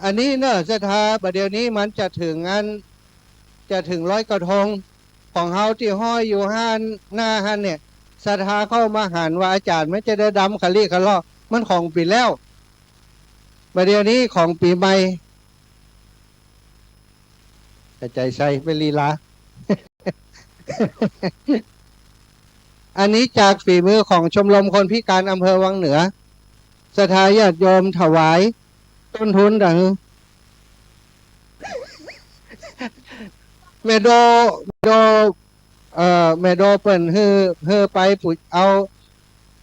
อันนี้เนอะศรัทธาประเดี๋ยวนี้มันจะถึงจะถึงร้อยกระทงของเฮาที่ห้อยอยู่ห้านหน้าห้านเนี่ยศรัทธาเข้ามาหันว่าอาจารย์ไม่จะได้ดำขลีขะล้อมันของปีแล้วประเดี๋ยวนี้ของปีใหม่ใจใส่เป็นลีลา อันนี้จากฝีมือของชมรมคนพิการอำเภอวังเหนือศรัทธาญาติโยมถวายต้นทุนดังเมโดโดเมโดเปิ่นฮือไปปุ๋ยเอา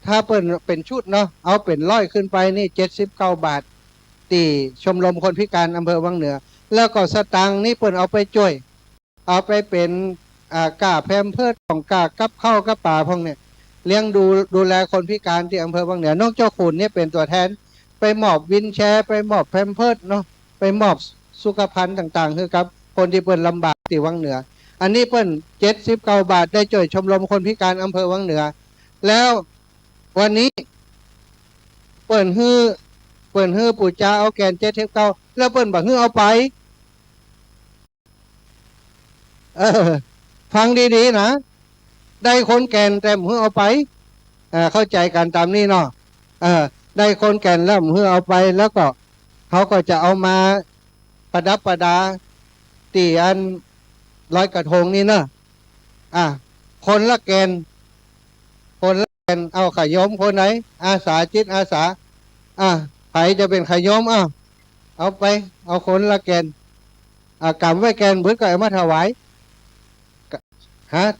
ถ้าเปิ่นเป็นชุดเนาะเอาเป็นร้อยขึ้นไปนี่79 บาทตีชมรมคนพิการอำเภอวังเหนือแล้วก็สตังค์นี่เปิ่นเอาไปจ่วยเอาไปเป็นกาแพมเพิร์ดของกากับข้าวกับป่าพวกเนี่ยเลี้ยงดูแลคนพิการที่อำเภอวังเหนือนอกเจ้าขุนเนี่ยเป็นตัวแทนไปมอบวินแชร์ไปมอบแพมเพิร์ดเนาะไปมอบสุขภัณฑ์ต่างๆคือครับคนที่เปิ่นลำบากที่วังเหนืออันนี้เปิ้น79 บาทได้จ่วยชมรมคนพิการอำเภอวังเหนือแล้ววันนี้เปิ้นฮื้อปู่จ้าเอาแกน79แล้วเปิ้นบอกฮื้อเอาไปฟังดีๆนะได้คนแก่นแต่ฮื้อเอาไปเข้าใจกันตามนี้เนาะได้คนแก่นแล้วฮื้อเอาไปแล้วก็เขาก็จะเอามาประดับประดาตีอันร้อยกระทงนี่เนาะคนละแกนเอาขยมคนไหนอาสาจิตอาสาใครจะเป็นขยมเอาไปเอาคนละแกนกำไว้แกนเพื่อก็เอามาถวาย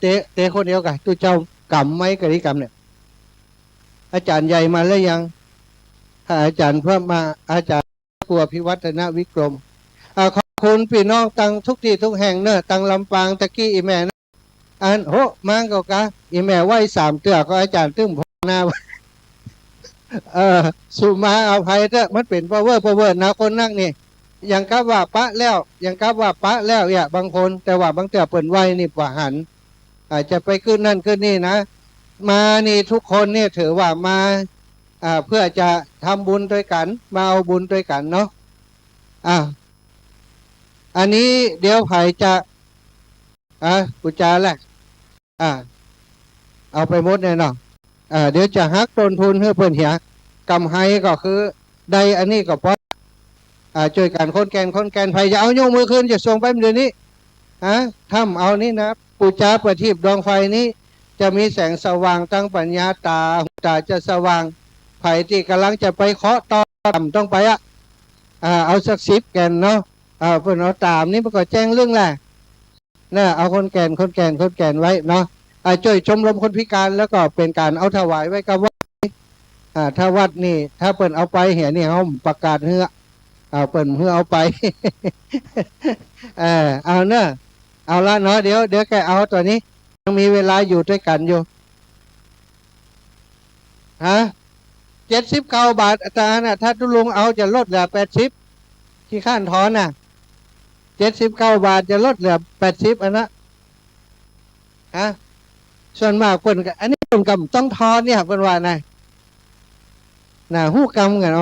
เตะคนเดียวกันตัวเจ้ากำไหมกะดิกำเนี่ยอาจารย์ใหญ่มาแล้วยังอาจารย์เพิ่มมาอาจารย์ปัวพิวัฒนวิกรมขอบคุณพี่น้องตังทุกที่ทุกแห่งเนอะตังลำปางตะกี้อีแม่อันโหมังก็กะอีแม่ไหว3 เตือก็อาจารย์ตึ้งพอหน้าสุมาอภัยเถอะมันเป็นพาวเวอร์นะคนนั่งนี่อย่างกับว่าปะแล้วบางคนแต่ว่าบางเตือเปิ่นไหวนี่ว่าหันอาจจะไปขึ้นนั่นขึ้นนี่นะมานี่ทุกคนเนี่ยถือว่ามาเพื่อจะทำบุญด้วยกันมาเอาบุญด้วยกันเนาะอันนี้เดี๋ยวไผ่จะกุจาแหละเอาไปหมดเลยเนาะเดี๋ยวจะหักต้นทุนเพื่อเพิ่นเหียกำไรก็คือได้อันนี้ก็พอช่วยกันคนแกนไผ่จะเอาโยงมือขึ้นจะส่งไปเดี๋ยวนี้ทำเอานี่นะปูจาประทีปดวงไฟนี้จะมีแสงสว่างตั้งปัญญาตาจะสว่างไผ่ที่กำลังจะไปเคาะต่อต้องไปเอาสัก10 แกนเนาะเพื่อนเอาตามนี่มันก็แจ้งเรื่องแหละนะเอาคนแก่นไว้เนาะช่วยชมรมคนพิการแล้วก็เป็นการเอาถวายไว้กับวัดถ้าวัดนี่ถ้าเปิ่นเอาไปเหี่ยนี่เขาประกาศเฮือเปิ่นเฮือเอาไป เอาเนอะเอาละเนาะเดี๋ยวแกเอาตัวนี้ยังมีเวลาอยู่ด้วยกันอยู่79 บาทอาจารย์ถ้าทุลุงเอาจะลดเหลือ80ที่ข้านถอน79 บาทจะลดเหลือ80ส่วนมากคนอันนี้คนกำต้องทอนเนี่ยเป็นว่าไงหู้กำกันเอ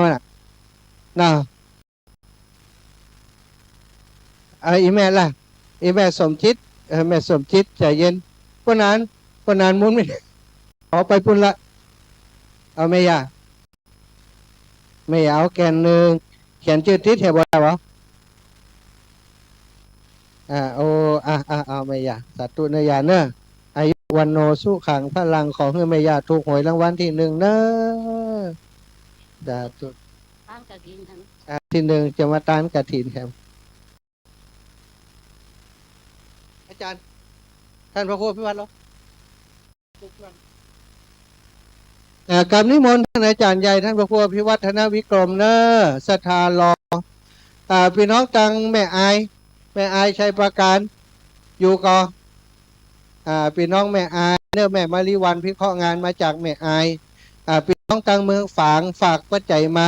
าอีแม่ล่ะอีแม่สมจิตแม่สมจิตใจเย็นคนนั้นมุนไม่เอาไปปุ่นละเอาไม่ยาไม่เอาแกนหนึ่งเขียนชื่อทิศเหตุว่าอะไรวะเอาไม่ยาสัตตุนยาเนอะอายุวันโนสุขังพลังของเฮือไม่ยาถูกหวยรางวัลที่ 1เนอะดาตุต้านกระถินที่ 1จะมาต้านกระถินครับอาจารย์ท่านพระครูพิวัตรเหรอกรรมนิมนต์ท่านอาจารย์ใหญ่ท่านพระครูพิวัฒนวิกรมเนอะศรัทธารอพี่น้องตังแม่อายชัยประการอยู่ก่อพี่น้องแม่อายเนื้อแม่มาริวันพิเคราะห์งานมาจากแม่อายพี่น้องตังเมืองฝากปัจจัยมา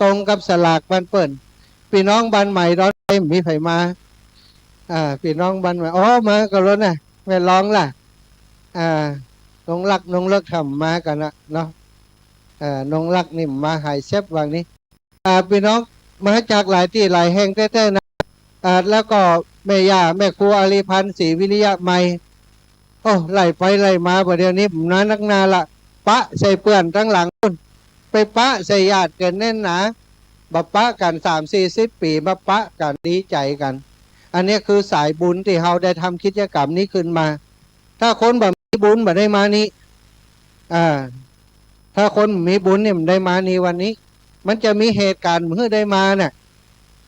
ตรงกับสลากบ้านเปิ่นพี่น้องบ้านใหม่ร้อนไปมีไผมาพี่น้องบ้านใหม่มาก็รถนะแม่ร้องล่ะนงรักนงเลิกทำมากันนะเนาะนงรักนี่มาหายเซฟวางนี้พี่น้อง มาจากหลายที่หลายแห่งแท้ๆนะแล้วก็แม่ย่าแม่ครูอารีพันธ์ศรีวิริยะใหม่โอ้ไล่ไปไล่มาประเดี๋ยวนี้ผมนานนักนาละปะใส่เปื่อนทั้งหลังไปปะใส่ญาติกันแน่นหนาบัปะกัน30-40 ปีมาปะกันดีใจกันอันนี้คือสายบุญที่เราได้ทำกิจกรรมนี้ขึ้นมา ถ้าคนแบบมีบุญแบบได้มานี้ถ้าคนมีบุญเนี่ยมันได้มานี้วันนี้ มันจะมีเหตุการณ์เมื่อได้มาเนี่ย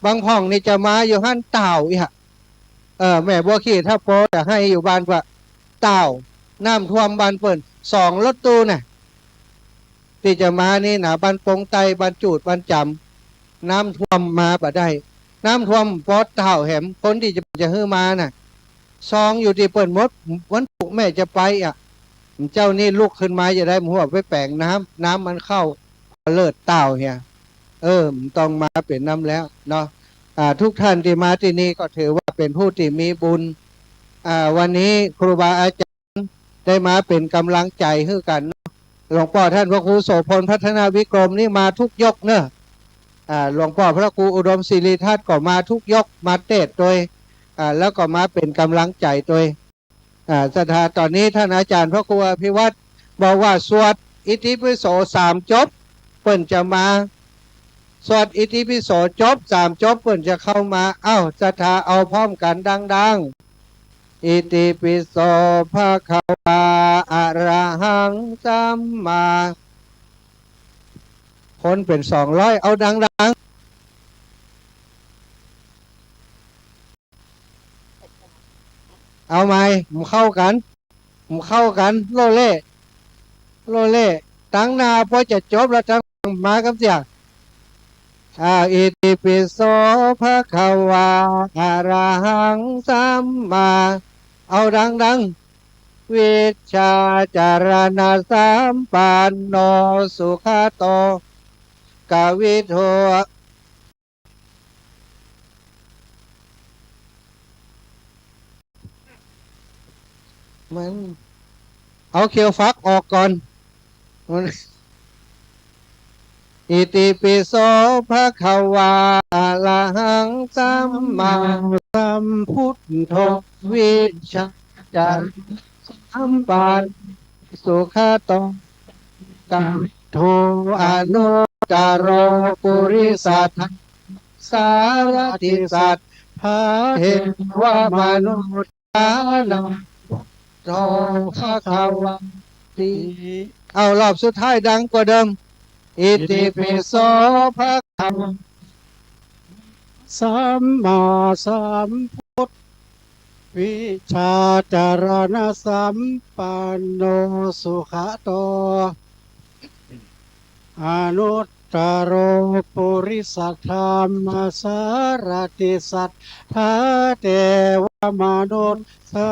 บางห้องนี่จะมาอยู่ห้านเต่าอีกแม่บัวขี้ถ้าพอจะให้อยู่บ้านว่าเต่าน้ำท่วมบ้านเปิ่น2 รถตู้น่ะที่จะมานี่นะบ้านปงไตบ้านจูดบ้านจำน้ำท่วมมาบ่ได้น้ำท่วมปอดเต่าแหมคนที่จะฮื้อมาน่ะซองอยู่ที่เปิ่นมดวันปุกแม่จะไปเจ้านี่ลุกขึ้นมาจะได้หัวไปแปลงน้ำมันเข้าเลิศเต่าเนี่ยต้องมาเป็นน้ำแล้วเนาะทุกท่านที่มาที่นี่ก็ถือว่าเป็นผู้ที่มีบุญวันนี้ครูบาอาจารย์ได้มาเป็นกำลังใจให้กันหลวงพ่อท่านพระครูโสพลพัฒนาวิกรมนี่มาทุกยกเนอะหลวงพ่อพระครูอุดมศิริทัศน์ก็มาทุกยกมาเทศโดยแล้วก็มาเป็นกำลังใจโดยสถานตอนนี้ท่านอาจารย์พระครูอภิวัตรบอกว่าสวดอิติปิโส3 จบเปิ่นจะมาสวดอิติปิโสจบ3 จบเปิ่นจะเข้ามาศรัทธาเอาพร้อมกันดังๆอิติปิโสภะคะวะอะระหังสัมมาคนเป็น200เอาดังๆเอาไหมมันเข้ากันโลเล่ตั้งนาพอจะจบแล้วทั้งมากับเสียอิติปิโสภะคะวะอะระหังสัมมาเอาดังๆวิชชาจารณะสัมปันโนสุขโตกวิโทมันเอาเขียวฟักออกก่อนอิติปิโสภะคะวะอะระหังสัมมาสัมพุทโธวิชชาจารสัมปันสุขโตกัมโทอนุตตโรปุริสัทธสารติสัทธาเทวมนุษย์นาโตภะคะวะติเอารอบสุดท้ายดังกว่าเดิมอิติปิโสภะคะวะสัมมาสัมพุทธวิชาจารณะสัมปันโนสุขโตอนุตตโรปุริสัทธามสารติสัทธาเทวมนุษย์สา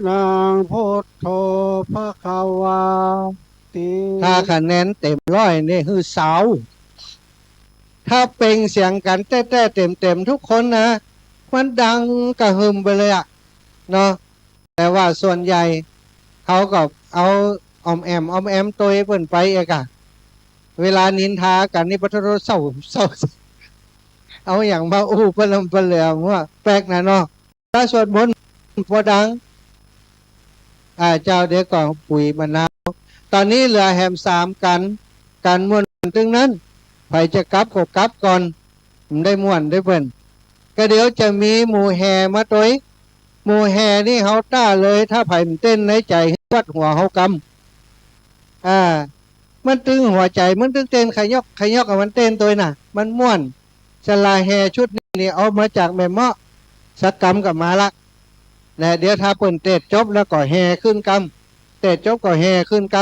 นังพุทโธภะคะวะติถ้าคะแนนเต็ม100นี่คือเสาถ้าเป่งเสียงกันแต้ๆเต็มทุกคนนะมันดังกระหึ่มไปเลยเนาะแต่ว่าส่วนใหญ่เขาก็เอาออมแอมตัวเปิ่นไปเวลานินทากันนี่พระโทษเศร้าเอาอย่างมาเปลมเปลือมว่าแปลกนะเนาะถ้าสวดมนต์พอดังเจ้าเดี๋ยวก่อนปุ๋ยมะนาวตอนนี้เหลือแฮม3กันม่วนถึงนั้นไผจะกลับก็กลับก่อนได้ม่วนได้เพิ่นก็เดี๋ยวจะมีหมู่แห่มาตัวหมู่แห่นี่เฮาต้าเลยถ้าไผมันเต้นในใจวัดหัวเฮากำมันตึงหัวใจมันตึงเต้นขยอกกับมันเต้นตัวน่ะมันม่วนสลาแห่ชุดนี้เอามาจากแม่เมาะสักกรรมกับมาละนะเดี๋ยวถ้าเปิ่นเตะจบแล้วก็แห่ขึ้นกำเตะจบก็แห่ขึ้นก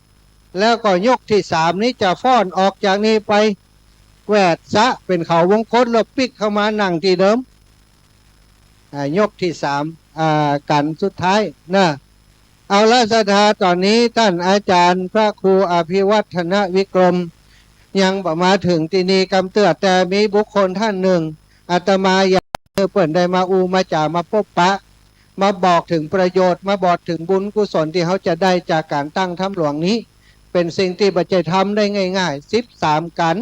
ำแล้วก็ยกที่3นี้จะฟ้อนออกจากนี้ไปแวดซะเป็นเขาวงคตแล้วปิกเข้ามานั่งที่เดิมยกที่3กันสุดท้ายนะเอาละศรัทธาตอนนี้ท่านอาจารย์พระครูอภิวัฒนวิกรมยังมาถึงที่นี่กำเตือแต่มีบุคคลท่านหนึ่งอาตมาอยากเปิ่นได้มามาจ่ามาพบปะมาบอกถึงประโยชน์มาบอกถึงบุญกุศลที่เขาจะได้จากการตั้งถ้ำหลวงนี้เป็นสิ่งที่บัจจัยทำได้ง่ายๆ13 กัน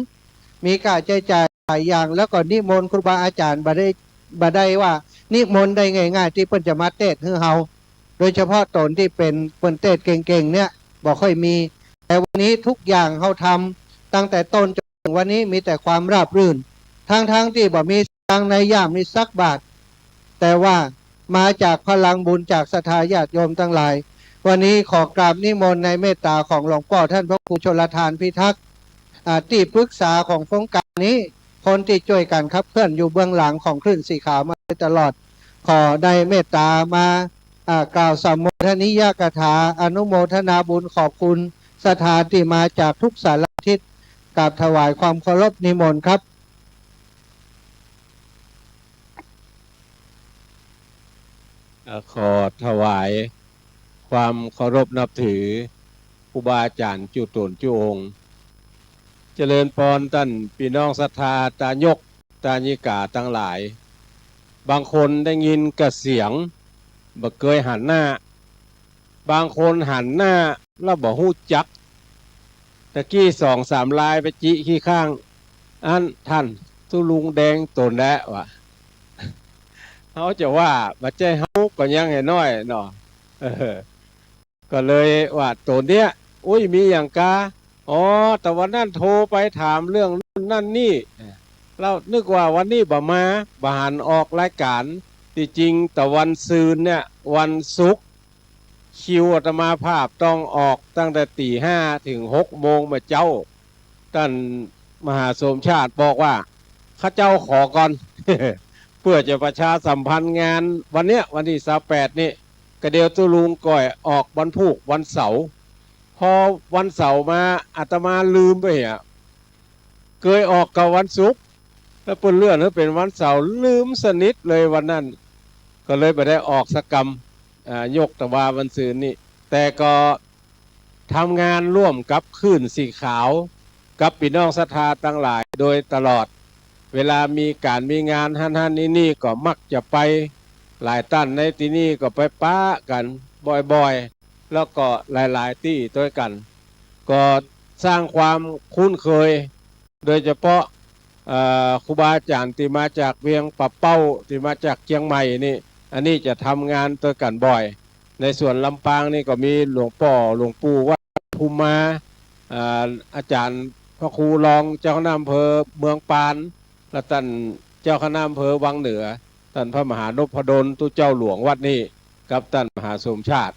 มีค่าใช้จ่าย หลายอย่างแล้วก็นิมนต์ครูบาอาจารย์บ่ได้ว่านิมนต์ได้ง่ายๆที่เพิ่นจะมาเทศน์ให้เฮาโดยเฉพาะตนที่เป็นเพิ่นเทศน์เก่งๆเนี่ยบ่ค่อยมีแต่วันนี้ทุกอย่างเฮาทำตั้งแต่ต้นจนถึงวันนี้มีแต่ความราบรื่นทั้งที่บ่มีตังในย่ามนี้สักบาทแต่ว่ามาจากพลังบุญจากศรัทธาญาติโยมทั้งหลายวันนี้ขอกราบนิมนต์ในเมตตาของหลวงพ่อท่านพระครูชลทานพิทักษ์ที่ปรึกษาของโครงการนี้คนที่ช่วยกันครับเพื่อนอยู่เบื้องหลังของคลื่นสีขาวมาตลอดขอได้เมตตามากล่าวสัมโมทนิยกถาอนุโมทนาบุญขอบคุณศรัทธาที่มาจากทุกสารทิศกราบถวายความเคารพนิมนต์ครับขอถวายความเคารพนับถือครูบาอาจารย์จุตนจุองค์เจริญพรท่านพี่น้องศรัทธาตายกตาญิกาทั้งหลายบางคนได้ยินกระเสียงบ่เคยหันหน้าบางคนหันหน้าแล้วบ่ฮู้จักตะกี้2-3ลายไปจิขี้ข้างอันท่านตุลุงแดงตนแล้ววะเขาจะว่าบัดใจเฮาก็ยังให้น้อยเนาะก็เลยว่าตัวเนี้ยอุ้ยมีอย่างกาอ๋อแต่วันนั้นโทรไปถามเรื่องนั่นนี่เรานึกว่าวันนี้บ่มาบ่หันออกรายการที่จริงแต่วันซืนเนี่ยวันศุกร์คิวอาตมาภาพต้องออกตั้งแต่ตี 5ถึง 6 โมงมาเจ้าท่านมหาสมชาติบอกว่าข้าเจ้าขอก่อน เพื่อจะประชาสัมพันธ์งานวันเนี้ยวันที่28นี่กระเดียวตุลุงก่อยออกวันพุธวันเสาร์พอวันเสาร์มาอาตมาลืมไปอ่ะเคยออกกับวันศุกร์แล้วเปิ้นเลื่อนให้เป็นวันเสาร์ลืมสนิทเลยวันนั้นก็เลยไปได้ออกสักกรรมยกตะวาวันศุกร์นี่แต่ก็ทำงานร่วมกับคลื่นสีขาวกับพี่น้องศรัทธาทั้งหลายโดยตลอดเวลามีการมีงานฮั่นนี่ก็มักจะไปหลายตั้นในที่นี่ก็ไปป้ากันบ่อยๆแล้วก็หลายๆที่ด้วยกันก็สร้างความคุ้นเคยโดยเฉพาะครูบาอาจารย์ที่มาจากเวียงปะเป้าที่มาจากเชียงใหม่นี่อันนี้จะทำงานด้วยกันบ่อยในส่วนลำปางนี่ก็มีหลวงปู่วัดภูมิมาอาจารย์พระครูรองเจ้าคณะอำเภอเมืองปานและท่านเจ้าคณะอำเภอวังเหนือท่านพระมหานพดลตุเจ้าหลวงวัดนี้กับท่านมหาสมชาติ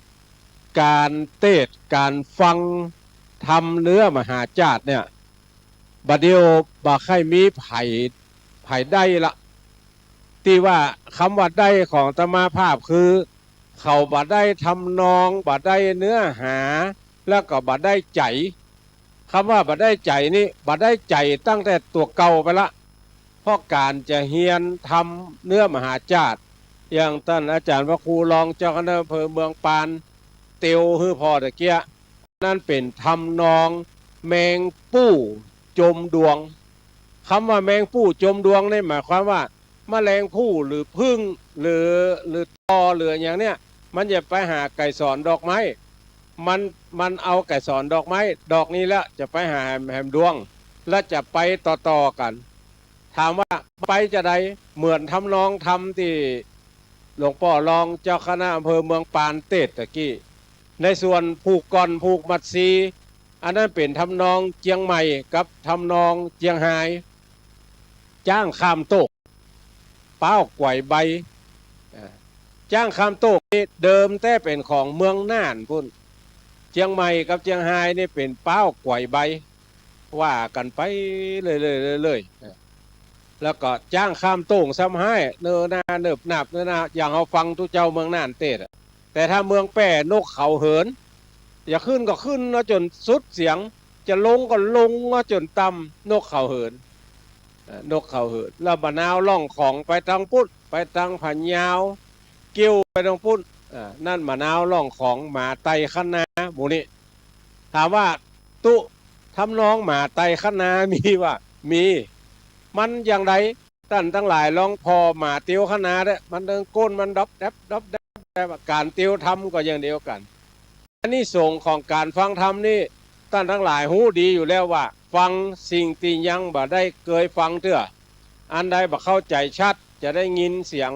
การเทศการฟังทำเนื้อมหาจาตุเนี่ยบัดเดียวบ่ใครมีไผ่ได้ละที่ว่าคำว่าได้ของอาตมาภาพคือเขาบ่ได้ทำนองบ่ได้เนื้อหาแล้วก็บ่ได้ใจคำว่าบ่ได้ใจนี่บ่ได้ใจตั้งแต่ตัวเก่าไปละเพราะการจะเฮียนทำเนื้อมหาจาตุอย่างท่านอาจารย์พระครูรองเจ้าคณะอำเภอเมืองปานเตียวฮือพอตะเกียนั่นเป็นทำนองแมงปู้จมดวงคำว่าแมงปู้จมดวงนี่หมายความว่าแมลงผู้หรือพึ่งหรือตอหรืออย่างเนี้ยมันจะไปหาไก่สอนดอกไม้มันเอาไก่สอนดอกไม้ดอกนี้แล้วจะไปหาแหมดวงแล้วจะไปต่อกันถามว่าไปจะใดเหมือนทำนองทำที่หลวงพ่อรองเจ้าคณะอำเภอเมืองปานเตศตะกี้ในส่วนผูกกอนผูกมัดซีอันนั้นเป็นทำนองเจียงใหม่กับทำนองเจียงไฮ้จ้างข้ามโตกเป้าไกวใบจ้างข้ามโตกนี่เดิมแต่เป็นของเมืองน่านพุ่นเจียงใหม่กับเจียงไฮ้นี่เป็นเป้าไกวใบว่ากันไปเลยแล้วก็จ้างข้ามโต่งซ้ำให้เนินนาเนิบหนับเนินนาอย่างเอาฟังทุเจ้าเมืองน่านเตะแต่ถ้าเมืองแป้นกเขาเหินอย่าขึ้นก็ขึ้นเนาะจนสุดเสียงจะลงก็ลงเนาะจนต่ำนกเขาเหินนกเขาเหินแล้วบะนาวล่องของไปทางพุทธไปทางผันยาวกิ้วไปทางพุทธนั่นมะนาวล่องของหมาไตขนาหมูนี่ถามว่าตุทำน้องหมาไตขนามีว่ามีมันอย่างไรท่านทั้งหลายลองพอหมาเตียวขนาดเนี่ยมันเดินก้นมันดับการเตียวทำก็อย่างเดียวกันอันนี้ส่งของการฟังธรรมนี่ท่านทั้งหลายหูดีอยู่แล้วว่าฟังสิ่งที่ยังบ่ได้เคยฟังเถอะ อันใดบ่เข้าใจชัดจะได้ยินเสียง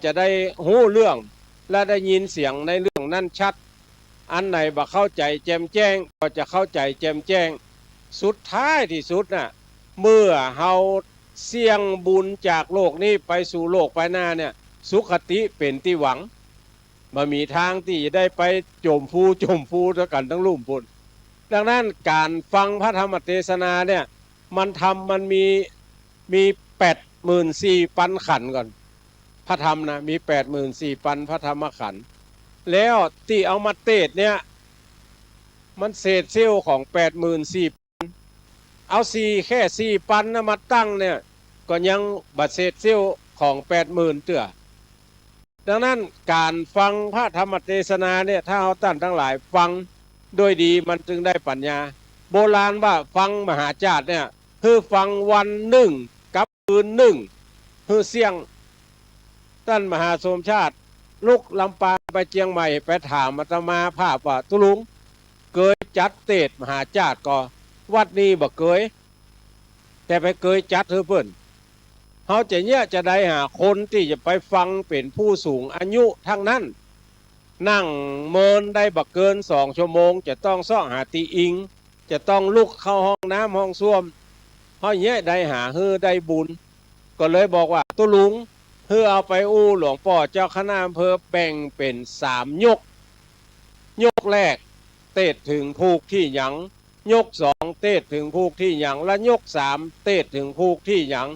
จะได้หู้เรื่องและได้ยินเสียงในเรื่องนั้นชัดอันไหนบ่เข้าใจแจ่มแจ้งก็จะเข้าใจแจ่มแจ้งสุดท้ายที่สุดน่ะเมื่อเฮาเสี่ยงบุญจากโลกนี้ไปสู่โลกไปหน้าเนี่ยสุขติเป็นที่หวังบ่มีทางที่จะได้ไปจมฟูเท่ากันทั้งลุ่มพุ่นดังนั้นการฟังพระธรรมเทศนาเนี่ยมันมี84,000ขันธ์ก่อนพระธรรมนะมี84,000พระธรรมขันธ์แล้วที่เอามาเทศเนี่ยมันเศษเสี้ยวของ84,000เอาแค่4,000นะมาตั้งเนี่ยก็ยังบัดเศษเสี้ยวของ80,000เตื้อดังนั้นการฟังพระธรรมเทศนาเนี่ยถ้าเอาท่านทั้งหลายฟังโดยดีมันจึงได้ปัญญาโบราณว่าฟังมหาจารย์เนี่ยคือฟังวันหนึ่งกับคืนหนึ่งคือเสียงท่านมหาสมชาติลุกลำปางไปเชียงใหม่ไปถามอาตมาภาพว่าตุลุงเกยจัดเทศมหาจารย์ก็วัดนี้บ่เกยแต่ไปเกยจัดเธอเพิ่นเขาจะเนี่ยจะได้หาคนที่จะไปฟังเป็นผู้สูงอายุทั้งนั้นนั่งเมินได้บ่เกิน2 ชั่วโมงจะต้องซ่องหาตีอิงจะต้องลุกเข้าห้องน้ำห้องส้วมเขาเนี่ยได้หาได้บุญก็เลยบอกว่าตุลุงเอาไปอู้หลวงพ่อเจ้าคณะอำเภอแบ่งเป็น3 ยกแรกเทศถึงภูกที่หยังยก2เทศถึงภูกที่หยังและยก3เทศถึงภูกที่หยัง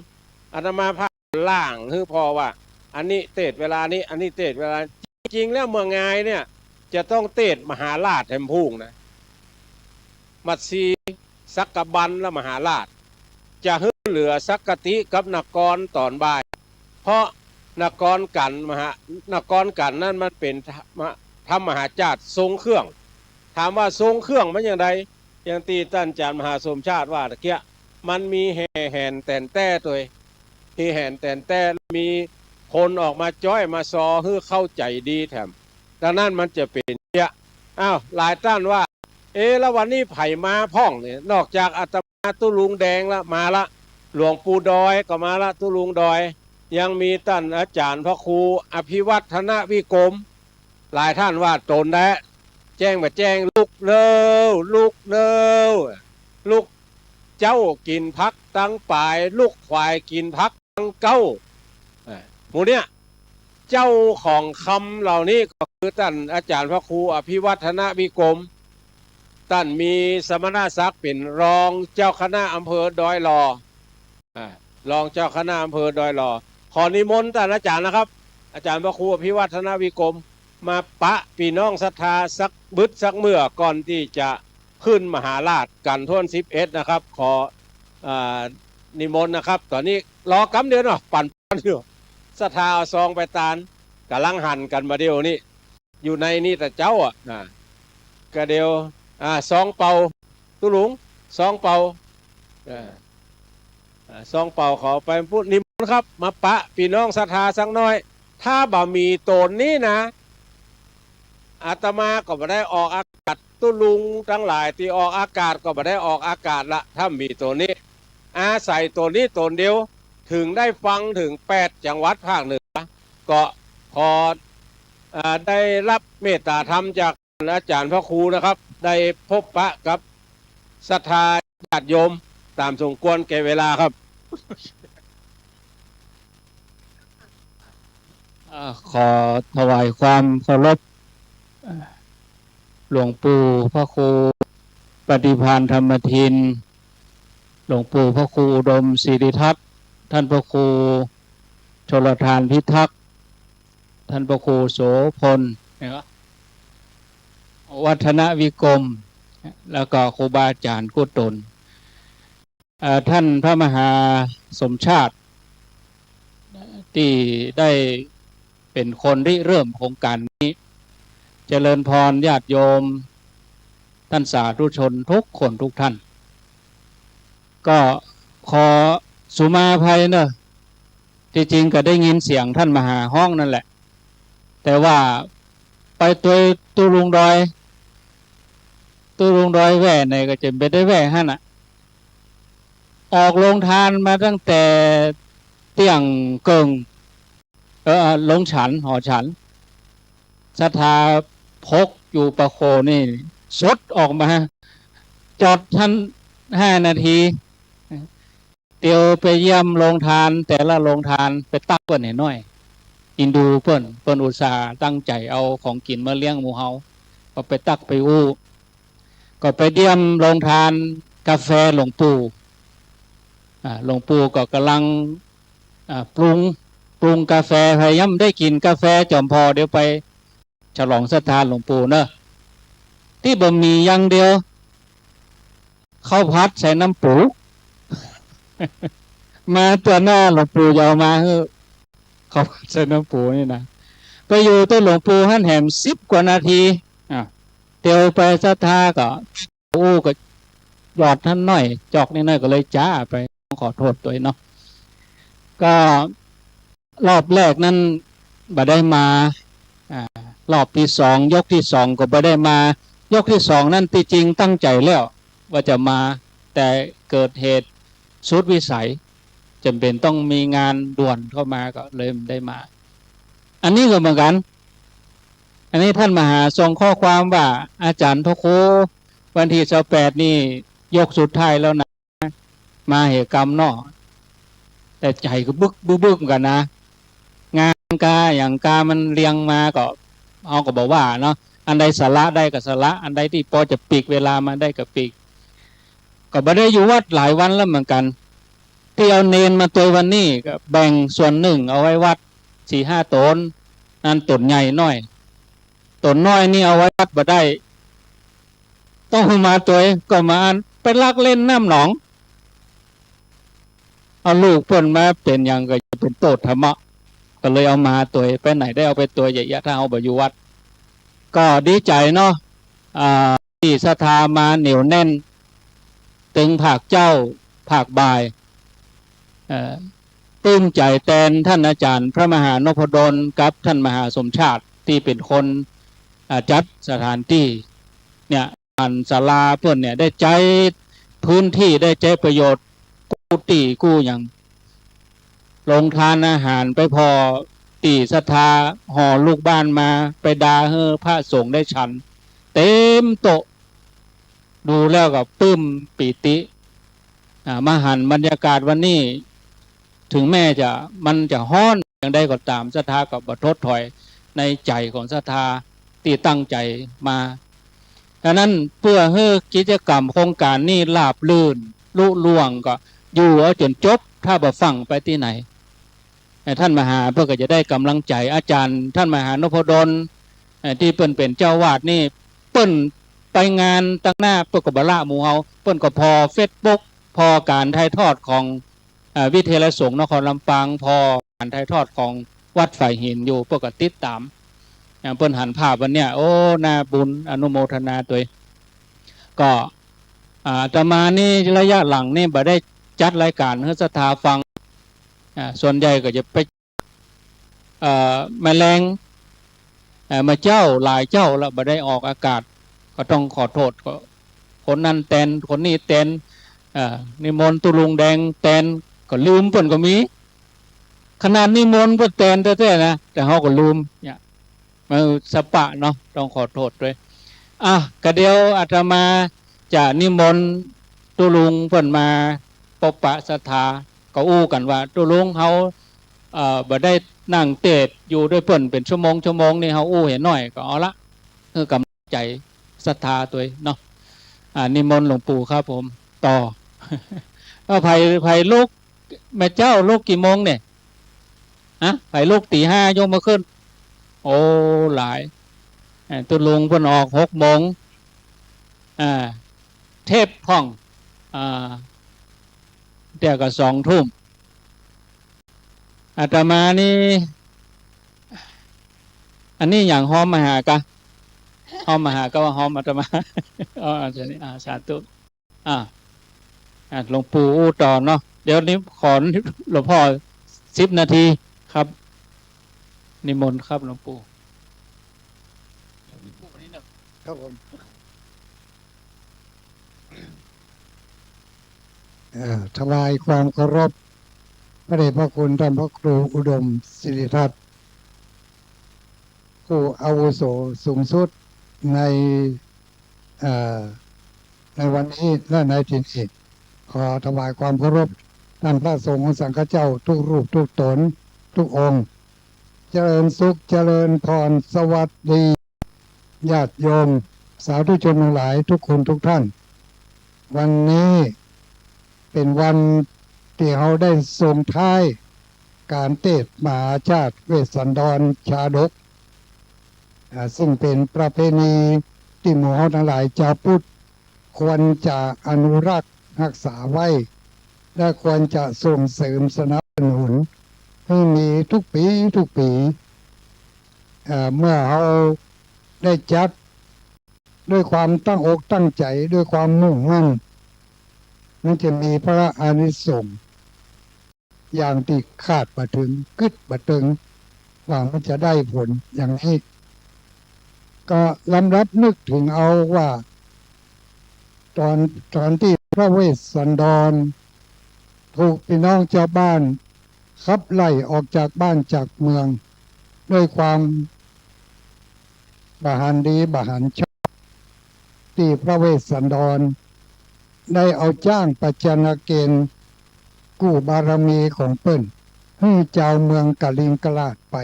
อาตมาภาพล่างพอว่าอันนี้เทศเวลานี้อันนี้เทศเวลาจริงแล้วเมืองงายเนี่ยจะต้องเทศมหาราชแห่งภูกนะมัตสีสักกบันและมหาราชจะเหลือสักกติกับนกรตอนบ่ายเพราะนกรกันนั่นมันเป็นธรรมมหาจารย์ทรงเครื่องถามว่าทรงเครื่องมันอย่างไรอย่างที่ท่านอาจารย์มหาสมชาติว่าตะเกียมันมีแห่นแต่นแต้ตัวที่แห่นแต่นแต้มีคนออกมาจ้อยมาซอเพื่อเข้าใจดีแถมดังนั้นมันจะเป็นเนี่ยหลายท่านว่าแล้ววันนี้ไผ่มาพ่องเนี่ยนอกจากอาตมาตุลุงแดงละมาละหลวงปู่ดอยก็มาละตุลุงดอยยังมีท่านอาจารย์พระครูอภิวัฒนวิกรมหลายท่านว่าตนได้แจ้งมาแจ้งลูกเร็วลูกเจ้ากินพักตั้งป่ายลูกควายกินพักตั้งเก้าหมู่เนี่ยเจ้าของคำเหล่านี้ก็คือท่านอาจารย์พระครูอภิวัฒนวิกรมท่านมีสมณศักดิ์เป็นรองเจ้าคณะอำเภอดอยหล่อรองเจ้าคณะอำเภอดอยหล่อขอนิมนต์ท่านอาจารย์นะครับอาจารย์พระครูอภิวัฒนวิกรมมาปะพี่น้องศรัทธาสักเมื่อก่อนที่จะขึ้นมหาราชกันท่วน11นะครับขอนิมนต์นะครับตอนนี้รอกำเดียวเนาะปั่นอยู่ศรัทธาเอาซองไปตานกำลังหั่นกันมาเดียวนี้อยู่ในนี่แต่เจ้ากระเดียวซองเป่าตุลุงซองเป่าซองเป่าขอไปพูดนิมนต์ครับมาปะพี่น้องศรัทธาสักน้อยถ้าบ่มีตนนี้นะอาตมาก็ไม่ได้ออกอากาศตุลุงทั้งหลายที่ออกอากาศก็ไม่ได้ออกอากาศละถ้ามีตัวนี้อาศัยตัวนี้ตนเดียวถึงได้ฟังถึง8 จังหวัดภาคเหนือก็พอได้รับเมตตาธรรมจากอาจารย์พระครูนะครับได้พบปะกับศรัทธาญาติโยมตามสมควรแก่เวลาครับขอถวายความเคารพหลวงปู่พระครูปฏิภาณธรรมทินหลวงปู่พระครูอุดมศิริทัศน์ท่านพระครูชลทานพิทักษ์ท่านพระครูโสพลวัฒนวิกรมแล้วก็ครูบาอาจารย์กุตนท่านพระมหาสมชาติที่ได้เป็นคนริเริ่มโครงการนี้เจริญพรญาติโยมท่านสาธุชนทุกคนทุกท่านก็ขอสุมาภัยเนอะที่จริงก็ได้ยินเสียงท่านมหาห้องนั่นแหละแต่ว่าไปตัวตุลุงดอยแว่ไหนก็จะไปได้แว่ฮะน่ะออกโรงทานมาตั้งแต่ เตียงเกิงลงฉันหอฉันศรัทธาพกอยู่ประโคนี่สดออกมาจอดท่าน5 นาทีเตียวไปเยี่ยมโรงทานแต่ละโรงทานไปตักเปิ้นให้น้อยอินดูเปิ้นอุตส่าห์ตั้งใจเอาของกินมาเลี้ยงหมู่เฮาก็ไปตักไปอู้ก็ไปเยี่ยมโรงทานกาแฟหลวงปู่หลวงปู่ก็กำลังปรุงกาแฟพยายามได้กินกาแฟจอมพอเดี๋ยวไปฉลองศรัทธาหลวงปู่เนอะที่บ่มีอย่างเดียวข้าวพัดใส่น้ำปู มาตัวหน้าหลวงปู่ยาวมาข้าวพัดใส่น้ำปูนี่นะไปอยู่ตัวหลวงปู่หันแหม10 กว่านาทีเตียวไปศรัทธาก็อู้ก็หยอดท่านหน่อยจอกนิดหน่อยก็เลยจ้าไปขอโทษตัวเนาะก็รอบแรกนั้นบ่ได้มารอบที่2ยกที่2ก็บ่ได้มายกที่2นั่นที่จริงตั้งใจแล้วว่าจะมาแต่เกิดเหตุสุดวิสัยจำเป็นต้องมีงานด่วนเข้ามาก็เลยไม่ได้มาอันนี้ก็เหมือนกันอันนี้ท่านมหาส่งข้อความว่าอาจารย์ทโควันที่28นี่ยกสุดท้ายแล้วนะมาเหตุกรรมเนาะแต่ใจก็บึกกันนะงานกาอย่างกามันเรียงมาก็เอาก็บอกว่าเนาะอันใดสาระได้กับสาระอันใดที่พอจะปีกเวลามาได้กับปีกก็บ่ได้อยู่วัดหลายวันแล้วเหมือนกันที่เอาเนนมาตัววันนี้ก็แบ่งส่วนหนึ่งเอาไว้วัด4-5 ตนนั่นตนใหญ่น้อยตนน้อยนี่เอาไว้วัดบ่ได้ต้องมาตัวก็มาไปลักเล่นน้ำหนองเอาลูกเพิ่นมาเป็นอย่างก็จะเป็นโตธรรมะก็เลยเอามาตัวไปไหนได้เอาไปตัวใหญ่ๆถ้าเอาบ่อยู่วัดก็ดีใจเนาะที่ศรัทธามาเหนียวแน่นตึงภาคเจ้าภาคบ่ายปลื้มใจแทนท่านอาจารย์พระมหานพดลกับท่านมหาสมชาติที่เป็นคนจัดสถานที่เนี่ยอันศาลาเพื่อนเนี่ยได้ใจพื้นที่ได้ใจประโยชน์กู้ตีกู้อย่างลงทานอาหารไปพอตีศรัทธาห่อลูกบ้านมาไปดาพระสงฆ์ได้ฉันเต็มโต๊ะดูแล้วก็ปลื้มปีติมาหันบรรยากาศวันนี้ถึงแม้มันจะฮ้อนอย่างใดก็ตามศรัทธาก็บ่ท้อถอยในใจของศรัทธาที่ตั้งใจมาดังนั้นเพื่อให้กิจกรรมโครงการนี้ราบรื่นลุล่วงก็อยู่เอาจนจบถ้าบ่ฟังไปที่ไหนท่านมหาเพื่อก็จะได้กำลังใจอาจารย์ท่านมหานพดลที่เปิ้นเป็นเจ้าวาดนี่เปิ้นไปงานตั้งหน้าเปิ้นก็บ่ละหมู่เฮาเปิ้นก็พอ Facebook พอการถ่ายทอดของวิทยาลัยสงฆ์นครลำปางพอการถ่ายทอดของวัดฝ่ายหินอยู่เปิ้นก็ติดตามเปิ้นหันภาพวันเนี้ยโอ้น่าบุญอนุโมทนาด้วยก็อาตมานี่ระยะหลังนี่บ่ได้จัดรายการให้ศรัทธาฟังส่วนใหญ่ก็จะไปแมลงมาเจ้าหลายเจ้าแล้วบ่ได้ออกอากาศก็ต้องขอโทษคนนั้นแตนคนนี้แตนนิมนต์ตุลุงแดงแตนก็ลืมเพิ่นก็มีขนาดนิมนต์เพิ่นแตนแท้ๆนะแต่เฮาก็ลืมเนี่ยมันสปะเนาะต้องขอโทษด้วยก็เดี๋ยวอาตมาจะนิมนต์ตุลุงเพิ่นมาปปะศรัทธาก็อู้กันว่าตุลุงเฮาบ่ได้นั่งเตดอยู่ด้วยเพิ่นเป็นชั่วโมงนี่เฮาอู้เห็นหน่อยก็เอาละคือกำลังใจศรัทธาตัวเนาะนิมนต์หลวงปู่ครับผมต่อว่าไผลูกแม่เจ้าลูกกี่โมงเนี่ยไผลูกตี 5ยกมาขึ้นโอ้หลายตุลุงเพิ่นออก6 โมงเทพห้องเดี๋ยวก็2 ทุ่มอาตมานี่อันนี้อย่างหอมมหากะหอมมหาก็ว่าหอมอาตมาอาจารย์สาธุหลวงปู่อู้ต่อเนาะเดี๋ยวนี้ขอหลวงพ่อ10 นาทีครับนิมนต์ครับหลวงปู่ครับผมถวายความเคารพ พระเดชพระคุณท่านพระครูอุดมศิริทัตน์ผู้อาวุโสสูงสุดในเอ่อในวันนี้และในที่นี้ขอถวายความเคารพท่านพระสงฆ์สังฆเจ้าทุกรูปทุกตนทุกองค์เจริญสุขเจริญพรสวัสดีญาติโยมสาธุชนทั้งหลายทุกคนทุกท่าน วันนี้เป็นวันที่เราได้ส่งท้ายการเทศน์มหาชาติเวสสันดรชาดกซึ่งเป็นประเพณีที่หมู่เราทั้งหลายชาวพุทธควรจะอนุรักษ์รักษาไว้ และควรจะส่งเสริมสนับสนุนให้มีทุกปีทุกปีเมื่อเราได้จัดด้วยความตั้งอกตั้งใจด้วยความมุ่งมั่นมันจะมีพระอานิสงส์อย่างที่คาดบ่ถึงกึดบ่ถึงว่ามันจะได้ผลอย่างนี้ ก็ลำดับนึกถึงเอาว่าตอนที่พระเวสสันดรถูกพี่น้องชาวบ้านขับไล่ออกจากบ้านจากเมืองด้วยความบาหันดีบาหันชอบที่พระเวสสันดรได้เอาจ้างปัจจนาเกณฑ์กู้บารมีของเปิ้นให้เจ้าเมืองกะลิงกลาดไป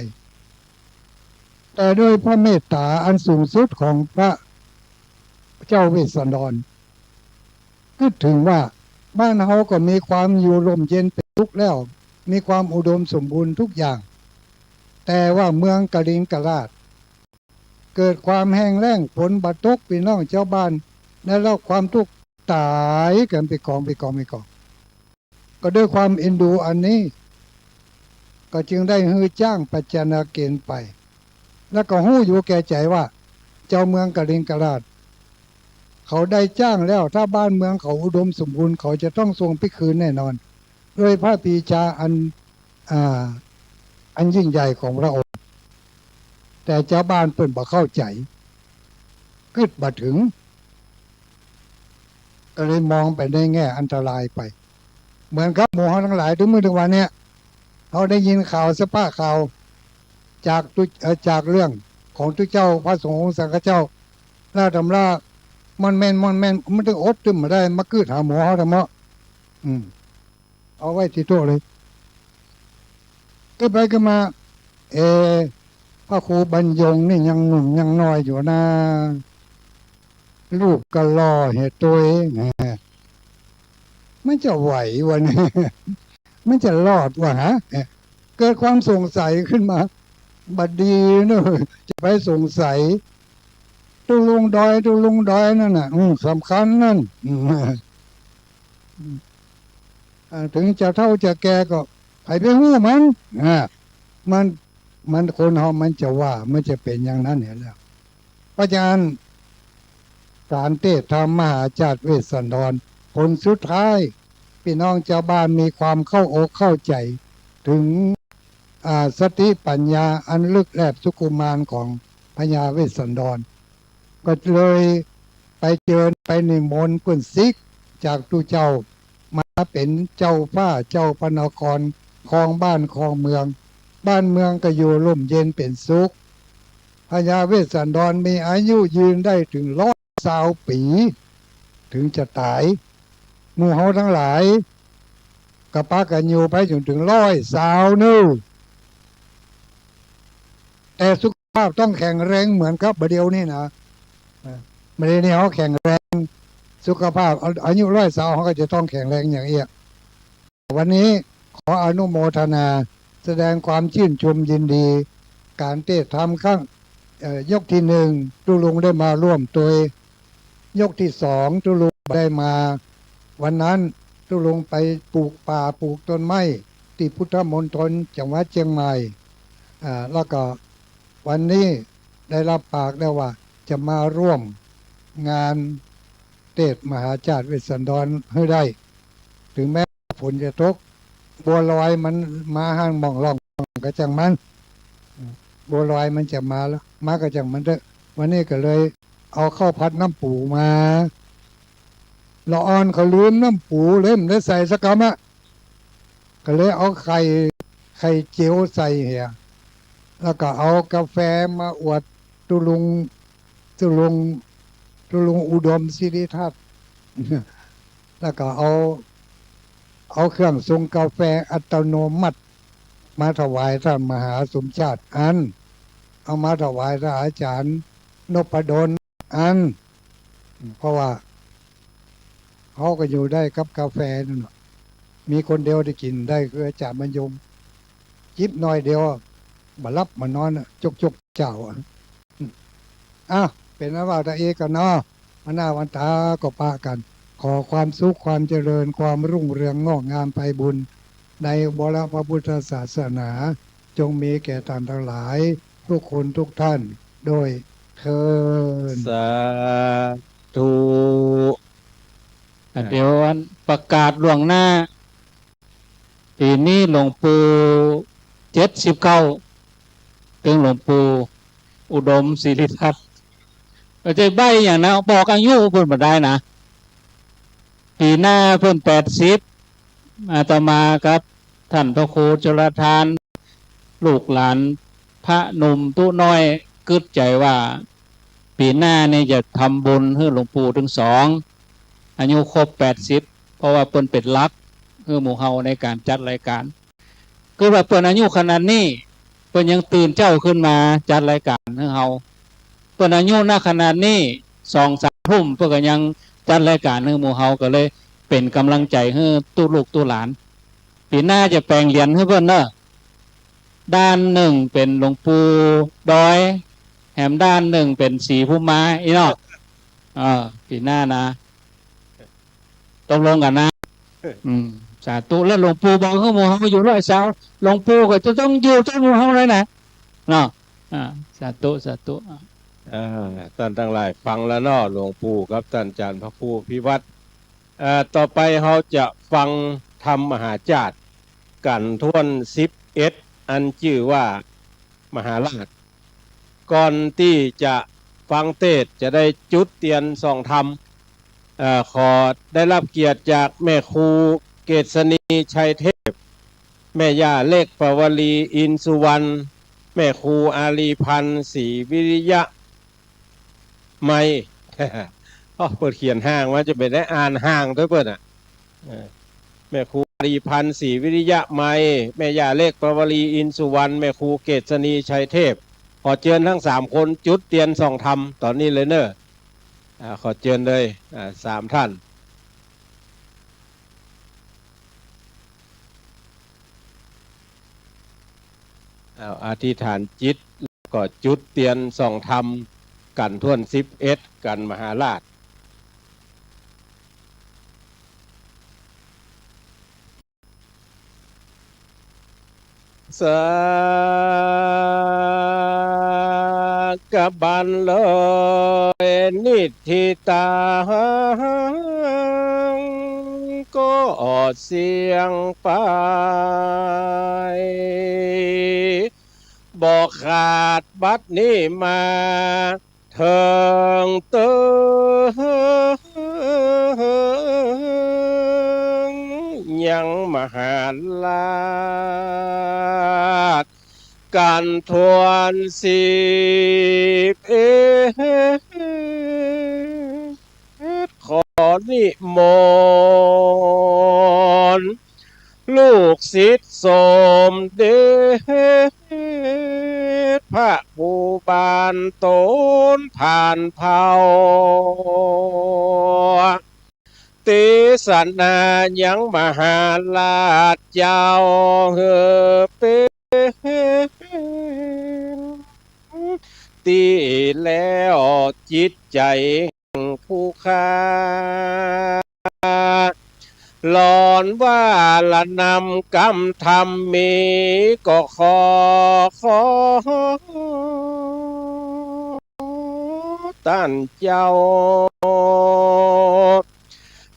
แต่ด้วยพระเมตตาอันสูงสุดของพระเจ้าเวสสันดรก็ถึงว่าบ้านเฮาก็มีความอยู่ร่มเย็นเป็นสุขแล้วมีความอุดมสมบูรณ์ทุกอย่างแต่ว่าเมืองกะลิงกลาดเกิดความแห้งแล้งฝนบาดตกพี่น้องชาวบ้านได้รับความทุกข์ตายกันไปกองก็ด้วยความเอ็นดูอันนี้ก็จึงได้ฮือจ้างปัจจนาเกณฑ์ไปแล้วก็หู้อยู่แก่ใจว่าเจ้าเมืองกะลิงกลาดเขาได้จ้างแล้วถ้าบ้านเมืองเขาอุดมสมบูรณ์เขาจะต้องทรงพิคืนแน่นอนด้วยพระปรีชาอันยิ่งใหญ่ของพระองค์แต่เจ้าบ้านเปิ่นบ่เข้าใจกึดบ่ถึงก็เลยมองไปในแง่อันตรายไปเหมือนกับหมู่เฮาทั้งหลายทุกมื้อทุกวันเนี่ยเขาได้ยินข่าวสภาพข่าวจากเรื่องของทุกเจ้าพระสงฆ์สังฆเจ้าล่าตำรามันแม่นมันต้องอดตึมมาได้มาคืดหาหมอเฮาทำเนาะเอาไว้ที่โต๊ะเลยก็ไปก็มาพระครูบรรยงนี่ยังหนุ่มยังน้อยอยู่นะลูกก็รอเหตุตัวเองมันจะไหววะเนี่ยมันจะรอดวะฮะเกิดความสงสัยขึ้นมาบัดดีเนอะจะไปสงสัยตุลุงดอยนั่นน่ะสำคัญนั่นถึงจะเท่าจะแก่ก็ไปหู้มันคนเฮามันจะว่ามันจะเป็นอย่างนั้นเห็นแล้วเพราะฉะนั้นการเทศน์ธรรมมหาชาติเวสสันดรผลสุดท้ายพี่น้องชาวบ้านมีความเข้าอกเข้าใจถึงสติปัญญาอันลึกแลบสุขุมานของพญาเวสสันดรก็เลยไปเชิญไปนิมนต์เพิ่นซิกจากตุเจ้ามาเป็นเจ้าฟ้าเจ้าพระนครครองบ้านครองเมืองบ้านเมืองก็อยู่ร่มเย็นเป็นสุขพญาเวสสันดรมีอายุยืนได้ถึง120 ปีถึงจะตายหมู่เฮาทั้งหลายก็ปากันอยู่ไปจนถึง120นู่นแต่สุขภาพต้องแข็งแรงเหมือนกับบัดเดียวนี่นะไม่ได้เนี่ยเขาแข็งแรงสุขภาพอายุ120เขาก็จะต้องแข็งแรงอย่างเอี้ยวันนี้ขออนุโมทนาแสดงความชื่นชมยินดีการเทศน์ธรรมครั้งยกที่1ตุลุงได้มาร่วมตัวยกที่2ตุลุงได้มาวันนั้นตุลุงไปปลูกป่าปลูกต้นไม้ที่พุทธมณฑลจังหวัดเชียงใหม่แล้วก็วันนี้ได้รับปากแล้วว่าจะมาร่วมงานเทศน์มหาชาติเวสสันดรให้ได้ถึงแม้ฝนจะตกบัวลอยมันมาห้างมองล่องก็จังมันบัวลอยมันจะมาแล้วมาก็จังมันเถอะวันนี้ก็เลยเอาข้าวผัดน้ำปูมาละอ่อนเขาลืมน้ำปูเล่มได้ใส่สักกำ ก็เลยเอาไข่เจียวใส่เหียแล้วก็เอากาแฟมาอวดตุลุงตุลุงตุลุงอุดมศิริทัศน์ แล้วก็เอาเครื่องทรงกาแฟอัตโนมัติมาถวายท่านมหาสมชาติอัน เอามาถวายท่านอาจารย์นพดลอัน เพราะว่าเขาก็อยู่ได้กับกาแฟนั่นน่ะมีคนเดียวได้กินได้คืออาจารย์บรรยงจิบหน่อยเดียวมารับมานอนน่ะจกเจ้าอ่ะอ้าวเป็นนะว่าตาเอกกันเนาะวันหน้าวันตาก็ปะกัน ขอความสุขความเจริญความรุ่งเรืองงอกงามไปบุญ ในบรมพระพุทธศาสนา จงมีแก่ท่านทั้งหลาย ทุกคนทุกท่าน โดยเทิน สาธุ เดี๋ยวอันประกาศล่วงหน้า ปีนี้หลวงปู่79ถึงหลวงปู่อุดมศิริทัศน์ก็จะใบอย่างนะบอกอายุเพิ่นบ่ได้นะปีหน้าเพิ่น80อาตมาครับท่านพระครูจุลทาน ลูกหลานพระหนุ่มตู้น้อยกึดใจว่า ปีหน้านี่จะทำบุญให้หลวงปู่ถึง2อายุครบ80เพราะว่าเพิ่นเป็นลักคือหมู่เฮาในการจัดรายการคือว่าเพิ่นอายุขนาดนี้เพิ่นยังตื่นเจ้าขึ้นมาจัดรายการให้เฮาเพิ่นอายุณขนาดนี้2-3 ทุ่มเพิ่นก็ยังจัดรายการให้หมู่เฮาก็เลยเป็นกำลังใจให้ตู้ลูกตู้หลานปีหน้าจะแปลงเหรียญให้เพิ่นเด้อด้านหนึ่งเป็นหลวงปู่ดอยแถมด้านหนึ่งเป็นสีพุ่มไม้อีเนาะปีหน้านะตกลงกันนะสาธุแล้วหลวงปู่บอกเขาหมู่เฮาอยู่ร้อยสาวหลวงปู่ก็จะต้องอยู่ที่หมู่เฮาเลยนะเนาะสาธุท่านทั้งหลายฟังแล้วเนาะหลวงปู่ครับท่านอาจารย์พระครูพิวัตรต่อไปเราจะฟังธรรมมหาจาตุกันทวน11อันชื่อว่ามหาราชก่อนที่จะฟังเทศน์จะได้จุดเทียนส่องธรรมขอได้รับเกียรติจากแม่ครูเกษณีชัยเทพแม่ย่าเลขปวลีอินสุวรรณแม่ครูอาลีพันธ์ศรีวิริยะไม่ เปิดเขียนห้างว่าจะไปได้อ่านห้างด้วยเปิดแม่ครูอาลีพันธ์ศรีวิริยะไม่แม่ย่าเลขปวลีอินสุวรรณแม่ครูเกษณีชัยเทพขอเชิญทั้ง3คนจุดเทียนส่องธรรมตอนนี้เลยเนอะขอเชิญเลย3 ท่านอธิษฐานจิตก็จุดเทียนส่องธรรมกันท่วน11กันมหาราชสากบันเลยนิทิตาก็เสียงไปบอกขาดบัดนี้มาเถิงเติงยังมหาราชการทวน11ขอนิมนต์ลูกศิษย์สมเด็จพระผู้บานโตนผ่านเผาติสนายังมหาราชเจ้าเฮเป็นตีแล้วจิตใจผู้ค้าหลอนว่าละนำกรรมธรรมมีก็ขอท่านเจ้า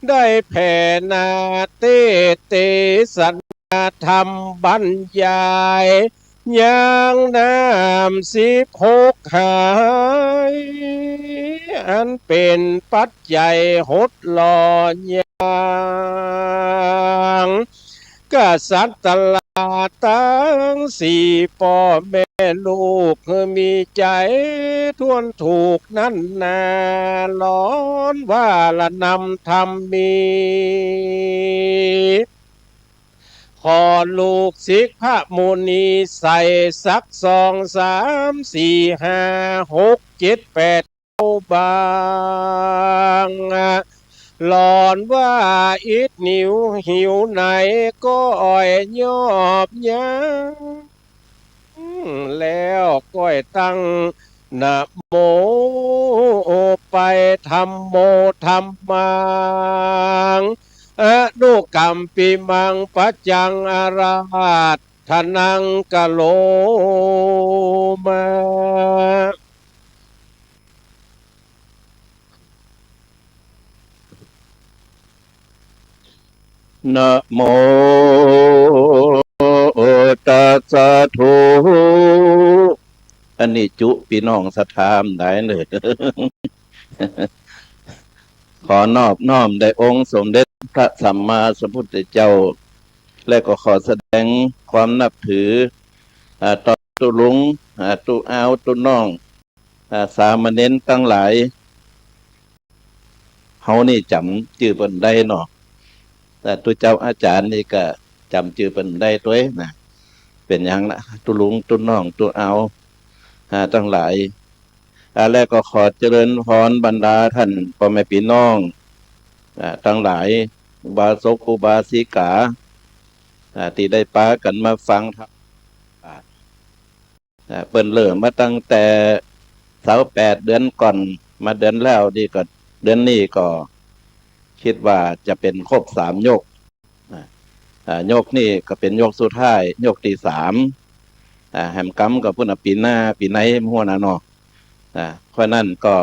ได้แผ่นาเตสันธรรมบรรยายยังน้ำ16หายอันเป็นปัจจัยหดหล่อยางก กษัตริย์ตลาดตั้งสี่พ่อแม่ลูกมีใจทวนถูกนั่นนาร้อนว่าละนำทำมีขอลูกศิษย์พระมุนีใส่สักสองสามสี่ห้าหกเจ็ดแปดบางหลอนว่าอิดนิวหิวไหนก็อ่อยยอบยังแล้วก้อยตั้งนะโมไปทำโมทำมังอนุกรรมปิมังปัจจังอาราธทนังกะโลมา นะโมตัสสะโธอันนี้จุพี่น้องสถามได้เลย ขอนอบน้อมได้องค์สมเด็จพระสัมมาสัมพุทธเจ้า และก็ขอแสดงความนับถือต่อตุลุงตุอาวตุน้องสามเณรตั้งหลายเฮานี่จำชื่อเพิ่นได้เนาะแต่ตัวเจ้าอาจารย์นี่ก็จำชื่อเพิ่นได้ด้วยนะเป็นอย่างละตุลุงตุน้องตุอาวตั้งหลายแล้วก็ขอเจริญพรบรรดาท่านพ่อแม่พี่น้องทั้งหลายอุบาสกอุบาสิกาที่ได้ปากันมาฟังธรรมเปิ้นเริ่มมาตั้งแต่28เดือนก่อนมาเดือนแล้วนี่ก็เดือนนี้ก็คิดว่าจะเป็นครบ3โยกโยกนี่ก็เป็นโยกสุดท้ายโยกที่3แหมกำกับพุ่นปีหน้าปีไหนหัวหน้าเนาะเพราะนั้นก็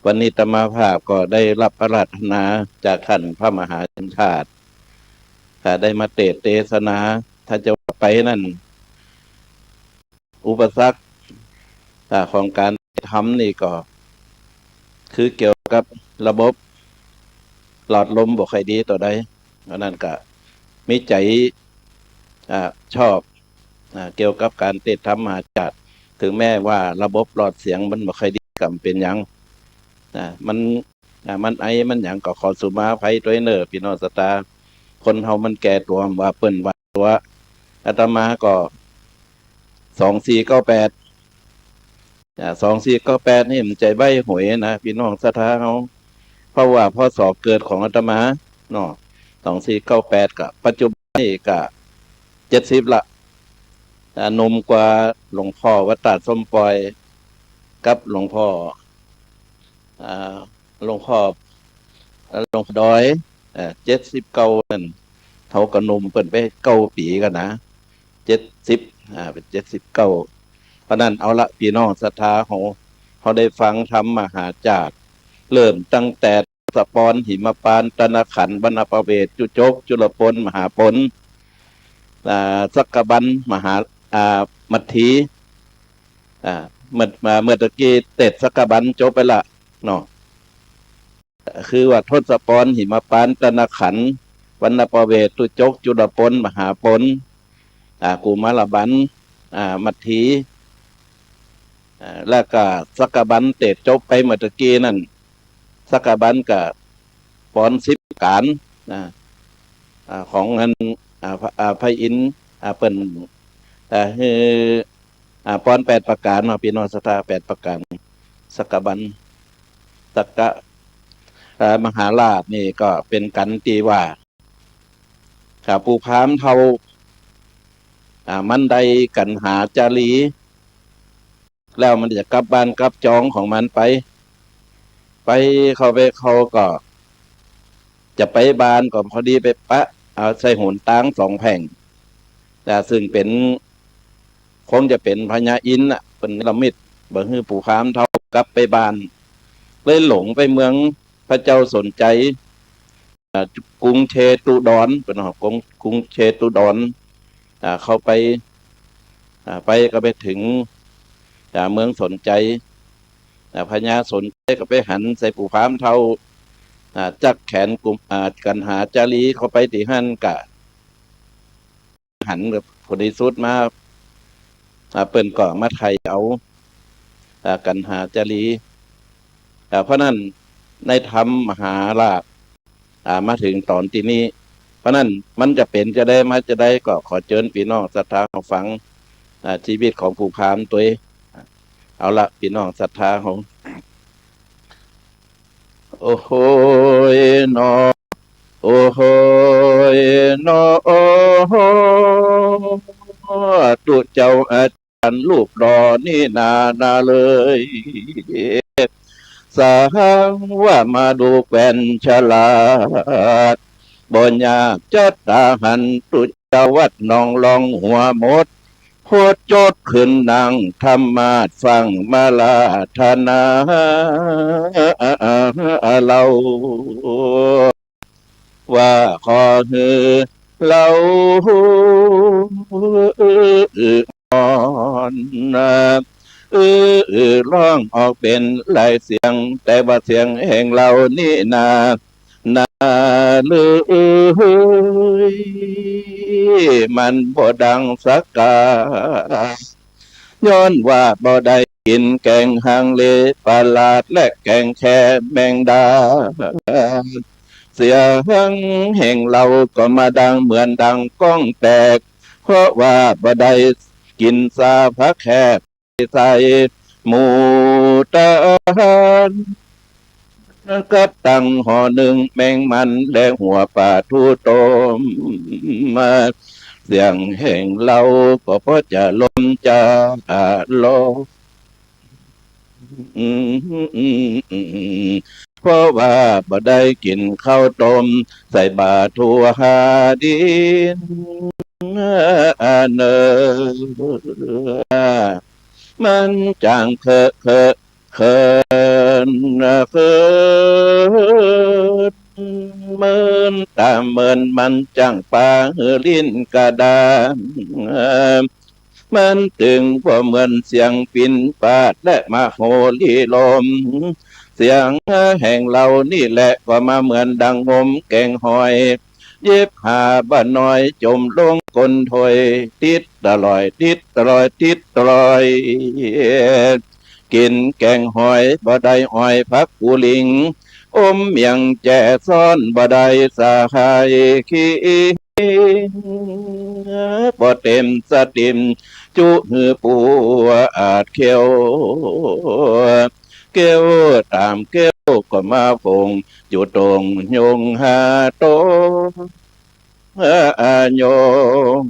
วันนี้อาตมาภาพก็ได้รับอาราธนาจากท่านพระมหาชาติได้มาเทศนาถ้าจะไปนั่นอุปสรรคของการทำนี่ก็คือเกี่ยวกับระบบหลอดลมบ่ค่อยดีตัวใดเพราะนั้นก็มีใจชอบเกี่ยวกับการเทศธรรมมหาชาติถึงแม้ว่าระบบหลอดเสียงมันบ่ค่อยดีกับเป็นหยังมันไอมันหยังก็ขอสุมาภัยตัวเนอพี่น้องสตาคนเฮามันแก่ตัวว่าเปิ้นว่าตัวอาตมาก็2498 2498นี่มันใจใบหวยนะพี่น้องสถาเฮาเพราะว่าพศเกิดของอาตมาเนาะ2498กับปัจจุบันนี่ก็70ละนมกว่าหลวงพ่อวัดตาดส้มปล่อยกับหลวงพ่อดอย79นั่นเท่ากับนมเปิ่นไป9 ปีกันนะ70เป็น79เพราะนั้นเอาละพี่น้องศรัทธาเขาได้ฟังธรรมมหาจารย์เริ่มตั้งแต่สปอนหิมปานตนะขันธ์บรรณประเวศจุจกจุลปนมหาปนสักกบันมหามัทธีเมื่อตะกี้เตดสักกบันจบไปละเนาะคือว่าทศปอนหิมปานตนะขันธ์วรรณประเวศจุจกจุลปนมหาปนกุมารบันมัทธีแล้วก็สักกบันเตดจบไปเมื่อตะกี้นั่นสักกบันกับปอน10การของนั้นพระอินทร์เปิ้นปอน8ประการมาพี่น้องสตา8ประการสักกบันสักกะมหาราชนี่ก็เป็นกันตีว่าปูพามเทามันได้กันหาจารีแล้วมันจะกลับบ้านกลับจองของมันไปเขาก็จะไปบ้านก็พอดีไปปะเอาใส่หุ่นตั้ง2 แผ่งแต่ซึ่งเป็นคงจะเป็นพญาอินทร์เป็นละมิดบ่ฮือปู่พามเท่ากลับไปบ้านเลยหลงไปเมืองพระเจ้าสนใจกรุงเชตุดรเป็นกรุงเชตุดรเข้าไปก็ไปถึงเมืองสนใจพญาสนใจก็ไปหันใส่ปู่พามเท่าจักแขนกลุ่มกันหาจารีเข้าไปที่หั่นกะ หันกับผลที่สุดมาเปิ้นก็มาไทยเอากันหาจารีเพราะนั้นในธรรมมหาราชมาถึงตอนที่นี้เพราะนั้นมันจะเป็นจะได้มาจะได้ก็ขอเชิญพี่น้องศรัทธาเขาฟังชีวิตของผู้พามตัวเองเอาละพี่น้องศรัทธาของโอ้โหนอโอ้โหนอตุเจ้าอาจารย์รูปรอนี่นาเลยสาว่ามาดูแก่นฉลาดบ่ยากจัดตาหันตุเจ้าวัดนองลองหัวหมดโคตรจดขึ้นนังธรรมาดฟังมาลาธนาเราว่าขอฮือเราอ่อนร้องออกเป็นหลายเสียงแต่ว่าเสียงแห่งเรานี่นาเลยมันบ่ดังสักกาย้อนว่าบ่ได้กินแกงหางเลปลาดและแกงแค่แมงดาเสียงแห่งเราก็มาดังเหมือนดังก้องแตกเพราะว่าบ่ได้กินซาพักแคบใส่หมูตากับตังห่อหนึ่งแมงมันและหัวปลาทูต้มมาเสียงแห่งเราก็เพราะจะลมจะลมเพราะว่าบ่ได้กินข้าวต้มใส่บาตรทั่วหาดินเนอมันจางเคนเมินตามเมินมันจังปาลิ้นกระดานมันตึงพอเหมือนเสียงปินปาดและมาโหลีลมเสียงแห่งเรานี่แหละก็มาเหมือนดังงมแกงหอยเย็บหาบ้านน้อยจมลงกลถอยติดตลอยติดตลอยติดตลอยกินแกงหอยบ่ได้อ้อยพักกูลิงอมเมียงแจซ้อนบ่ได้สาหายขี้บ่เต็มสติมจุหือปูอาจเขียวเกวตามเกวก็มาพงอยู่ตรงยงหาโตโยม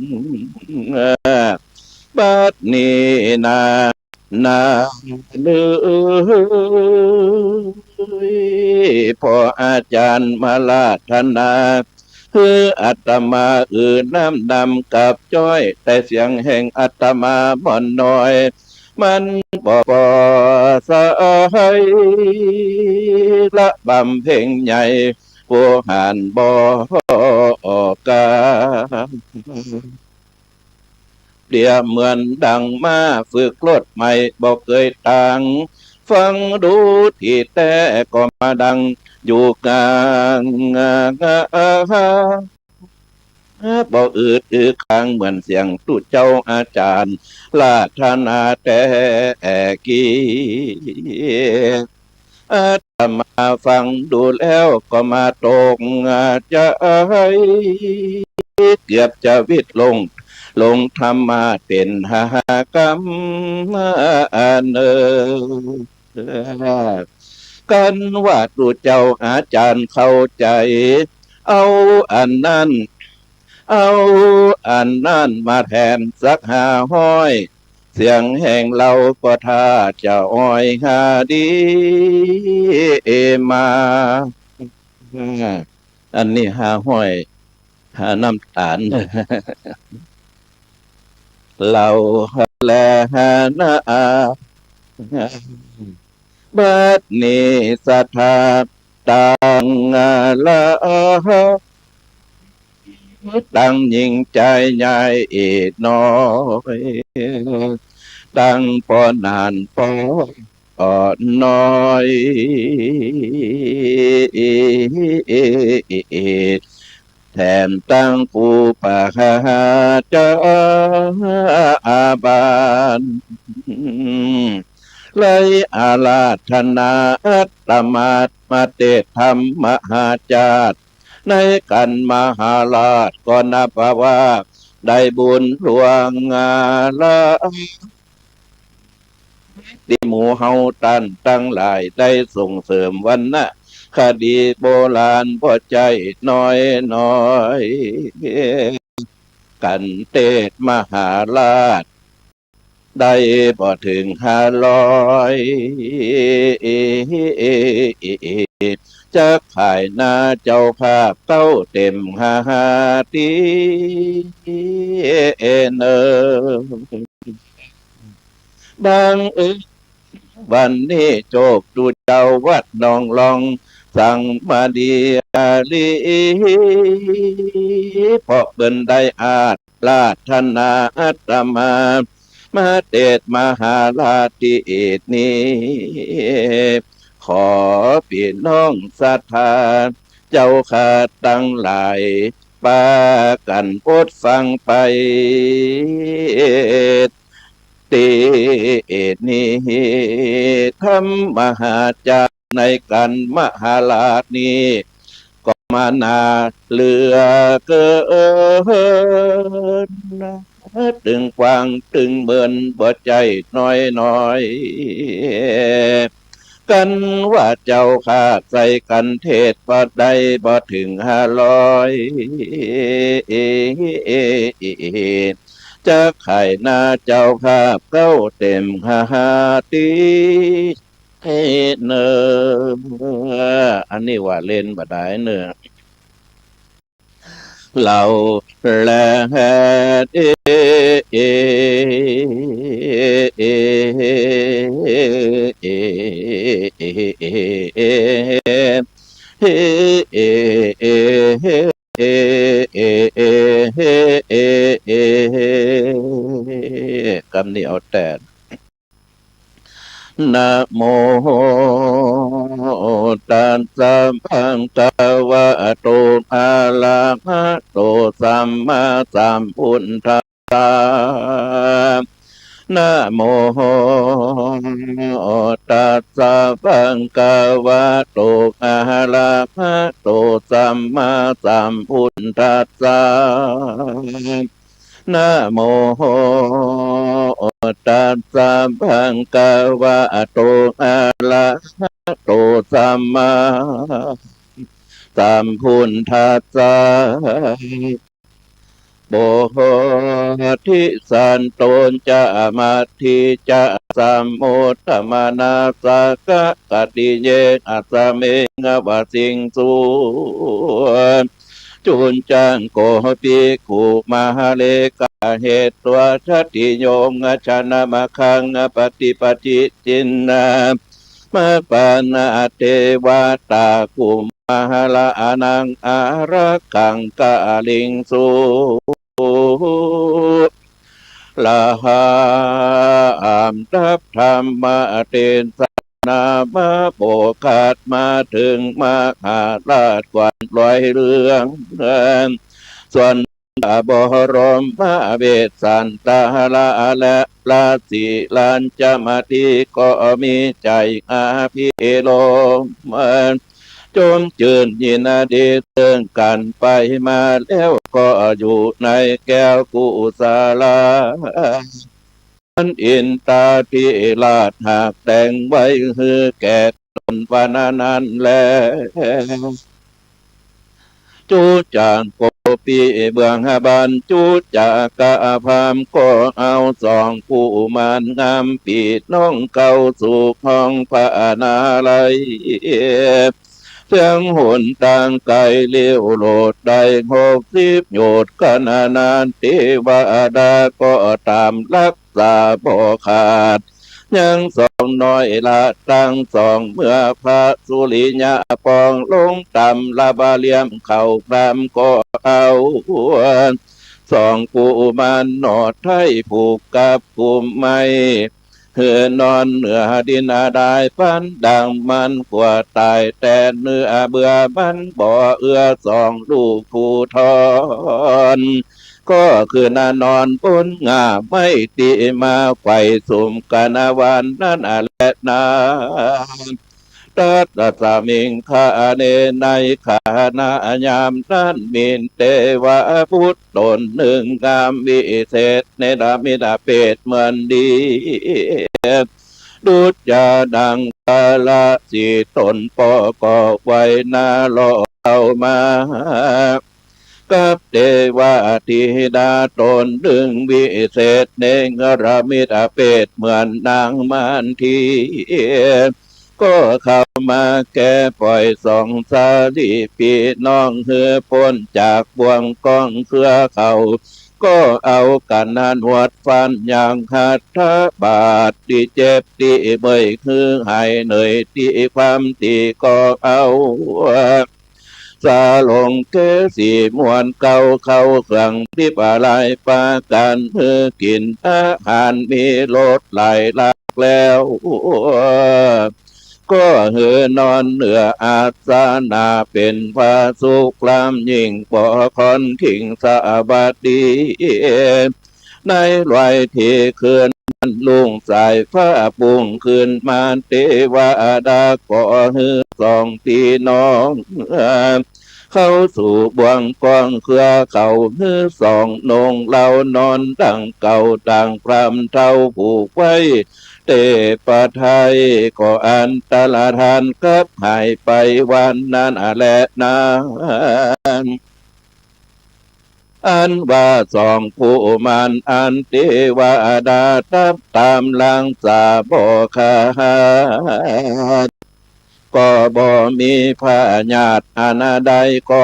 บัดนี้นาเลยพออาจารย์มาลาธนาคืออัตมาน้ำดำกับจ้อยแต่เสียงแห่งอัตมาบ่อนน้อยมันบ่สายละบำเพ็งใหญ่โวหานบ่กาเดียเหมือนดังมาฝึกรถใหม่บอกเคยต่างฟังดูที่แต่ก็มาดังอยู่กลางบอกค้างเหมือนเสียงตุเจ้าอาจารย์ลาธนาแต่กี้อาตมาฟังดูแล้วก็มาตกใจเกือบจะวิตลงธรรมาเป็นหากรรมเนอกันว่าตุเจ้าอาจารย์เข้าใจเอาอันนั้นมาแทนสักห้อยเสียงแห่งเราก็ท่าจะอ้อยหาดีมาอันนี้ห้อยหาน้ำตาลเราแลนาบัดนี้สถาตังละตั้งยิ่งใจใหญ่อีกน้อยตั้งปอนานปอนน้อย แทนตั้งผู้ปะหาเจ้าอาบานเลยอาราธนาอัตตมาตมาเตธรรมมหาจาตในกันมหาราชก็นับว่าได้บุญหลวงงาละที่หมู่เฮาตันตั้งหลายได้ส่งเสริมวันนะคดีโบราณพอใจน้อยน้อยกันเตศมหาราชได้บ่ถึง500จะขายหน้าเจ้าภาพเต้าเต็มตีเนอบางวันนี้โจกดูเจ้าวัดนองลองสั่งมาดีอาลีเพราะเบิ่นได้อาจลาธนาอัตมามาเตศมหาราธิเอตนี้ ขอพี่น้องศรัทธาเจ้าข้าตั้งหลายปากันอดฟังไปเตนี้ธรรมมหาจารย์ในกันมหาลาชนี้ก็มานาเหลือเกินตึงกวางตึงเบินบ่ใจน้อยน้อยกันว่าเจ้าข้าใส่กันเทศบ่ได้บ่ถึง500จะไข่หน้าเจ้าข้าเก้าเต็มตีให้เนออันนี้ว่าเล่นบ่ได้เนอเราแลเอเอเอเอเอกำนี้เอาแต่นะโมตัสสะภะคะวะโตอะระหะโตสัมมาสัมพุทธัสสะนะโมตัสสะภะคะวะโตอะระหะโตสัมมาสัมพุทธัสสะนะโมตัสสะภะคะวะโตอะระหะโตสัมมาสัมพุทธัสสะโบธิสันโตจะมาทิจะสัมโมทมานาสกะกติเยอัสเมงวะสิงสุจุนจังโกปิขุมหาเลกาเหตุตัวชัติโยงชนะมะคังปฏิปฏิจินนามะปานาเทวตากุมมหาลานังอารักขังกาลิงสุลาหามทับธรรมเตนสนามาโบกาดมาถึงมหาราชกวนลอยเรื่องส่วนบรมพระเวสสันตาลาและลาสีลานจมาติก็มีใจอาภิโลมจมจืนยินดีเตือนกันไปมาแล้วก็อยู่ในแก้วกุศลาอันอินตาพิลาดหากแต่งไว้ฮือแก่ตนวานานั้นแล้วจูจางโกปีเบื้องบานจูจากะพามก็เอาสองผู้มันงามปีน้องเก่าสู่ห้องพระนาลัยเสียงหนต่างไกลเลี้ยวโลดได้60โยชน์ขนาดนั้นเทวดาก็ตามรักษาบ่ขาดยังสองน้อยละตั้งสองเมื่อพระสุริยะปองลงต่ำละบาเลียมเข่าพรามก็เอาสองกูมันหนอดไทยผูกกับกุมไม่ เหือนอนเหนือดินได้พันดังมันกว่าตายแต่เนื้อเบื่อมันบ่เอื้อสองลูกผู้ทอนก็คือนานอนบนงาไม่ตีมาไฟสุมกานวันนั่นและนาตัดสามิงคาเนในขาณายามนั้นมินเตวะพุทธตนหนึ่งงามวิเศษในดามิดาเปตเหมือนดีดุจยาดังกาลสีตนปอกอกไว้นาลอเอามากับเทวาธิดาตนดึงวิเศษในงรามิดาเปตเหมือนนางมันทีก็เข้ามาแก้ปล่อยสองสาลีปีน้องเฮือพ้นจากบ่วงกองเครือเขาก็เอากันนานวดฟันอย่างหัตถบาทที่เจ็บที่เบยคือหายเหนื่อยที่ความที่ก็เอาสาลงเกสีมวนเก่าเข้าเครื่องที่ปลายปาการเพื่อกินอาหารมีรสหลายหลากแล้วก็เหือนอนเหนืออาสานาเป็นพระสุขลามยิ่งปอคอนขิงสาบาดีในรอยที่คืนลุงสายฟ้าปุงคืนมาเทวดาก่อหือสองตีน้องเข้าสู่บ่วงกองเครือเขาหือสองนงเล่านอนดังเก่าดังพรำเท่าผูกไว้เตปะไทยก็อันตรธานกับหายไปวันนั้นแหละนะอันว่าสองผู้มันอันเทวดาทับตามลังสาบคาก็บ่มีพระญาติอาณาใดก็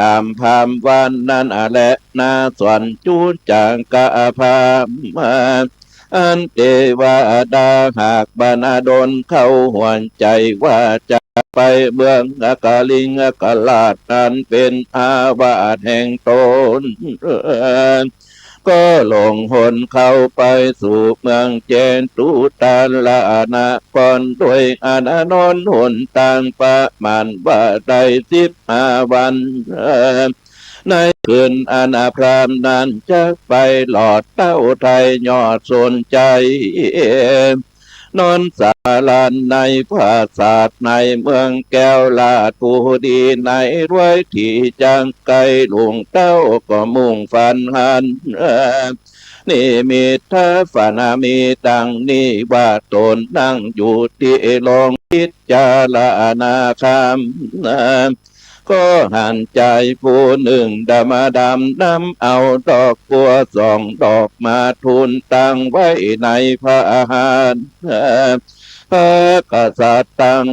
ตามพามวันนั้นแหละนาส่วนจูจังกะพามอันเทวดาหากบรรดลเข้าห่วงใจว่าจะไปเบื้องอกาลิงอกาลาดนั้นเป็นอาวาสแห่งตนก็ลงหนเข้าไปสู่เมืองเจนตุตาลานะก่อนด้วยอานนท์หนต่างประมาณว่าได้15 วันในคืนอนาพรามนั้นจะไปหลอดเต้าไทยยอดสนใจนอนสาลานในภาษาทในเมืองแก้วลาดผู้ดีในรวยที่จังไกลหลวงเต้าก็มุ่งฝันหันนี่มีท่าฝันมีดังนี้ว่าตนนั่งอยู่ที่ลงพิจารณาคำก็หันใจผู้หนึ่งดำนำเอาดอกบัว2 ดอกมาทูลตั้งไว้ในพระอาหารพระกษัตริย์ตั้ง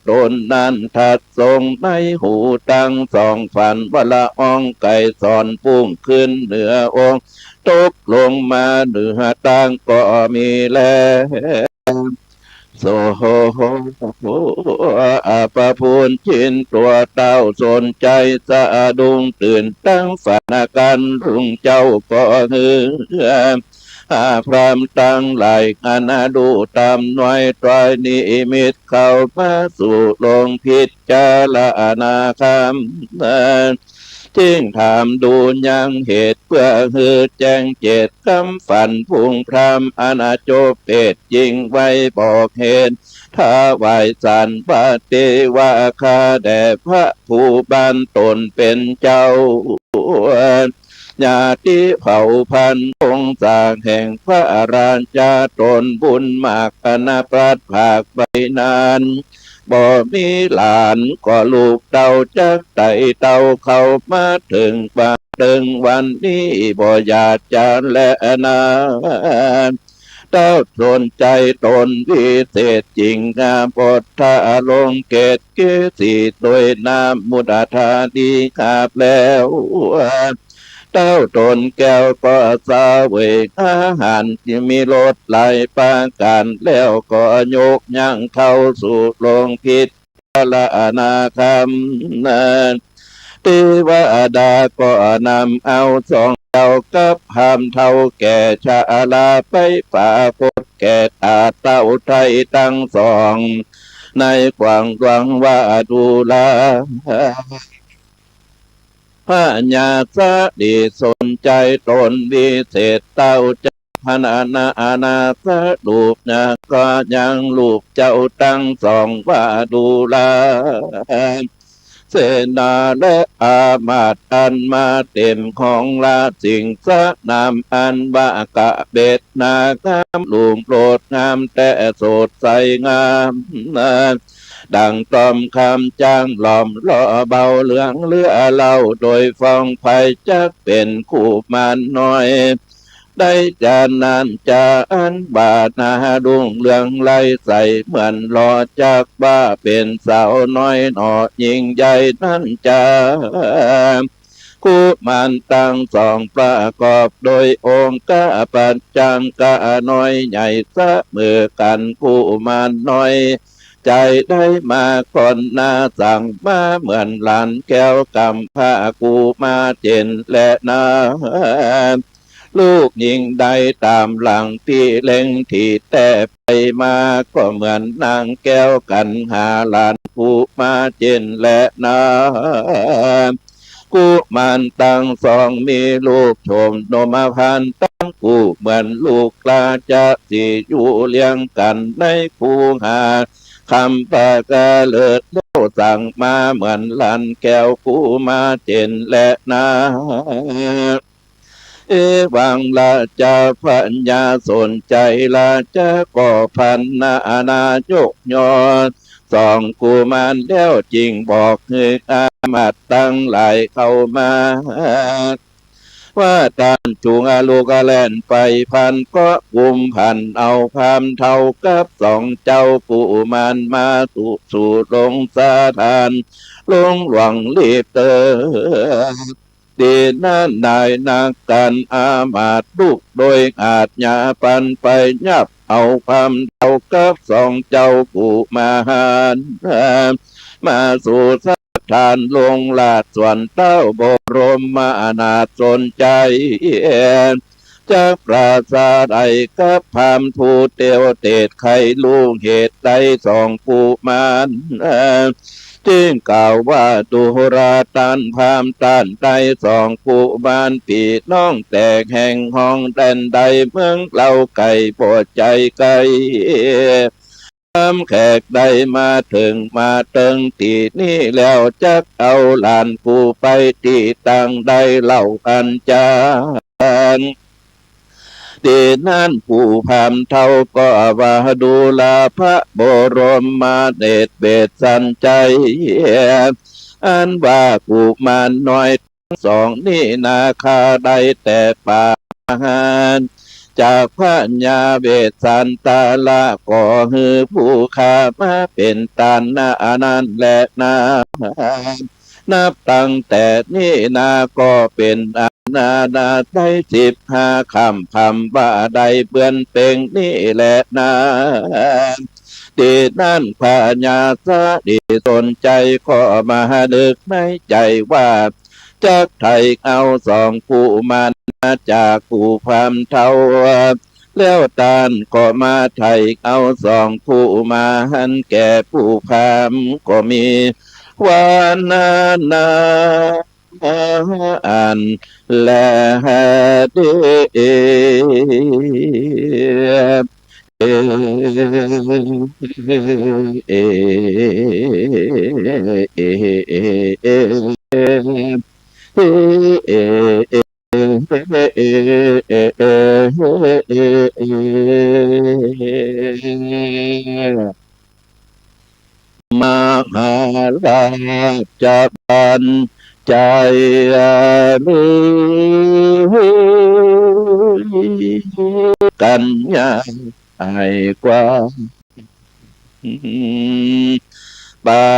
ตนนั้นทัดทรงในหูตั้ง2 ฝันว่าละอองไก่สอนพุ่งขึ้นเหนือองค์ตกลงมาเหนือตั้งก็มีแล้วโสโหอาปะพูนชินตัวเต้าสนใจสะดุ้งตื่นตั้งฝันกันรุ่งเจ้าก็ฮือพรามตั้งหลายคณะดูตามหน่วยตรายนิมิตเข้ามาสู่ลงพิจารณาคำจึงถามดูยังเหตุเพื่อฮือแจ้งเจตคำฝันพุงพรามอนาโจเปตจริงไว้บอกเหตุท้าวายสันปะเทวาคาแด่พระผู้บันตนเป็นเจ้าญาติเผ่าพันธุ์องค์จากแห่งพระราชาตนบุญมากอนาปรัดภาคไปนานบ่มีหลานก็ลูกเต่าจักไต่เต่าเข้ามาถึงบาถึงวันนี้บ่อยากจะและนาเต้าสนใจตนวิเศษจริงงามปดทาลงเกตเกสีโดยนามมุดาธาดีขาบแล้วเต้าตนแก้วก็สาเวกอาหารที่มีรสไหลปางการแล้วก็ยกย่างเข้าสู่ลงพิจารณาคำนั้นเทวดาก็นำเอา2 เจ้ากับหามเท่าแก่ชาลาไปฝ่าพด แก่ตาเต้าไทยทั้งสองในความหวังว่าดูแลพระญาสะดีสนใจตนวิเศษเต้าจะพนานาอาณาสะลูกนะก็ยังลูกเจ้าตั้งสองว่าดูแลเสนาและอามาตย์อันมาเต็มของราชสิงสะนามอันบากะเบ็ดนางามลุงโปรดงามแต่โสดใสงามดังตอมคำจ้างหล่อมล่อเบาเหลืองเลือเล่าโดยฟองไฟจักเป็นคู่มันน้อยได้จานานจะอันบาดนาดุงเรืองไล่ใสเหมือนรอจากบ้าเป็นสาวน้อยหนอยิ่งใหญ่นั้นจะคู่มันตั้งสองประกอบโดยองค์กะปัจจังกะน้อยใหญ่เสมอกันคู่มันน้อยใจได้มาคนนาสั่งมาเหมือนหลานแก้วกำผ้ากูมาเจนและนาลูกยิงได้ตามหลังที่เล็งที่แต่ไปมาก็เหมือนนางแก้วกันหาหลานกูมาเจนและนากูมันตั้งสองมีลูกชมโนมาพันตั้งกูเหมือนลูกกลาจะสิอยู่เลี้ยงกันในคูหาคำปากาเลิศเล่าสั่งมาเหมือนหลานแก้วกูมาเจนและนาวังลาจาพัญญาสนใจลาจาก่อพันนาอนาโยกยอสองกูมันแล้วจริงบอกคืออามาตตั้งหลายเข้ามาว่าตานจุงอาลูกาแลนไปพันก็กุมพันเอาพามเท่ากับสองเจ้ากูมันมาสู่ลงสาทานลงหลวงลีบเตอดีนั่นนายนักการอามาตลูกโดยอาจญาปันไปยับเอาความเท่ากับสองเจ้ากูมาหานมาสู่สัทานลงลาดส่วนเต้าบรมมานาจสนใจจากปราศาใดกับพามทูเตียวเตดไขลูกเหตุใดสองกูมันจึงกล่าวว่าตุราตันพามตันใดสองกูบ้านปีน้องแตกแห่งห้องแดนใดเมืองเล่าไก่ปวดใจไก่แขกได้มาถึงมาเติงที่นี่แล้วจักเอาหลานกูไปที่ตั้งได้เล่าอันจานดีนั่นผู้พามเท่าก็ว่าดูลาพระบรมมาเดชเบศสันใจอันว่ากูมันน้อยทั้งสองนี่นาคาได้แต่ป่าหานจากพระญาเวสสันตาลาก่อฮือผู้ข้ามาเป็นตานนาอนันต์และนานับตั้งแต่นี้นาก็เป็นนาได้15 คำพำว่าใดเปือนเป็งนี่แหละนาดีนั่นพญาสะดีสนใจขอมาดึกในใจว่าจากไทยเอาสองผู้มันจากผู้พามเท่าแล้วตานก็มาไทยเอาสองผู้มาหันแก่ผู้พามก็มีวานานาอันและเดมหาราชบัญใจกันยาไอ้กว่าบา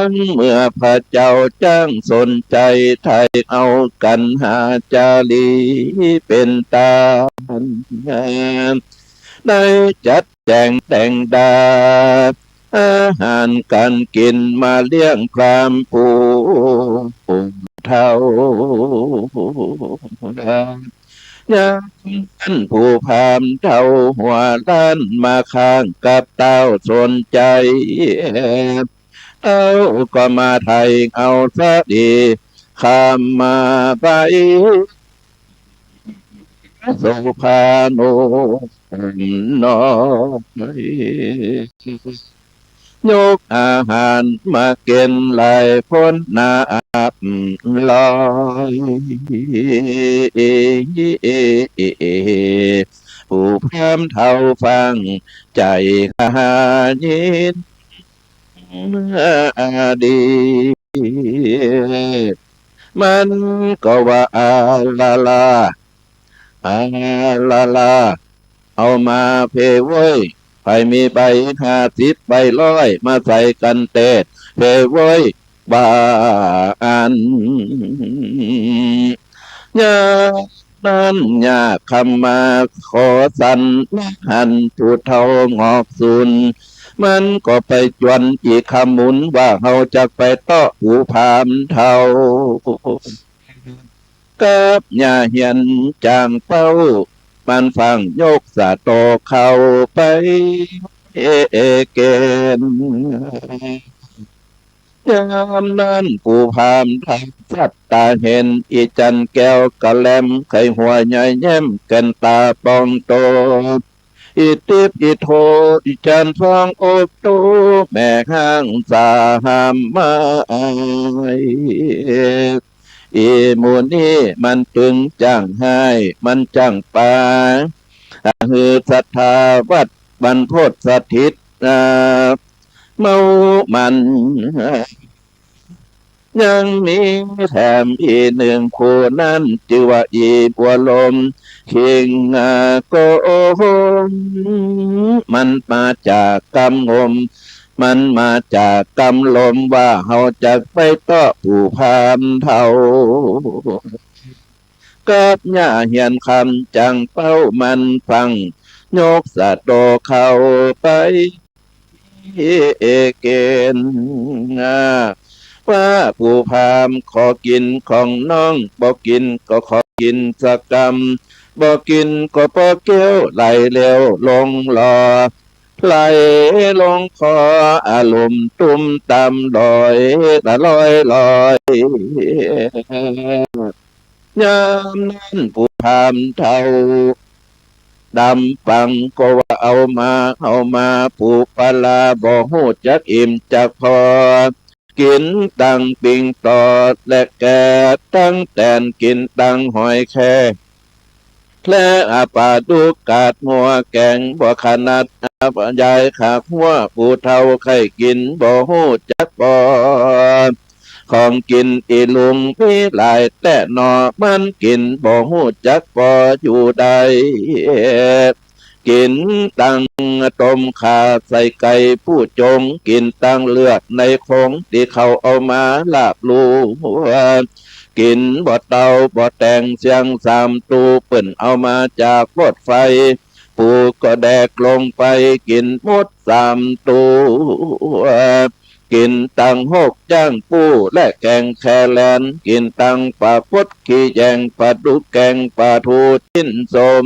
งเมื่อพระเจ้าจ้างสนใจไทยเอากันหาจารีเป็นตาได้จัดแจงแต่งดาอาหารการกินมาเลี้ยงพรามผู้เท่า ยังท่านผู้พามเท่าหัวล้านมาข้างกับเต้าสนใจเอาก็มาไทยเอาซะดีข้ามมาไปโสภาโนน้อยยกอาหารมาเกินไหลพ้นน้ำลอยผู้พรามเท่าฟังใจหายินดี มันก็ว่าอาลาลาเอามาเพเว้ยไปมีใบ50 ใบ100มาใส่กันเตดเพเว้ยบานยานั้นยาคำมาขอสันหันผู้เท่างอกสุนมันก็ไปจวนอีกคำหมุนว่าเขาจะไปต่อผู้พามเท่ากับยาเหียนจางเป้ามันฟังโยกสะโตเข้าไปเกณฑ์ยามนั้นผู้พามทำสัตตาเห็นอีจันแก้วกะแลมไขหัวใหญ่แย้มกันตาปองโตอิติปอิโทอิจันฟังโอบโตแม่ข้างสาหามมาอีมูนี่มันตึงจังให้มันจังปาฮือศรัทธาวัดบรรพตสถิตเมามันยังมีแถมอีหนึ่งคู่นั้นชื่อว่าอีบัวลมคิงโกมันมาจากกำงมมันมาจากกำลมว่าเขาจะไปต่อผู้พามเท่ากับหญ้าเหียนคำจังเป้ามันฟังโยกสะโตเข้าไปเกณฑ์ว่าผู้พามขอกินของน้องบอกกินก็ขอกินสักกำบอกกินก็ปอเกี้ยวไหลเร็วลงหลอไหลลงคออารมณ์ตุ้มตามลอยลอยยามนั้นผู้พามเท่าดำปังก็ว่าเอามาผูกปลาบ่หูจักอิ่มจักพอกินตังปิงตอดและแกตั้งแตนกินตังหอยแค่และอาปาดูกาดมัวแกงบ่ขนาดยายขาหัวผู้เท่าไข่กินบ่หูจักปอของกินอีลุงพี่หลายแต่นอมันกินบ่หูจักปออยู่ใดกินตังต้มขาใส่ไก่ผู้จงกินตังเลือดในคงที่เขาเอามาลาบลูกินบ่เตาบ่แตงเสียงสามตูเปิ่นเอามาจากรถไฟปูก็แดกลงไปกินหมด3 ตัวกินตังหกจ้างปูและแกงแคแลนกินตังปลาพดขี้แยงปลาดุกแกงปลาทูชิ้นสม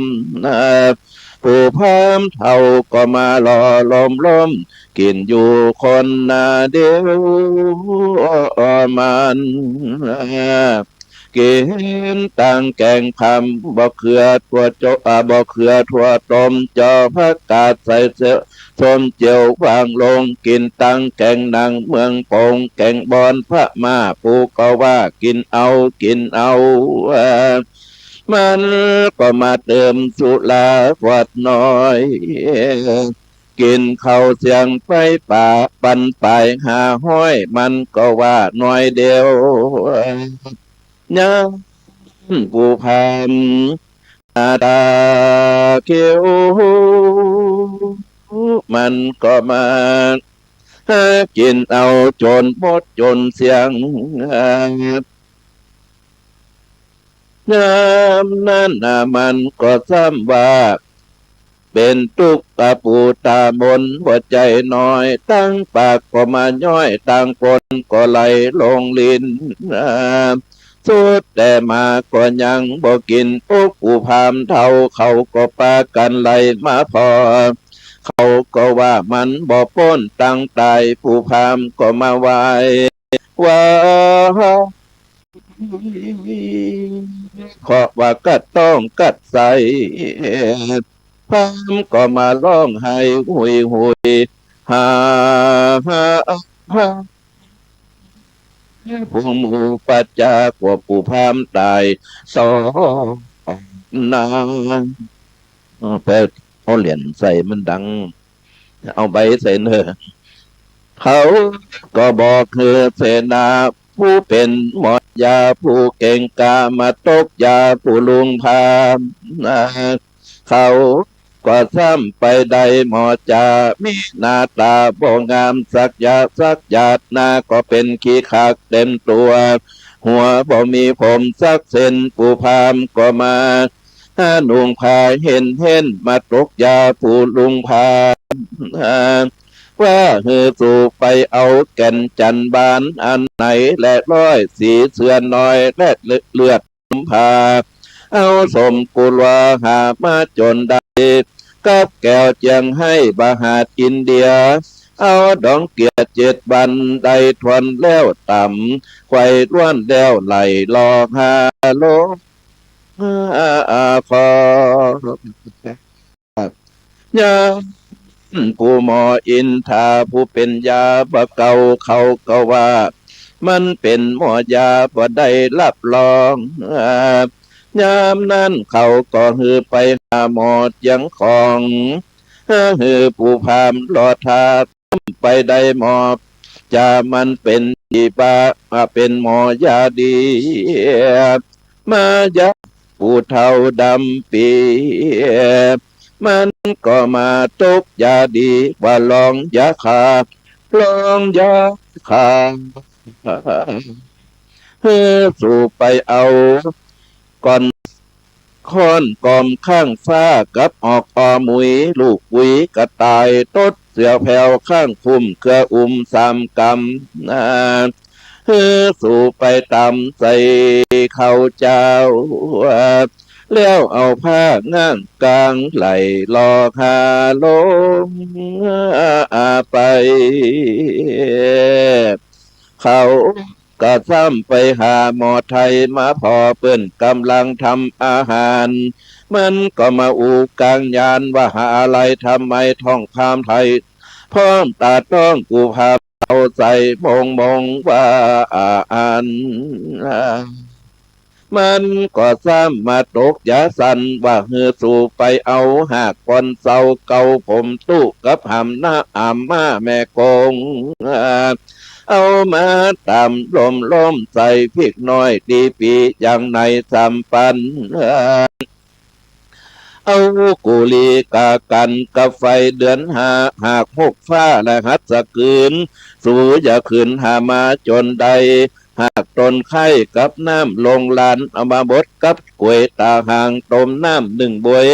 ผู้พามเท่าก็มาหล่อล้มกินอยู่คนนาเดียวมันกินตังแกงคำบ่เขือถั่วโจบ่เขือถั่วต้มจอผักกาดใส่เสส้มเจียววางลงกินตังแกงนางเมืองปงแกงบอนพระมาปูก็ว่ากินเอามันก็มาเติมสุราขวดน้อยกินข้าวเสียงไฟป่าปันไปหาห้อยมันก็ว่าน้อยเดียวยังผู้พันตาเขียวมันก็มากินเอาจนหมดจนเสียงยามนั้นมันก็ซ้ำว่าเป็นทุกข์ปูตาบนหัวใจน้อยตั้งปากก็มาย่อยต่างคนก็ไหลลงลิ้น สุดแต่มาก็ยังบ่กินพวกผู้พามเท่าเขาก็ปากันไล่มาพอเขาก็ว่ามันบ่พ้นตั้งตายผู้พามก็มาไหว้ว่าขอว่ากัดต้องกัดใส่พามก็มาร้องไห้หุยหุยหาหาหาผู้หมู่ปัจจากว่าผู้พามตายสองนางแปลเอาเหรียญใส่มันดังเอาใบใส่เนอเขาก็บอกคือเสนาผู้เป็นหมอดยาผู้เก่งกามาตกยาผู้ลุงพามเขาก็ซ้ำไปได้หมอจามีหน้าตาบ่งามสักหยาดหน้าก็เป็นขี้ขากเต็มตัว หัวบ่มีผมสักเส้นผู้พามก็มาลุงพาเห็นมาตกยาผู้ลุงพาว่าเฮือสู่ไปเอาแก่นจันบานอันไหนและร้อยสีเสือน้อยและเลือดพาเอาสมกุลวาหามาจนได้กับแก้วเจียงให้บาหาดอินเดียเอาดองเกียรติ7 วันได้ทวนแล้วต่ำไขว้ร่วนแล้วไหลลอหาโลคอยาผู้หมออินทาผู้เป็นยาบะเก่าเขาก็ว่า มันเป็นหมอยาบ่ได้รับรองยามนั้นเขาก็ฮือไปหาหมอยังของฮือผู้พามรอทาไปได้หมอจะมันเป็นดีบาเป็นหมอยาดีมายาผู้เท่าดำปีมันก็มาตกยาดีว่าลองยาขาลองยาขาเฮือสู่ไปเอาก่อนค้อนกอมข้างฟ้ากับออกอมุยลูกวิกระต่ายตดเสือแผ่วข้างคุมเครือ3 กำเฮือสู่ไปตำใส่เขาเจ้าแล้วเอาผ้าง่างกลางไหลลอคาลงไปเขาก็ซ้ำไปหาหมอไทยมาพอเปิ้นกำลังทำอาหารมันก็มาอูกลางยานว่าหาอะไรทำไมท่องพามไทยพร้อมตาต้องกูพาเอาใส่มงว่าอ่านมันก็ซ้ำมาตกยาสันว่าเฮือสู่ไปเอาหากคนเศร้าเก่าผมตู้กับหำหน้ามาแม่กงเอามาตามลมใส่พริกน้อยดีปีอย่างใน3 ปันเอากุลีกากันกับไฟเดือนหาก6 ฟ้าและหัดสะคืนสู่อย่าขืนหามาจนใดหากตนไข่กับน้ำลงลานเอามาบดกับกล้วยตาหางต้มน้ำ1 บวย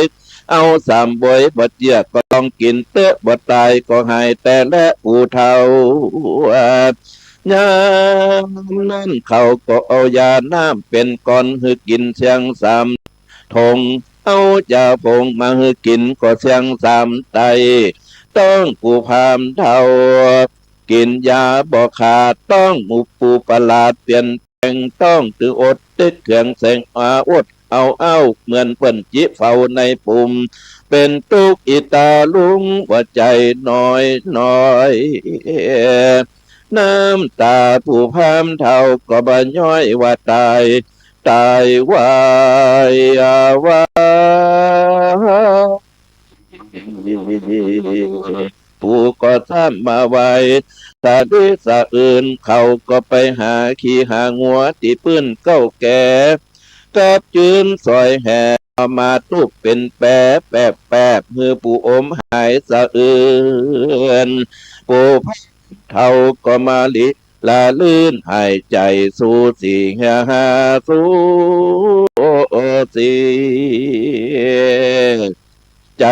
เอา3 บวยบ่เจียก็ต้องกินเตอะบ่ตายก็หายแต่และผู้เฒ่ายามนั้นเขาก็เอายาน้ำเป็นก้อนให้กินเสียง3 ทงเอายาผงมาให้กินก็เสียง3 ไตต้องผู้พามเท่ากินยาบ่ขาดต้องอุปูประหลาดเปลี่ยนแปลงต้องตืออดตึกเครื่องแสงอดเอาเหมือนเปิ้นจิเฝ้าในปุ่มเป็นตุกอิตาลุงว่าใจน้อยน้ำตาผู้พามเท่าก็บ่ย้อยว่าตายว่าผู้ก็ซ้ำมาไว้สาดิสะอื่นเขาก็ไปหาขี่หางัวที่ปื้นเก้าแก่กับจืนซอยแห่มาตุกเป็นแปบมือผู้อมหายสะอื่นผู้เท่าก็มาลิลาลื่นหายใจสู้สีสู้สีใจ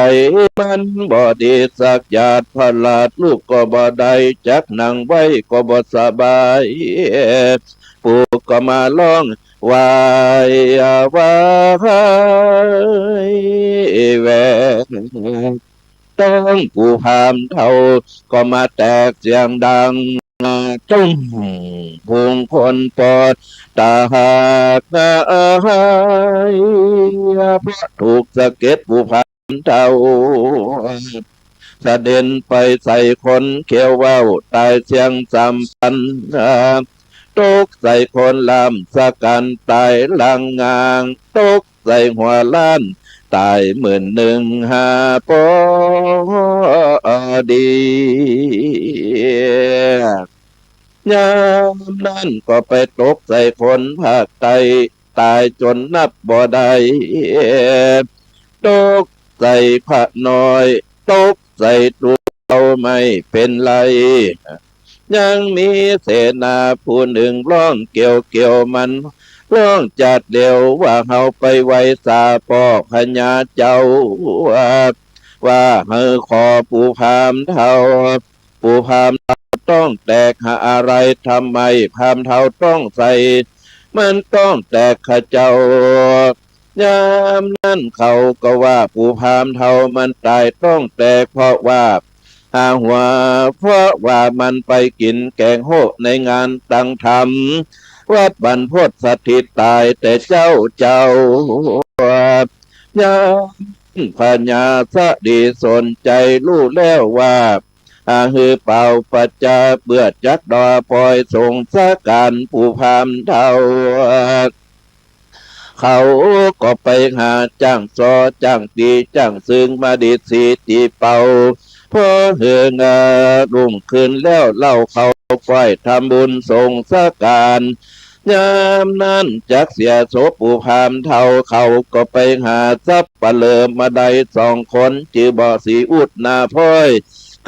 มันบ่ดีสักหยาดพลาดลูกก็บ่ได้จักนั่งไว้ก็บ่สบายปู่ก็มาร้อง วายวายแววต้องผู้พามเท่าก็มาแตกเสียงดังจ้องพุงคนปอดตาหากเพราะถูกสะเก็ดผู้พามเท่าสะเด็นไปใส่คนเขียวว่าวตายเสียงสามพันตกใส่คนลำสะกันตายลังงางตกใส่หัวล้านตาย11,500ปอดียามนั้นก็ไปตกใส่คนภาคใต้ตายจนนับบ่ได้ตกใส่พระน้อยตกใส่ตัวเราไม่เป็นไรยังมีเสนาผู้หนึ่งร้องเกี่ยวมันร้องจัดเดียวว่าเฮาไปไว้สาปอกพญาเจ้าว่าเฮาขอปู่พามเท่าปู่พามเท่าต้องแตกหาอะไรทำไมพามเท่าต้องใส่มันต้องแตกข้าเจ้ายามนั้นเขาก็ว่าปู่พามเท่ามันตายต้องแตกเพราะว่าหาหัวเพราะว่ามันไปกินแกงโหในงานตั้งธรรมวัดบรรพตสถิตตายแต่เจ้ายามพญาสะดีสนใจรู้แล้วว่าฮือเป่าปัจจาเบื่อจักดอปล่อยส่งสะการผู้พามเท่าเขาก็ไปหาจ้างซอจ้างตีจ้างซึ่งมาดิสีตีเป่าพอเฮืองรุ่งขึ้นแล้วเล่าเขาค่อยทำบุญส่งสะการยามนั้นจักเสียโสผู้พามเท่าเขาก็ไปหาทรัพย์ปะเลิมมาได้2 คนจือบ่อสีอุดนาพ้อย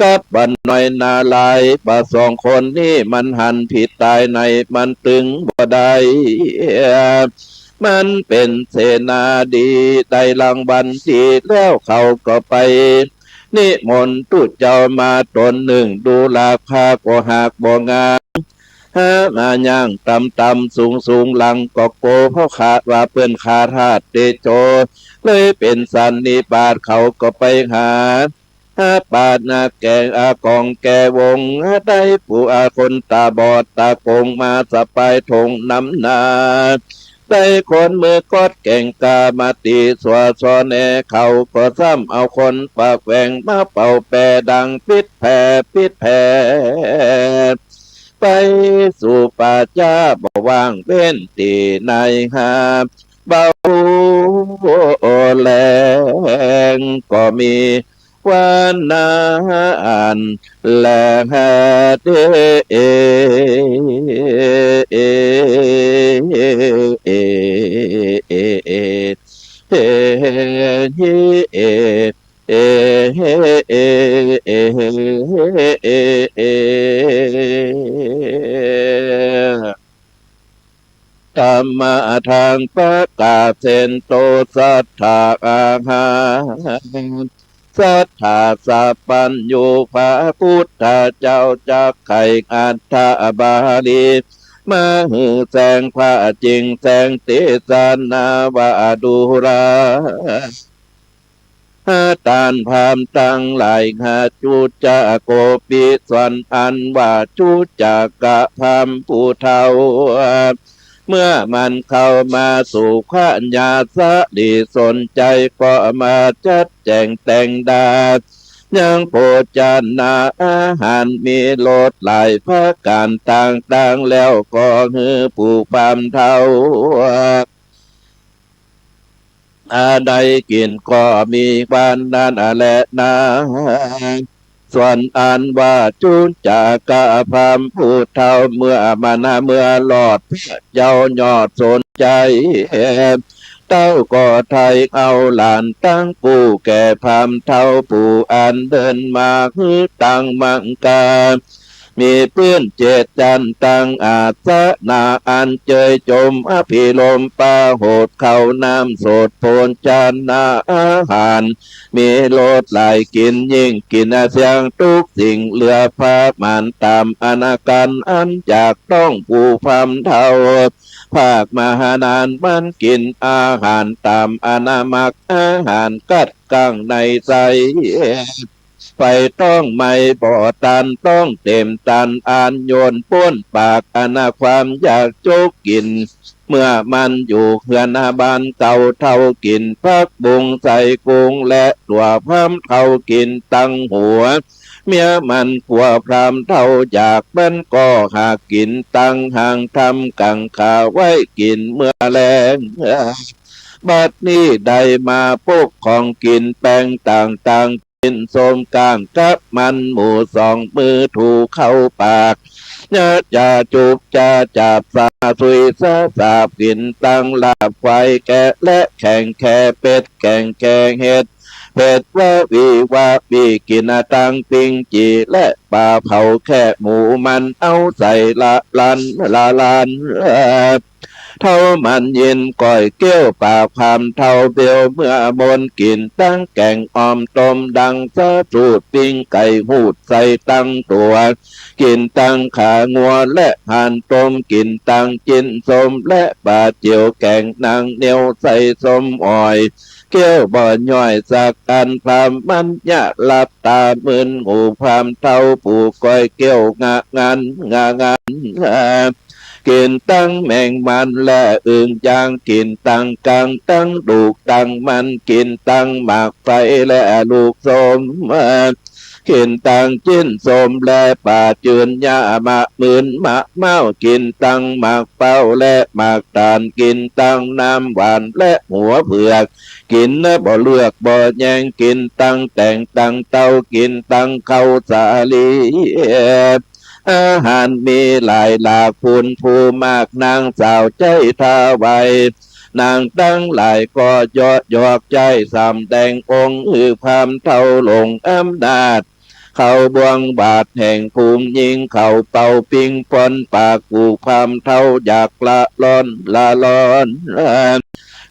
กับบันหน่อยนาลายป่า2 คนนี่มันหันผิดตายในมันตึงบ่ได้มันเป็นเสนาดีได้รางวัลดีแล้วเขาก็ไปนิมนต์ตุเจ้ามาตนหนึ่งดูลาภาก็หากบ่งามมาย่างต่ำสูงหลังก็โกเพราะขาดว่าเปื้อนขาธาตุเตโจเลยเป็นสันนิบาตเขาก็ไปหาปาดนาแกงกองแกวงได้ผู้คนตาบอดตาโกงมาสะปายทงน้ำนาได้คนมือกอดแก่งกามาตีสวซอแนเขาก็ซ้ำเอาคนปากแหวงมาเป่าแปรดังปิดแผ่ไปสู่ป่าจ้าบ่ว่างเว้นตีในหาเบาแรงก็มีวานนานแลเดธรรมะทางประกาศเซนโตสัทธาอาหาสัทธาสัพพัญญูพระพุทธเจ้าจักไข่อัฏฐบาลีมาหือแสงพระจริงแสงเตสนาวาดูราตานพามตั้งหลายหาจุจะโกปิสวนอันว่าจุจักกะพามผู้เท่าเมื่อมันเข้ามาสู่ขญาสะดีสนใจก็มาจัดแจงแต่งดายังโภชนาอาหารมีโลดหลายภาคการต่างๆแล้วก็ฮือผู้พามเท่าใดกินก็มีบ้านนั้นแหละนะส่วนอันว่าจุนจากะพามผู้เท่าเมื่อมานาเมื่อหลอดเจ้ายอดสนใจเต้าก็ไทยเอาหลานตั้งปู่แก่พามเท่าปู่อันเดินมาคือตั้งมังกามีเพื่อนเจตจันตังอาสนาอันเจยจมอภิลมปาโหดเขาน้ำโสดโพนจานนาอาหารมีโลดหลายกินยิ่งกินเสียงทุกสิ่งเหลือพามันตามอนาการอันจากต้องผู้พามเท่า ภาคมหานานมันกินอาหารตามอนามักอาหารกัดกังในใจไปต้องไม่บ่อตันต้องเต็มตันอ่านโยนป้นปากอนาความอยากโจกกิน เมื่อมันอยู่เฮือนอาบานเก่าเท่ากินพักบุงใส่กุ้งและตัวพร้ำเท่ากินตั้งหัว เมียมันผัวพรามเท่าอยากมันก็หากินตั้งห่างทำกังขาไว้กินเมื่อแรงบัดนี้ได้มาพวกของกินแป้งต่างๆกินส้มกลางกับมันหมูสองมือถูกเข้าปากจะจูบจะจับสาสุยสาสาบกินตั้งลาบควายแกะและแข่งแค่เป็ดแข่งแกงเห็ดเป็ดว่าวีกินตังปิงจีและปลาเผาแค่หมูมันเอาใส่ละลานเท่ามันเย็นก่อยเกี้ยวปากพามเท่าเบียวเมื่อบนกินตั้งแกงอมต้มดังซะจูดปิ้งไก่หูดใส่ตั้งตัวกินตั้งขางัวและหั่นต้มกินตั้งจินสมและปลาเจียวแกงนางเหนียวใส่สมอ่อยเกี้ยวบ่อย่อยสักกันพรามมันยะหลับตามึนหูพรามเท่าผูกก้อยเกี้ยวงานกินตั้งแมงมันและอึ่งยางกินตั้งกังตั้งดูกตั้งมันกินตั้งหมากไฟและลูกสมกินตังจิ้นสมและป่าจืนยามะหมื่นมะเมากินตังหมากเป้าและหมากตาลกินตังน้ำหวานและหัวเผือกกินและบ่เลือกบ่แยงกินตังแต่งตังเต้ากินตังข้าวสาลีอาหารมีหลายหลากพูนผู้มากนางสาวใจท่าไวนางตั้งหลายก็ยอกใจสำแดงองค์พามเท่าลงอำนาจเขาบวงบาทแห่งภูมิยิงเขาเป่าปิงปอนปากกูพามเท่าอยากละร้อน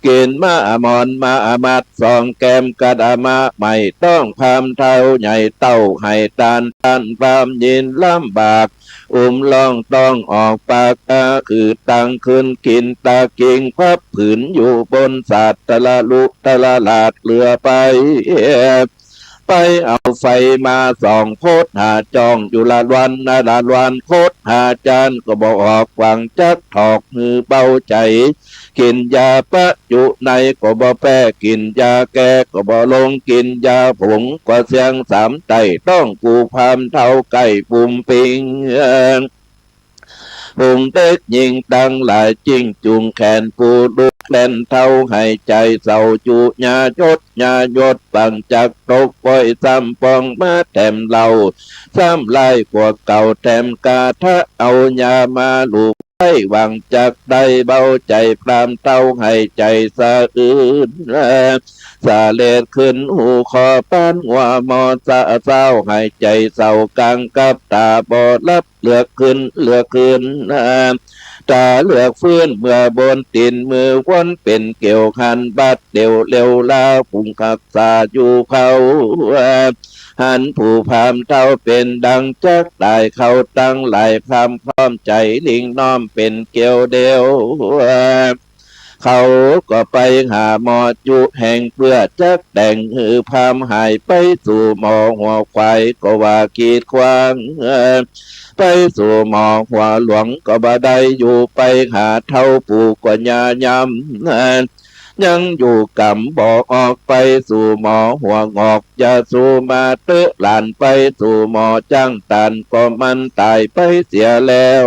กินมามอนมามัดสองแก้มกระดามาไม่ต้องพามเท่าใหญ่เต้าให้ตานพามยินลำบากลองต้องออกปากคือตังขึ้นกินตากิงพับผืนอยู่บนศาสตะละลุตะละลาดเรือไปเอาไฟมาส่องโคตรหาจองอยู่ละวันโคตรหาจานก็บอกออกวังจักถอกมือเบาใจกินยาปะจุในก็บ่แป้กินยาแก้ก็บ่ลงกินยาผงก็เสียงสามไตต้องกูพามเท่าไก่ปุ่มปิงปุงเต็กยิงตั้งหลายจิ้งจุงแขนปูลูกแล่นเท่าให้ใจเศร้าจุญาหยดปังจักตกปล่อยซ้ำปองมาแถมเราซ้ำไล่กว่าเก่าแถมกาทะเอายามาลูกให้หวังจักได้เบาใจพรามเต้าให้ใจสะอื้นสาเลดขึ้นหูคอป้านหัวมอสะเศร้าให้ใจเศร้ากลางกับตาบอดรับเลือกขึ้นตาเลือกฟื้นเมื่อบนตีนมือวนเป็นเกี่ยวคันบัดเดียวเร็วลาพุงขักษาอยู่เขาหันผู้พามเท่าเป็นดังจักได้เขาตั้งหลายพรามพร้อมใจลิงน้อมเป็นเกี่ยวเดียวเขาก็ไปหาหมอจุแห่งเพื่อจักแต่งพามหายไปสู่หมอหัวควายก็ว่ากีดขวางไปสู่หมอหัวหลวงก็บ่ได้อยู่ไปหาเท่าปู่กว่ายายำยังอยู่กำบอกออกไปสู่หมอหัวงอกอย่าสู่มาเตอะหลานไปสู่หมอจ้างตันก็มันตายไปเสียแล้ว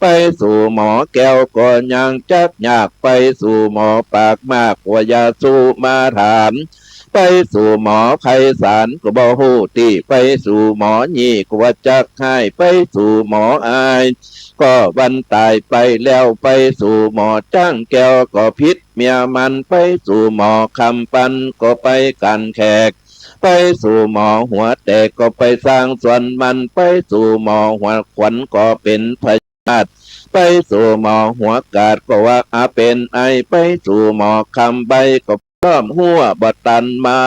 ไปสู่หมอแก้วก็ยังจักยากไปสู่หมอปากมากกว่าอย่าสู่มาถามไปสู่หมอไพศาลก็บ่ฮู้ที่ไปสู่หมอยี่ก็ว่าจักให้ไปสู่หมออายก็วันตายไปแล้วไปสู่หมอจ้างแก้วก็พิษเมียมันไปสู่หมอคำปันก็ไปกันแขกไปสู่หมอหัวแตกก็ไปสร้างส่วนมันไปสู่หมอหัวขวัญก็เป็นพยาธิไปสู่หมอหัวกาดก็ว่าเป็นไอไปสู่หมอคำใบก็พร้อมหัวบตันมา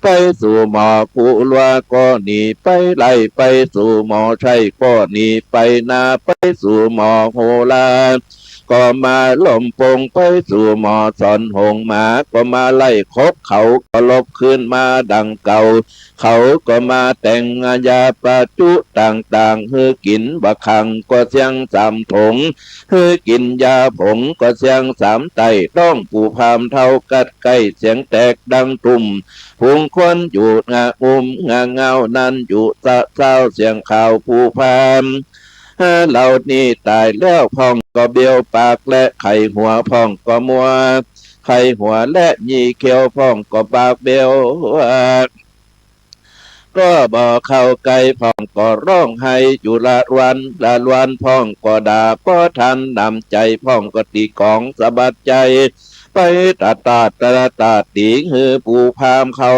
ไปสู่หมอผู้ลัวก็หนีไปไล่ไปสู่หมอชัยก็หนีไปนาไปสู่หมอโหราก็มาล่มปงไปสู่หมอสอนหงหมาก็มาไล่คบเขาก็ลบขึ้นมาดังเก่าเขาก็มาแต่งยาปะจุต่างๆฮือกินบะคังก็เสียงสามถงฮือกินยาผงก็เสียงสามไตต้องปูพามเท่ากัดไก่เสียงแตกดังตุ่มพุงควันอยู่งางาเงานั้นอยู่สะเศร้าเสียงข่าวปูพามเรานี่ตายแล้วพ่องก็เบี้ยวปากและไข่หัวพ่องก็มัวไข่หัวและยีเขียวพ่องก็ปากเบี้ยวก็บอกเข้าไกลพ่องก็ร้องไห้อยู่ละวันพ่องก็ด่าพ่อทันนำใจพ่องก็ตีกองสะบัดใจไปตาตีหือปูพามเขา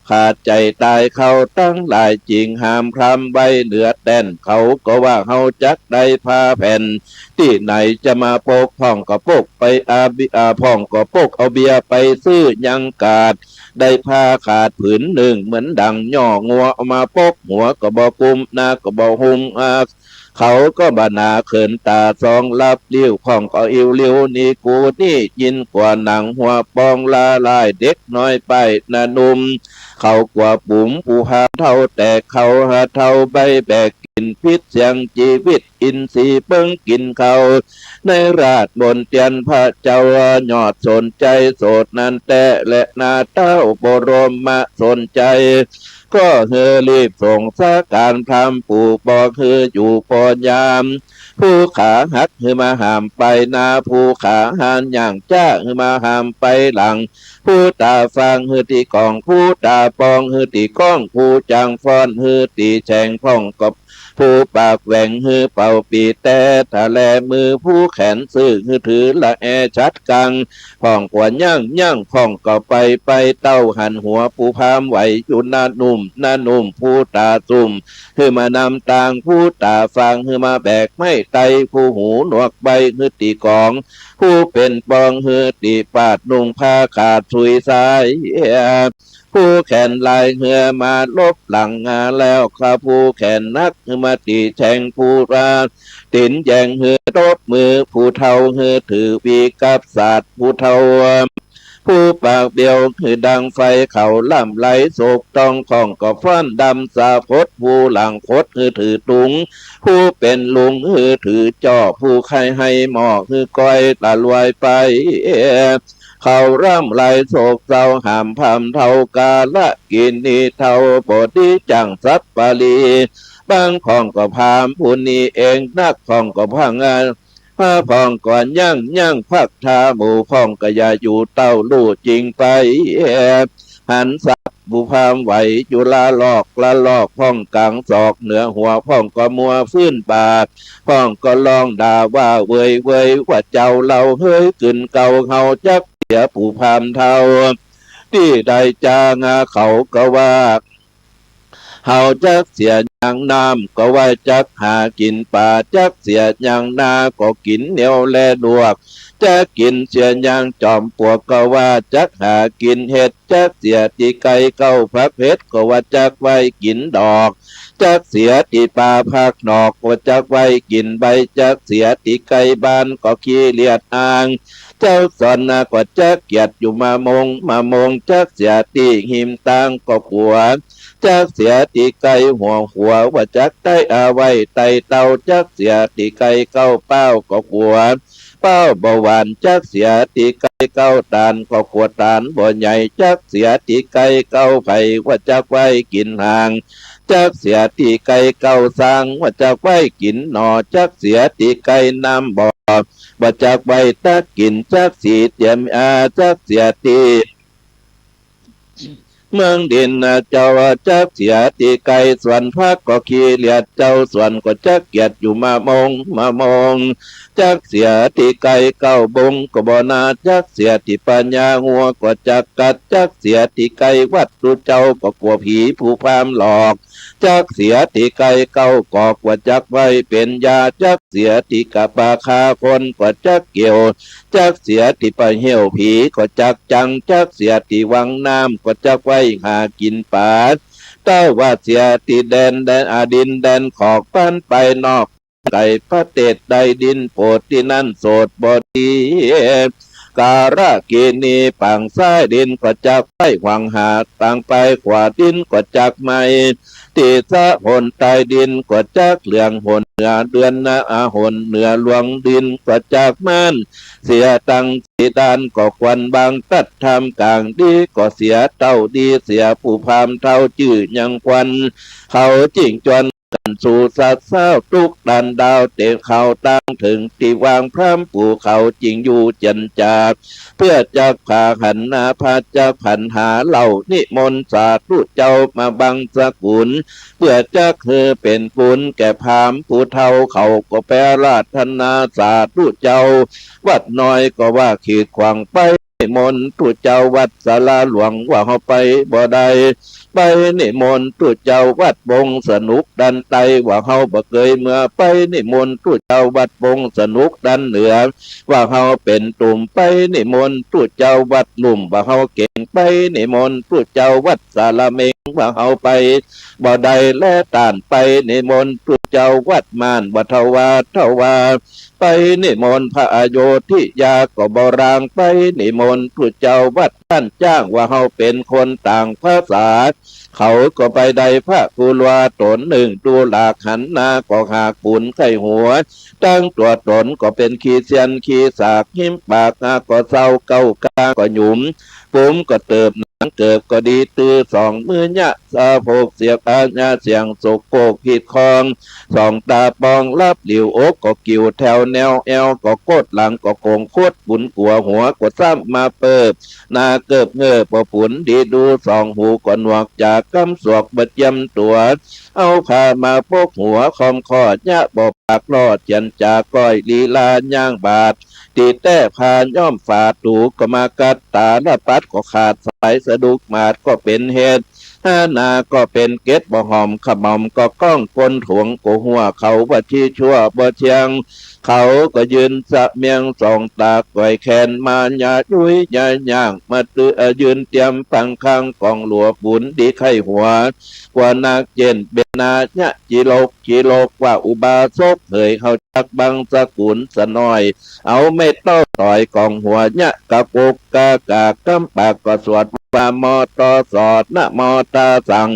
ขาดใจตายเขาตั้งหลายจริงหามพรำใบเหลือแต้นเขาก็ว่าเฮาจักได้ผ้าแผ่นที่ไหนจะมาปกพ่องก็ปกไปพ่องก็ปกเอาเบียร์ไปซื้อยังกาดได้ผ้าขาดผืนหนึ่งเหมือนดังย่องัวเอามาปกหัวก็บ่กุมหน้าก็บ่หุงเขาก็บานาเขินตาซองลับเลี้ยวพ่องก็อิวเลี้ยวนี่กูนี่ยินกว่าหนังหัวปองลายเด็กน้อยไปนานุ่มเขากว่าปุ๋มปูหาเท่าแต่เขาหาเท่าใบแบกกินพิษเสียงชีวิตอินทรีย์เบิ้งกินเขาในราชบนเตียนพระเจ้ายอดสนใจโสดนันแต่และนาเต้าบรมมาสนใจก็เฮรีบส่งสาการพรำปู่บอกคืออยู่ปอยามผู้ขาหักคือมาหามไปนาผู้ขาหานอย่างจ้าคือมาหามไปหลังผู้ตาฟังคือตีกองผู้ตาปองคือตีก้องผู้จางฟ้อนคือตีแฉงพ่องกบผู้ปากแหว่งฮือเป่าปีแต่ทะแลมือผู้แขนซื้อคือถือละแอชัดกังพ่องกว่าย่างพ่องก็ไปเต้าหันหัวผู้พามไหวอยู่หน้านุ่มผู้ตาซุ่มคือมานำต่างผู้ตาฟังคือมาแบกไม่ไตผู้หูหนวกใบคือตีกองผู้เป็นปองคือตีปาดนุ่งผ้าขาดสุยสายผู้แขนลายเหือมาลบหลังแล้วข้าผู้แขนนักมาตีแฉงผู้ราตินแยงเหือตบมือผู้เท่าเหือถือปีกับศาสตร์ผู้เท่าผู้ปากเดียวคือดังไฟเขาล่ำไหลโศกต้องของก็ฟันดำสาพดผู้หลังพดคือถือตุงผู้เป็นลุงคือถือจ่อผู้ใครให้หมอกคือก้อยตะลวยไปเขาร่ำไหลโศกเศร้าหามพามเท่ากาละกินนีเท่าปอดีจังสัพปาลีบางของก็พามผู้นี้เองนักของก็พังงานผ้าพองก่อนย่างพักทาหมู่พองก็อย่าอยู่เต้าลู่จริงไปหันสับบุพามไหวจุลาลอกพ่องกลางศอกเหนือหัวพ่องก็มัวฟื้นปากพ่องก็ลองด่าว่าเว้ยว่าเจ้าเราเฮ้ยขึ้นเก่าเฮาจักเสียผู้พามเท่าที่ใดจางาเขาก็ว่าเฮาจักเสียอย่างน้ำก็ว่าจักหากินป่าจักเสียอย่างนาก็กินเหนียวแลดวกจักกินเสียอย่างจอมปลวกก็ว่าจักหากินเห็ดจักเสียที่ไก่เก้าพักเพชรก็ว่าจักไว้กินดอกจักเสียที่ป่าพักนอกก็จักไว้กินใบจักเสียที่ไก่บ้านก็ขี้เลียดอ่างเจ้าสอนนาก็จักเกียดอยู่มามงจักเสียที่หิมตังก็กลัวจักเสียตีไก่หัวว่าจักได้อาไว้ไตเต้าจักเสียตีไก่เก้าเป้าก็กลัวเป้าบ่หวานจักเสียตีไก่เก้าตาลก็กลัวตาลบ่ใหญ่จักเสียตีไก่เก้าไผ่ว่าจักไว้กินห่างจักเสียตีไก่เก้าสร้างว่าจักไว้กินหนอจักเสียตีไก่น้ำบ่อว่าจักไว้ตักกินจักสีเตรียมจักเสียตีเมืองดินเจ้าจักเสียตีไก่ส่วนพักก็ขี้เลียดเจ้าส่วนก็จักเกียดอยู่มองจักเสียตีไก่เก้าบงก็บ่นาจักเสียตีปัญญาหัวก็จักกัดจักเสียตีไก่วัดดูเจ้าก็กลัวผีผู้พามหลอก จักเสียติไก่เก้ากอกว่าจักไว้เป็นยาจักเสียติกะปาคาคนกว่าจักเกี่ยวจักเสียติไปเหี่ยวผีก็จักจังจักเสียติวังน้ำก็จักไว้หากินป่าเต้าว่าเสียติแดนอาดินแดนขอกปั้นไปนอกไก่พระเตดใดดินโปรดที่นั่นโสดบดีการะเกณีปังซ้ายดินก็จักไปหวังหาต่างไปขวาดินก็จักไม่ตีสะหนใต้ดินก็จักเหลืองหนเหนือเดือนนาอาหนเหนือหลวงดินก็จักมันเสียตังสีดานก็ควันบางตัดทำกลางดีก็เสียเต้าดีเสียผู้พามเท่าจื่อยังควันเขาจิ่งจวนกันสู่สัตว์เศร้าทุกดันดาวเตะเขาตั้งถึงที่วางพร่ำปู่เขาจริงอยู่จันจากเพื่อจะพาหันนาพาจะผันหาเหล่านิมนต์สาธุเจ้ามาบังสกุลเพื่อจะคือเป็นกุลแก่พามผู้เท่าเขาก็แปรราธนาสาธุเจ้าวัดน้อยก็ว่าขีดขวางไปมนต์ตุเจ้าวัดศาลาหลวงว่าเขาไปบ่ได้ไปนิมนต์ตุเจ้าวัดบงสนุกดันไตว่าเขาบ่เคยเมื่อไปนิมนต์ตุเจ้าวัดบงสนุกดันเหนือว่าเขาเป็นตุ่มไปนิมนต์ตุเจ้าวัดลุ่มว่าเขาเก่งไปนิมนต์ตุเจ้าวัดสาลาเมงว่าเขาไปบ่ได้และต้านไปนิมนต์ตุเจ้าวัดมานวัดเทวาไปนิมนต์พระโยธิยาก็บรางไปนิมนต์ผู้เจ้าวัดท่านจ้างว่าเขาเป็นคนต่างภาษาเขาก็ไปได้พระกุลวาตนหนึ่งดูหลากหันนาก็หากปุ่นไข่หัวตั้งตัวตนก็เป็นขี้เสียนขี้สากหิมปากก็เศร้าเก้ากาก็หยุมปุ่มก็เติบหนังเกิบก็ดีตือสองมือญะสะโพกเสียบอาญาเสียงโศกโกกผิดคองสองตาปองรับหลิวอกก็กิ่วแถวแนวแอวก็โคตรหลังก็โกงโคตรบุญกัวหัวก็ซ้ำมาเปิบนาเกิบเงอปะผุนดีดูสองหูก็หนวกจากกำสวกบัดยำตัวเอาผ้ามาโปกหัวคอมคอดยะบอบปากรอดยันจากก้อยลีลาย่างบาดตีแต้พานย่อมฝาดตูก็มากัดตาละปัดก็ขาดสายสะดุกมาดก็เป็นเหตุนาก็เป็นเกตบ่หอมขมอมก็ก้องคนถ่วงก็หัวเขาว่าที่ชั่วบ่เชียงเขาก็ยืนสะเมียงสองตาก่อยแขนมาหยาดุยหยาย่างมาตื้อยืนเตรียมฟังข้างกองหลัวบุญดีไข่หัวกว่านักเจนเบนาญะจิโลกว่าอุบาสกเผยเขาจักบังสกุลสะน้อยเอาไม่ต้อต่อยกองหัวญะกะปุกกากำปากก็สวดปามอตอสอดนะมอตาสั่ง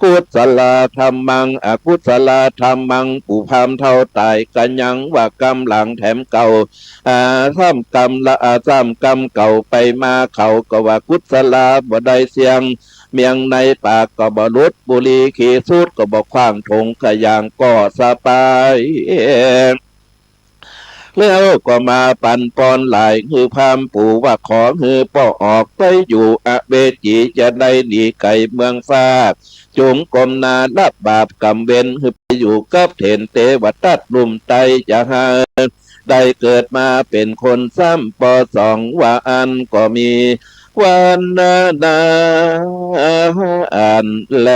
กุศลธรรมังอกุศลธรรมังผู้พามเท่าตายกันยังว่ากำหลังแถมเก่าซ้ำกรรมละซ้ำกรรมเก่าไปมาเขาก็ว่ากุศลบ่ได้เสียงเมียงในปากก็บ่ลุดบุรีขี่สุดก็บ่ขว้างถงขยางก็สบายแล้วก็มาปั่นปอนหลายคือพามปู่ว่าขอฮือป่อออกไปอยู่อเวจีจะได้หนีไก่เมืองฟ้าจุมกรมนารับบาปกรรมเว้นคือไปอยู่กับเถนเตวตัดลุ่มไตจะหาได้เกิดมาเป็นคนซ้ำปอสองว่าอันก็มีวันนาอันแล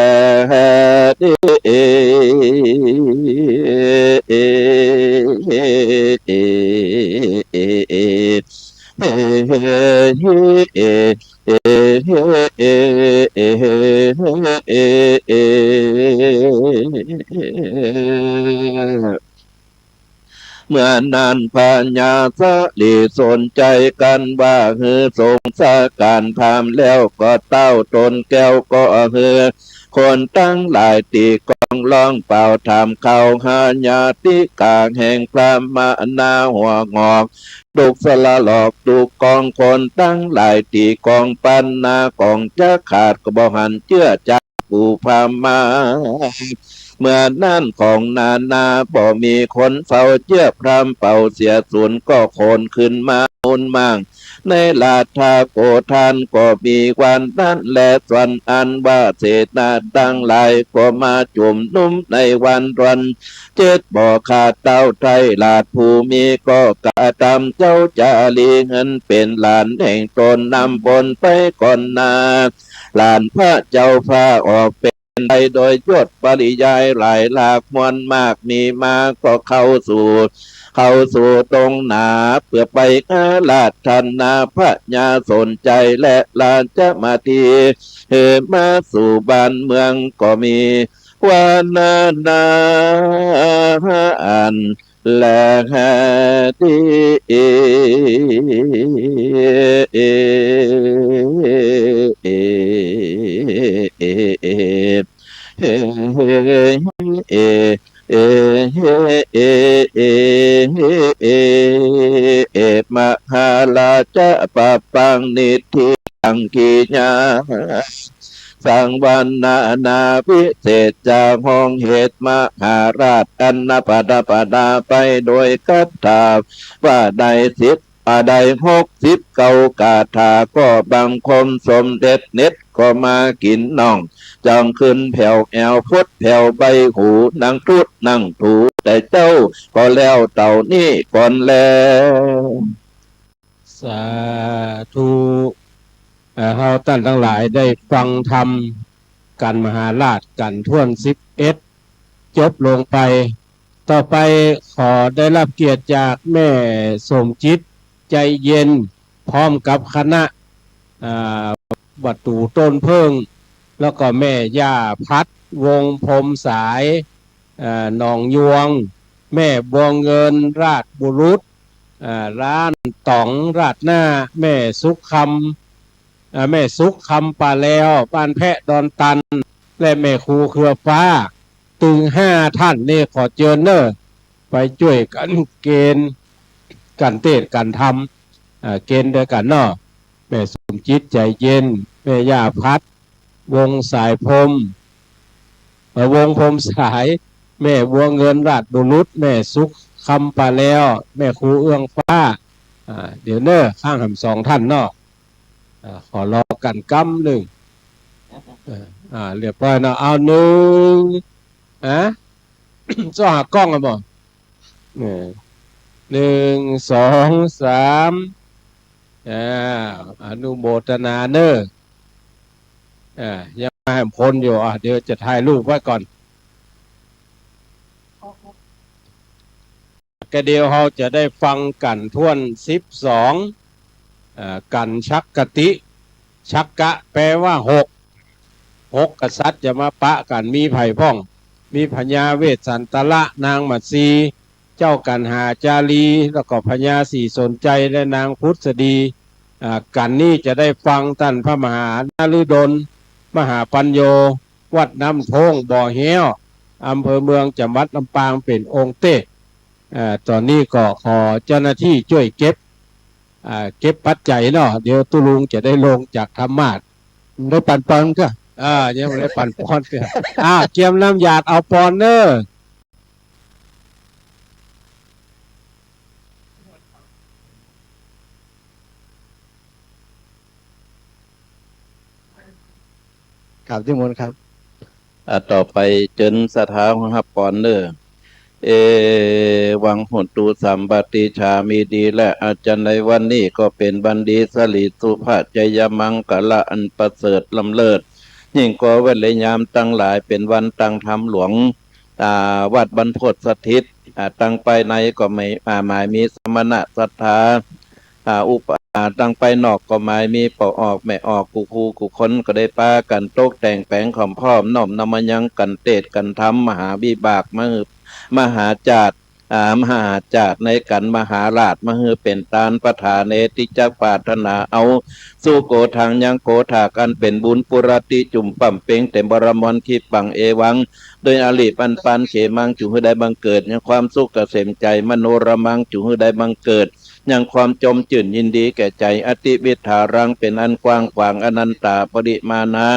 เมื่อนานปัญญาสะลีสนใจกันว่าฮือสงสาการพามแล้วก็เต้าตนแก้วก็ฮือคนตั้งหลายตีกองร้องเป่าถามเขาหาญาติกาแห่งพระมานาหัวงอกดุกสละหลอกดุกกองคนตั้งหลายตีกองปันนากองจะขาดก็บ่หันเชื่อจักผู้พามาเมื่อนั่นของนาบ่มีคนเฝ้าเจี๊ยบพรำเป่าเสียสูนก็โคนขึ้นมามุนมั่งในลาทาโกทานก็มีวันนั้นและส่วนอันว่าเศษนาตั้งหลายก็มาจุ่มนุ่มในวันรันเจ็ดบ่อขาดเต้าไทยลาดภูมิก็กะตำเจ้าจาลีเงินเป็นหลานแห่งตนนำบนไปก่อนนาหลานพระเจ้าพาออกเป็น ใดโดยยศปริยายหลายหลากมวลมากมีมาก็เข้าสู่ตรงหนาเพื่อไปอาลาธนาพระญาสนใจและลานจะมาทีมาสู่บ้านเมืองก็มีวานาอันและเอเอเอเอเอเอเอเอมหาลาจะปะปังนิธิตังกีญาสังวันนาพิเศษจากห้องเหตุมหาราชอันนปดาไปโดยกัตถาว่าได้สิทธิ์ได้60เก้ากาถาก็บังคมสมเด็จเน็ตก็มากินน่องจองขึ้นแผ่วแอวพุดแผ่วใบหูนางทุดนั่งถูแต่เจ้าก็แล้วเต่านี่ก่อนแล้ว สาธุเฮาท่านทั้งหลายได้ฟังธรรมกันมหาราชกันท่วน11จบลงไป ต่อไปขอได้รับเกียรติจากแม่สมจิตใจเย็นพร้อมกับคณะวัดตูต้นเพิ่งแล้วก็แม่ย่าพัดวงพรมสายหนองยวงแม่บวงเงินราชบุรุษร้านต๋องราดหน้าแม่สุขคำแม่สุขคำป่าแล้วบ้านแพะดอนตันและแม่ครูเครือฟ้าตึง5ท่านนี่ขอเชิญเนอไปช่วยกันเกณฑ์กันเทศกันทำเกณฑ์ด้วยกันเนาะแม่สมจิตใจเย็นแม่ย่าพัดวงสายพรมวงพรมสายแม่บัวเงินราชบุรุษแม่สุขคำป่าแล้วแม่ครูเอื้องฟ้าเดี๋ยวเนอข้างหำ2ท่านเนาะขอรอกันกำหนึ่งเรียบร้อยเนาะเอาหนึ่งจะหากล้องกันบ่1 2 3อนุโมทนาเนอยังมาให้พ้นอยู่เดี๋ยวจะถ่ายรูปไว้ก่อนก็เดี๋ยวเราจะได้ฟังกันท่วน12กันชักกติชักกะแปลว่า6กษัตริย์จะมาปะกันมีไผ่พ่องมีพญาเวสสันตละนางมัตสีเจ้ากันหาจารีแล้วก็พญาสีสนใจและนางพุทธดีกันนี้จะได้ฟังท่านพระมหานฤดลมหาปัญโยวัดน้ำโพงบ่อเหี้ยวอำเภอเมืองจังหวัดลำปางเป็นองค์เต้ตอนนี้ก็ขอเจ้าหน้าที่ช่วยเก็บปัจจัยเนาะเดี๋ยวตุลุงจะได้ลงจากธรรมาสได้ปั่นปอนก็ยังไม่ได้ปั่นปอนก็เกียมน้ำหยาดเอาปอนเนอร์กราบที่มนต์ครับ ต่อไปเจินสถาของฮับปอนเนอร์วังหนตุสัมปติชามีดีและอาจารย์ในวันนี้ก็เป็นบันดีสลิสุภาจยมังกะละอันประเสริฐลำเลิศยิ่งก็เวลยามตั้งหลายเป็นวันตั้งธรรมหลวงวัดบรรพตสถิตตั้งไปในก็ไม่หมายมีสมณะศรัทธาตั้งไปนอกก็หมายมีปออกไม่ออกกูคูกูคนก็ได้ป้ากันโตกแต่งแปลงของพ่อมน้อมนำมายังกันเตศกันทำมหาบิบากมหาจาตมหาจาตในกันมหาราชมหือเป็นตานประธานเนติจักปาถนาเอาสู้โกทางยังโกถากันเป็นบุญปุรติจุ่มปั่มเป่งเต็มบรมนคิดปังเอวังโดยอลิปันเขมังจุหือได้บังเกิดยังความสุขเกษมใจมโนรมังจุหือได้บังเกิดยังความจมจื่นยินดีแก่ใจอติวิถารังเป็นอันกว้างขวางอนันตาปริมานา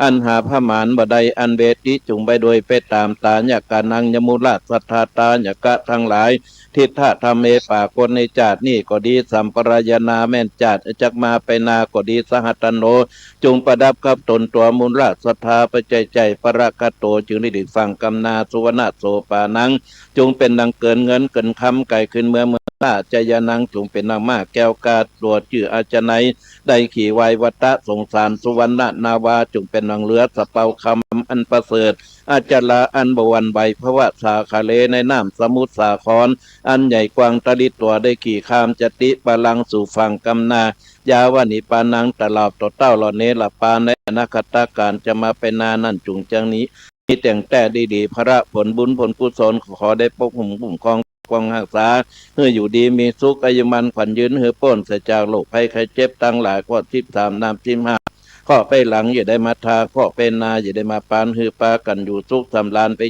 อันหาพระมานบดัยอันเวทิจุงไปโดยไปตามตาญาการนังยมุราชสัทธาตาญกะทั้งหลายทิฏฐธรรมเมปากนในจาตินี่ก็ดีสัมปรายนาแม่นจาติจักมาไปนาก็ดีสหัตโนจงประดับกับตนตัวมุลราชสัทธาปัจจัยใจปรากโตจึงได้ฟังกำนาสุวรรณโสปานังจงเป็นดังเกินเงินเกินคำไก่ขึ้นเมื่อราชยานังจงเป็นนางมาแก้วกาตรวจชื่ออาจนัยได้ขี่ไววัตตะสงสารสุวรรณนาวาจงเป็น นังเลือสะเปาคำอันประเสริฐอาจลาอันบวันใบพระวะสาคาเลในน้ำสมุทรสาครอันใหญ่กว้างตะลิตัวได้ขี่ข้ามจติปลังสู่ฝั่งกำนายาวานิปานังตลอดต่อเต้าหล่อเนลปาในอนาคตการจะมาเป็นนานั่นจุงจังนี้มีแต่งแต่ดีๆพระผลบุญผลกุศลขอได้ปกหุ่มบุ่มคองกองหักษาเฮืออยู่ดีมีสุขอายุมันขวัญยืนเฮือป้นเสียจากโรคภัยไข้เจ็บตั้งหลายข้อ13น้ำ15ข้อไปหลังอย่าได้มาทาข้อเป็นนาอย่าได้มาปานฮือปากันอยู่สุขสำราญไป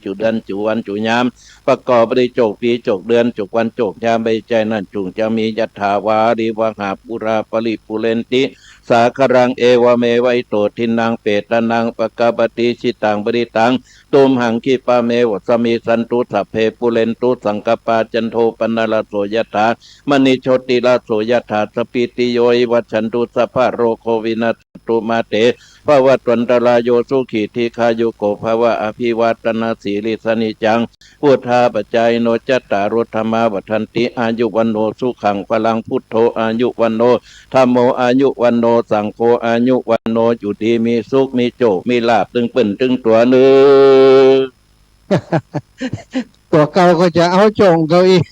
จุเดือนจุวันจุยามประกอบไปด้วยโจกปีโจกเดือนโจกวันโจกยามใบใจนั่นจุงจะมียัตถาวาริวหาปุราปริปุเรนติสาครังเอวเมไวโตทินังเปตานังปกาปฏิชิตังบริตังตุมหังคีปาเมวสมีสันตุสัพเพปุเรนตุสังกปาจันโทปนลโสยถามณิโชติลาโสยถาสปิติโยวัชันตุสัพพะโรโควินัสตุมาเตภวตวันตรายโยสุขีทีคายุโกภวะอภิวัตนาสีลิสนิจังพุทธาปัจจัยโนจัตตารุธรรมาวัฏันติอายุวันโนสุขังพลังพุทโธอายุวันโนธัมโมอายุวันโนสังโฆอายุวันโนอยู่ดีมีสุขมีโจกมีลาภตึงเปิ่นตึงตัวเนื้อ ตัวเก่าก็จะเอาจงเขาอีก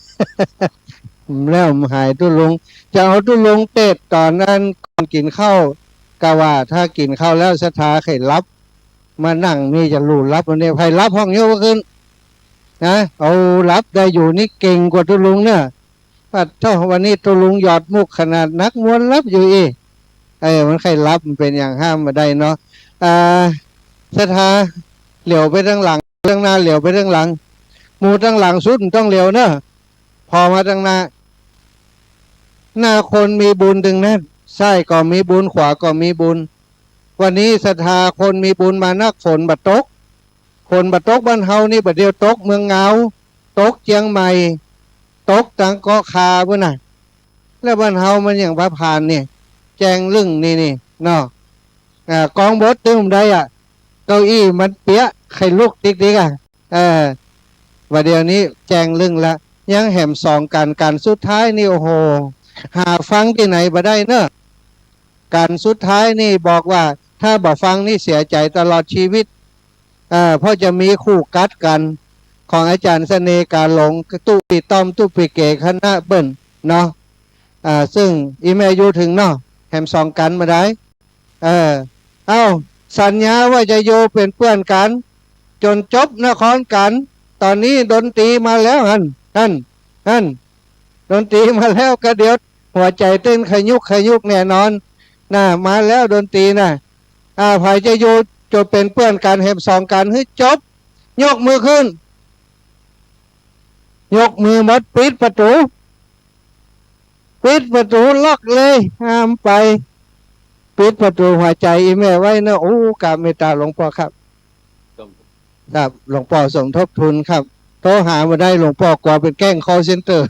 แล้วหายตุลุงจะเอาตุลุงเตะตอนนั้นก่อนกินข้าวกะว่าถ้ากินข้าวแล้วศรัทธาใครรับมานั่งนี่จะรู้รับวันนี้ใครรับห้องเยอะขึ้นนะเอารับได้อยู่นี่เก่งกว่าตุลุงเนี่ยปัดเท่าวันนี้ตุลุงหยอดมุกขนาดนักม้วนรับอยู่อีกมันใครรับมันเป็นอย่างห้ามมาได้เนาะศรัทธาเหลียวไปทางหลังเรื่องหน้าเหลียวไปทางหลังหมู่ทางหลังสุดต้องเหลียวเนอะพอมาทางหน้าคนมีบุญถึงนั้นซ้ายก็มีบุญขวาก็มีบุญวันนี้ศรัทธาคนมีบุญมานักฝนบัดตกคนบัดตกบ้านเฮานี่บัดเดียวตกเมืองเงาตกเชียงใหม่ตกตังเกาะคาเพื่อนน่ะแล้วบ้านเฮามันอย่างพระพานเนี่ยแจงลึ่งนี่เนาะกองบดตึ้มได้เก้าอี้มันเปี้ยไข่ลูกติ๊กวันเดียวนี้แจงลึ่งละยังแหมสองการสุดท้ายนี่โอ้โหหาฟังที่ไหนบ่ได้เนอะการสุดท้ายนี่บอกว่าถ้าบ่ฟังนี่เสียใจตลอดชีวิตเพราะจะมีคู่กัดกันของอาจารย์เสน่ห์การหลงตู้ปีต้อมตู้ปีเกคณะเบิ้ลเนาะซึ่งอีเมยูถึงเนาะแหมสองกันมาได้เอ้าสัญญาว่าจะโยเป็นเพื่อนกันจนจบนครกันตอนนี้ดนตรีมาแล้วนั่นดนตรีมาแล้วก็เดี๋ยวหัวใจเต้นขยุกแน่นอนน่ะมาแล้วดนตรีน่ะภายจะโยจะเป็นเพื่อนกันแหมสองกันให้จบยกมือขึ้นยกมือมัดปิดประตูล็อกเลยห้ามไปปิดประตูหัวใจอีแม่ไว้นะโอ้กราบเมตตาหลวงพ่อครับครับหลวงพ่อสมทบทุนครับโทรหามาได้หลวงพ่อกว่าเป็นแกล้งcall center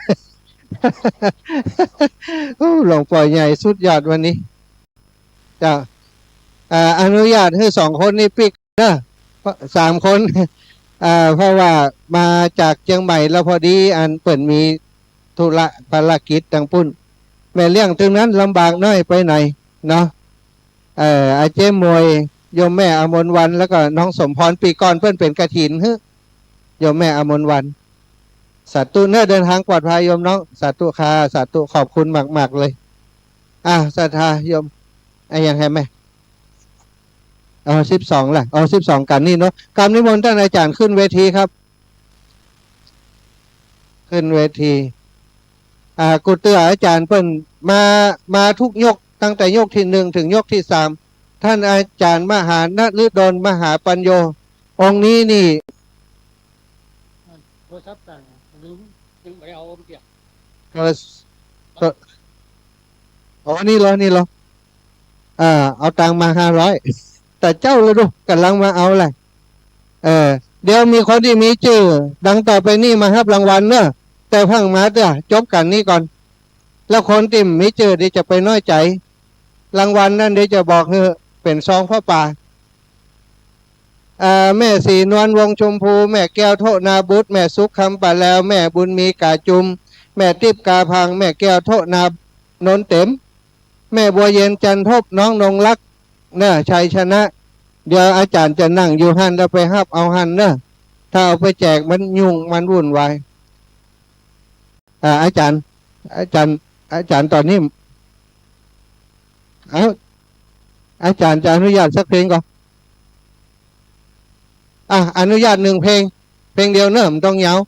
หลวงพ่อใหญ่สุดยอดวันนี้จ้าอนุญาตให้2 คนนี่ปิกนะ3 คนเพราะว่ามาจากเชียงใหม่แล้วพอดีอันเปิ่นมีธุระภารกิจต่างปุ่นแม่เลี้ยงตรงนั้นลำบากน้อยไปไหนเนาะอาเจมวยโยมแม่อมรวันแล้วก็น้องสมพรปีก่อนเพื่อนเป็นกฐินโยมแม่อมรวันสาธุเนื้อเดินทางปลอดภัยโยมน้องสาธุค่ะสาธุขอบคุณมากๆเลยศรัทธาโยมยังไงแม่12ล่ะ12กันนี่เนาะกรรมนิมนต์ท่านอาจารย์ขึ้นเวทีครับขึ้นเวทีกุเตืออาจารย์เพิ่นมาทุกยกตั้งแต่ยกที่1ถึงยกที่3ท่านอาจารย์มหานฤดลมหาปัญโยองค์นี้นี่โทรศัพท์กันลืมไปเอาเกี่ยวนี่เหรอเอาตังมา500แต่เจ้าเลยดูกำลังมาเอาแหละเดี๋ยวมีคนที่มีชื่อดังต่อไปนี่มารับรางวัลเนอะแต่พังมาเถอะจบกันนี่ก่อนแล้วคนที่มีชื่อเดี๋ยวจะไปน้อยใจรางวัลนั่นเดี๋ยวจะบอกเฮ้เป็นซองพ่อป่าแม่สีนวลวงชมพูแม่แก้วโทนาบุตรแม่สุขคำป่าแล้วแม่บุญมีกาจุมแม่ติบกาพังแม่แก้วโทนานนเต็มแม่บัวเย็นจันทบน้องนงรักเนอะชัยชนะ เดี๋ยวอาจารย์จะนั่งอยู่หันแล้วไปฮับเอาหันเนอะถ้าเอาไปแจกมันยุ่งมันวุ่นวายอาจารย์ตอนนี้อาจารย์จะอนุญาตสักเพลงก่อนอนุญาต1 เพลงเดียวเนอะมันต้องยาว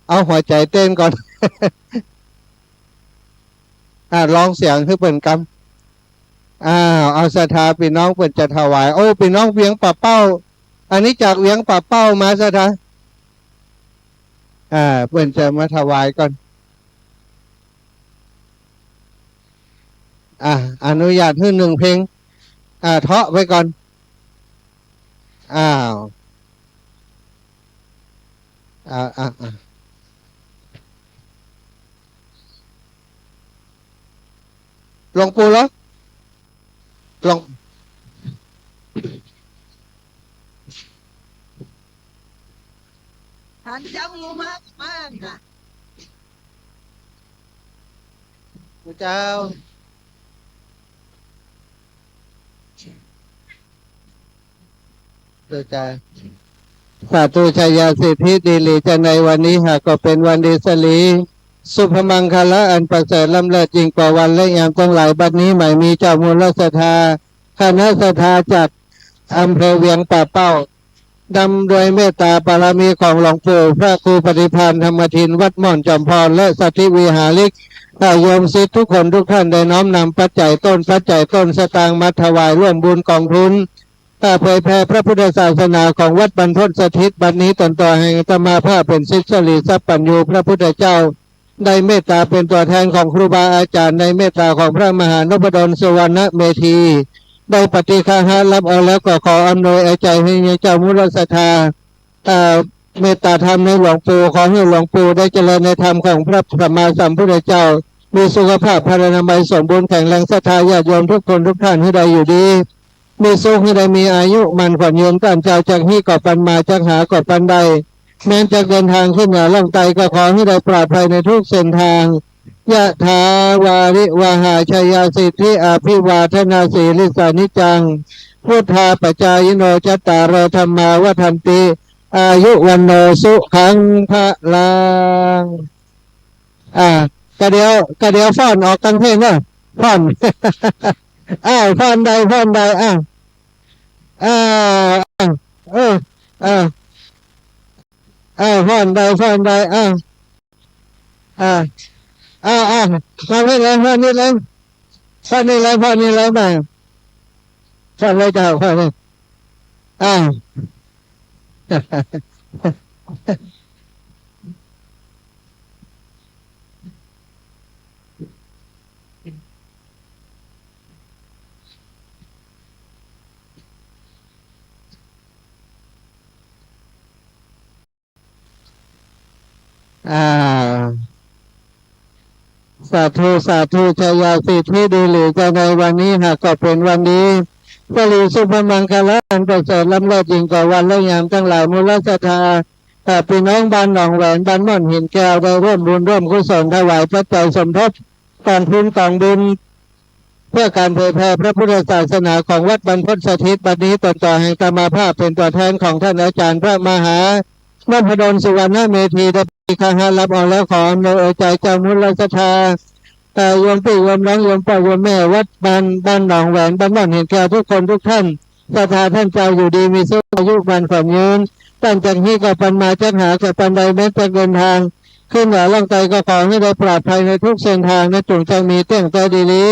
เอาหัวใจเต้นก่อน ร้องเสียงคือเปิ่นกำเอาศรัทธาพี่น้องเปิ่นจะถวายโอ้พี่น้องเวียงป่าเป้าอันนี้จากเวียงป่าเป้ามาศรัทธาเปิ่นจะมาถวายก่อนอนุญาตให้1 เพลงเทาะไปก่อนหลวงปู่เหรอหลวงหันจมูกมากค่ะพระเจ้าตัวใจสาธุชัยยาสิทธิดีลีจะในวันนี้หากก็เป็นวันดีสลีสุภมังคละอันประเสริฐล้ำเลิศยิ่งกว่าวันและยามทั้งหลายบัดนี้ใหม่มีเจ้ามูลศรัทธาคณะศรัทธาจากอำเภอเวียงป่าเป้านำโดยเมตตาบารมีของหลวงปู่พระครูปฏิภาณธรรมทินวัดม่อนจอมพรและสัตธิวิหาริกโยมศิษย์ทุกคนทุกท่านได้น้อมนำปัจจัยต้นสตางค์มาถวายร่วมบุญกองทุนเผยแผ่พระพุทธศาสนาของวัดบรรพตสถิตบัดนี้ตนต่อแห่งธรรมาภาพเป็นศิษย์สลีสัพปัญญูพระพุทธเจ้าได้เมตตาเป็นตัวแทนของครูบาอาจารย์ในเมตตาของพระมหานพดลสุวรรณเมธีได้ปฏิฆาหารับเอาแล้วก็ขออำนวยใจให้เจ้ามุลศรัทธาเมตตาธรรมในหลวงปู่ขอให้หลวงปู่ได้เจริญในธรรมของพระสัมมาสัมพุทธเจ้ามีสุขภาพพรรณนามัยสมบูรณ์แข็งแรงศรัทธาญาติโยมทุกคนทุกท่านให้ได้อยู่ดีมีสุขให้ได้มีอายุมันขวัญยืนกันเจ้าจากนี้ก่อปันมาจากหาก่อปันใดแม้จะเดินทางขึ้นเหนือล่องไตก็ขอให้ได้ปลอดภัยในทุกเส้นทางยะถาวาริวหาชัยยาสิทธิอภิวาทนาสีลิสานิจังพุทธาปัจจายโนจัตตารธรรมาวัฏันติอายุวันโนสุขังพระลังกระเดียวฟ้อนออกกันเพลงนะฟ้อนฟ้อนใดฟ้อนใดฟ้อนใดฟ้อนใดมาให้เลยฟ้อนนี่เลยฟ้อนนี่เลยฟ้อนนี่เลยมาฟ้อนเลยเจ้าฟ้อนเลยสาธุชัยยาสิทธิดีหรือจะในวันนี้หากก็เป็นวันนี้สลีสุภมังคละอันประเสริฐล้ำเลิศยิ่งกว่าวันและยามทั้งหลายมูลศรัทธาพี่น้องบ้านหนองแหวนบ้านม่อนหินแก้วได้ร่วมบุญร่วมกุศลถวายปัจจัยสมทบกองทุนกองบุญเพื่อการเผยแพร่พระพุทธศาสนาของวัดบรรพตสถิตบัดนี้ตนต่อแห่งธรรมาภาพเป็นตัวแทนของท่านอาจารย์พระมหานพดลสุวรรณเมธีได้ปีคาหารับเอาแล้วขออำนวยใจเจ้ามุลศรัทธาโยมพี่โยมน้องโยมพ่อโยมแม่วัดบ้านหนองแหวนบ้านม่อนเห็นแก่ทุกคนทุกท่านศรัทธาท่านเจ้าอยู่ดีมีสุขอายุวันขวัญยืนตั้งจากนี้ก็ปันมาจักหากับปันใดแม้จะเดินทางขึ้นเหนือล่องไตก็ขอให้ได้ปลอดภัยในทุกเส้นทางนะจงจังมีเต้งใจดีลี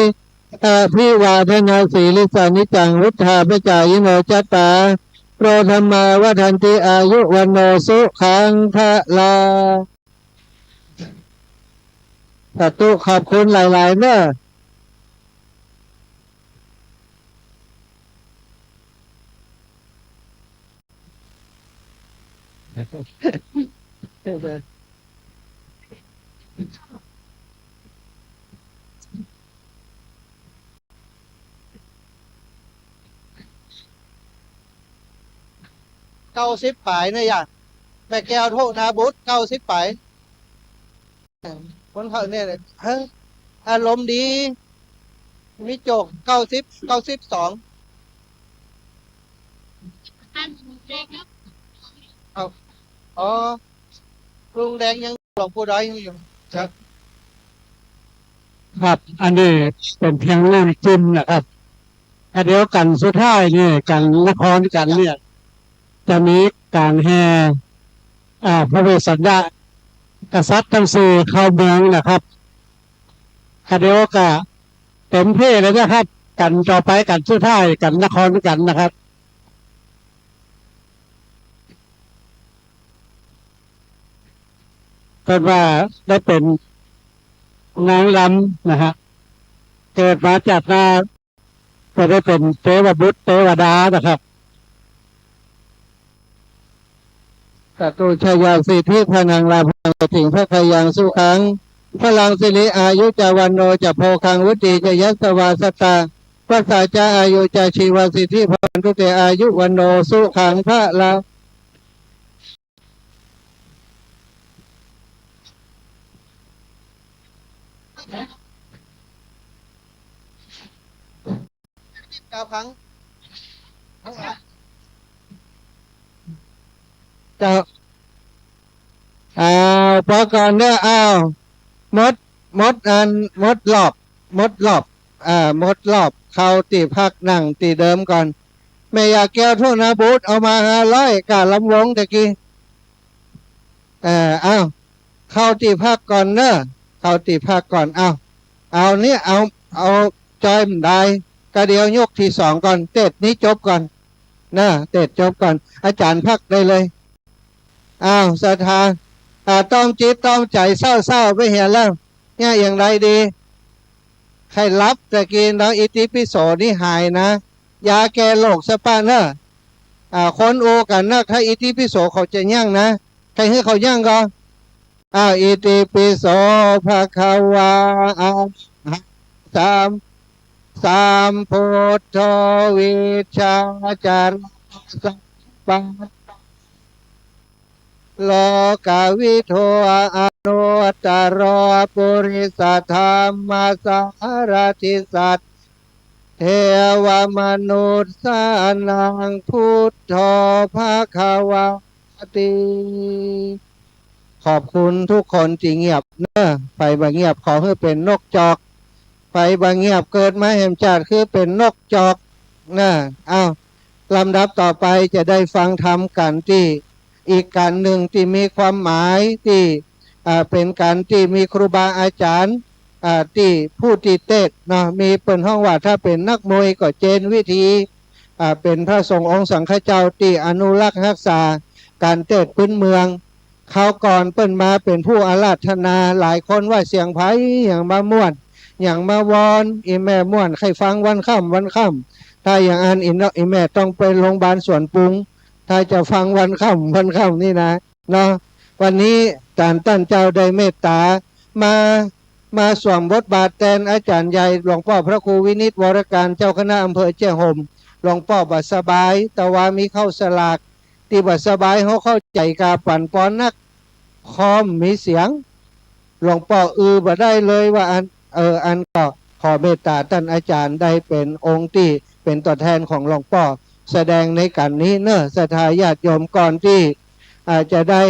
พิวาทนาสีลิสานิจังรุทธาพระจายโนจัตตาโปรธรรมาวัฏันติอายุวันโนสุขังพระลาสาธุขอบคุณหลายๆเนอะ90 ปลายนะย่าแม่แก้วโทษนาบุตร90 ปลายคนเขาเนี่ยอารมณ์ดี มีโจก92เอาอ๋อลุงแดงยังหลวงปู่ดอยยังอยู่ครับ ครับ อันนี้เป็นเพียงน้ำจิ้มนะครับแต่เดี๋ยวกันสุดท้ายเนี่ยกันนครกันเนี่ย จะมีการแห่พระเวสสันดรกษัตริย์ทั้งสี่เข้าเมืองนะครับเดี๋ยวก็เต็มที่เลยนะครับ กันต่อไปกันสุดท้ายกันนครกันนะครับเป็นว่าได้เป็นนางรำนะฮะเกิดมาจากนาก็ได้เป็นเทวบุตรเทวดานะครับ สตุชยาสิทธิพนังลาภังถิงพระคยังสุขังพลังสิริอายุจาวันโนจะโพคังวุติจะยัสวาสตาพระสาจาอายุจาชีวสิทธิพันธุเตอายุวันโนสุขังพระลา9 ครั้งจะพอก่อนเด้อมดอันมดรอบมดรอบเข้าตีพักนั่งตีเดิมก่อนแม่อยากแก้วโทษนะบูธเอามา500กาลำวงตะกี้เข้าตีพักก่อนเนอะเข้าตีพักก่อนเอาเนี่ยเอาจอยมันได้ก็เดียวยกที่2ก่อนเต็ดนี้จบก่อนนะเต็ดจบก่อนอาจารย์พักได้เลยศรัทธาต้องจิตต้องใจเศร้าไปเห็นแล้วเนี่ยอย่างไรดีใครรับตะกี้เราอิติปิโสนี่หายนะยาแก้โรคสปาเนอะคนโอกันนะถ้าอิติปิโสเขาจะยั่งนะใครให้เขายั่งก็อิติปิโสภะคะวาสามพุทโธวิชาจารสัพพะโลกาวิโทอนุตตรปุริสธรรมสารทิสัตเทวมนุษย์สานังพุทโธภะคะวะติขอบคุณทุกคนที่เงียบเนอะไปบางเงียบขอให้เป็นนกจอกไปบางเงียบเกิดมาแห่งชาติคือเป็นนกจอกนะลำดับต่อไปจะได้ฟังธรรมกันที่อีกการหนึ่งที่มีความหมายที่เป็นการที่มีครูบาอาจารย์ที่ผู้ที่เทศเนาะมีเป็นห้องว่าถ้าเป็นนักมวยก็เจนวิธีเป็นพระสงฆ์องค์สังฆเจ้าที่อนุรักษ์รักษาการเทศพื้นเมืองเขาก่อนเปิ้นมาเป็นผู้อาราธนาหลายคนว่าเสียงไผ่อย่างมาม่วนอย่างมาวอนอีแม่ม่วนใครฟังวันค่ำถ้าอย่างอันอีแม่ต้องไปโรงพยาบาลสวนปรุงถ้าจะฟังวันค่ำนี่นะเนาะวันนี้อาจารย์ตั้นเจ้าได้เมตตามาสวมบทบาทแทนอาจารย์ใหญ่หลวงพ่อพระครูวินิจวรการเจ้าคณะอำเภอแจ้ห่มหลวงพ่อบัดสบายแต่ว่ามีเข้าสลากที่บัดสบายเขาเข้าใจกาปั่นปอนนักคอมมีเสียงหลวงพ่อบ่ได้เลยว่าอันก็ขอเมตตาท่านอาจารย์ได้เป็นองค์ที่เป็นตัวแทนของหลวงพ่อแสดงในการนี้เนอะศรัทธาญาติโยมก่อนที่จะได้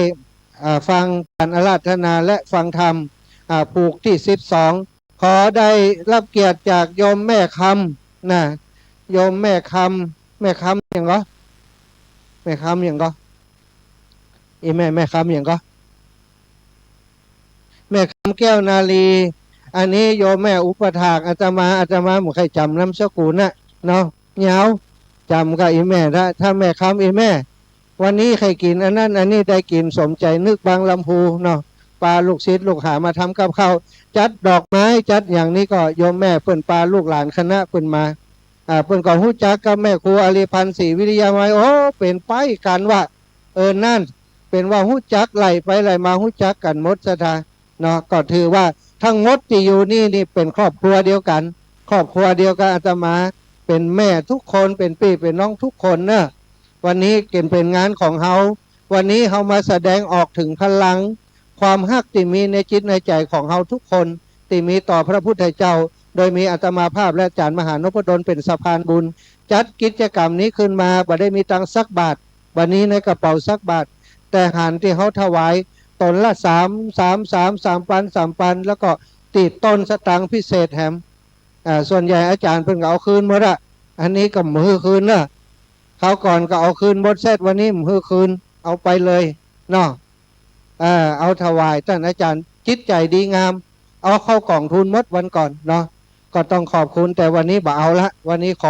ฟังการอาราธนาและฟังธรรมผูกที่12ขอได้รับเกียรติจากโยมแม่คำนะโยมแม่คำอย่างก็แม่คำอย่างก็แม่คำอย่างก็แม่คำแก้วนาลีอันนี้โยมแม่อุปถากอาตมาหมู่ใครจำน้ำสกุลนะเนาะเหงาจำกับแม่ถ้าแม่คำแม่วันนี้ใครกินอันนั้นอันนี้ได้กินสมใจนึกบางลำพูเนาะปลาลูกศิษย์ลูกหามาทำกับข้าวจัดดอกไม้จัดอย่างนี้ก็โยมแม่เปิ้นปลาลูกหลานคณะเปิ้นมาเปิ้นก็ฮู้จักกับแม่ครูอาลีพันธ์ศรีวิริยามัยโอ้เป็นไปกันว่านั่นเป็นว่าฮู้จักไหลไปไหลมาฮู้จักกันหมดซะทาเนาะก็ถือว่าทั้งหมดที่อยู่นี่เป็นครอบครัวเดียวกันครอบครัวเดียวกันอาตมาเป็นแม่ทุกคนเป็นพี่เป็นน้องทุกคนเนอะวันนี้เป็นงานของเฮาวันนี้เฮามาแสดงออกถึงพลังความฮักที่มีในจิตในใจของเฮาทุกคนที่มีต่อพระพุทธเจ้า โดยมีอาตมาภาพและอาจารย์มหานพดลเป็นสะพานบุญ จัดกิจกรรมนี้ขึ้นมาบ่ได้มีตังค์สักบาทวันนี้ในกระเป๋าสักบาท แต่หารที่เขาถวายตนละ3 ปัน แล้วก็ติดต้นสตังค์พิเศษแถมส่วนใหญ่อาจารย์เพิ่งเอาคืนหมดอะอันนี้ก็มือคืนนะเขาก่อนก็เอาคืนหมดเสร็จวันนี้มือคืนเอาไปเลยเนาะเอาถวายท่านอาจารย์จิตใจดีงาม เอาเข้ากล่องทุนหมดวันก่อนเนาะก็ต้องขอบคุณแต่วันนี้บ่เอาละวันนี้ข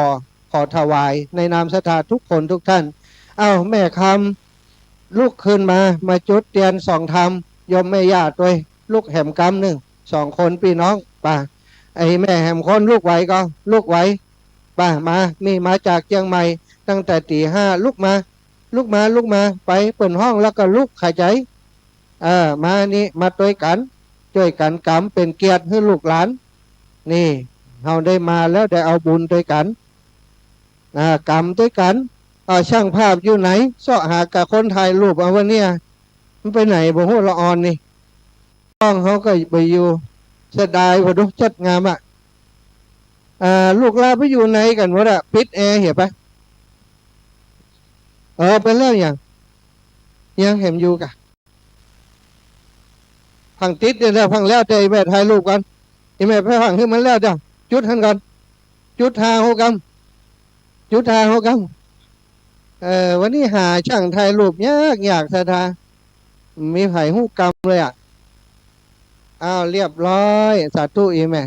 อถวายในนามศรัทธาทุกคนทุกท่านเอาแม่คำลูกขึ้นมาจุดเตียน2 ธรรมยมแม่ย่าตัวลูกแหมกำ1 2 คนพี่น้องป่ะไอ้แม่แหมคนลูกไหวก็ลูกไหวป่ะมาจากเชียงใหม่ตั้งแต่ตี 5ลูกมาไปเปิดห้องแล้วก็ลูกขายใจมานี่มาตัวกันช่วยกันกำเป็นเกียรติให้ลูกหลานนี่เราได้มาแล้วได้เอาบุญด้วยกันกำด้วยกันช่างภาพอยู่ไหนเสาะหากับคนถ่ายรูปเอาวันนี้มันไปไหนบ่ฮู้ละออนนี่ต้องเขาก็ไปอยู่เสียดายพอดูจัดงามลูกลาไปอยู่ไหนกันวะปิดแอร์เหี้ยปะไปแล้วยังเห็นอยู่กะพังติดเดี๋ยวพังแล้วแต่แม่ถ่ายรูปกันแม่ไปพังขึ้นมันแล้วจ้ะจุดทันกันจุดทางโฮกัมวันนี้หาช่างถ่ายรูปยากสะทามีไผ่หูกรรมเลยเรียบร้อยสาธุอีแม่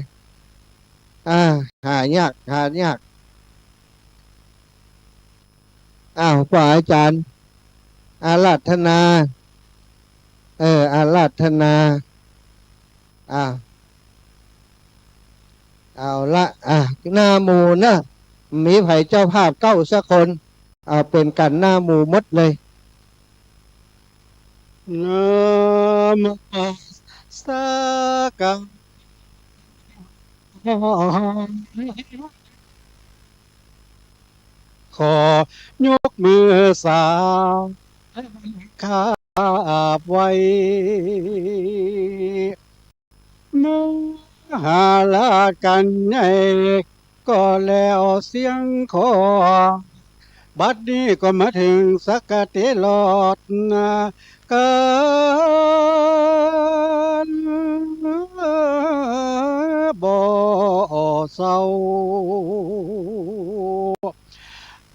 หายากฝ่ายอาจารย์อาราธนาอาราธนาเอาละหน้าหมู่นะมีไผ่เจ้าภาพเก้าสักคนเป็นกันหน้าหมู่มดเลยนะโมสกะขอยกมือสาวคาบไว้มหาลากันไงก็แล้วเสียงขอบัดนี้ก็มาถึงสักกะเตลอดกันบ่เศร้า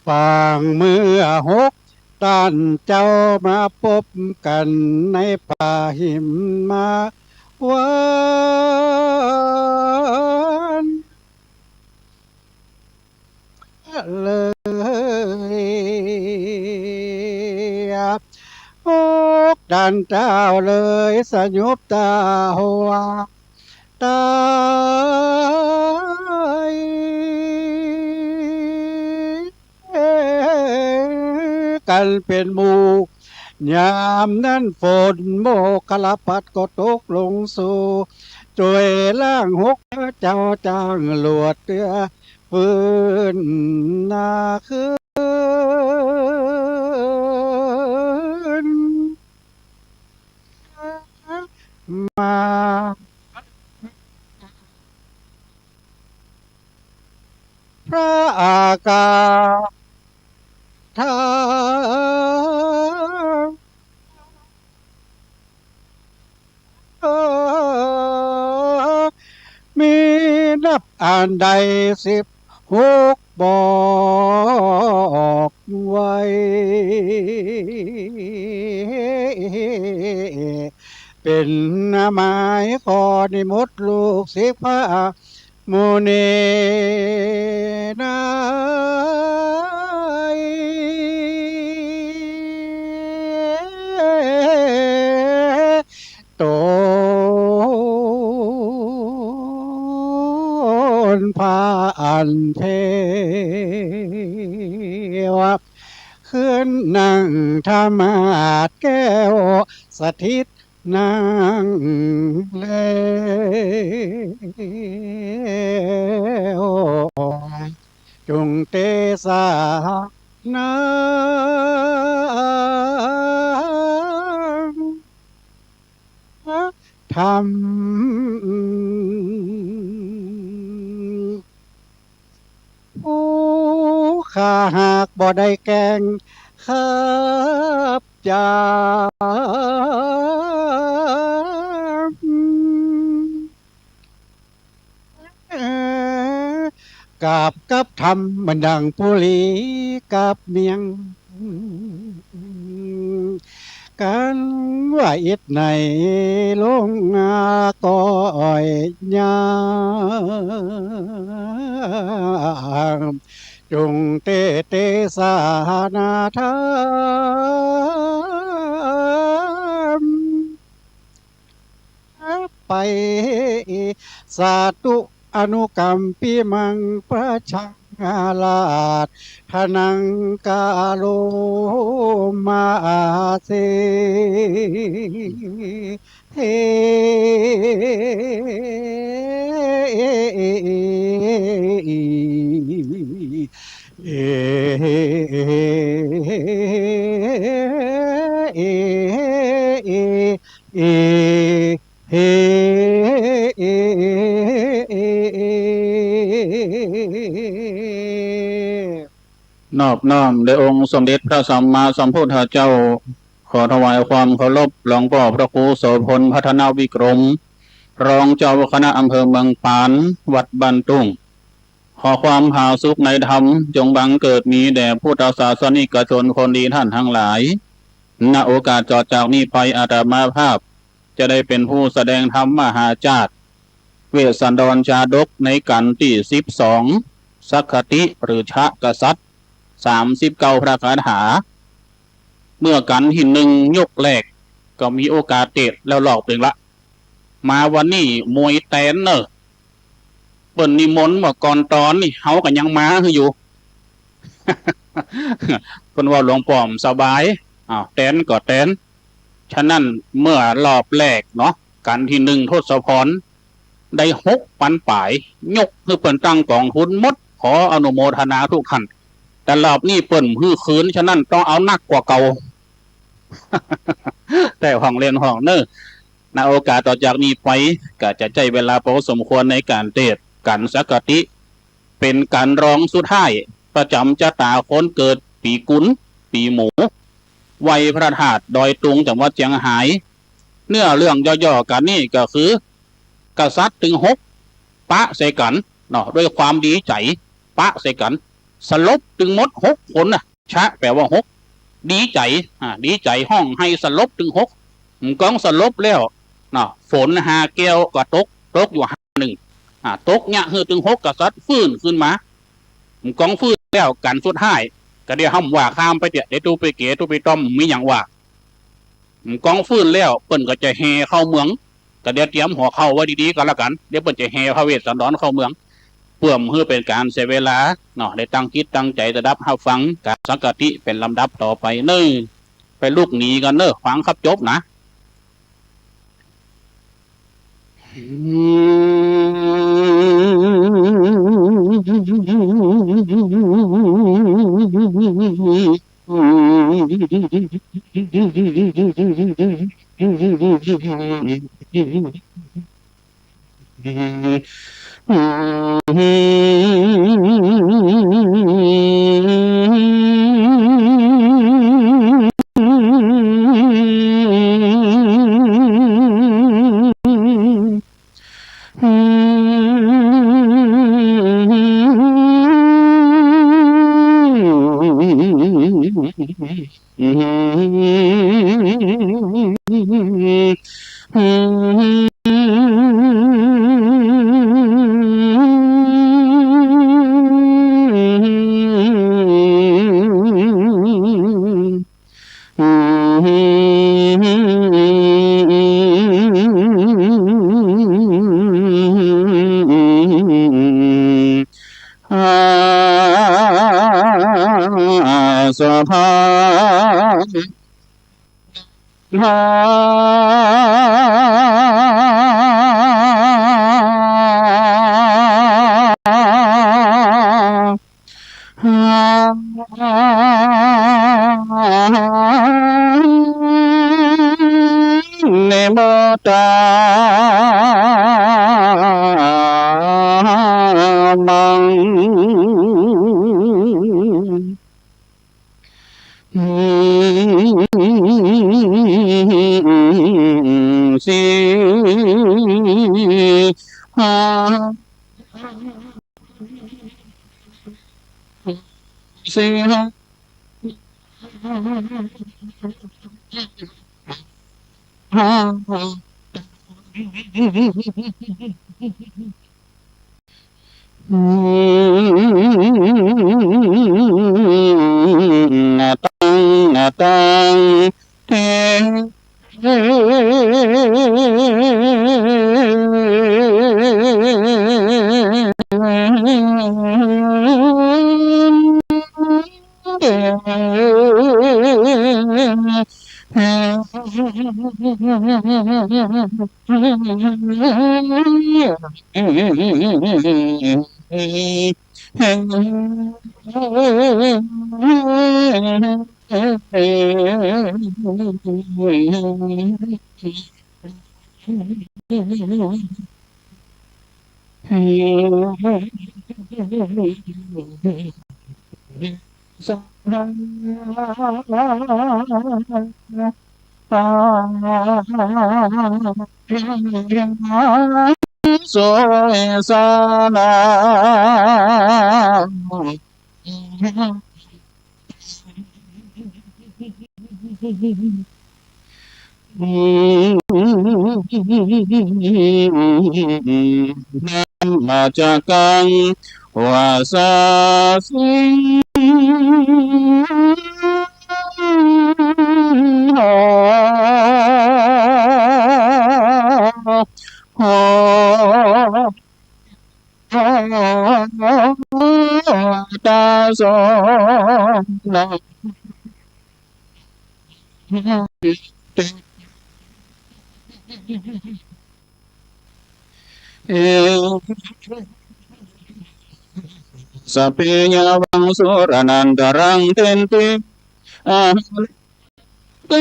ฟางเมื่อ6 ท่านเจ้ามาพบกันในป่าหิมมาวันเลยดันเจ้าเลยสยบตาหัวตายกันเป็นหมู่ยามนั้นฝนโมกลพัดก็ตกลงสู่จวยล่างเจ้าจ้างหลวดเตือฟื้นนาคืนมาพระอากาศมีนับอ่านใด16บอกไว้เป็นหมายขอนิมนต์ลูกศิษย์พระโมเนนายตนพาอันเทวะขึ้นนั่งธรรมาสแก้วสถิตนางแล้วจงเตสานาทำ ข้าหากบ่ได้แกงข้าบจากาบกับทำมันดังปุรีกับเมียงกันว่าอิดในลงก่อยยามจงเตเตสานาธรรมไปสาธุอนุกรรมปีมังประชังอาลาดทนังกาโลมาเซเฮเอนอบน้อมแด่องค์สมเด็จพระสัมมาสัมพุทธเจ้าขอถวายความเคารพหลวงพ่อพระครูโสพลพัฒนาวิกรมรองเจ้าคณะอำเภอเมืองปานวัดบ้านตุ้งขอความผาสุกในธรรมจงบังเกิดมีแด่พุทธศาสนิกชนคนดีท่านทั้งหลายณโอกาสจอดจากนี้ไปอาตมาภาพจะได้เป็นผู้แสดงธรรมมหาจารย์เวสสันดรชาดกในกันที่12สักขติหรือชะกษัตริย์39พระคาถาเมื่อกันที่หนึ่งยกแรกก็มีโอกาสเตะแล้วหลอกเป็นละมาวันนี้มวยแตนเนอะเปิ่นนิมนต์ว่าก่อนตอนนี่เฮากันยังมาอยู่ เพิ่นว่าหลวงป้อมสบายแตนก็แตนฉะนั้นเมื่อรอบแรกเนาะกันที่หนึ่งทศพรได้6 ปันป่ายยกคือเปิ่นตั้งกองทุนหมดขออนุโมทนาทุกท่านแต่รอบนี้เปิ่นฮื้อคืนฉะนั้นต้องเอานักกว่าเก่า แต่ห้องเรียนห้องเนอณโอกาสต่อจากนี้ไปก็จะใจเวลาพอสมควรในการเทศน์กันสักกติเป็นการร้องสุดท้ายประจำชะตาคนเกิดปีกุลปีหมูวัยพระธาตุดอยตุงจังหวัดเชียงรายเนื้อเรื่องย่อๆกันนี่ก็คือกษัตริย์ถึง6ปะใส่กันเนาะด้วยความดีใจปะใส่กันสลบถึงหมด6 คนนะชะแปลว่า6ดีใจดีใจห้องให้สลบถึง6กองสลบแล้วเนาะฝน5 แก้วก็ตกอยู่1ตกเนี่ยคือถึง6กษัตริย์ฟื้นขึ้นมากองฟื้นแล้วกันสุดท้ายก็เดี๋ยวห้ามว่าข้ามไปเดี๋ยวตูไปเก๋ตูไปต้อมมีอย่างว่ากองฟื้นแล้วเปิ้นก็จะแห่เข้าเมืองก็เดี๋ยวเตรียมหัวเข้าไว้ดีๆกันละกันเดี๋ยวเปิ้นจะแห่พระเวสสันดรเข้าเมืองเพื่อเพื่อเป็นการเสียเวลาเนาะได้ตั้งคิดตั้งใจจะรับฟังการสังกติเป็นลำดับต่อไปเนอไปลูกหนีกันเนอฟังครับจบนะสภาเนโมตามัง สีหาสีหาหาตังเทสัง โสสานานัมมาจากกังวาสาสิโหตาโสนะเอสัพเพยาวังสุรนันตรังเทนติอาเต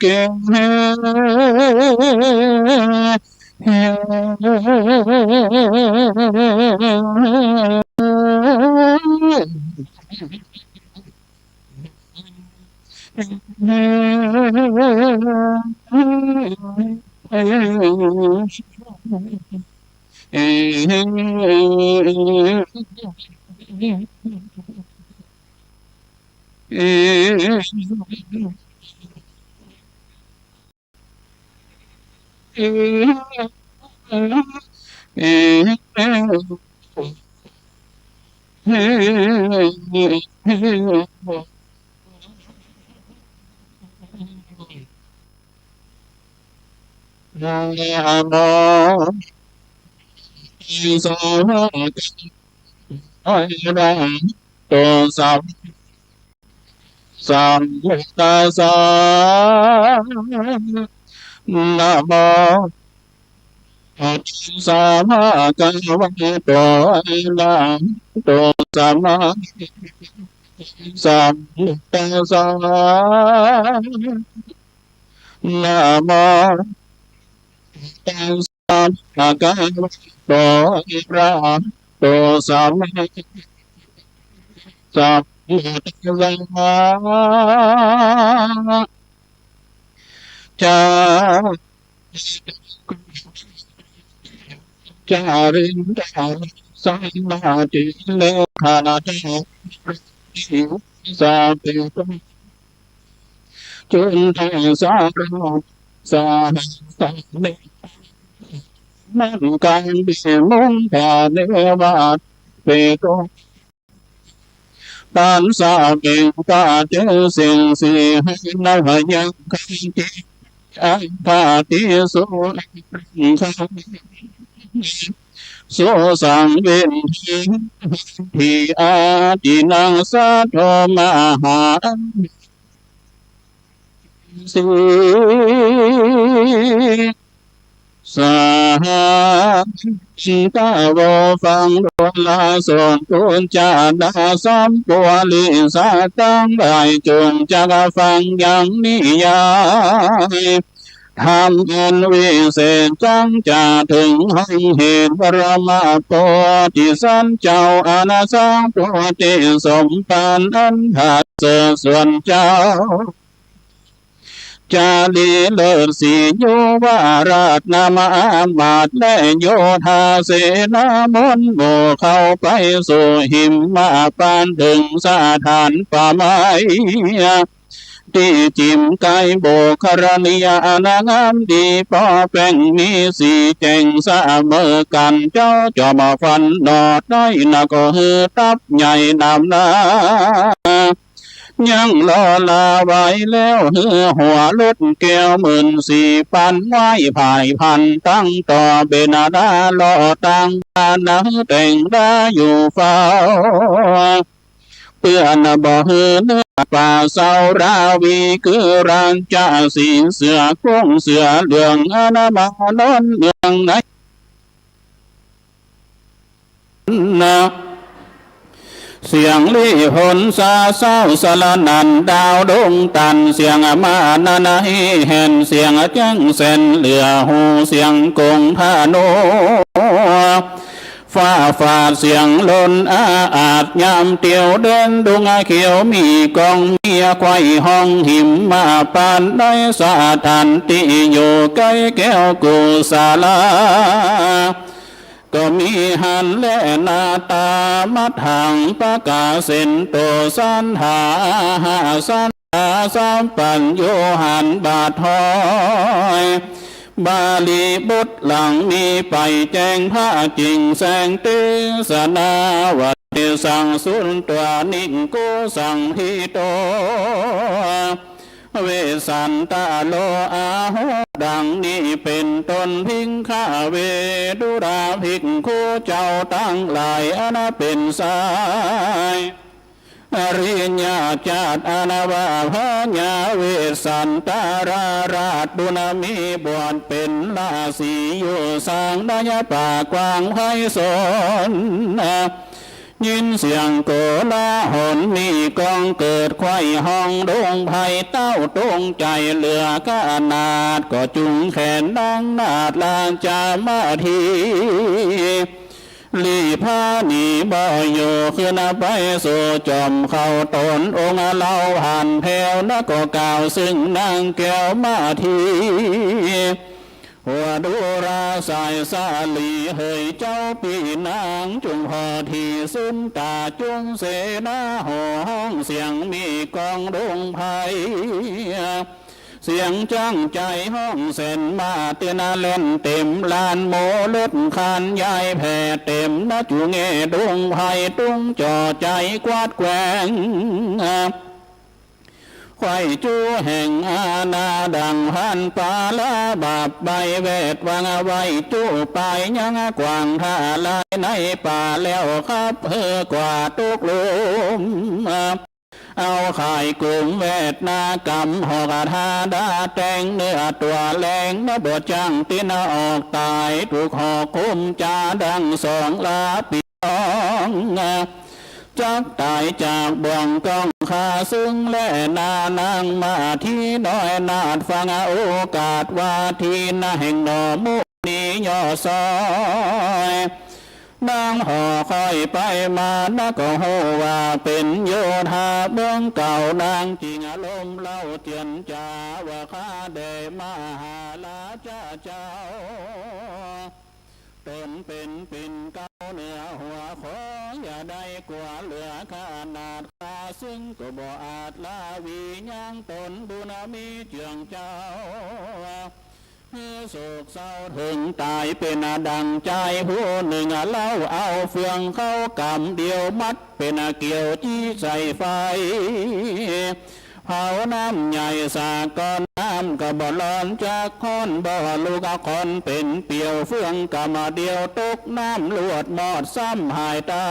เกเนะโมโสอะระหะโตสัมพุทธัสสะนะโมสัมมากัมวะโตอะระหะโตสัมมาสัมพุทธัสสะนะโมตัสสะภะคะวะโตอะระหะโตสัมมาสัมพุทธัสสะจาจารินทาสัมมาทิเลขานาเตสาปิจุนเทสาระสาสังเนมันกันบิมุงแผ่เนวาเปโกตันสาเก่งกาเจสิงสีให้นายังคันติอังคาติสุขังโสสังเวนทีอาจินังสัทโธมหาสิสาชิตาวฟังโดลาสอนตุนจานาสัมปวลิสัตังใบจงจักฟังยังนิยาย ทำเป็นวิเศษจังจะถึงให้เหตุปรมาโพธิสันเจ้าอาณาสังโพธิสมปานอันหาเสส่วนเจ้าจาลีเลิศสีโยวาราชนามามาตและโยธาเสนามนโมเข้าไปสู่หิมมาปานถึงสถานป่าไม้ที่จิมไกโบคารณียานางามดีปอแป้งมีสีแจงเสมอกันเจ้าจอมาฟันดอดได้นักฮือตับใหญ่นำนายังรอลาไว้แล้วเหือหัวลุดแก้ว14,000ไว้ภายพันตั้งต่อเบนาดาลอตั้งนาแต่งได้อยู่เฝ้าเพื่อนบ่หือเนื้อป่าเศร้าราวีคือร่างจ่าสีเสือคงเสือเหลืองอนามานนเมืองไหนนะเสียงลี่หนซาเศร้าสลนันดาวดงตันเสียงมานานาฮิเห็นเสียงจังเซนเหลือหูเสียงกงพาโนฟ้าฝาดเสียงลนอาจยามเตียวเดินดงเขียวมีกองเมียไข่ห้องหิมมาปานได้สาทันติอยู่ใกล้แก้วกุศลาก็มีหันและนาตามัดหังประกาเส้นโตสันหาสันหาสามปัญโยหันบาทหอยบาลีบุตรหลังมีไปแจ้งพระจริงแสงเตสนาวัดสังสุนตัวนิ่งกุสังทิโตเวสันตาโลอาโหดังนี้เป็นต้นพิงข้าเวดุราภิกขุเจ้าตั้งหลายอนาเป็นสายอริยญาจาตอนาวาพญาเวสันตาราราชบุญมีบวชเป็นลาสีอยู่สร้างนายป่ากว้างไพศาลยินเสียงโกลาหนมีกองเกิดไข่ห้องดงไผ่เต้าตรงใจเหลือกานาดก็จุงแขนดังนาดลางจามาทีลีพานีบ่อยู่ขึ้นไปสู่จอมเข้าตนองค์เล่าหันแผ่วนักก็กล่าวซึ่งนางแก้วมาทีหัวดูราสายสาลีเฮยเจ้าปีนางจุงพอทีสุนตาจุงเสนาหอห้องเสียงมีกองดงไผ่เสียงจังใจห้องเส้นมาเตียนาเล่นเต็มลานโมเล็ดคานยายแผ่เต็มนะจูเงดวงไผ่ตุ้งจ่อใจกวาดแกว่งไข่จูแห่งอาณาดังพันปาลาบาปใบเวทวางไว้จูไปยังกวางท่าลายในป่าแล้วครับเฮือกว่าตุกลุมเอาไข่กลุ่มเวทนากรรมหอกธาดาแตงเนื้อตัวแรงนบทจังตินาออกตายถูกหอกคุ้มจาดังสองลาปีองจักตายจากบ่วงกองขาซึ่งและนานางมาที่น้อยนาดฟังโอกาสว่าที่นาแห่งหนอมุนีย่อซอยนางห่อคอยไปมานักโหว่าเป็นโยธาเบื้องเก่านางจริงอารมณ์เล่าเตียนจาว่าข้าได้มาหาลาเจ้าตนเป็นปิ่นเก่าเหนือหัวขออย่าได้กว่าเหลือขนาดข้าซึ่งก็บ่อาจลาวีย่างตนบุญมีเจืองเจ้าโศกเศร้าถึงตายเป็นดังใจผู้หนึ่งเล่าเอาเฟืองเข้ากำเดียวมัดเป็นเกี่ยวจี้ใส่ไฟเผาน้ำใหญ่สากอนน้ำก็บ่ร้อนจากค้อนบ่ลูกคอนเป็นเปียวเฟืองกำมาเดียวตกน้ำลวดหมอดซ้ำหายตา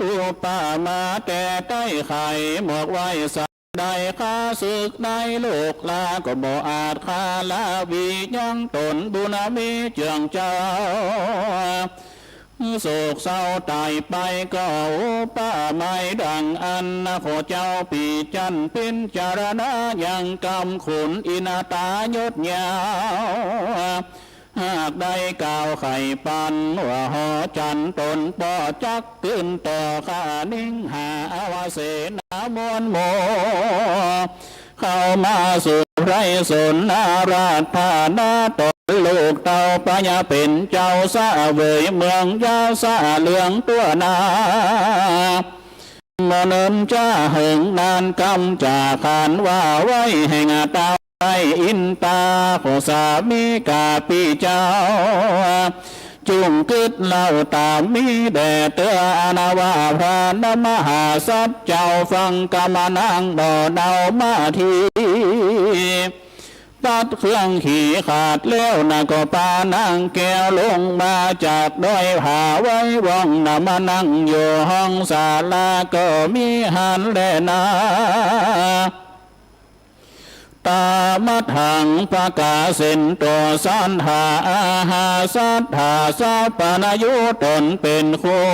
อุปามาแต่ใต้ไข่หมอกไว้ได้ข้าศึกได้ลูกลาก็บ่อาจข้าลาวียังตนบุญมีเจืองเจ้า โศกเศร้าตายไปก็อุปาไม่ดังอันนะขอเจ้าปีจันเป็นจารณาอย่างกำขุนอินาตายศยาวหากได้กล่าวไข่ปันว่าหอจันตนปอจักขึ้นต่อข้านิ่งหาวาเสนามวลโมเข้ามาสู่ไรสนนาราชธานาตนลูกเต่าปยาเป็นเจ้าสาเวยเมืองยาสาเหลืองตัวนาเมื่อเนิ่นจ้าหึงนานกำจากขานว่าไว้แห่งตาไออินตาโคสามีกาปีเจ้าจุงกึดเล่าตามมีแด่เตืออนาวาพระนมหาสัจเจ้าฟังกรรมนางบ่อเดามาทีตัดเครื่องขี่ขาดแล้วนะก็ปานางแก้วลงมาจากดอยผาไว้ว่องนะมานั่งอยู่ห้องศาลาก็มีหันแลนาตามัทังปะกาเส้นตัวสันหาอาหาสัทธาสาปนายุตนเป็นครัว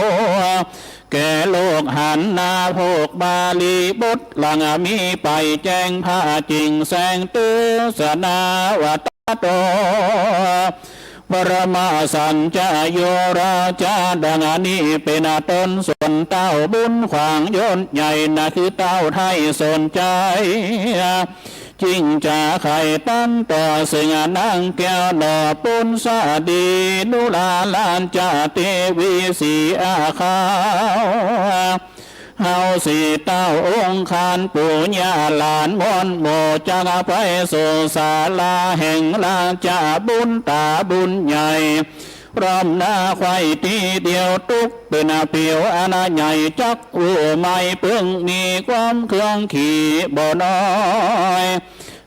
แก่โลกหันนาโภกบาลีบุตรหลังมีไปแจ้งผ้าจริงแสงตื้อสนาวัตโตปรมาสัญจโยราชาดังนี้เป็นต้นส่วนเต้าบุญขวางยนใหญ่นะคือเต้าไทยสนใจจริงจะไข่ตั้นต่อสิ่งนางแก้วดอปุนสาดีนุลาลานจาเทวีสีอาขาวเฮาสีเต้าองค์คานปู่ย่าหลานมอนโมจักไปสู่ศาลาแห่งลาจาบุญตาบุญใหญ่พร้อมหน้าไข่ทีเดียวตุกเป็นเปียวอาณาใหญ่จักอูไม่เพิ่งมีความเครื่องขี่บ่น้อย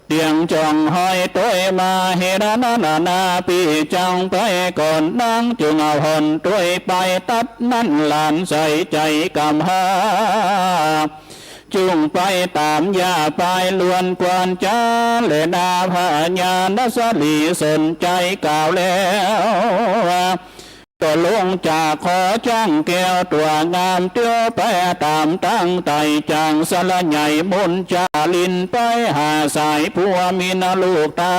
เตียงจองหอยตัวมาเฮรานาปีจังไปก่อนนางจึงเอาหอนตัวไปตัดนั่นหลานใส่ใจกำหาจุงไปตามยาไปล้วนกวนจ้าเลนาพญานสลีสนใจกล่าวแล้วก็ลงจากขอจ้างแก้วตัวงามเตี้ยไปตามตั้งไตจางสละใหญ่มนจาลินไปหาสายผัวมีนลูกตา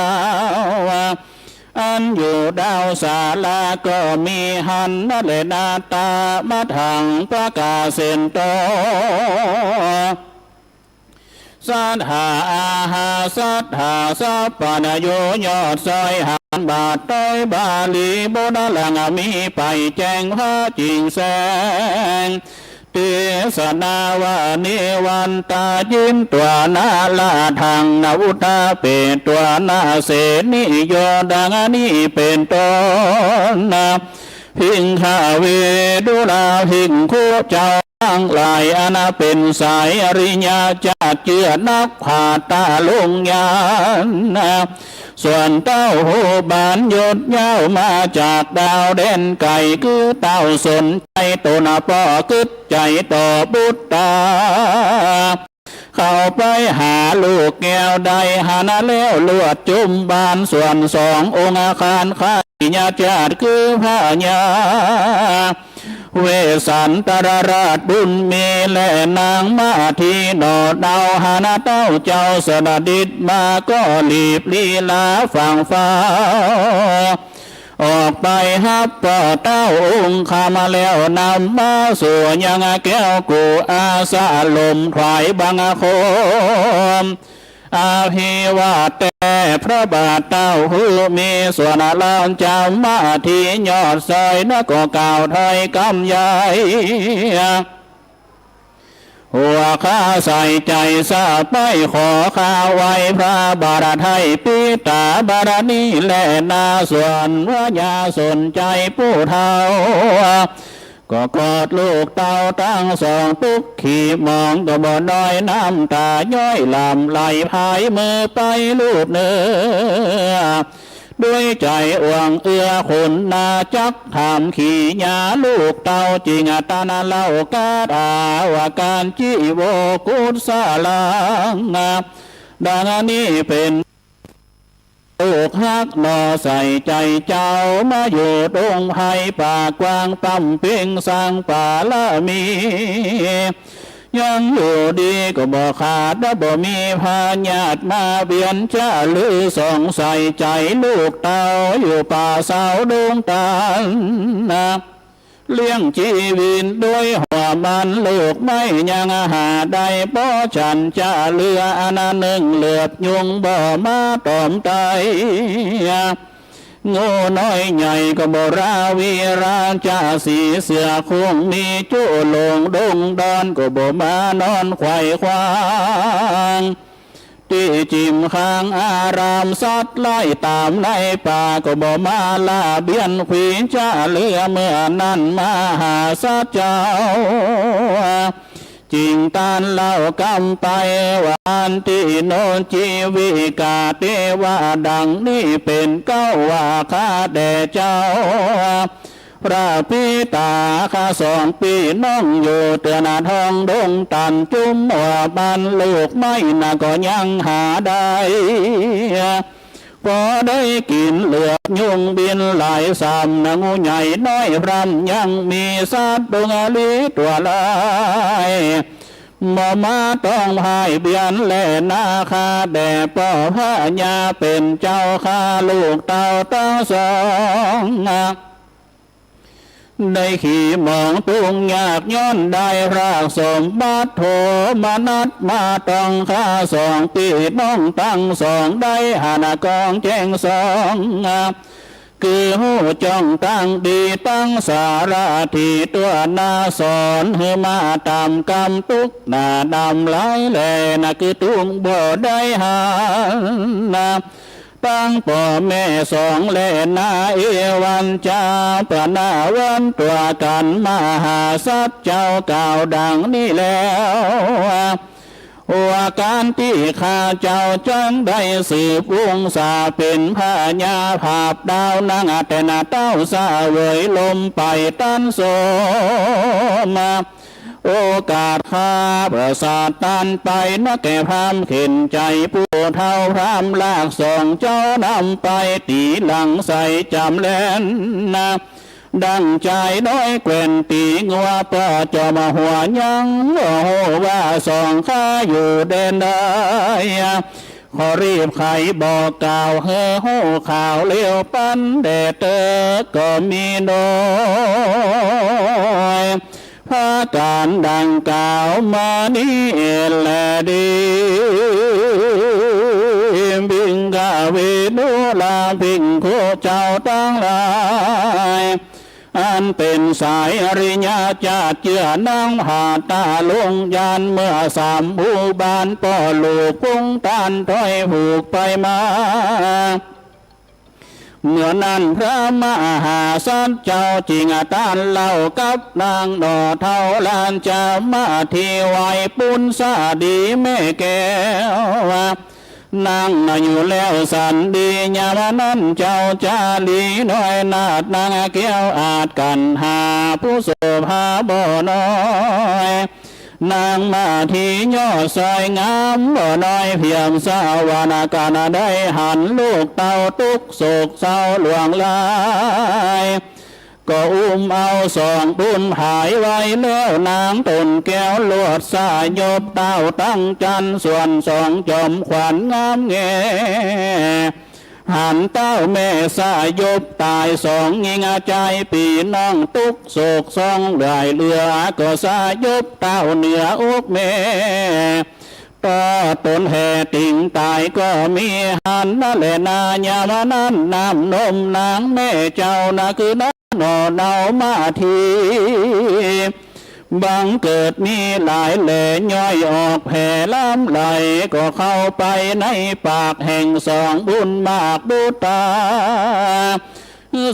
อันอยู่ดาวศาลาก็มีหันนั่นแหละนาตามาถังประกาศเส้นโตสัทธาอาหาสัทธาสัพพนโยยอดซอยหันบาทต้อยบาลีโบนาลังมีไปแจ้งพระจริงแสงเทศนาวานิวันตายินตัวนาลาทางนาวุตาเป็นตัวนาเสนิโยดังนี้เป็นต้นพิงข้าเวดุลาพิงคู่เจ้าทั้งหลายอนาเป็นสายอริยาจาเจือนักผ่าตาลงยานส่วนเต้าหูบานยดยาวมาจากดาวเด่นไก่คือเต้าสนใจตนปอกึดใจต่อบุตตาเข้าไปหาลูกแก้วใดหานาแล้วลวดจุมบานส่วนสององค์อาคารข้าญาจาดคือพระญาเวสันตรราชบุญมีและนางมาทีนอดดาวหานาเต้าเจ้าสนดิดมาก็รีบลีลาฝั่งฟ้าออกไปฮับป่อเต้าองค์ข้ามาแล้วนำมาสู่ยังแก้วกูอาสาลมถวายบังคมอาภิวาทแต่พระบาทเต้าหูมีส่วนลานจำมาที่ยอดซอยนักก็กล่าวไทยกำใหญ่หัวข้าใส่ใจซาไปขอข้าไว้พระบาทไทยปิตาบารณีและนาส่วนวญาสนใจผู้เฒ่าก็กอดลูกเต่าตั้งสองปุกขี่มองก็บ่น้อยน้ำตาย้อยลำไหลพายมือไปลูบเนื้อด้วยใจอ่วงเอื้อคนนาจักถามขี่ยาลูกเต่าจริงตานาเล่ากาดาว่าการจีโวกุศลางดังนี้เป็น ลูกฮักหนอใส่ใจเจ้ามาอยู่ตรงไผ่ป่ากว้างตั้มเพียงสร้างป่าละมียังอยู่ดีก็บ่ขาดและบ่มีพาญาติมาเบียนจ้าหรือสองใส่ใจลูกเต้าอยู่ป่าสาวดวงตาลนะเลี้ยงชีวิตด้วยหัวมันลูกไม่ยังหาได้บ่ฉันจะเลืออันหนึ่งเหลือบยุงบ่มาตอมไตโง่น้อยใหญ่ก็บ่ราวีราจาสีเสือคงมีจุลงดงดอนก็บ่มานอนไขว่คว้างที่จิมข้างอารามสัตว์ไล่ตามในป่าก็บ่มาลาเบียนขวีจะเลือเมื่อนั้นมาหาสัตว์เจ้าจริงตานเล่ากำไปวันที่โนนชีวิกาเทวาดังนี้เป็นเก้าว่าข้าแด่เจ้าพระพิตาข้า2 ปีน้องอยู่เตือนทองดงตันจุ้มหัวบันลูกไม่น่ะก็ยังหาได้พอได้กินเหลือกยุงบินหลายสามนงูใหญ่น้อยพรำยังมีสัตว์ดวงอลีตัวลายบ่มาต้องหายเบียนแล่นาคาแด่ป่อพระญาเป็นเจ้าข้าลูกเต่าทั้งสองได้ขี่มองตุงยากย้อนได้รากสมบัติโทมานัดมาต้องข้า2 ปีน้องตั้ง2ได้หานากองแจ้งคือหูจ้องตั้งดีตั้งสารทีตัวนาสอนให้มาตามกำตุกหน้าดำไหลแลน่ะคือตุงบ่ได้หานาตั้งพ่อแม่2แลนาเอวันจาปนาวันตัวกันมาหาสัตว์เจ้าก่าวดังนี้แล้วว่าการที่ข้าเจ้าจังได้สืบวงศาเป็นพญาภาพดาวนางแต่นาเต้าสาเวยลมไปตันโสมาโอกาสข้าประสาทตันไปนักแก่พรามเข็นใจผู้เท่าพรามลากส่งเจ้านำไปตีหลังใส่จำแลนนะดังใจน้อยแกว่นตีงัวป้าจอมาหัวยังโอ้ว่าส่องข้าอยู่เด่นได้ขอรีบไขบอกกล่าวเฮ้โหข่าวเลี้ยวปั้นแดดเตอก็มีน้อยพาการดังกล่าวมานี้แลดีบิงกาเวนุลาบิงโคเจ้าตั้งหลายอันเป็นสายอริยญาติเจือนั่งหาตาลงยานเมื่อ3 หมู่บ้านป่อลูกกุ้งตานถอยผูกไปมาเมื่อนั้นพระมหาสัตว์เจ้าจริงตานเล่ากับนางดอเท่าลานจะมาที่ไหวปุณสาดีแม่แก้วนางอยู่แล้วสันดียามนั้นเจ้าจาลีน้อยนาดนางเกี้ยวอาจกันหาผู้โสภาบ่น้อยนางมาที่ย่อซอยงามบ่น้อยเพียงสาวนาการได้หันลูกเต่าตุกโศกเศร้าหลวงลายก็อุ้มเอา2 บุญหายไว้แล้วนางตนแก้วลวดสายยบเต้าตั้งจันส่วน2 จอมขวัญงามแงหันเต้าแม่สายยบตาย2ยิงใจปีน้องตุกโศก2ได้เรือก็สายยบเต้าเหนืออกแม่ก็ตนแห่ติ่งตายก็มีหันนั่นแหละนายามนั้นน้ำนมนางแม่เจ้านะคือน้านอเนามาทีบังเกิดมีหลายแหล่ย่อยออกแผ่ล้ำไหลก็เข้าไปในปากแห่ง2 บุญมากดูตา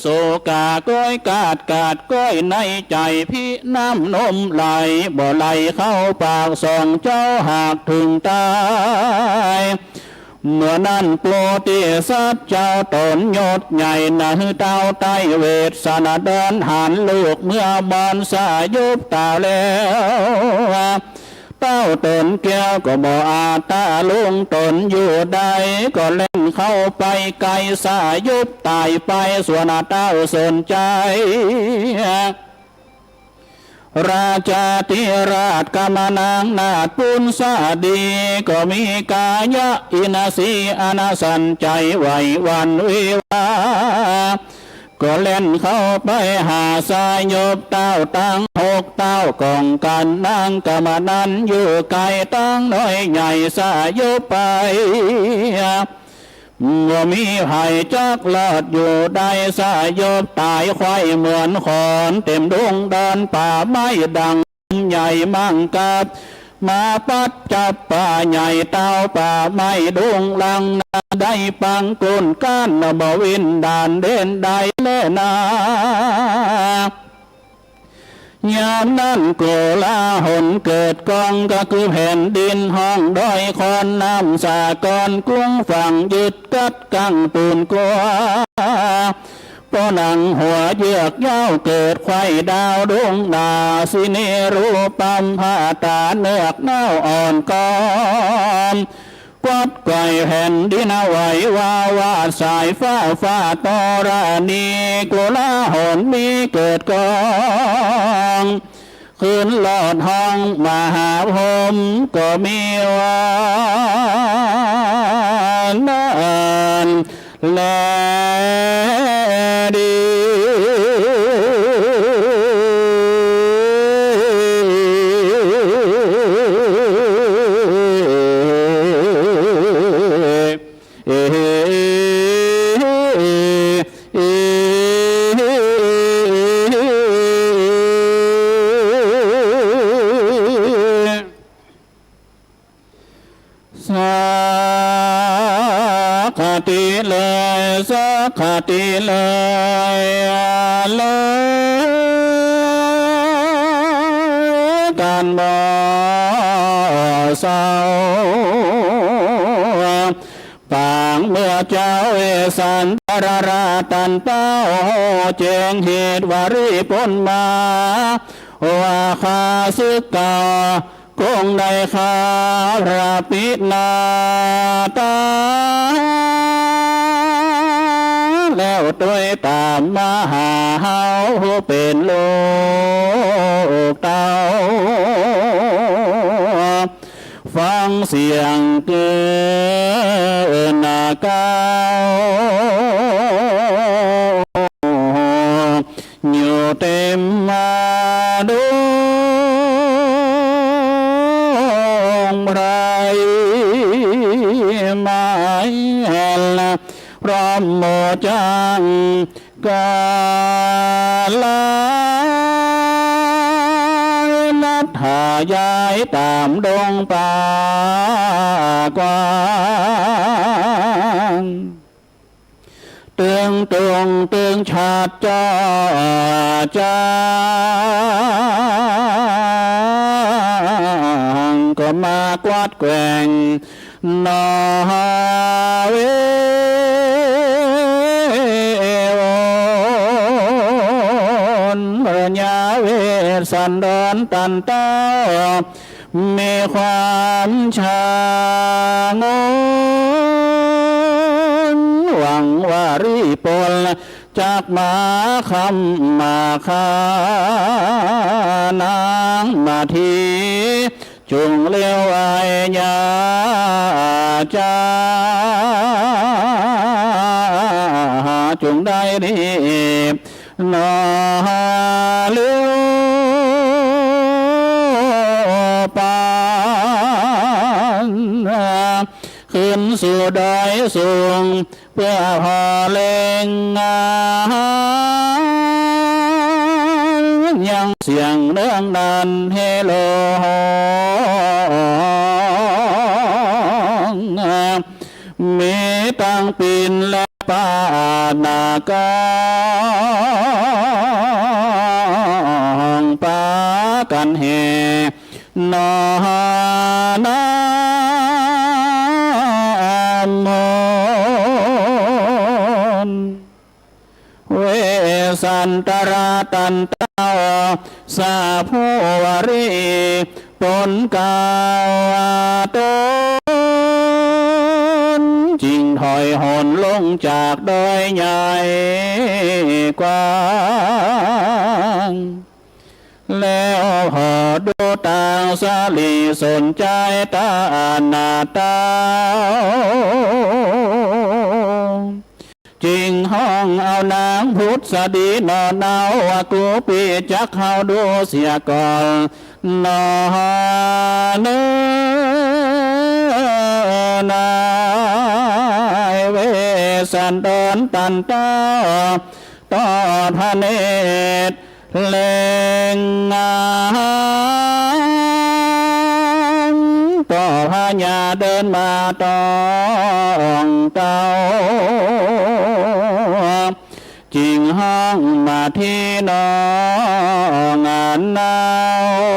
โศกาก้อยกาดก้อยในใจพี่น้ำนมไหลบ่ไหลเข้าปาก2 เจ้าหากถึงตายเมื่อนั้นโปรติสัตว์เจ้าตนยศใหญ่นะเต้าไตเวทสนเดินหันลูกเมื่อบอนสายุบตาแล้วเต้าตนแก้วก็บ่อาตาลุงตนอยู่ใดก็เล่น เข้าไปไกลสายุบตายไปส่วนเต้าสนใจราชาธิราชกามนางนาถปุณสาดีก็มีกายะอินทรีอนาสันใจไหววันวิวาก็เล่นเข้าไปหาสายบเต้าตั้ง6เต้ากองกันนางกามนันอยู่ไกลตั้งน้อยใหญ่สายบไปว่ามีไผ่จักลอดอยู่ได้สายบตายควายเหมือนขอนเต็มดงดอนป่าไม้ดังใหญ่มั่งกับมาปัดจับป่าใหญ่เต้าป่าไม้ดงลังได้ปังกุนก้านบวินดานเด่นได้เลนายามนั้นโกลาหนเกิดกองก็คือแผ่นดินห้องดอยคอนน้ำสากรกรุงฝั่งยึดกัดกังปูนกัวปอนังหัวเยือกเย้าเกิดไข่ดาวดวงดาสิเนรูปัมพาตาเนือกเน่าอ่อนกอนกวัดไก่แผ่นดินไหววาดสายฟ้าตอรานีโกลาหนมีเกิดกองคืนหลอดห้องมหาพรหมก็มีวันนั้นแลดีสักขติเลยการบ่เศร้าปางเมื่อเจ้าเอสันตราตันเต้าเจงเหตุวารีพ้นมาว่าข้าศึกเก่าคงได้ข้าพระปินาตาแล้วตัวตามมาหาเฮาเป็นโลกเต้าฟังเสียงเกินนาเก้าอยู่เต็มมาดูไรไม่เห็นพร้อมโมจังกาลานัดหายายตามดงป่ากว้างตึงชาติจอจางก็มากวาดแกว่งนอเวเมื่อยาเวสันดอนตันเต้ามีความชางนหวังว่ารีปลจากมาคำมาคานางมาทีจุงเลี้ยวไอยาจาจุงได้ดีนอเลี้ยวปานขึ้นสู่ดอยสูงเพื่อพอเล่งยังเสียงเรื่องนั้นเฮโลมีตั้งปินและปานากองปากันเฮนอนามนเวสันตราตันเต้าสาภูวรีปนกาวตนจริงท ถอยหนลงจากดอยใหญ่กว้างแล้วพอดูต่างสาลีสนใจตาหน้าตาจริงห้องเอานางพุทธดีนอนเอาว่ากูปีจักเฮาดูเสียก่อนนอนนายเวสันดรตันต้าต่อพระเนตรเล่งงานต่อพระญาเดินมาต้องเต้าจริงห้องมาที่น้องงานนาว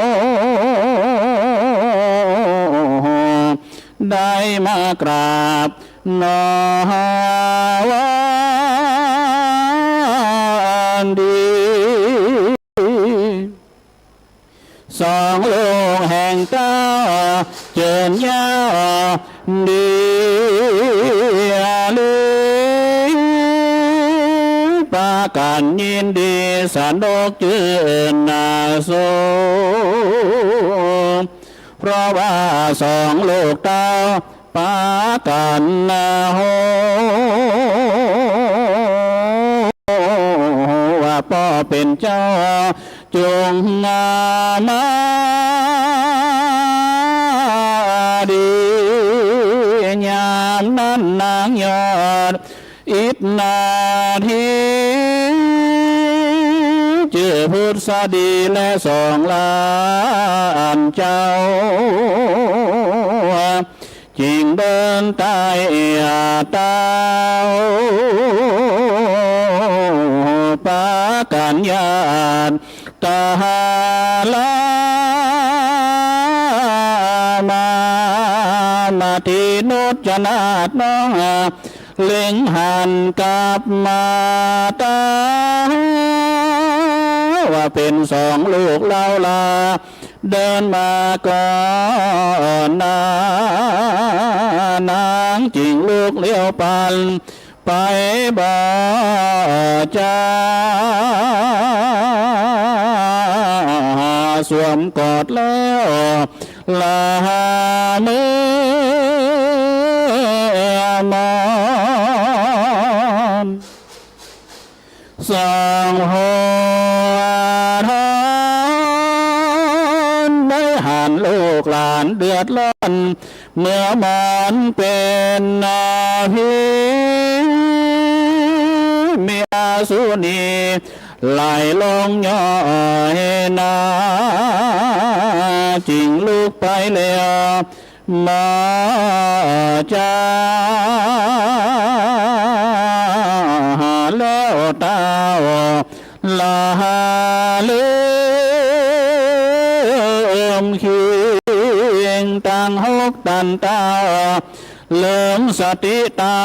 ได้มากราบน้อวันดีสองลูกแห่งเต้าเจิญยาวดีลือปากันยินดีสันโดกจืนนาโซเพราะว่าสองลูกเต้าปากันนาโฮว่าพ่อเป็นเจ้าจงงามาดียามนั้นนางยอดอิดนาทีเจอพุทธดีและสองล้านเจ้าจริงเดินใต้เต้าปากันญาติตาลามาที่นุจนาดน้องเล็งหันกลับมาตาว่าเป็นสองลูกเล่าลาเดินมาก่อนนางจริงลูกเลี้ยวปันไปบ่จ้าสวมกอดแล้วลามือมอนสองหัวทอนไม่หันลูกหลานเดือดร้อนเมื่อมันเป็นนาพีเมียสุนีไหลลงย่อยนาจริงลูกไปแล้วมาจ้าแล้วตาลาลืมเคียงต่างหกตันตาเริ่มสติตา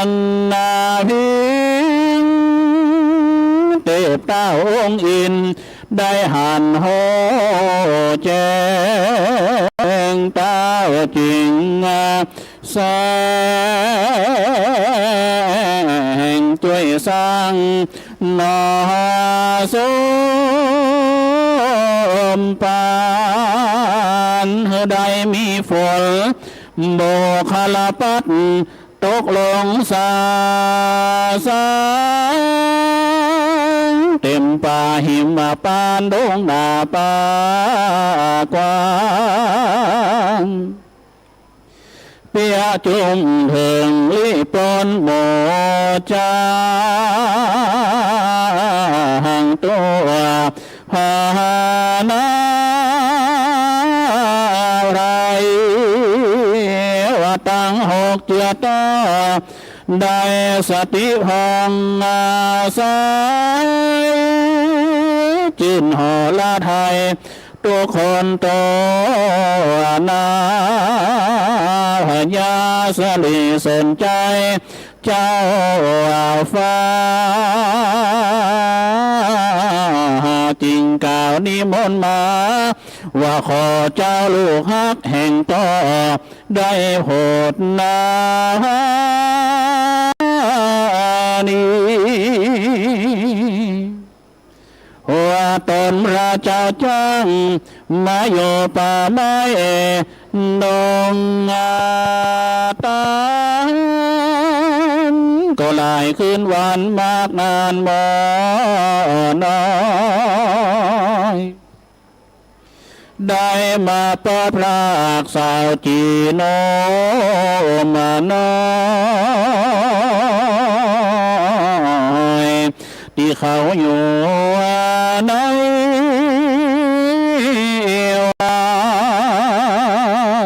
นนาพิงเทพเต้าองค์อินได้หันโหแจงเต้าจริงแสงช่วยสร้างนอสมปานได้มีฝนโบคลปัดตกลงสาสางเต็มป่าหิมปานดงนาป่ากว้างเปียจุมถึงลิปนโมจาหังตัวพานาไรว่าตั้งหกเจียตาได้สติพังอาศัยจินหอละไทยตัวคนโตนาพญาสลีสนใจเจ้าฟ้าจริงกล่าวนิมนต์มา ว่าขอเจ้าลูกฮักแห่งต่อได้โหดนานีหัวตนพระเจ้าจ้างมาอยู่ป่าไม้ดงตานก็หลายคืนวันมากนานบ่น้อยได้มาปอพรากสาวจีโนมาน้อยที่เขาอยู่ในวั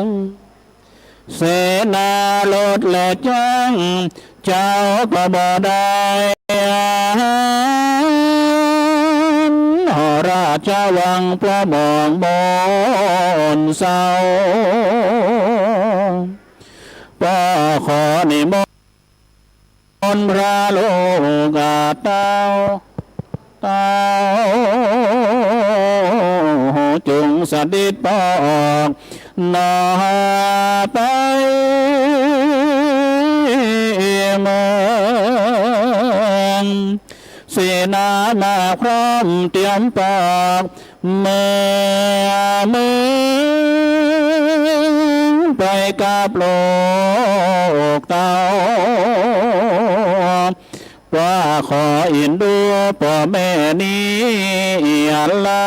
งเสนาลดและจ้างเจ้าก็บ่ได้ราชวังพระมองบนเศร้าป้าขอนิมนต์พระโลกาเต้าจงเสด็จปอกนาไปเมืองเสนามาพร้อมเตรียมปอกเมื่อไปกับโลกเต้าว่าขออินดูพ่อแม่นี้อัลลา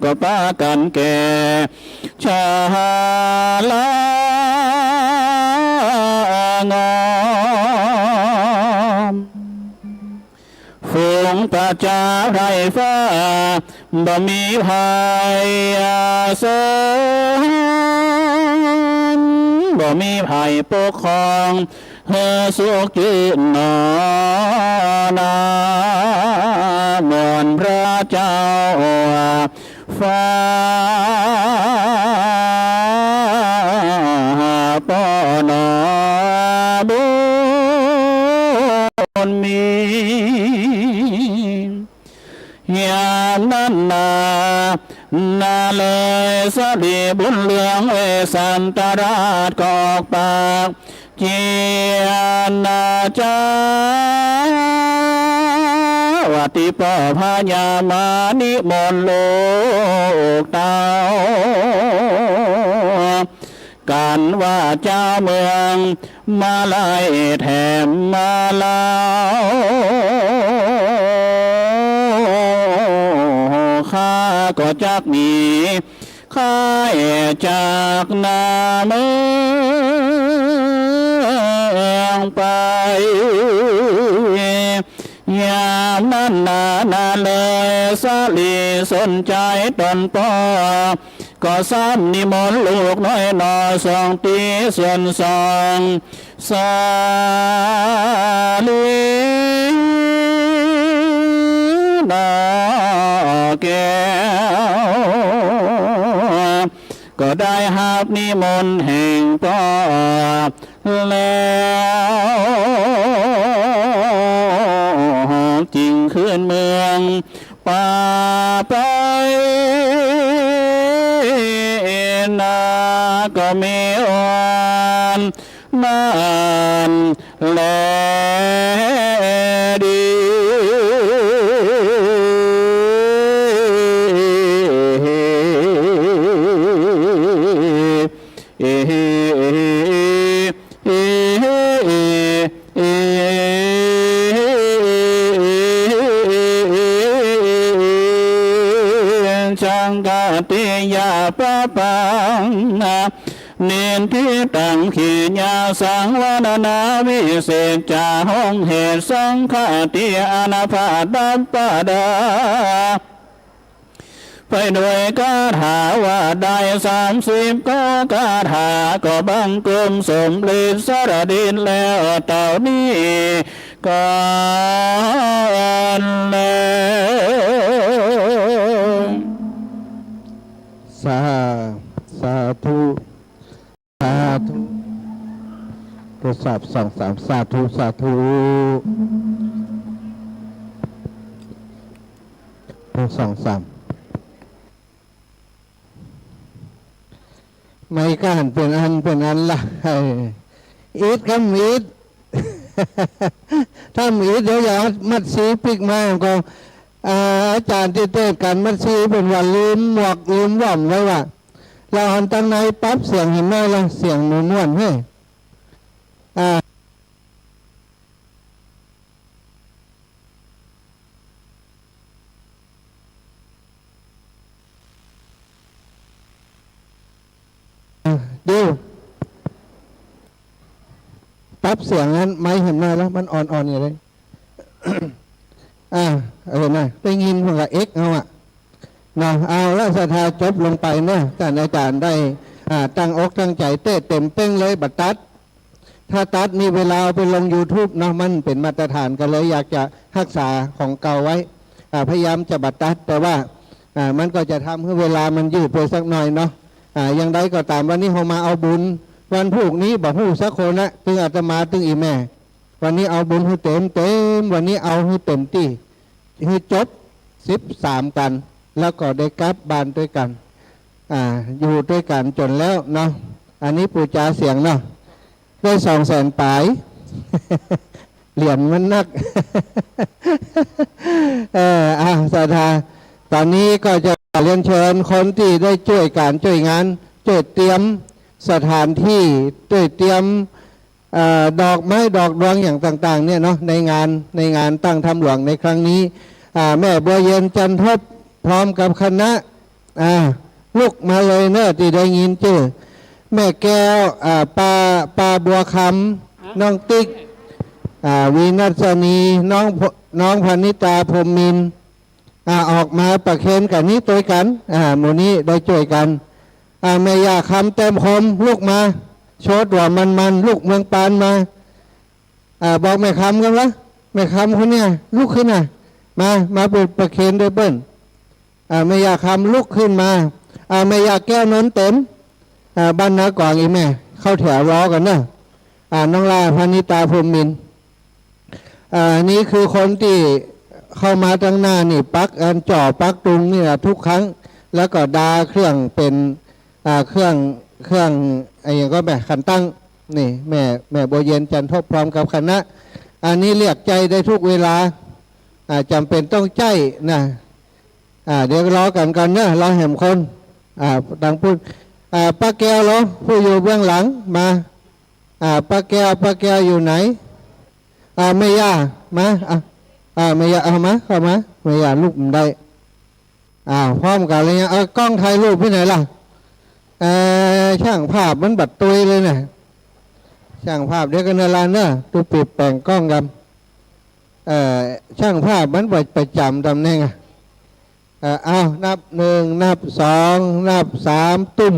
ก็ป้ากันแก่ชาลางามฝูงประจาไรฟ้าบ่มีภัยเสนบ่มีภัยปกครองเฮสุขจืนนอนามนพระเจ้าฟ้าปอนอบุญมียามนั้นนาเลยสลีบุญเหลืองเวสันตราชกอกปากเจียนาจาวัติปอพญามานิมนต์โลกเต้ากันว่าเจ้าเมืองมาไล่แถมมาลาวข้าก็จักมีข้าจากนาเมืองไปยามนั้นนาเลยสาลีสนใจตนปอก็ซ้ำนิมนต์ลูกน้อยนอสองตีส่วนสองสาลีนาแก้วก็ได้หาบนิมนต์แห่งปอแล้วจริงขึ้นเมืองป่าไปนาก็มีวันมันแลดีจังกาติยาปะปังเนียนที่ตั้งขีญาสังวนานาวิเศษจาห้องเหตุสังฆาติอนาภาดัปปะดาไปด้วยคาถาว่าได้30ก็คาถาก็บังกลมสมฤทธิ์สรดินแล้วเต่านี้ก่อนแล้ว สาธุทดสอบ2-3สาธุ 2 3ไม่ก้านเป็นอันละอีดครับอีด ถ้าอีดเดี๋ยวอย่ามัดสีปิกมาก็อาจารย์ที่เทศกันมัดสีเป็นว่าลืมหมวกลืมว่อมไว้ว่าเราหันตั้งในปั๊บเสียงเห็นไหมล่ะเสียงนวลๆเฮ้ยเดี๋ยวปั๊บเสียงนั้นไม่เห็นไหมแล้วมันอ่อนๆอย่างไร เห็นไหมได้ยินพวกกับเอ็กเอาอะนะเอาแล้วศรัทธาจบลงไปเนี่ยท่านอาจารย์ได้ตั้งอกตั้งใจเต้เต็มเป้งเลยบัดตัดถ้าตัดนี่เวลาเอาไปลง YouTube เนาะมันเป็นมาตรฐานกันเลยอยากจะรักษาของเก่าไว้พยายามจะบัดตัดแต่ว่ามันก็จะทำให้เวลามันยืดไปสักหน่อยเนาะอย่างไรก็ตามวันนี้เรามาเอาบุญวันพรุ่งนี้บอกผู้สักคนนะตึงอาตมาตึงอีแม่วันนี้เอาบุญให้เต็มวันนี้เอาให้เต็มที่ให้จบ13กันแล้วก็ได้กลับบ้านด้วยกันอยู่ด้วยกันจนแล้วเนาะอันนี้ปูจาเสียงเนาะได้200,000 ปลาย เหรียญมันนัก ศรัทธาตอนนี้ก็จะเรียนเชิญคนที่ได้ช่วยการช่วยงานช่วยเตรียมสถานที่ช่วยเตรียมดอกไม้ดอกดวงอย่างต่างๆเนี่ยเนาะในงานตั้งธรรมหลวงในครั้งนี้แม่บัวเย็นจันทบพร้อมกับคณะลุกมาเลยเนอะที่ได้ยินชื่อแม่แก้วปาบัวคำน้องติ๊กวีนัสนีน้องพนิตาพรหมินทร์ออกมาประเคนกันนี้ตัวกันหมู่นี้ได้ช่วยกันแม่ยาคำเต็มคมลูกมาโชดว่ามันลูกเมืองปานมาบอกแม่คำกันวะแม่คำคนเนี้ยลุกขึ้นมาเปิดประเคนด้วยเปิ้ลแม่ยาคำลุกขึ้นมาแม่ยาแก้วนนเต็มบ้านนากวางอีแม่เข้าแถวรอกันนะน้องลาพนิตาพรหมินทร์นี่คือคนที่เข้ามาตั้งหน้านี่ปักจ่อปักตุงนี่แหละทุกครั้งแล้วก็ดาเครื่องเป็นเครื่องอย่างก็แบบขันตั้งนี่แม่บัวเย็นจันทบพร้อมกับคณะอันนี้เรียกใจได้ทุกเวลาจำเป็นต้องใจนะเดี๋ยวรอกันเนอะรอแหมคนดังพูดป้าแก้วเหรอผู้อยู่เบื้องหลังมาป้าแก้วอยู่ไหนไม่ย่ามาไม่ย่าเอามาเข้ามาไม่ย่าลูกมันได้พร้อมกันเลยเนี่ยกล้องถ่ายรูปที่ไหนล่ะช่างภาพมันบัดตุยเลยเนี่ยช่างภาพเดี๋ยวกันเนลานเนอะตัวปิดแปลงกล้องกันช่างภาพมันประจำตำแหน่งนับ1นับ2นับ3ตุ่ม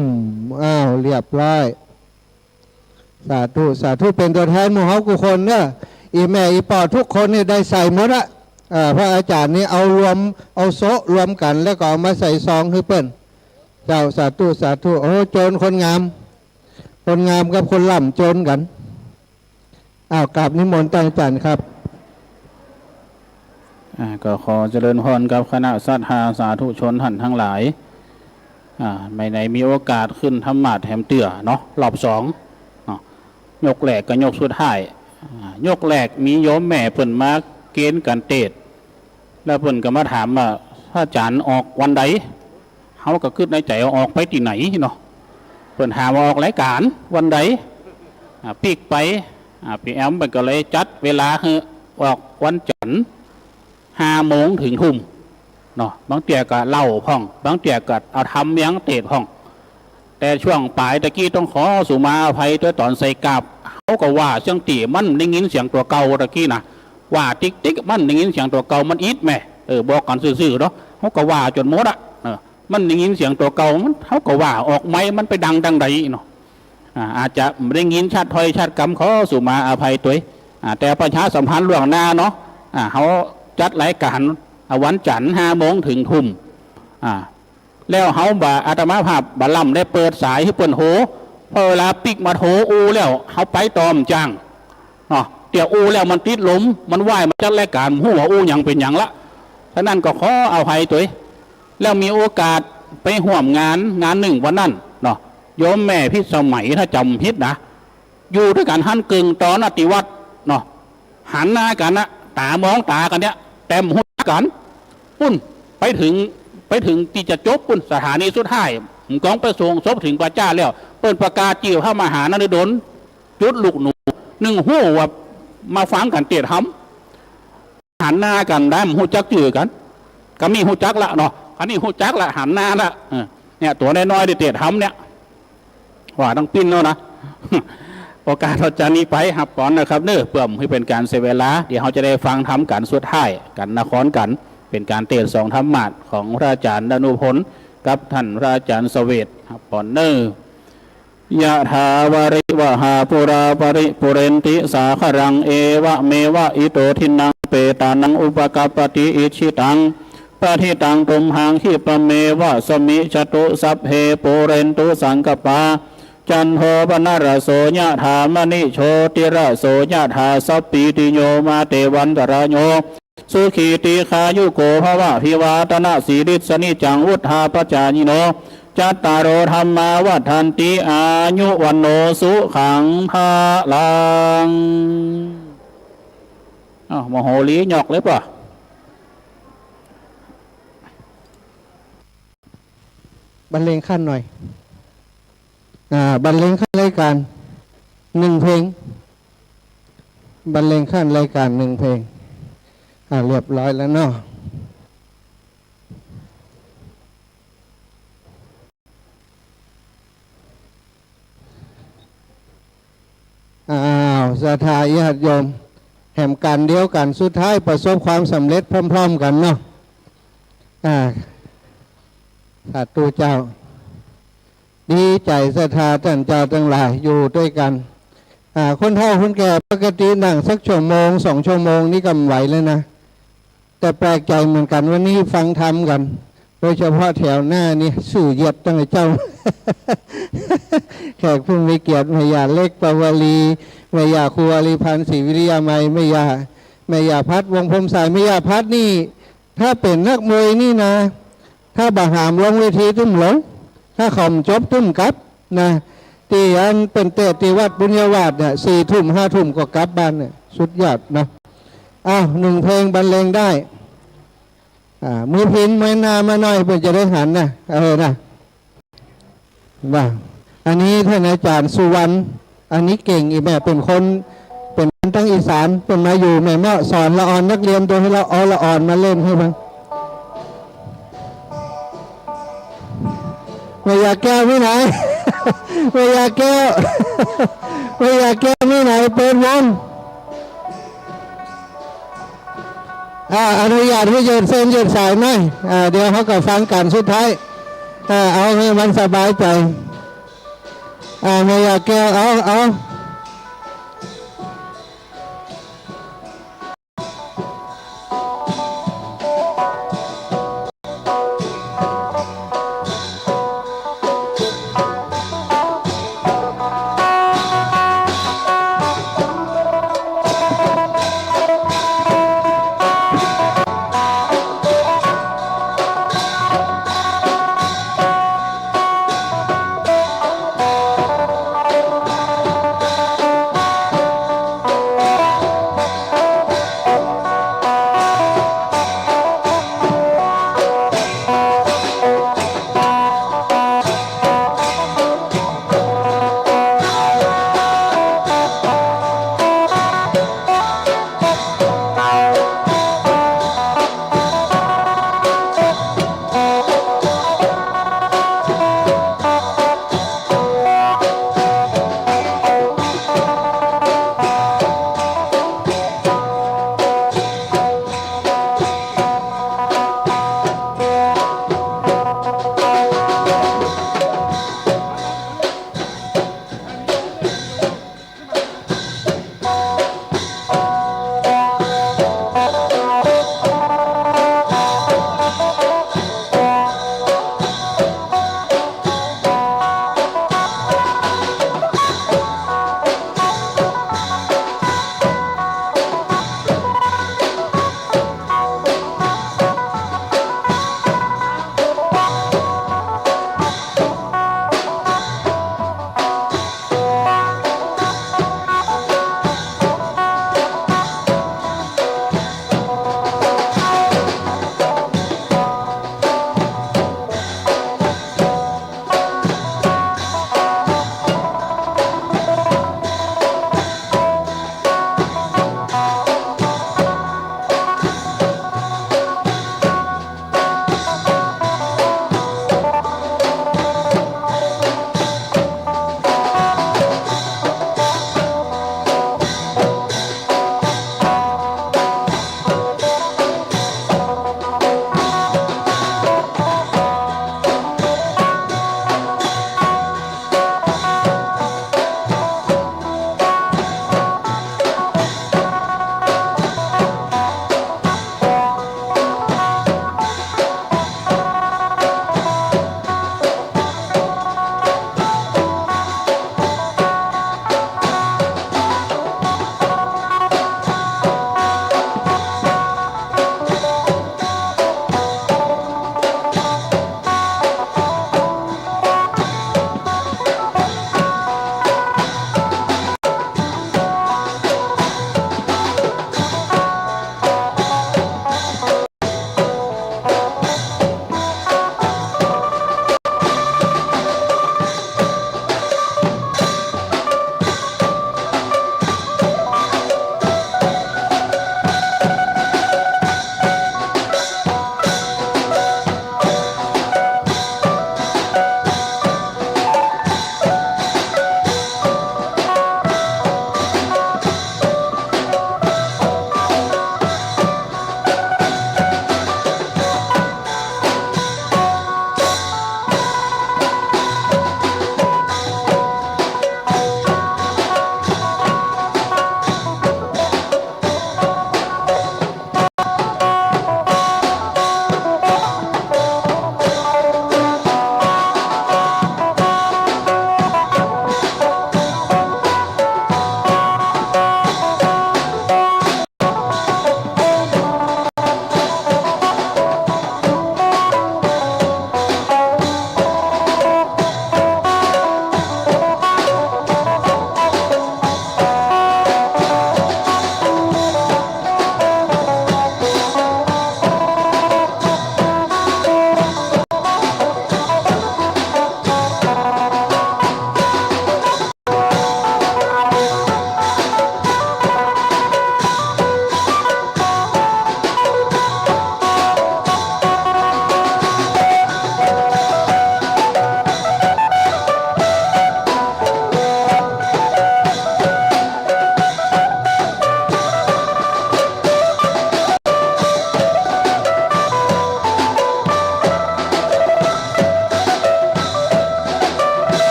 เรียบร้อยสาธุเป็นตัวแทนหมู่เฮากุคนเนอะอีแม่อีปอทุกคนนี่ได้ใส่หมดละพระอาจารย์นี่เอาโซะรวมกันแล้วก็เอามาใส่ซองคือเปิ้นเจ้าสาธุโอ้โจรคนงามกับคนล่ำโจรกันกราบนิมนต์ท่านอาจารย์ครับก็ขอเจริญพรกับคณะศรัทธาสาธุชนท่านทั้งหลายไม่ไหนมีโอกาสขึ้นธรรมะแถมเตื่อเนาะรอบ2ยกแหลกกับยกสุดท้ายยกแหลกมีโยมแม่เพิ่นมาเกณฑ์กันเตดแล้วเพิ่นก็มาถามว่าถ้าอาจารย์ออกวันใดเขาก็คิดในใจออกไปที่ไหนเนาะเพิ่นหาว่าออกรายการวันใดปีกไปพี่แอมไปก็เลยจัดเวลาคือออกวันจันทร์5 โมงถึงทุ่มเนาะบางเตี่ยก็เล่าพ่องบางเตี่ยก็เอาทำยังเตดพ่องแต่ช่วงปลายตะกี้ต้องขอสุมาอภัยด้วยตอนใส่กาบเขาก็ว่าเสียงตีมันได้ยินเสียงตัวเก่าตะกี้นะว่าติ๊กมันได้ยินเสียงตัวเก่ามันอิดแม่บอกกันซื่อๆเนาะเขาก็ว่าจนหมดมันได้ยินเสียงตัวเก่ามันเขาก็ว่าออกไม้มันไปดังใดเนาะอาจจะไม่ได้ยินชัดถ้อยชัดคำขอสุมาอภัยตัวแต่ประชาสัมพันธ์ล่วงหน้าเนาะเขาจัดรายการวันจันทร์5 โมงถึงทุ่มแล้วเขาบ่อาตมาภาพบ่ล่ำได้เปิดสายให้เปิดโหพอเวลาปิกมาโหอูแล้วเขาไปตอมจังเนาะเดี๋ยวอูแล้วมันติดลมมันไหวมันจัดรายการหัวอูอย่างเป็นอย่างละฉะนั้นก็ขอเอาภัยตัว แล้วมีโอกาสไปห่วมงานหนึ่งวันนั้นเนาะโยมแม่พิสมัยถ้าจำพิษนะอยู่ด้วยกันหันกึ่งตอนติวัดเนาะหันหน้ากันนะตามองตากันเนี่ยแต้มหุ่นกันปุ่นไปถึงที่จะจบปุ่นสถานีสุดท้ายกองไปส่งศพถึงพระเจ้าแล้วเปิ้นประกาศจีวเข้ามาหานันโดนจุดลูกหนูหนึ่งหู้ว่ามาฟังกันเตียดทำหันหน้ากันได้หูจักจือกันก็มีหูจักละเนาะอันนี้หูจักละหันหน้าละเนี่ยตัวน้อยๆเตียดทำเนี่ยว่าต้องปิ้นเนาะนะโอกาสเราจะนี้ไปหับก่อนนะครับเนื้อเพื่อให้เป็นการเสียเวลาเดี๋ยวเราจะได้ฟังทำกันสุดท้ายกันนครกันเป็นการเตะสองธรรมะของพระอาจารย์ดนุพลกับท่านพระอาจารย์เสวตหับก่อนเนื้อยะถาวาริวหาปุราปริปุเรนติสาครังเอวะเมวะอิโตทินังเปตานังอุปกปติอิชิตังปะทิตังตุมหังขิปะเมวะสมิจตุสัพเพปุเรนตุสังกปาจันโทปนารโสยะถามณิโชติระโสยะถาสัพปีติโยมาเตวันตรโยสุขีติขายุโกภวะพิวาตนาสีริสนิจังวุฒาปจายิโนจัตตารโอธรรมาวัฏันติอายุวันโนสุขังภาลังมโหรีหยอกเลยป่ะบรรเลงขั้นหน่อยบรรเลงขั้นรายการ1 เพลงบรรเลงขั้นรายการ1 เพลงเรียบร้อยแล้วเนาะศรัทธาญาติโยมแห่งการเดียวกันสุดท้ายประสบความสำเร็จพร้อมๆกันเนาะสาธุเจ้าดีใจศรัทธาท่านเจ้าทั้งหลายอยู่ด้วยกันคนเฒ่าคนแก่ปกตินั่งสัก1 ชั่วโมง 2 ชั่วโมงนี่ก็ไหวแล้วนะแต่แปลกใจเหมือนกันวันนี้ฟังธรรมกันโดยเฉพาะแถวหน้านี่สู่เหยียดตั้งแต่เจ้า แขกผู้มีเกียรติแม่ยาเล็กปวลีแม่ยาครูอริพันธ์ศรีวิริยามัยแม่ยาพัดวงพรมสายแม่ยาพัดนี่ถ้าเป็นนักมวยนี่นะถ้าบาหามลงเวทีตุ้มหลงถ้าข่มจบตุ้มกับนะตีอันเป็นเตะตีวัดบุญญาวาสเนี่ย4 ทุ่ม 5 ทุ่มก็กลับบ้านเนี่ยสุดยอดนะ1 เพลงบรรเลงได้มือพินไม้นามาหน่อยเพื่อจะได้หันนะนะว่าอันนี้ท่านอาจารย์สุวรรณอันนี้เก่งอีแม่เป็นคนตั้งอีสานเป็นมาอยู่แม่เมาะสอนละอ่อนนักเรียนตัวให้เราเอาละอ่อนมาเล่นให้บ้างไม่อยากแก้วไม่ไหน ไม่อยากแก้ว ไม่อยากแก้วไม่ไหนเป็นวงอนุญาตให้ยืดเส้นยืดสายไหมเดี๋ยวเขาก็ฟังกันสุดท้ายเอาให้มันสบายใจไม่อยากแก้วเอา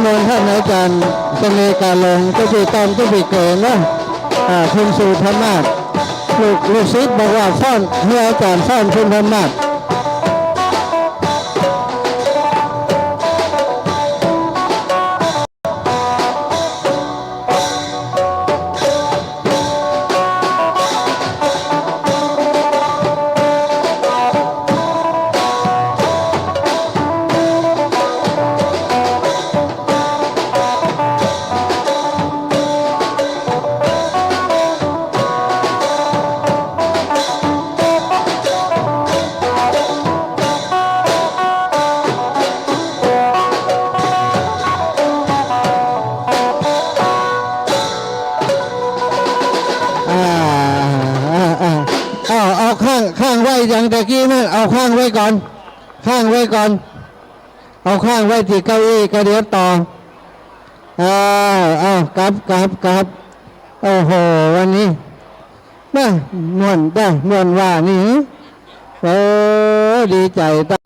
มนต์ท่านอาจารย์เสน่ห์กาลงก็คือตอนก็ปีเกินนะคุณสู่ธรรมาสลูกศิษย์บอกว่าฟ้อนให้อาจารย์ฟ้อนคุณธรรมาสเอาข้างไว้อย่างตะกี้นั่นเอาข้างไว้ก่อนข้างไว้ก่อนเอาข้างไว้ที่เก้าอี้ก็เดี๋ยวต่อกลับโอ้โหวันนี้น่านวลได้นวลว่านี่โอ้ดีใจตา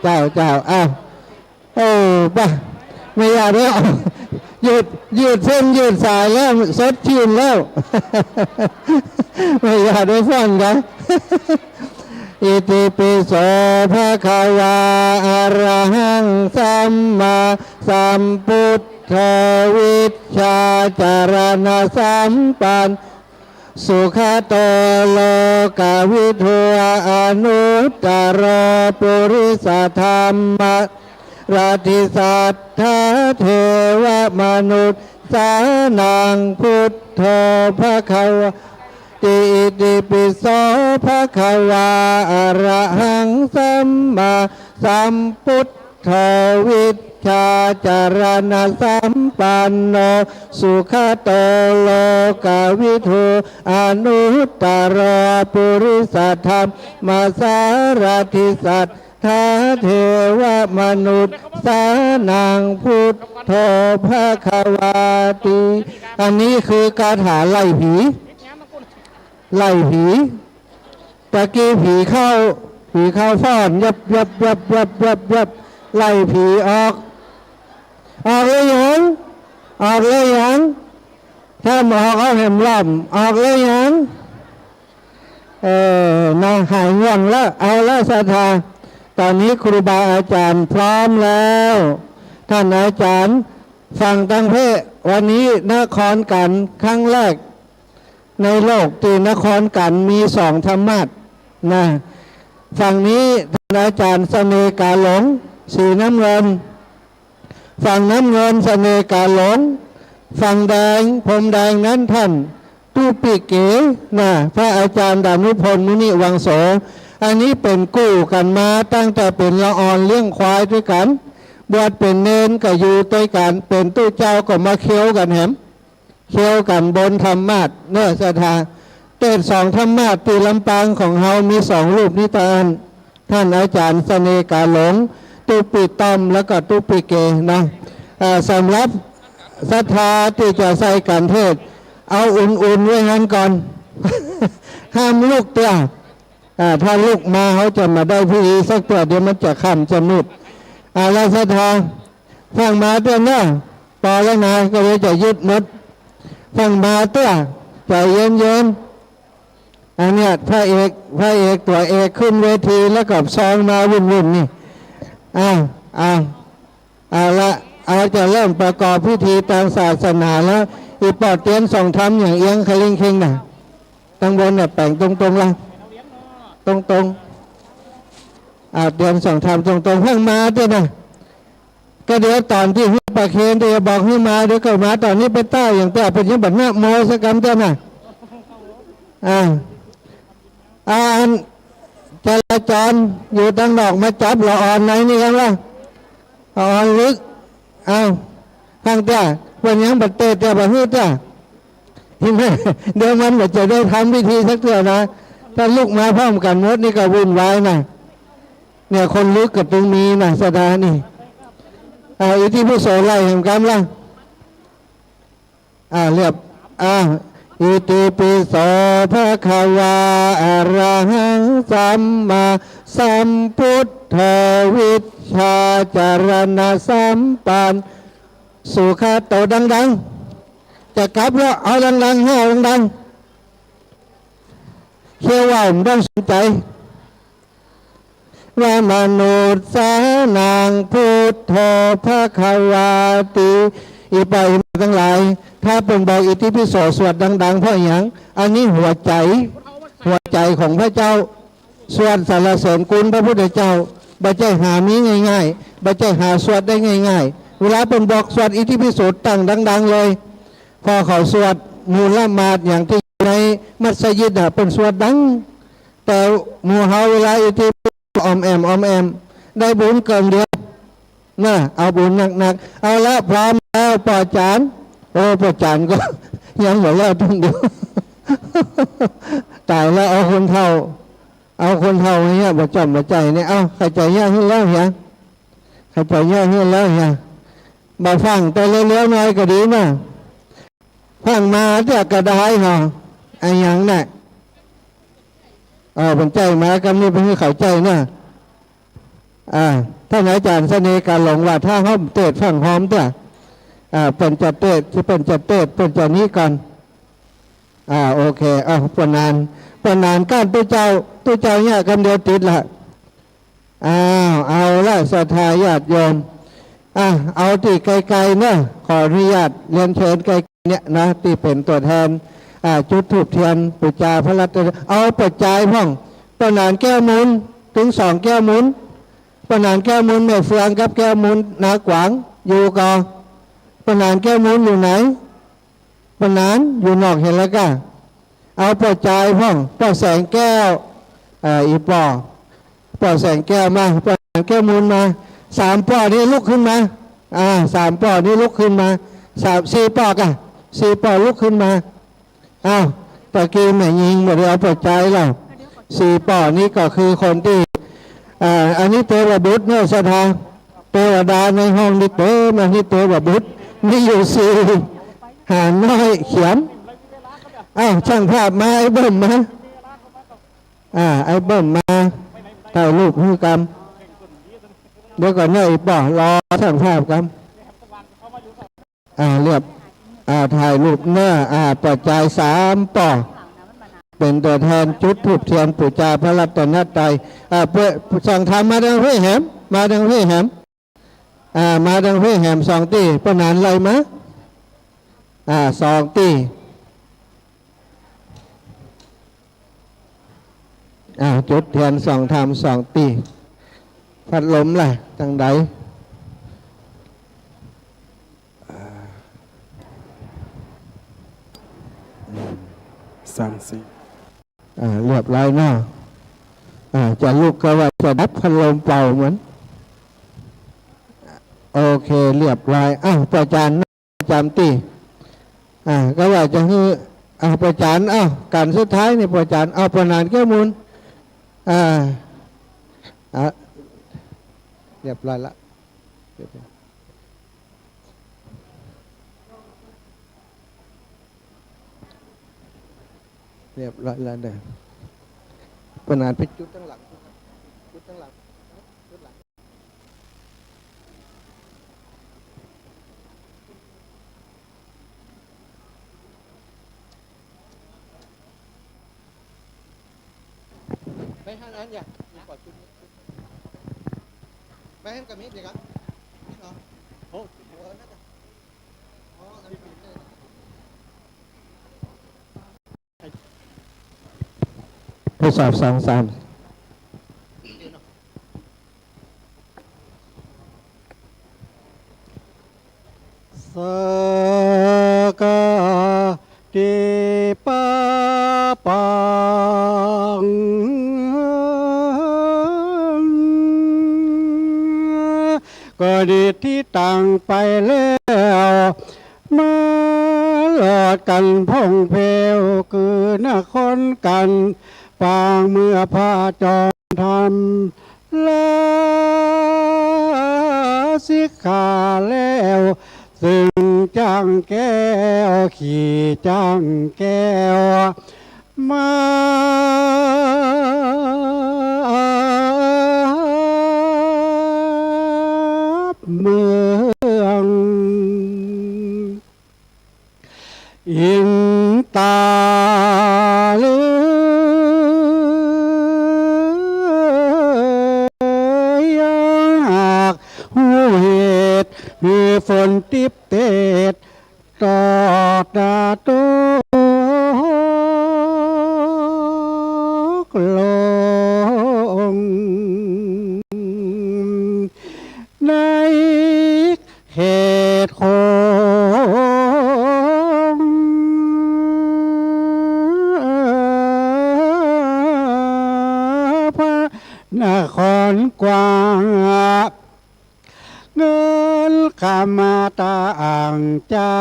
เจ้าป่ะไม่อยากได้ออกยืดเส้นยืดสายแล้วสดชื่นแล้ว ไม่อยากได้ฟ้อนกัน อิติปิโสภะคะวาอะระหังสัมมาสัมพุทธวิชชาจารณะสัมปันสุขโตโลกวิทูอนุตตรปุริสธรรมราธิสัทธาเทวมนุษย์สานังพุทโธภคะวะติติปิโสภะคะวาอะระหังสัมมาสัมพุทธวิชชาจารณะสัมปันโนสุขโตโลกวิทูอนุตตรปุริสธรรมสารถิสัทธาเทวมนุษย์สานังพุทโธภคะวาติอันนี้คือคาถาไล่ผีตะกี้ผีเข้าฟ้อนยับไล่ผีออกเลยยังถ้าออกเอาแหมล่ำออกเลยยังนางหายง่วงแล้วเอาละศรัทธาตอนนี้ครูบาอาจารย์พร้อมแล้วท่านอาจารย์ฟังตั้งเพศวันนี้นครกันครั้งแรกในโลกที่นครกันมี2 ธรรมาสนะฝั่งนี้ท่านอาจารย์เสน่ห์กาหลงสีน้ำเงินฝั่งน้ำเงินเสน่ห์กาหลงฝั่งแดงพรมแดงนั้นท่านตู้ปีเก๋นะพระอาจารย์ดานุพลมุนิวังโสอันนี้เป็นกู้กันมาตั้งแต่เป็นละอ่อนเลี้ยงควายด้วยกันบวชเป็นเนนก็อยู่ด้วยกันเป็นตู้เจ้าก็มาเคี้ยวกันแหมเคี้ยวกันบนธรรมาสเนื้อศรัทธาเตศ2 ธรรมาสตีลำปางของเฮามี2 รูปนิตานท่านอาจารย์เสน่ห์กาหลงตู้ปีต้อมแล้วก็ตู้ปีเกนะสำหรับศรัทธาที่จะใส่กันเทศเอาอุ่นๆไว้งั้นก่อน ห้ามลูกเตี้ยถ้าลูกมาเขาจะมาได้พิธีสักตัวเดี๋ยวมันจะค่ำจะมืดแล้วศรัทธาฟังมาเตี้ยนะพอแล้วนะก็เลยจะยึดมดฟังมาเตี้ยใจเย็นอันเนี้ยพระเอกตัวเอกขึ้นเวทีแล้วกับซองมาวุ่นนี่เอาจะเริ่มประกอบพิธีตามศาสนาแล้วอีปอดเตียนส่องทำอย่างเอียงคลิงคิงน่ะตั้งบนเนี่ยแป่งตรงๆละตรงเตียนส่องทำตรงๆเพิ่งมาด้วยนะก็เดี๋ยวตอนที่ปะเคนเดี๋ยวบอกให้มาเดี๋ยวก็มาตอนนี้ไปใต้อย่างแต่เป็นยังแบบหน้าโมสกรรมเจ้าน่ะจราจรอยู่ตั้งดอกมาจับละอ่อนไหนนี่กันล่ะอ่อนลึกข้างเตี้ยวันยังบัดเตะเตี้ยบัดฮื้อเตี้ยเดี๋ยวมันจะได้ทำพิธีสักเตี้ยนะถ้าลูกมาพร้อมกันหมดนี่ก็วุ่นวายนะเนี่ยคนลึกกับตรงนี้นะสดานี่อิทธิพุโสไล่แห่งกรรมล่ะเรียบ อิติปิโสภะคะวาอะระหังสัมมาสัมพุทธวิชชาจารณะสัมปันสุขโตดังๆจะกลับแล้วเอาดังๆให้ดังๆเชื่อว่าผมต้องสนใจว่ามนุษย์สานางพุทโธภะคะวาติอีไปทั้งหลายถ้าเป็นบอกอิติปิโสสวดดังๆเพราะอย่างอันนี้หัวใจของพระเจ้าสวดสรรเสริญคุณพระพุทธเจ้าบัจเจหามีง่ายๆบัจเจหาสวดได้ง่ายๆเวลาเป็นบอกสวดอิติปิโสตั้งดังๆเลยพอเขาสวดมูลละหมาดอย่างที่ในมัสยิดเป็นสวดดังแต่หมู่เฮาเวลาอิติปิโสออมแอมได้บุญเกินเดียวนะเอาบุญหนักๆเอาละพร้อมแล้วปอจานโอ้ปอจานก็ ยังเหลือแล้วต้องเดียว ตายแล้วเอาคนเท่าเนี่ยบ่จำบ่ใจเนี่ยเอาใครใจยากขึ้นแล้วเหรอใครใจยากขึ้นแล้วเหรอมาฟังแต่เร็วๆหน่อยก็ดีนะฟังมาแต่กระไดเหรอไอ้ยังน่ะเป็นใจมากำนี้เป็นเข้าใจนะท่านอาจารย์เสน่ห์การหลงว่าถ้าห้องเตะฟังหอมเถอะเป็นจะเตะเป็นจะนี้ก่อนโอเคปนานก้านตัวเจ้าเนี่ยคำเดียวติดละเอาละศรัทธาญาติโยมเอาที่ไกลๆเนอะขออนุญาตเรียนเชิญไกลเนี่ยนะที่เป็นตัวแทนจุดธูปเทียนปุจจาพระรัตนเอาปัจจัยพ่องปนานแก้วมุนถึง2 แก้วมุนปนานแก้วมุนแม่เฟืองกับแก้วมุนนาขวางอยู่ก่อนปนานแก้วมุนอยู่ไหนปนานอยู่นอกเห็นแล้วก็เอาปัจจัยพ่องป้อแสงแก้วอีป้อแสงแก้วมาปนานแก้วมุนมา3 ป้อนี้ลุกขึ้นมา3 ป้อนี้ลุกขึ้นมา4 ป้อกัน4 ป้อลุกขึ้นมาตะกี้แม่ยิงหมดเลยเอาปัจจัยแล้ว4 ป้อนี้ก็คือคนที่อันนี้เทวบุตรเนี่ยสถานเทวดาในห้องนี้เต็มอันนี้เทวบุตรมีอยู่4หาน้อยเขียนช่างภาพมาไอ้เบิ่มมาไอ้เบิ่มมาถ่ายรูปให้กรรมเดี๋ยวก่อนเนี่ยไอ้ป่อรอช่างภาพกรรมเรียบถ่ายรูปเนื้อปัจจัย3 ป่อเป็นตัวแทนจุดธูปเทียนปุจจาพระรัตนตรัยเพื่อสั่งทำมาดังเพื่อแหมมาดังเพื่อแหม2 ตีปนานไรมะ2 ตีจุดเทียน2 ทำ 2 ตีพัดลมล่ะทางใดเรียบร้อยเนาะจะลุกก็ว่าจะดับพัดลมเป่าเหมือนโอเคเรียบร้อยประจานตีก็ว่าจะให้ประจานการสุดท้ายนี่ประจานประนานแก้วมูลเรียบร้อยละเรียบร้อยแล้วเด้อประนานไปจุดตั้งหลังไม่ให้นั้นอย่าปล่อยจุดไม่ให้กับมิดเลยครับนี่เหรอโอ้น่าจะอันนี้ปิดเลยทดสอบ2 3สกาติปะปังก็ดีที่ต่างไปแล้วมาหลอดกันพงเพวคือนครกันปางเมื่อพระจอมทำลาสิกขาแล้วซึ่ง จังแก้วขี่จังแก้วมาเมืองอินตาลือยากหูเหตุมีฝนติบเตดต่อตาโตกลงในเหตุของพระนครกว้างเงินขมาตาอ่างจา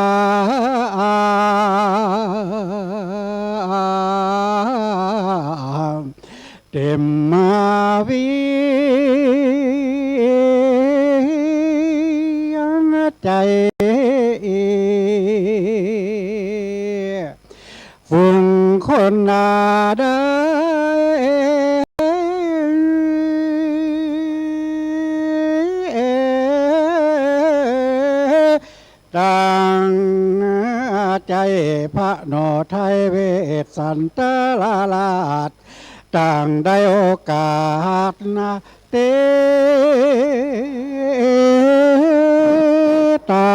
เต็มมาวิยังใจฝุ่งคนนาได้ต่างใจพระนอไทยเวสสันตลาลาดต่างได้โอกาสนะเตตา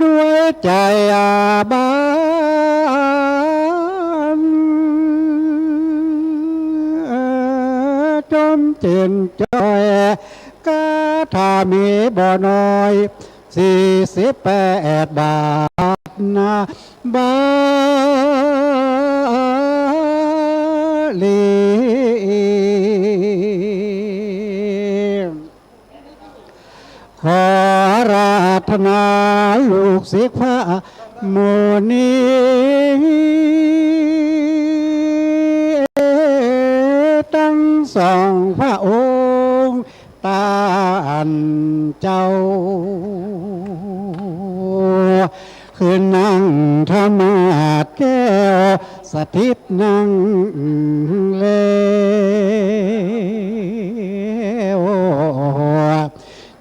ด้วยใจอาบานจมเจนจอยกาถามีบ่อน้อย48 บาทนะบาลีขอราธนาลูกศิษย์พระโมนีตั้งสองพระองค์ตานเจ้าคือนั่งธรรมาสแก้วสถิตนั่งเลว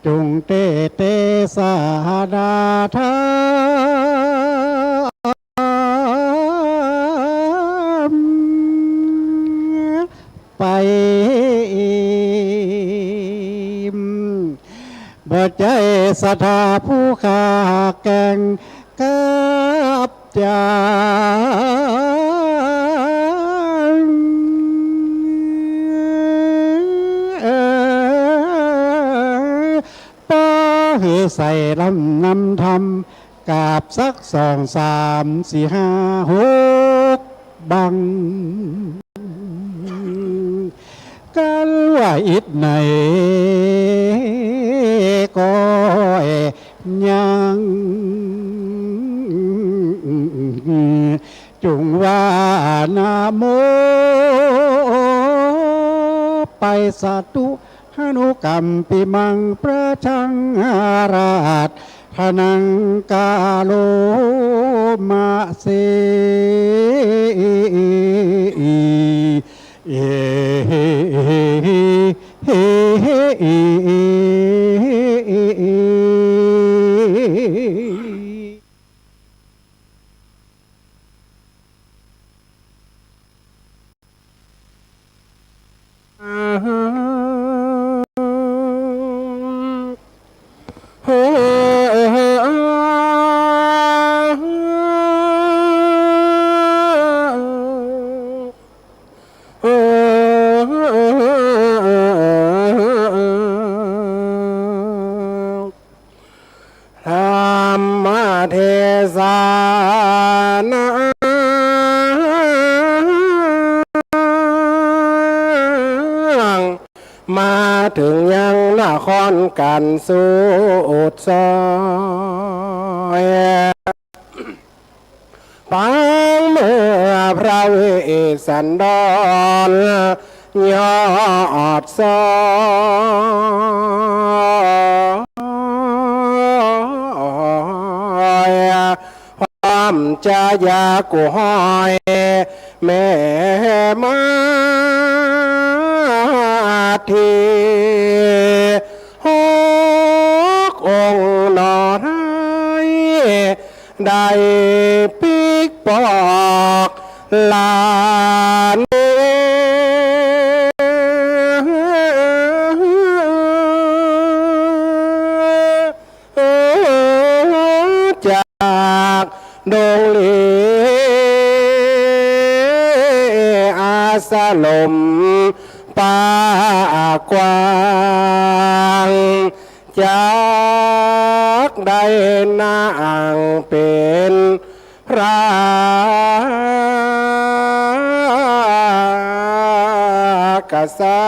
จุงเตเตสาดาทาไปบ่ใจศรัทธาผู้ขาแก่งกับจางป้าหือใส่ลำนำทำกาบสัก2 3 4 5 6 บังกันว่าอิดไหนก็ยังจุงว่านาโมไปสาธุหนุกรรมปิมังประชังอาราชทนังกาโลมาเสเอธรรมเทศนามาถึงยังนครกันสูดซอยปังเมื่อพระเวสสันดร ยอดซอยความจะยากูห้อยแม่มาทีหกองค์นอนให้ได้ปิกปอกลานจากดงเลอาสลมป่ากว้างจากได้นางเป็นพระกษั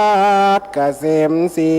ตริย์เกษมศรี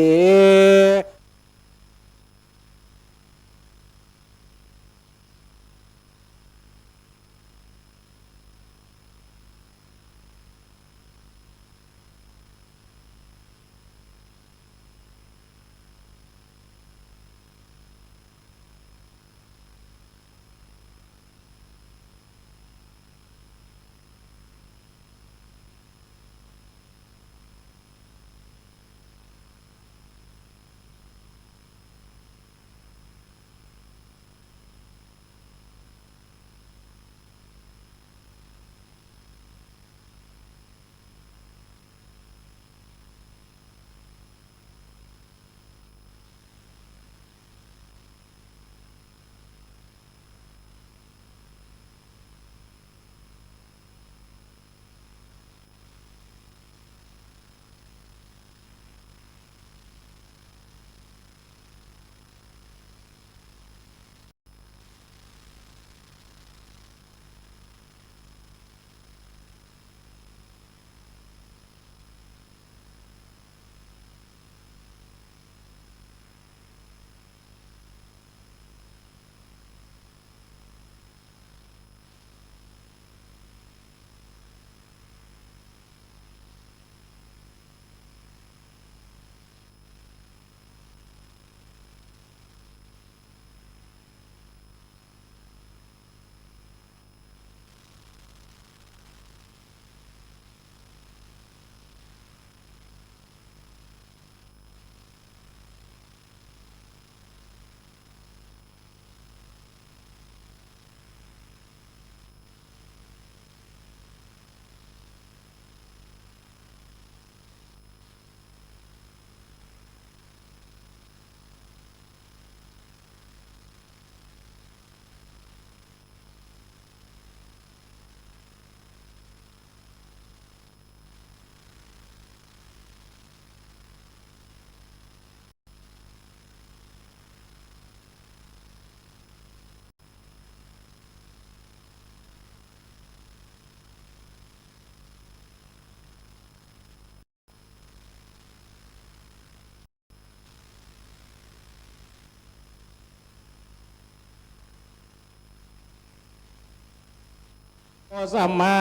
สัมมา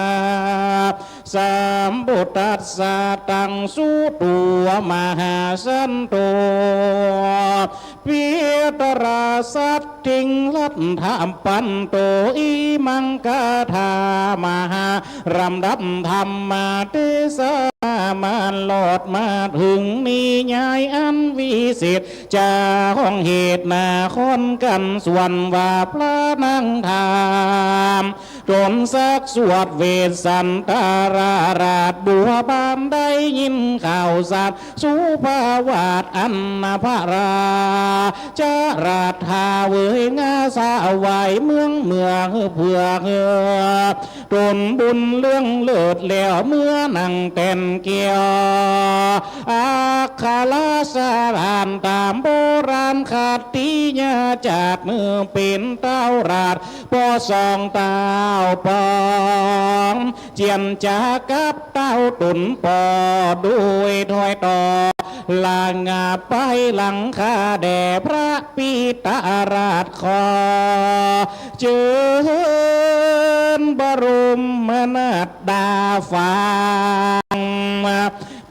สัมพุทธัสสะตังสุตัวมหาสันโตปิตราสัตถิงลัทธามปันโตอิมังกาธามหารำดับธรรมาเทศมาหลอดมาถึงนิยายอันวิเศษจากห้องเหตุนาคนกันส่วนว่าพระนังธรรมจนสักสวดเวสสันตาราราชบัวบานได้ยินข่าวสัตว์สุภาวาสอันนาภราจาราธาเวยงาสาวายเมืองเพื่อตนบุญเรื่องเลิศแล้วเมื่อนั่งเต้นเกี่ยวอาคาลาสารานตามโบราณขาดตีญาจากเมืองเป็นเต้าราดปอสองเต้าปองเจียนจากกับเต้าตุนปอด้วยถอยต่อลางาไปหลังคาแด่พระปีตาราชคอเจิญบรมนาถดาฟัง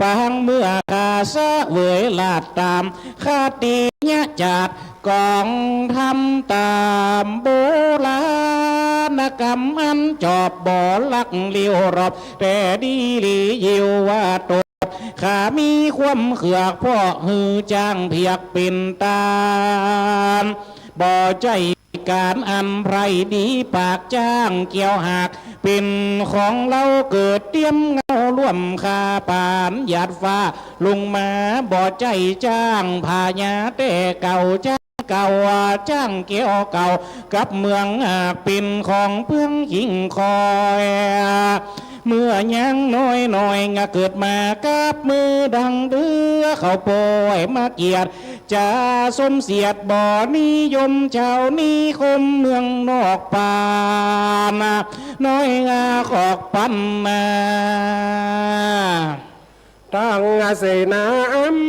ป างเมื่อข้าสะเวยลาดตามคติญะจัดกองทำตามโบราณกรรมอันจอบบ่อลักเลี้ยวรอบแต่ดีหลียิวว่าตกข้ามีความเขือกพ่อหือจ้างเพียกเป็นตาลบ่ใจการอันไพรดีปากจ้างเกี่ยวหักเป็นของเราเกิดเตรียมเงาร่วมคาปานหยาดฟ้าลงมาบ่ใจจ้างพายาแต่เก่าจ้างเก่าจ้างเกี่ยวเก่ากับเมืองหักเป็นของเพื่องหิงคอยเมื่อยังน้อยงาเกิดมากับมือดังเดือเขาปล่อยมาเกียรติจะสมเสียดบ่อนิยมเจ้านิคมเมืองนอกป่านาน้อยงาขอกปันนาตั้งเสนา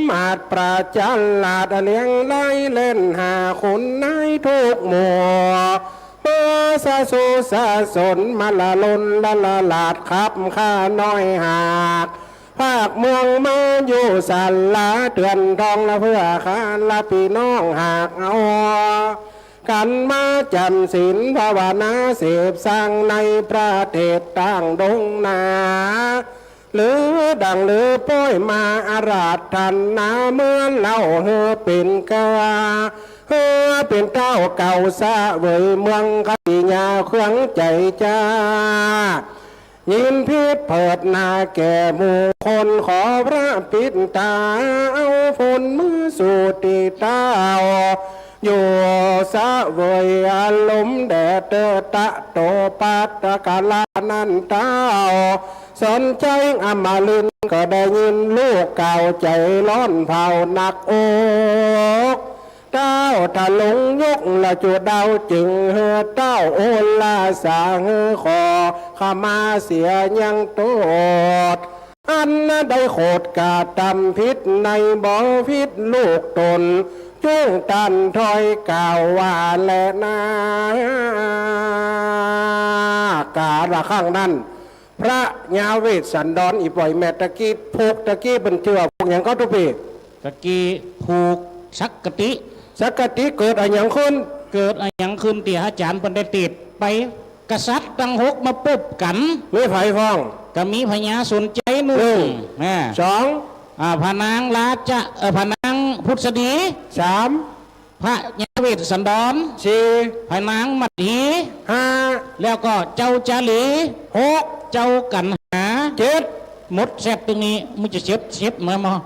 มาดประจันลาดเลี้ยงไล่เล่นหาคนนายทุกหมู่เมื่อสะสูสะสนมาละลนละลาดขับข้าน้อยหากภาคเมืองมาอยู่สันลาเตือนทองละเพื่อข้าละพี่น้องหากเอากันมาจำศีลภาวนาเสพสร้างในประเทศต่างดงนาหรือดังหรือป้อยมาอาราธนาเมื่อเล่าเฮอเป็นกาเฮอเป็นเต้าเก่าซาเวยเมืองขติญาเครื่องใจจ้ายินพิษเปิดนาแก่หมู่คนขอพระปิดตาเอาฝนมือสู่ตีเต้าอยู่สะเวยอารมณ์แดดเตตะโตปัตตะกาลานันเต้าสนใจอมลินก็ได้ยินลูกเก่าใจร้อนเผาหนักอกเต้าถ้าลงยกละจุดเดาจึงเฮอเต้าโอลาสาเฮอขอขมาเสียยังโตดอันได้โคดกาตำพิษในบ่อพิษลูกตนจุ้งตันถอยกล่าวว่าแลนากาละข้างนั้นพระยาเวสสันดรอีปล่อยแม่ตะกี้ผูกตะกี้เป็นเชื่อพวกอย่างก็ทุกปี ตะกี้ผูกสักกติ สักกติเกิดอะไรอย่างขึ้น เกิดอะไรอย่างขึ้นที่อาจารย์เพิ่นได้ติดไปกษัตริย์ตั้งหกมาปุ๊บกัน ไม่ไผ่ฟ้อง ก็มีพญาสนใจหนึ่งสอง พระนางราชพระนางพุทธดี สาม พระยาเวสสันดร สี่ พระนางมัดหี ห้า แล้วก็เจ้าจาลี หก เจ้ากันหา เจ็ด หมดเสร็จตรงนี้มึงจะเช็ดมามั้ง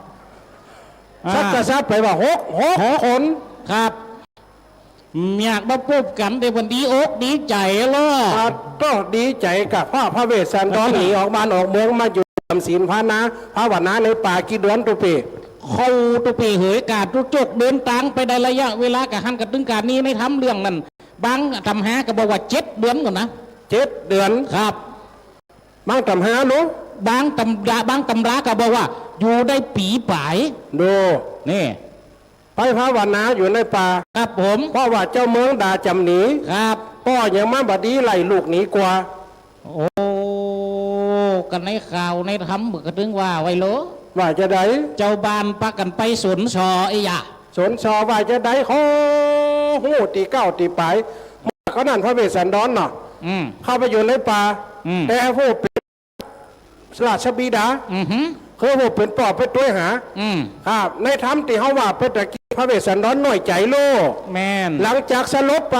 สักกษัตริย์ไปว่าหกคน ครับอยากมาปุ๊บกันในวันดีอกดีใจเลย ก็ดีใจกับพระเวสสันดรหนีออกบ้านออกเมืองมาอยู่จำศีลพระนะพระวนาในป่ากี่เดือนตุปี เขาตุปีเหยกาดตุจกเดินทางไปได้ระยะเวลากับหันกับตึงการนี้ในทำเรื่องนั้นบางทำหาก็บอกว่า7 เดือนก่อนนะ 7 เดือน ครับบางทำหารู้บางตำราก็บอกว่าอยู่ได้ปีป่ายดูนี่ไปพระวนาอยู่ในป่าครับผม เพราะว่าเจ้าเมืองด่าจำหนีครับพ่อยังมาบัดนี้ไล่ลูกหนีกว่าโอ้กันในข่าวในทำก็ถึงว่าไว้โลว่าจะได้เจ้าบ้านปักกันไปสนชอไอ้ยะสนชอว่าจะได้โอ้โหตีเก้าตีไปเขานั่นพระเวสสันดรเนาะเข้าไปอยู่ในป่าแต่ผู้เป็นราชบิดาคือผู้เป็นปอบเป็นตัวหาครับในธรรมที่เขาว่าเป็นตะกี้พระเวสสันดรหน่อยใจโลแม่นหลังจากสลบไป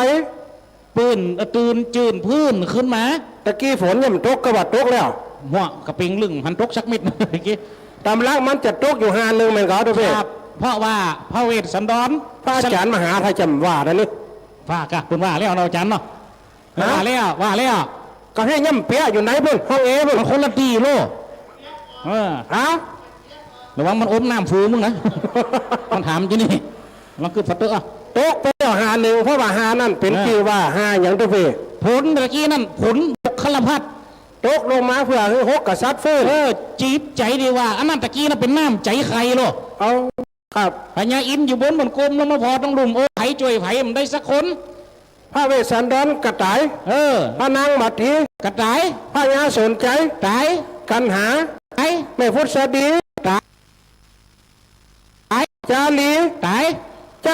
ปืนตื่นจืนพื้นขึ้นมาตะกี้ฝนยังตกกระบาดตกแล้วหัวกระปิงลึงหันตกสักเม็ดเมื่อกี้ตำลังมันจะตกอยู่5 นึงเหมือนกันทุกท่านเพราะว่าพระเวสสันดรพระอาจารย์มหาไทยจำว่าแล้วนี่ว่ากะคุณว่าแล้วเราอาจารย์เนาะว่าแล้วก็ให้ย่ำเปียอยู่ไหนเพื่อนห้องเอเพื่อนคนละตีโลฮะระวังมันอมน้ำฟูมึงนะมันถามจีนี่มันคือฟัตเตอร์ตกไปแล้ว5 นึงเพราะว่า5นั่นเป็นกี่ว่า5อย่างทุกท่านผลตะกี้นั่นผลบกขลพัดตกลงมาเพื่อให้6 กษัตริย์ฟื้นจีบใจดีว่าอันนั้นตะกี้นั่นเป็นน้ำใจใครโลเอาครับพญาอินอยู่บนกลมแล้วมาพอต้องลุมโอ้ไผ่จ่วยไผ่มันได้สักคนพระเวสสันดรกระต่ายพระนางมัดทีกระต่ายพระยาสนใจตายกันหาไอ้แม่พุทธดีตาย จาลี ตาย ต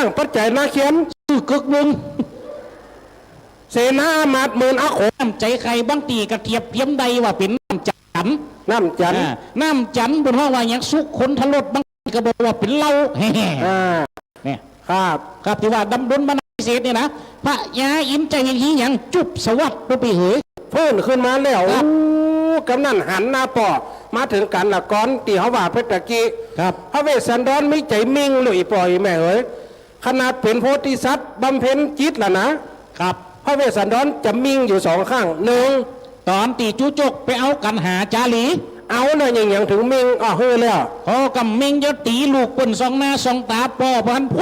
ั้งปัจจัยนาเขียน คือกึกมึง เสนาอามาตย์หมื่นอาโข น้ำใจใครบางตีกระเทียบเทียมใดว่าเป็นน้ำจัน น้ำจันทร์ น้ำจันบนห้องว่าอย่างสุขคนทะลดบางทีก็บอกว่าเป็นเหล้าแฮ่ อ่า เนี่ย ครับ ครับที่ว่าดำดนบรรณาเศษเนี่ยนะพระยาอินใจอย่างนี้อย่างจุบสวัสดิ์ตัวไปเหย เพิ่นขึ้นมาแล้ว ครับ อู้กำนันหันหน้าป่อมาถึงกันละก้อนตีเขาว่าเพชรตะกี้ ครับ พระเวสสันดรไม่ใจมิ่งเลยปล่อยแม่เอ๋ยขนาดเป็นโพธิสัตว์บำเพ็ญจิตล่ะนะครับ พระเวสสันดรจะมิ่งอยู่สองข้างหนึ่ง ตอนตีจุจกไปเอากันหาจาลี เอาเลยอย่างถึงมิ่งเฮ้ยแล้ว พอกำเมงจะตีลูกปนสองหน้าสองตาปอพันพ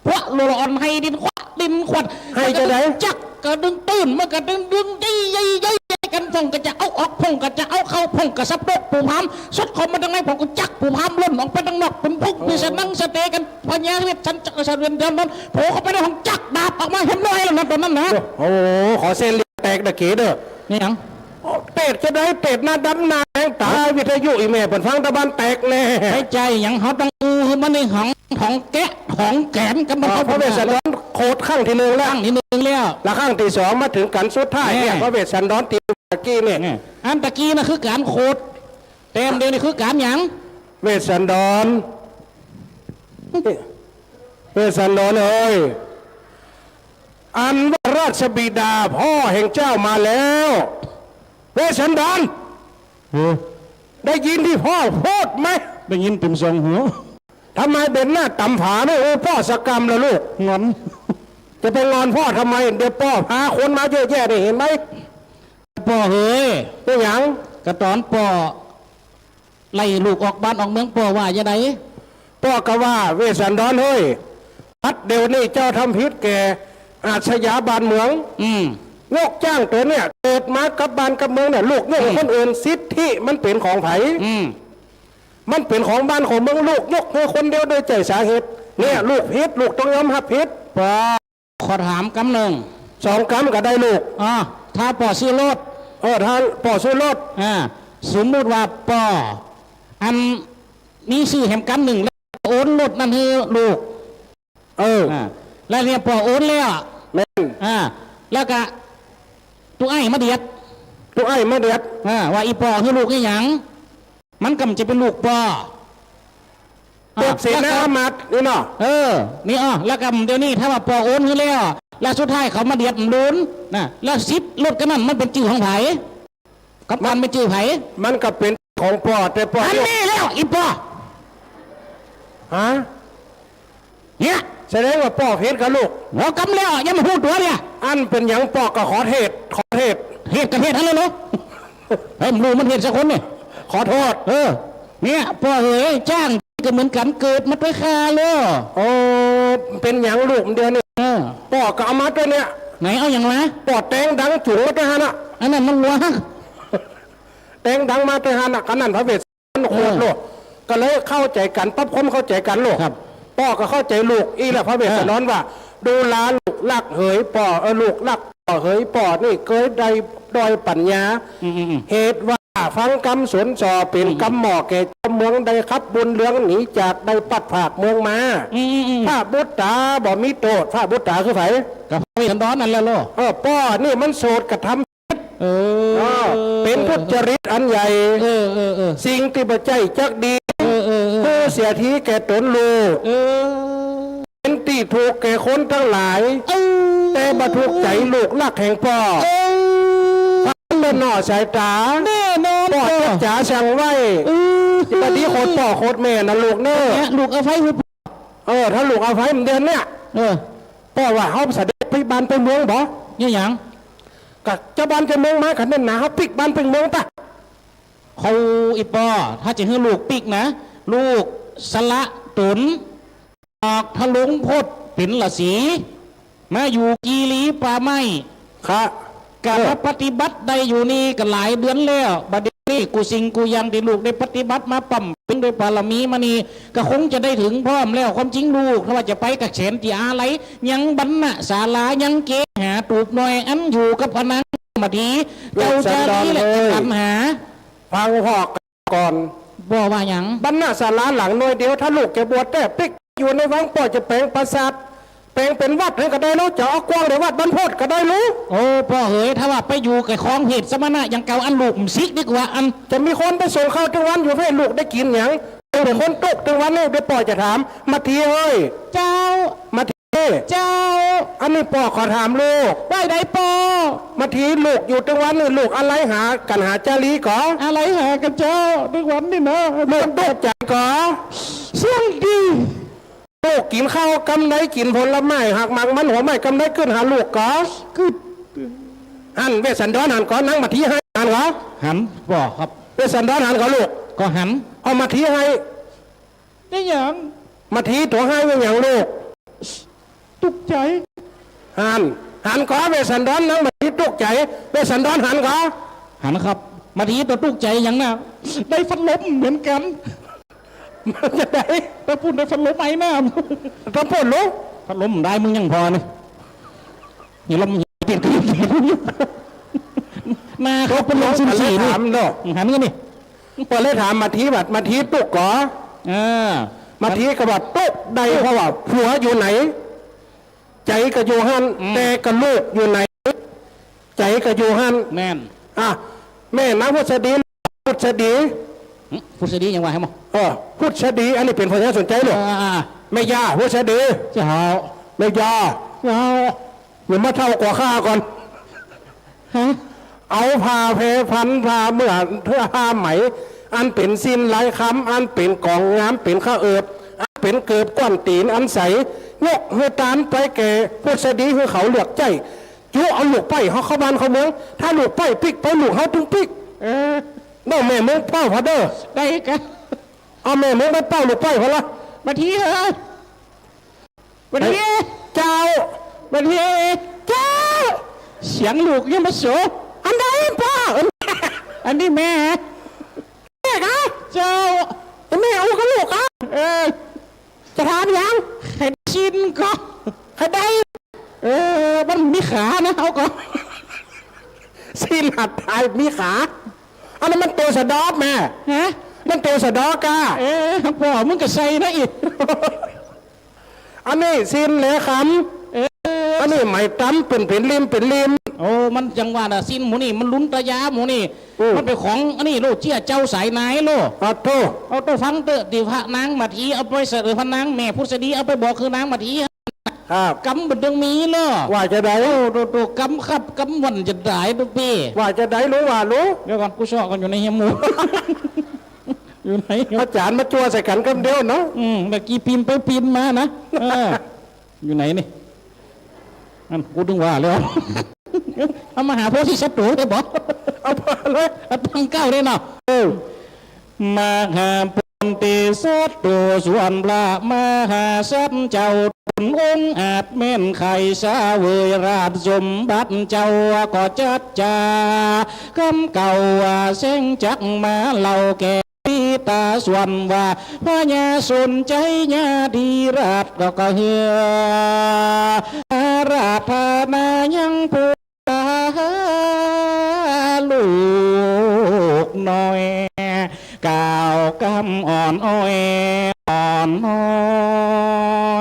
วะโลลอนให้ดินขวัดดินขวัด ให้จะได้ จักกระดึงตื่นมันกระดึงใหญ่กันพงก็จะเอาออกพงก็จะเอาเข้าพงก็สับดกปูพามสุดคอมาดังไงผมก็จักปูพามล่นออกไปดังนอกเป็นพุกมีสนั่งสเตกันพญาเวทฉันจักรสเวียนเดิมนั้นโผล่เข้าไปในห้องจักดาบออกมาเห็นน้อยแล้วนะตอนนั้นนะ โอ้โหขอเส้นเลือดแตกตะกี้เด้อ นี่ยัง เป็ดจะได้เป็ดหน้าดำหน้าแดงตาวิทยุอีแม่เปิดฟังตะบันแตกแน่ หายใจยังเขาต้องคือมันในของแกะของแกนกันมัน พระเวสสันดรโคตรข้างที่หนึ่งแล้ว ตั้งนิดนึงแล้ว แล้วข้างที่สองมาถึงกันสุดท้ายเนี่ยพระเวสสันดรตีตะกี้เนี่ย อันตะกี้นะคือการโคดเต็มเดียวนี่คือการหยัง เวสสันดรเวสสันดรเอ้ยอันว่าราชบิดาพ่อแห่งเจ้ามาแล้วเวสสันดรได้ยินที่พ่อพูดไหม ได้ยินติ่มซองหัว ทำไมเป็นหน้าต่ำผาเนี่ยโอ้พ่อสกรรมแล้วลูก งอน จะไปงอนพ่อทำไมเดี๋ยวพ่อพาคนมาเยอะแยะนี่เห็นไหม ป่อเฮ้ย นี่หยัง กระตอนป่อไล่ลูกออกบ้านออกเมืองป่อว่าจะได พ่อก็ว่าเวสสันดรเฮ้ยพัดเดี๋ยวนี้เจ้าทำผิดแก่อาชญาบานเมือง ยกจ้างตัวเนี่ยเกิดมากับบ้านกับเมืองเนี่ยลูกยกให้คนอื่นสิทธิมันเป็นของไผมันเป็นของบ้านของเมืองลูกยกให้คนเดียวโดยใจสาเหตุเนี่ยลูกผิดลูกต้องยอมรับผิด ป่อขอถามกำหนึ่ง สองกรรมก็ได้ลูก ถ้าป่อซื้อรถ ท่านป่อซื้อรถ สมมติว่าป่ออันนี้ซื้อแหมกำหนึ่งแล้วโอนรถนั่นคือลูกแล้วเนี่ยป่อโอนแล้ว แม่น แล้วก็ตัวไอ้มาเดียด ตัวไอ้มาเดือด ว่าอีป่อคือลูกอีหยังมันกำจะเป็นลูกป่อ เปรียบเสียนะอามาตย์นี่เนาะ นี่แล้วก็เดี๋ยวนี้ถ้าว่าป่อโอนคือแล้วแล้วสุดท้ายเขามาเดียดมันโดนนะแล้วซิปรถกันนั่นมันเป็นจื่อของไผกับมันเป็นจื่อไผ มันก็เป็นของพ่อแต่พ่อ อันนี้แล้วอีป่อ ฮะ เนี่ย แสดงว่าพ่อเพชรกับลูก เรากำแล้วยังมาพูดตัวเนี่ย อันเป็นหยังพ่อก็ขอเทศเหตุกับเหตุอะไรเนาะเฮ้ยมึงรู้มันเหตุสักคนเนี่ย ขอโทษ เนี่ยป่อเอ๋ยจ้างก็เหมือนกันเกิดมาด้วยคาเลย โอ้เป็นหยังลูกเดียวนี่พ่อก็เอามาตัวเนี่ย ไหนเอาอย่างไร พ่อแตงดังจุ๋งมาตัวฮะน่ะ อันนั้นมันวัว แตงดังมาตัวฮะน่ะกันนั่นพระเวสสันดรโคตรโลกก็เลยเข้าใจกันปั๊บคมเข้าใจกันลูก ครับ พ่อก็เข้าใจลูกอีแหละพระเวสสันดรว่า ดูลาลูกลักเหยป่อลูกลักป่อเหยป่อนี่เกยใดดอยปัญญาเหตุว่าฟังกรรมสวนสอเป็นกรรมหมอแก่เจ้าเมืองใดครับบุญเลืองหนีจากใดปัดผากเมืองมาพระบุตรตาบ่มีโทษพระบุตรตาคือไผ กับพระสันดรนั่นแหละลูก ป้อนี่มันโสดกระทำเป็นทุจริตอันใหญ่สิ่งที่บ่ใจจักดีเพื่อเสียทีแก่ตนลูกเป็นตีถูกแก่คนทั้งหลายแต่บ่ถูกใจลูกลักแห่งพ่อฟังเล่นหน่อสายตา แน่นอน พ่อจะจ๋าสั่งไว้ปฏิโคตรพ่อโคตรแม่นะลูกเนอะ ลูกเอาไฟหุบ ถ้าลูกเอาไฟมันเดือนเนี่ยพ่อว่าเขาเสด็จไปบ้านไปเมืองบ่ เนี่ยหยัง กับเจ้าบ้านเจ้าเมืองมาขันเด่นหนาเขาปิกบ้านไปเมืองปะ เขาอีปอถ้าจะให้ลูกปิกนะ ลูกสละตุนออกทะลุงพดเป็นละสีมาอยู่กีรีป่าไม้ ค่ะ การมาปฏิบัติได้อยู่นี่ก็หลายเดือนแล้วบัดนี้กูสิ่งกูยังที่ลูกได้ปฏิบัติมาปั่มเป็นโดยบารมีมานี่ก็คงจะได้ถึงพร้อมแล้วความจริงลูกถ้าว่าจะไปกับเฉนที่อะไรยังบรรณะศาลายังเกหาตูบหน่อยอันอยู่กับพนังมาดีเจ้าจะนี่แหละปัญหา ฟังพ่อก่อน บอกว่าอย่าง บรรณาศาลาหลังหน่อยเดียวถ้าลูกแกบวชแต่ปิ๊กอยู่ในวังป่อจะแปลงปราสาทแปลงเป็นวัดให้ก็ได้รู้จะเอากว้างในวัดบรรพตก็ได้รู้ โอ้พ่อเอ๋ยถ้าว่าไปอยู่กับคลองเหตุสมณะอย่างเก่าอันลูกมซิกดีกว่าอัน จะมีคนไปส่งข้าวทุกวันอยู่ให้ลูกได้กินอย่างเป็นคนตกทุกวันนี่ได้ป่อจะถามมาทีเฮ้ย เจ้า มาที เจ้า อันนี้ป่อขอถามลูก ได้ได้ปอ มาทีลูกอยู่ทุกวันนี่ลูกอะไรหากันหาจารีก่อ อะไรหากันเจ้าทุกวันนี่นะ ลูกตกใจก่อ เสียงดี ลูกกินข้าวกำไรกินผลไม้หักหมักมันหัวไม้กำไรขึ้นหาลูกก่อ คือ หันเวสสันดรหันก่อนนั่งมาทีให้หันเหรอ หันบอกครับ เวสสันดรหันก่อลูก ก็หัน เอามาทีให้ ได้อย่าง มาทีตัวให้เป็นอย่างลูก ตุกใจ หันก่อเวสสันดรนั่งมาทีตกใจเวสสันดรหันก่อ หันครับ มาทีตัวตุกใจอย่างน่ะได้ฟันลมเหมือนกัน มันจะได้ แต่พูดได้ฟันลมไอ้หน้า ต้องพูดลูก ฟันลมได้มึงยังพอนี่นี่ลมเปลี่ยนขึ้นมาเขาเป็นลม สิ สิ น น สี สี นี่ นี่ ถามเนาะ หันกันนี่ พอเลยถามมาทีบัดมาทีตุกก่อ อ่า มาทีก็บอกตุกใดเพราะว่าผัวอยู่ไหน ใจก็อยู่หันแต่ก็ลูกอยู่ไหน ใจก็อยู่หัน แม่น อ่ะแม่นักพุทธดีพุทธดี ผู้สดียังว่าให้มั้ง พุทธดีอันนี้เป็นพอสนใจเลยแม่ย่าพุทธดี เจ้า แม่ย่า เจ้า หรือมาเท่ากว่าข้าก่อน ฮะ เอาผ้าเพพันผ้าเมื่อเพื่อผ้าไหม อันเป็นสิ้นลายคำอันเป็นกองงามเป็นข้าเอิบอันเป็นเกิบก้อนตีนอันใสยกเฮือตานไปแก่พุทธดีคือเขาเหลือกใจจุเอาลูกไปเขาเข้าบ้านเขาเมืองถ้าลูกไปปิกไปลูกเขาถึงปิกน้องแม่เมืองเป้าพอเด้อ ได้กัน เอาแม่เมืองไปเป้าลูกไปพอละ มาทีเหรอมาที เจ้า มาทีเจ้าเสียงลูกยังมาโส อันใดพ่อ อันนี้แม่ แม่ครับ เจ้า แม่เอากับลูกครับ เออ จะทานยัง ให้ชินก็ ใครได้ มันมีขานะเอาก็ สิ้นหัดทายมีขาอันนั้นมันตัวสะดอกแม่ ฮะ มันตัวสะดอกกา พ่อมึงก็ใส่นะอีก อันนี้สิ้นเหลคำอันนี้ไหมตั้มเป็นริมเป็นริม โอ้มันจังหวะน่ะสิ้นหมูนี่มันลุ้นตะยาหมูนี่มันเป็นของอันนี้โลเจี้ยเจ้าสายนายโล อัดโต เอาตัวฟังเตอะดิพระนางมาทีเอาไปเสด็จพระนางแม่พุทธดีเอาไปบอกคือนางมาที ครับ กำบันดึงมีเนาะ ว่าจะได้ โอ้ตัวกำครับกำวันจะได้ทุกปี ว่าจะได้รู้ว่ารู้ เดี๋ยวก่อนกูชอบกันอยู่ในเฮียหมู อยู่ไหน อาจารย์มาจัวใส่กันกันเดียวเนาะ เมื่อกี้พิมพ์ไปพิมพ์มานะอยู่ไหนนี่นั่นกูถึงว่าแล้ว เอามาหาโพธิสัตว์ได้บอก เอาไปเลย เอาตั้งเก้าได้เนาะมาหาปุณติสัตว์ส่วนพระมหาสัตว์เจ้าตุนองค์อาจแม่นไข่สาเวยราชสมบัติเจ้าก็จัดจาคำเก่าเส้งจักมาเล่าแก่ปีตาส่วนว่าพระญาสนใจญาดีราชก็เฮือราธนายังผู้ลูกน้อยก่าวกำอ่อนอ้อยอ่อนน้อ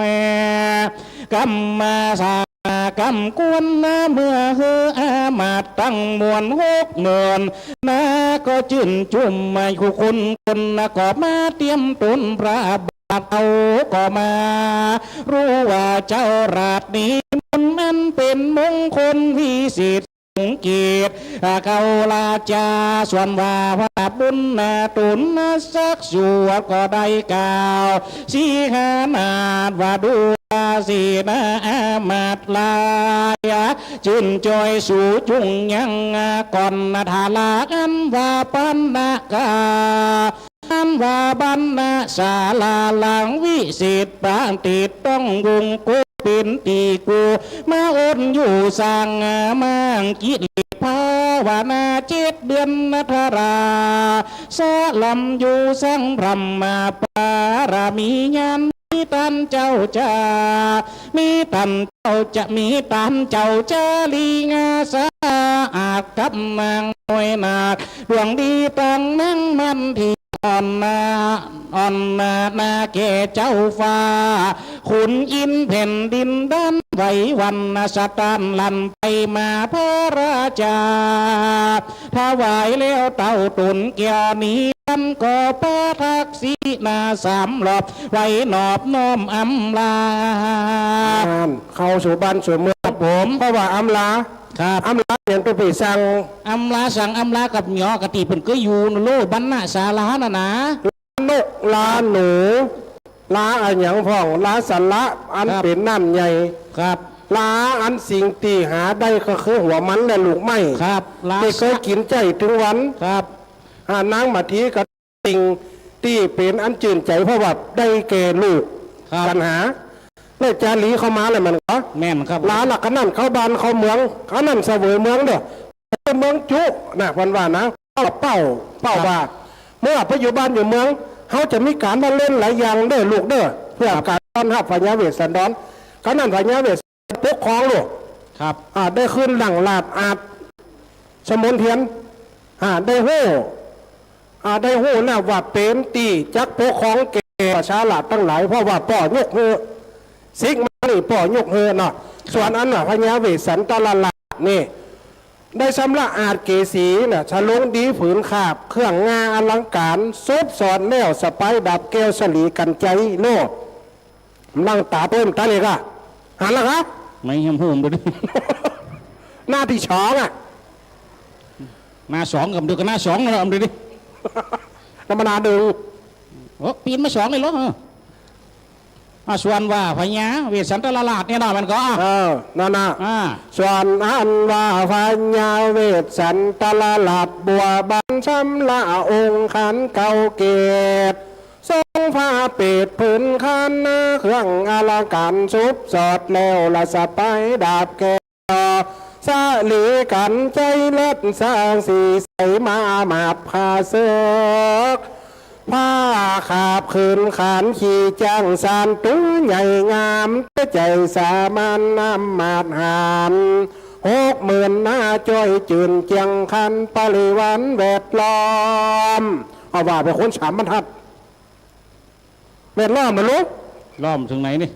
ยกำมาสากำกวนนะเมื่อเฮออามาตั้งมวล60,000นะก็จื่นจุ่มไม่คู่คนนะก็มาเตรียมตุนพระบาทเอาก็มา รู้ว่าเจ้าราชนี้มันเป็นมงคลวิเศษเกียรติเขาลาจาส่วนว่าพระบุญนาตุนนาสักสวดก็ได้กล่าวสีหานาดว่าดูสีนาอามาตลายจุนจอยสู่จุงยังก่อนทาลาอันว่าปันนากาอันว่าบันนาศาลาหลังวิเศษปางติดต้องวงกุเป็นตีกูมาอดอยู่สร้างมังกิเลส ภาวนา7 เดือนนัทราสะลำอยู่สังพรหมาปารามีญาณมีตันเจ้าจามีตันเจ้าจะมีตันเจ้าจาลีงาสะอาดกับนางน้อยนาดวงดีตังนั่งมันที่อ่อนนาแก่เจ้าฟ้าขุนอินแผ่นดินด้านไหววันสตานลันไปมาพระราชาถวายแล้วเต่าตุนแก้วนี้ท่านก็พระทักษิณา3 รอบไว้นอบน้อมอำลา เข้าสู่บ้านสู่เมืองผมเพราะว่าอำลา ครับ อำลาเปลี่ยนตัวปีสั่ง อำลาสั่งอำลากับหยอกติเป็นก็อยู่นโลบรรณาศาลาน่ะนะ นกลาหนูลาอันหยังพ่องลาสันละอัน ครับ เป็นน้ำใหญ่ ครับ ลาอันสิ่งตีหาได้ก็คือหัวมันและลูกไม้ ครับลา ที่เคยกินใจถึงวัน ครับ หานางมาทีกับสิ่งที่เป็นอันจื่นใจเพราะว่าได้แก่ลูก ครับ ปัญหาแล้วจารีเข้ามาเลยมันก็ แม่นครับ ลาหลักกันนั่นเข้าบ้านเข้าเมืองเขานั่นเสวยเมืองเด้อเมืองจุนะพันว่านะเป้าว่าเมื่อไปอยู่บ้านอยู่เมืองเขาจะมีการมาเล่นหลายอย่างเด้อลูกเด้อเพื่อการต้อนรับพญาเวสสันดรเขานั่นพญาเวสปกครองลูก ครับ ได้ขึ้นหลังลาดอาจสมุนเทียนได้หู้นะว่าเป็นตีจักปกครองเกประชาลาดตั้งหลายเพราะว่าป่อยกเฮอซิกมานี่ป่อยกเฮอเนาะส่วนอันน่ะพญาเวสสันตลาดนี่ได้สำละอาจเกษีน่ะฉลองดีผืนขาบเครื่องงาอลังการซุบสอนแล้วสไปดับแก้วสลีกันใจโลดลังตาเพิ่มตาเลยก็หันละครับ ไม่ยำหุ่มดูดิ หน้าที่ช้องอ่ะ หน้า 2กับเดียวกับหน้า2แล้วดูดิ ธรรมดาดึง โอ้ปีนมา2เลยเหรอส่วนว่าพญาเวสสันตลาดเนี่ยนะมันก็ นั่นนะ ส่วนอันว่าพญาเวสสันตลาดบัวบันช้ำละองค์ขันเก่าเกตทรงผ้าเป็ดผืนขันเครื่องอลังการซุบสอดแล้วละสไปดาบแก้วสาลีกันใจเล็ดสร้างสีใสมามาบพาเสือกผ้าขาบขืนขานขี่จ้างสารตัวใหญ่งามใจสามัญนำมาดหาน60,000หน้าจ้อยจืนเจียงคันปริวันแวดล้อมเอาว่าเป็นคน3 บรรทัดแวดล้อมนะลูก ล้อมถึงไหนนี่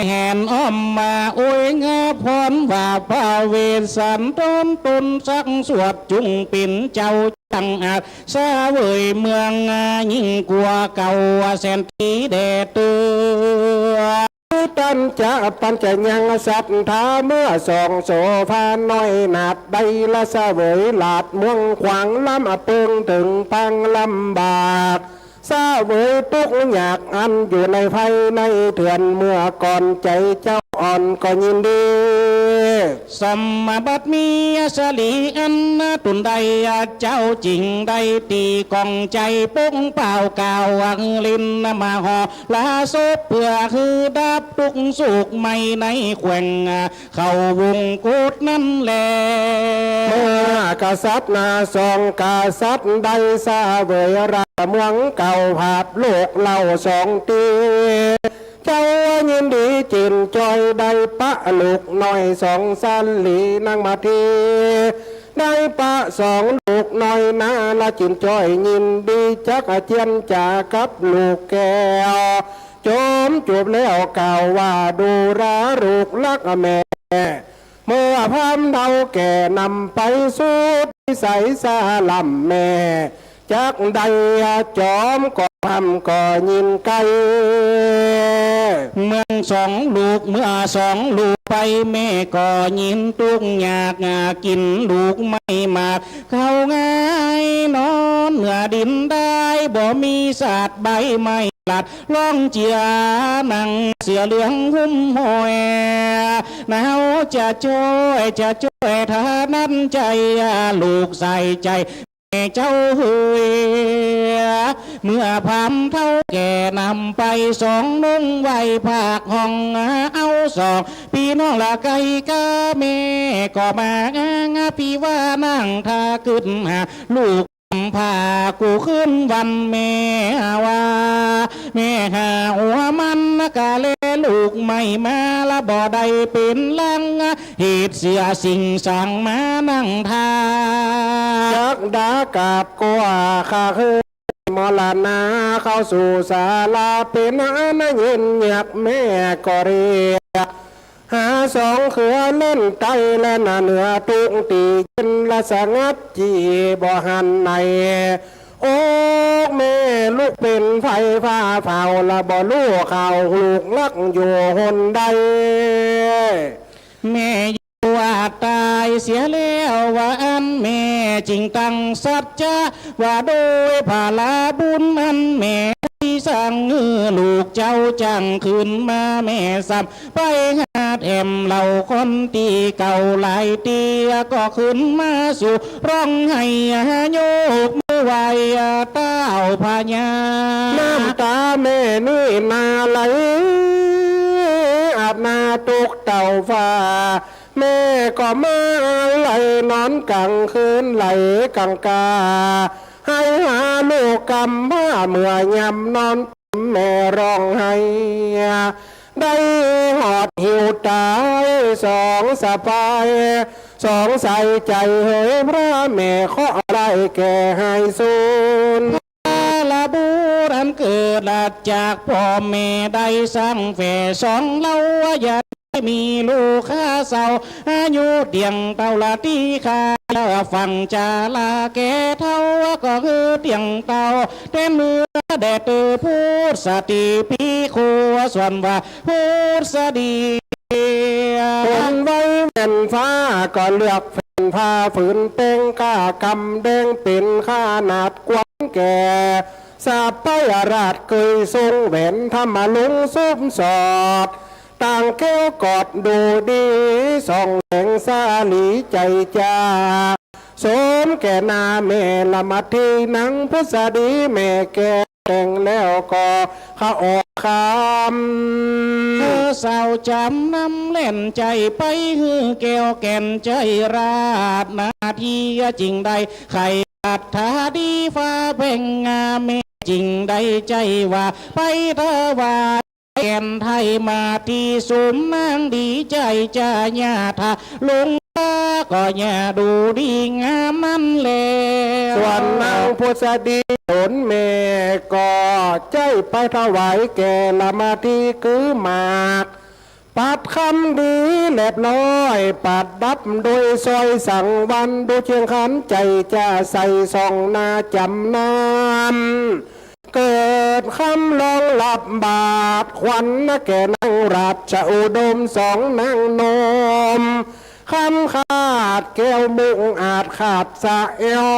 แหนอ้อมมาโอ้ยงาพรว่าพระเวสสันตนสักสวดจุงปิ่นเจ้าจังอาจสาเวยเมืองยิ่งกว่าเก่าแสนทีแดดเตือตันจะปัญจยังสัตถาเมื่อสองโสภาน้อยนาดใดละสะเวยหลาดเมืองขวางลำเปิงถึงพังลำบากสาเวยทุกอยากอันอยู่ในภายในเถื่อนเมื่อก่อนใจเจ้าอ่อนก็ยินดีสมบัติมีสลีอันตุนใดเจ้าจริงใดตีกองใจปุ้งเปล่าเก่าวังลินมาหอลาศพเพื่อคือดับทุกสุขไม่ในแขวงเข้าวงกุดนั่นแหละเมื่อกษัตริย์นาทรงกษัตริย์ใดสาเวยราเมืองเก่าภาพโลกเล่า2 ตีเจ้ายินดีจินจอยได้ปะลูกน้อย2 สันหลีนั่งมาทีได้ปะ2 ลูกน้อยนาละจินจอยยินดีจักเจียนจ่ากับลูกแก้วจมจูบแล้วกล่าวว่าดูราลูกลักแม่เมื่อพามเดาแก่นำไปสู่ที่ใสสาลำแม่จักใดจอมก็ทำก็ยินไกลเมือง2 ลูกเมื่อ2 ลูกไปแม่ก็ยินตุกอยากกินลูกไม่มากเข้าง่ายนอนเหนือดินได้บ่มีศาสตร์ใบไม้หลัดล่องเจียนังเสือเหลืองหุ้มหอยหนาวจะช่วยทานั้นใจลูกใส่ใจ เจ้าเฮยเมื่อพามเท่าแก่นำไปสองนุ่งไว้ภาคห้องเอาสองพี่น้องละไก่กะแม่ก็มางาพี่ว่านั่งท่าขึ้นหาลูกพากูขึ้นวันแม่ว่าแม่หาหัวมันกะเลลูกไม่มาละบ่ได้เป็นลังเหตุเสียสิ่งสั่งมานั่งทา จักดากาบกว่าข้าคือมรณาเข้าสู่ศาลาเป็นนเย็นเงียบแม่ก็เรียกหาสองเขือเล่นไตและหน้าเหนือตุงตีกินละสงัดจีบ่หันในโอ้แม่ลูกเป็นไฟฟ้าเฝ้าละบ่ลูกข่าวลูกลักอยู่หนใด แม่ว่าตายเสียแล้วว่าอันแม่จริงตั้งสัจจะว่าโดยภาลาบุญอันแม่ที่สั่งลูกเจ้าจังขึ้นมาแม่สับไปหาแอมเหล่าคนตีเก่าหลายตีก็ขึ้นมาสู่ร้องให้โยกมือไหวเต้าพญา น้ำตาแม่นี่นาไหลอาบนาตุกเต่าฟ้าแม่ก็มาไหลนอนกลางคืนไหลกังกาให้หาลูกกำผ้าเมื่อยำนอนแม่ร้องไห้ได้หอดหิวตายสองสะพายสองใส่ใจเฮ้ยพระแม่ขออะไรแก่ให้สูน ละบูรันเกิดละจากพ่อแม่ได้สร้างแฝดสองเล่าอย่ามีลูกข้าเศร้าอายุเดียงเต่าละตีขาแล้วฟังจาลาแก่เท่าก็คือเตียงเต่าเต้นมือแดดพูดสติพี่ครัวส่วนว่าพูดสดี คนไว้แผ่นฟ้าก็เลือกแผ่นผ้าฝืนเต้งก้ากำแดงเป็นข้านาดกว้างแก่สาบไปราชเคยทรงแหวนธรรมลุงซุบสอดต่างแก้วกอดดูดีส่องแสงสาลีใจจ้าสมแก่นาแม่ละมาทีนังพุทธดีแม่แก่แต่งแล้วก็ข้าออกคำ เธอสาวจำนำเล่นใจไปฮือแก้วแก่นใจราดนาทีจริงใดไข่อัฐาดีฟ้าเพ่งงามเมจริงใดใจว่าไปเธอว่าแก่นไทยมาที่สุมนางดีใจจะญาทาลงตาก็อย่าดูดีงามนั่นแหละ ส่วนนางพุทธดีตนแม่ก็ใจไปถวายแก่ละมาที่คือหมากปัดคำดีเล็บน้อยปัดดับโดยซอยสั่งวันดูเชียงขันใจจะใส่ส่องนาจำนำเกิดคำลองหลับบาดควันนะแก่นางราชอุดมสองนางนมคำขาดแก้วมุงอาจขาดสะเอว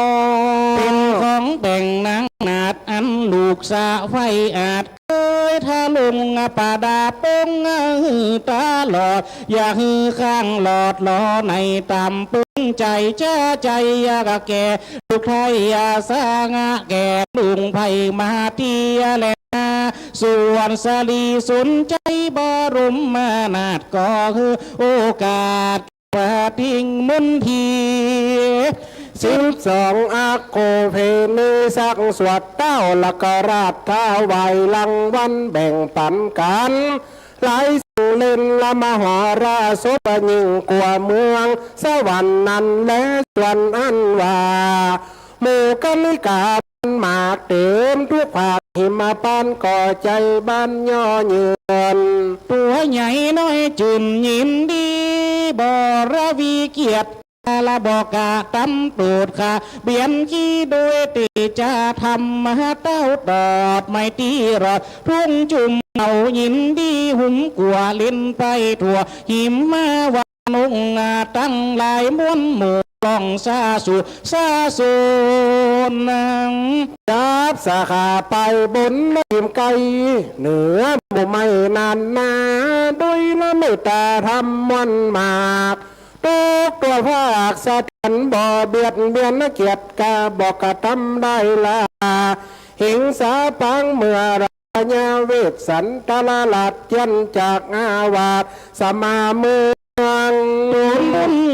เป็นของแต่งนางนาดอันลูกสาไฟอาจเคยทะลุงป่าดาปงหือตาหลอดอย่าหือข้างหลอดล้อในตามปึ้งใจเจ้าใจยากะแก่ลูกไทยยาสางะแก่ลุงไผ่มาเทียแลส่วนสลีสนใจบรมมานาดก็คือโอกาสว่าทิ้งมุนที 12อาโกเพนีสักสวดเต้าละกราชท้าไหวลังวันแบ่งปันกันหลายสิ่งเล่นละมหาราชบยิ่งกว่าเมืองสวรรค์นั้นและส่วนอันว่าหมู่กันิกาหมากเต็มทุกภาคหิมพานต์ก่อใจบ้านย่อเยือนตัวใหญ่น้อยจุนยินดีบรวีเกียรติละบอกกาตำตูดค่ะเบียนขี้โดยตีจะทำมาเต้าตอดไม่ตีรอดทุ่งจุ่มเอายินดีหุ่มกัวลิ้นไปทั่วหิมมาวานุงตั้งหลายม้วนหมู่ลองซาสูซาสูนัง จับสาขาไปบนทีมไก่เหนือหมู่ไม่นานนาโดยละไม่ตาทำวันมากตุกตัวภาคส อันบ่เบียดเบียนเกียรติกาบอกกระทำได้ละหิงสาปังเมื่อราญาเวสสันตลาลัดยันจากอาวาสสมาเมือง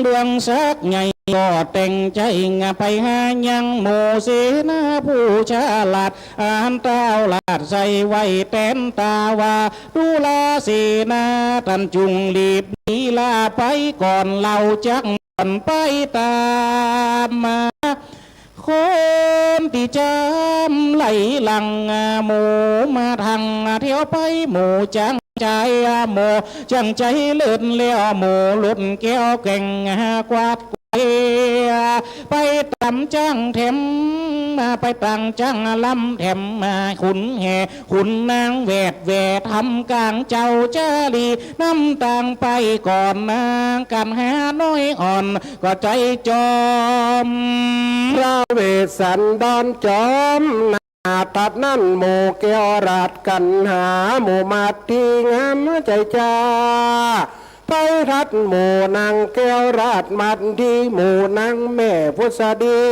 เรื่องสักไงก็แต่งใจงาไปหายังหมู่เสนาผู้ฉลาดอ่านเต้าลาดใส่ไว้เต้นตาว่าดูลาเสนาท่านจุงรีบหนีลาไปก่อนเราจักก่อนไปตามมาคนที่จำไหลหลังหมูมาทางเที่ยวไปหมูจังใจหมูจังใจเลื่อนเลี้ยวหมูหลุดแก้วเก่งกวาดไปตำจังเถมมาไปตังจังลำเถมมาขุนแห่ขุนนางแวดแวดทำกลางเจ้าเจรีน้ำต่างไปก่อนนางกันหาน้อยอ่อนก็ใจจอมพระเวสสันดรจอมตัดนั่นหมู่เกี่ยวราดกันหาหมู่มาที่งามใจจ้าไปทัดหมู่นางแก้วราดมัดที่หมู่นางแม่พุทธดี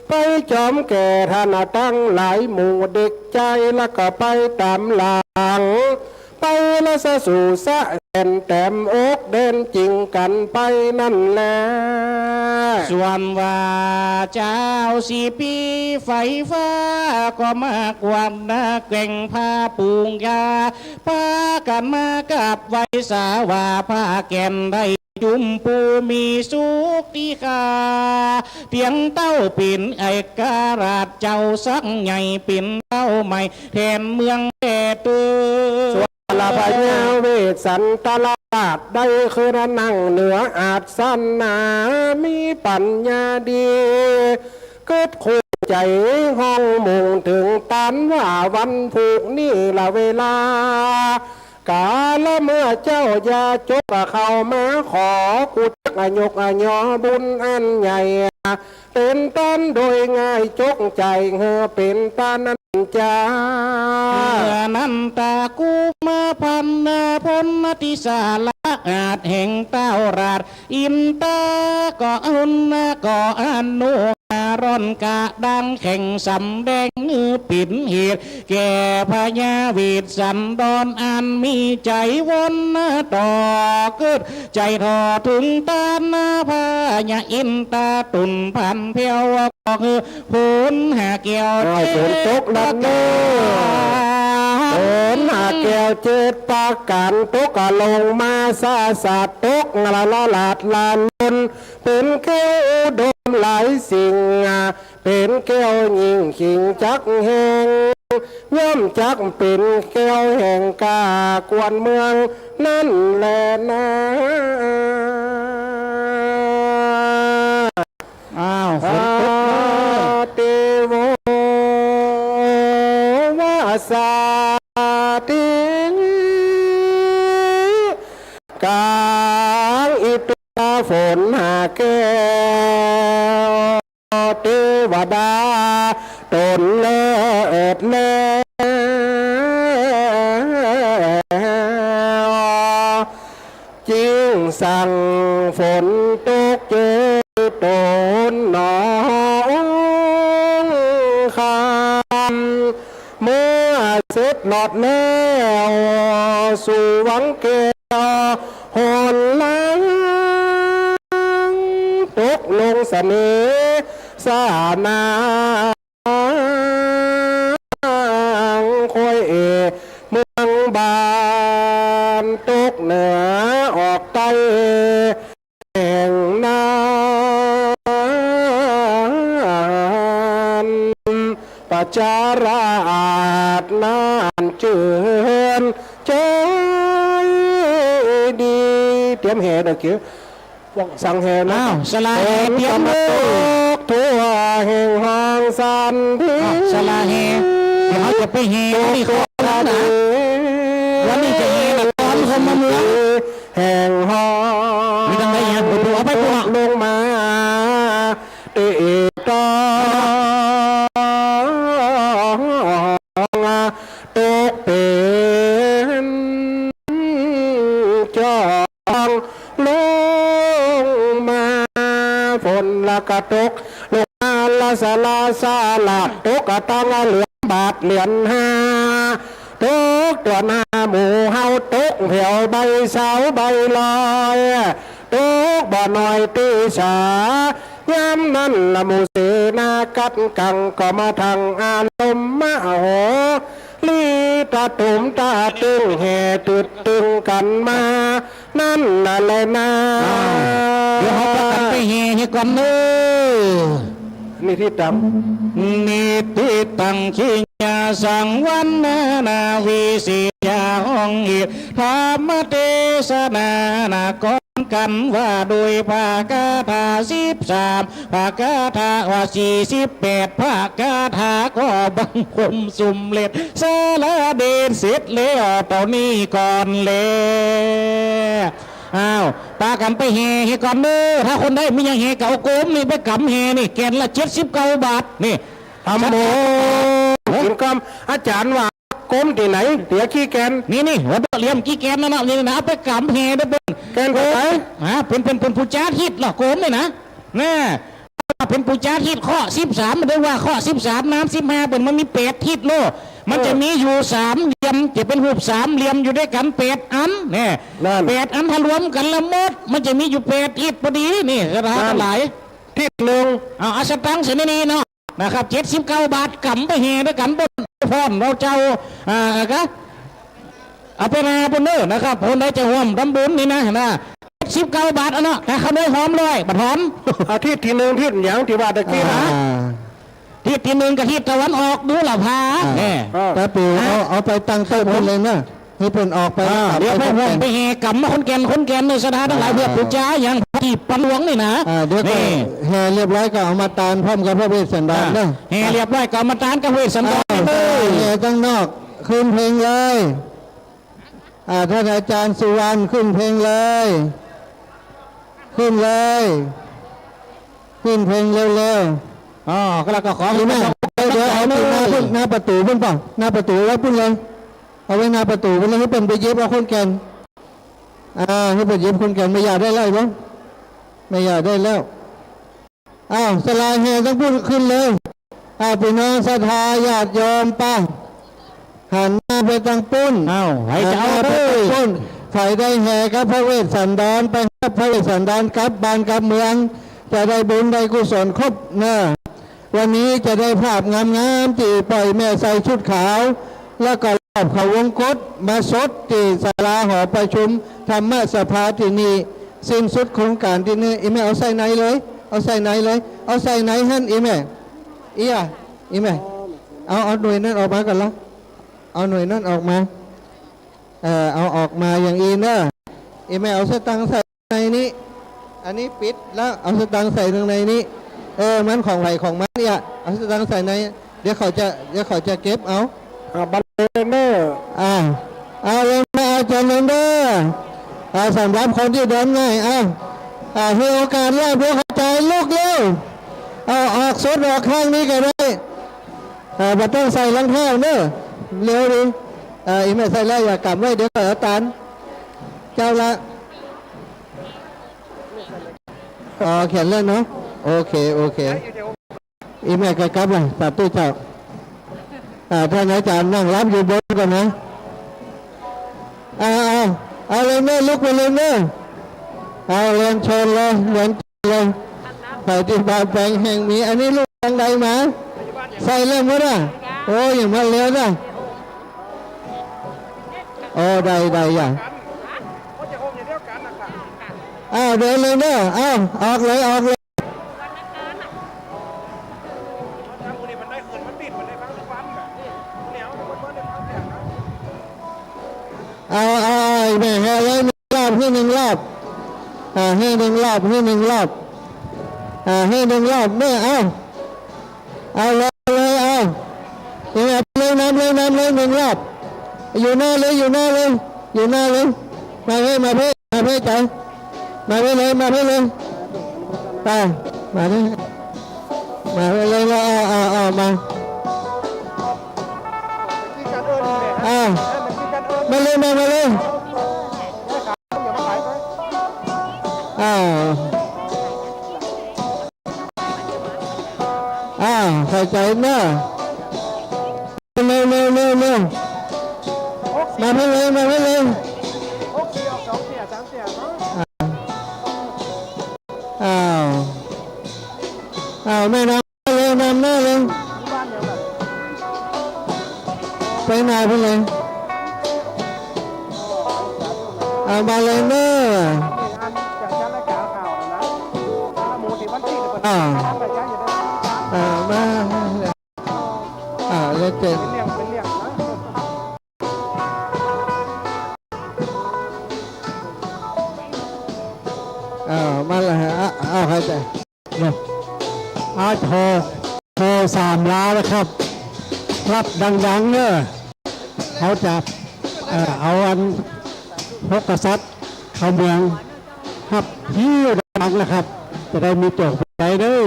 ไปจอมแก่ท่านตั้งหลายหมู่เด็กใจแล้วก็ไปตามหลังไปละสะสู่สะเด่นแต้มอกเด่นจริงกันไปนั่นแหละส่วนว่าเจ้าสี่ปีไฟฟ้าก็มากกว่านาเก่งพาปูงยาพากันมากับไว้สาว่าพาแก่นได้จุมปูมีสุขที่คาเตียงเต้าปิ่นไอการาดเจ้าสักใหญ่ปิ่นเต้าใหม่แทนเมืองแก่ตือลาพญาเวสสันตลาดได้คือนั่งเหนืออาจสั้นนามีปัญญาดีเกิดคู่ใจห้องมุ่งถึงตันว่าวันผูกนี่ละเวลากาละเมื่อเจ้ายาจกเข้ามาขอกุจักยกยอบุญอันใหญ่เป็นตันโดยง่ายจกใจเฮอเป็นตานันจานันตากูมาพันนาพนนติสาละอาจแห่งเต้าราดอินตาก็อุนก็อนุร่อนกะดังแข่งสำแดงปิดเหตุแก่พญาวีดสันดอนอันมีใจวนต่อเกิดใจทอถึงตาหน้าพญาอินตาตุนพันเพียวก็คือพูนหาเกี่ยวฝนตกลัดเนื้อฝนหาแก้วเจ็ดปากกันตกลงมาซาสาตกละละลาดลานนเป็นแก้วดมหลายสิ่งเป็นแก้วยิงขิงจักแห่งย่อมจักเป็นแก้วแห่งกากวนเมืองนั่นแหละนะอ้าวฝนตกเตโววาสาติกางอิตุฝนหาแก้วเทวดาตนเลิศแล้วจริงสั่งฝนตกเจอตนหนองคำเมื่อเสร็จหลอดแล้วสู่วังเกลหนลังตกลงเสน่ห์สานาคอยเมืองบานตกเหนือออกใต้แห่งนาประจาราชนานเจือนใจดีเตรียมแห่เด็กเกี่ยวสั่งแห่นะสลาแห่เตรียมทั่วแห่งห้างสันที่สลาแห่เดี๋ยวเขาจะไปแห่ที่โคราชนะวันนี้จะแห่ตอนคนมาเมืองแห่งห้องมีตั้งไหนอย่างผัวไปผัวลงมาเตะตอตกเป็นจองลงมา ฝนละกะตกลงมาละสลาซาลาตกกะตังเหลืองบาทเหรียญห้าตกตัวหน้าหมูเฮาตกแถวใบเสาใบลอยตกบ่อน้อยตีสายามนั้นละหมูเสนากัดกังก็มาทางอารมณ์มาโหลีตาตุ่มตาตึงแห่ตึดตึงกันมานั่นน่ะเลยนะ เดี๋ยวเขาประกันไปเฮให้ก่อนเด้อ นี่ที่จ นิติตังชิญาสังวันนาวิสิยาห้องอิทธรรมเทศนานาก่อนกันว่าโดยภาคาถา13ภาคาถาว่า48ภาคาถาก็บังคมสุ่มเล็ดสารเดชเสร็จแล้วตอนนี้ก่อนเลยอ้าวปากันไปแห่ให้ก่อนเด้อถ้าคนได้มีอย่างแห่เก่าโกมนี่ไปกำแห่นี่แกนละ79 บาทนี่ ำทำโมกินกำอาจารย์ว่ากรมที่ไหนเสียขี้แกน นี่วัดเหลี่ยมกี่แกนนั่นน่ะนี่นะเอาไปกำแห่ได้เป็น แกนไปไหน เป็นผู้จ้าทิศเหรอโกมนี่นะแน่เป็นผู้จ้าทิศข้อ13มันได้ว่าข้อ13น้ำ15เป็นมันมี8ทิศโลมันจะมีอยู่3เหลี่ยมจะเป็นรูป3เหลี่ยมอยู่ด้วยกัน8อันเนี่ย8อันถ้ารวมกันละหมดมันจะมีอยู่8ทิศพอดีนี่กระดาษทั้งหลาย ทิศหนึ่ง เอาอาสตังเสนีเนาะนะครับ79 บาทกำไปแห่ด้วยกันบนพรเราเจ้าก็เอาไปนาบนเนื้อนะครับคนใดจะห่วมรำบุญนี่นะ19 บาทเนาะแต่เขาได้หอมเลยบัดหอม อาทิตย์ที่หนึ่งทิศอย่างที่ว่าตะกี้นะ ทิศที่1กับทิศตะวันออกดูหล่ะพาเนี่ย ตาปิวเอาไปตั้งโต๊ะบนเลยนะให้เพิ่นออกไป เดี๋ยวพ่อผมไปแห่กำมาคนแก่นในสถานทั้งหลายเพื่อผู้จ้าอย่างที่ปันหลวงนี่นะ เดี๋ยวก็แห่เรียบร้อยก็เอามาตานพร้อมกับพระเวสสันดรเนาะ แห่เรียบร้อยกรรมฐานกับเวสสันดรเลย แห่ตั้งนอกขึ้นเพลงเลยท่านอาจารย์สุวรรณขึ้นเพลงเลยขึ้นเลยขึ้นเพลงเร็วๆ อ๋อก็แล้วก็ขอ เดี๋ยวเอาหน้าประตูเพิ่นเปล่าหน้าประตูไว้พุ่นเลยเอาไว้หน้าประตูเพิ่นเลยให้เป็นไปเย็บเอาคนแก่นให้เป็นเย็บคนแก่นไม่อยากได้แล้วมั้งไม่อยากได้แล้วสลายแห่ต้องพูดขึ้นเลยพี่น้องศรัทธาญาติโยมป้าหันหน้าไปทางปุ้น ให้เจ้า ไป เล ทาง ย ปุ้นฝ่ายได้แห่กับพระเวสสันดรไปกับพระเวสสันดรกลับบ้านกลับเมืองจะได้บุญได้กุศลครบนะวันนี้จะได้ภาพงามๆที่ปล่อยแม่ใส่ชุดขาว แล้วก็รอบเขาวงกฏมาสดที่ศาลาหอประชุมธรรมสภาที่นี่สิ้นสุดโครงการที่นี่อีแม่เอาใส่ไหนเลยเอาใส่ไหนเลยเอาใส่ไหนฮั่นอีแม่อีแม่เอาหน่วยนั้นออกมาก่อนละเอาหน่วยนั้นออกมาเอาออกมาอย่างอีเนอะอีแม่เอาสตังค์ใส่ในนี้อันนี้ปิดแล้วเอาสตังค์ใส่ตรงในนี้มันของไหลของมันเนี่ยเอาสตังค์ใส่ในเดี๋ยวเขาจะเก็บเอาบัลเลนเนอร์ เอาเลยมาเอาจนเลยเด้อสำหรับคนที่เดินง่ายให้โอกาสแรกเพื่อเข้าใจลูกเร็วเอาออกสุดออกข้างนี้ก็ได้บัดต้องใส่รองเท้าเนอะเร็วดิอีแม่ใส่แล้วอย่ากลับไว้เดี๋ยวเกิดตันเจ้าละเขียนเล่นเนาะโอเคอีแม่ก็กลับเลยตัดตู้เจ้าท่านอาจารย์นั่งรับอยู่บนก่อนนะเอาเลยแม่ลุกไปเลยแม่เอาเรียนเชิญเลยเรียนเลยใส่ที่บาแปลงแห่งมีอันนี้ลูกทางใดมาใส่เล่มมั้ยโอ้อย่างมาเลี้ยวนะโอ้ได้อย่างเดินเลยเด้อออกเลยแม่แห่เลย1 รอบให้1 รอบให้1 รอบให้1 รอบแม่เอาเลยยังไงเลยน้ำเลย1 รอบอยู่หน้าเลยมาเพ่ใจมาเพ่เลยมาเลยมาเลย เข้าใจเนอะเร็วเร็วเร็วเร็วมาให้เลยมาให้เลยอ้าวอ้าวแม่น้ำเร็วนำหน้าเลยไปไหนไปเลยเอามาเลยเนอะอ้าวมาแล้วเจ็ดมาเลยเอาใครใจเนี่ยโทร3 ล้านนะครับรับดังๆเนอะเขาจะเอาอันพกกษัตริย์เข้าเมืองครับที่ดังนะครับ จะได้มีโจทย์ใจเด้อ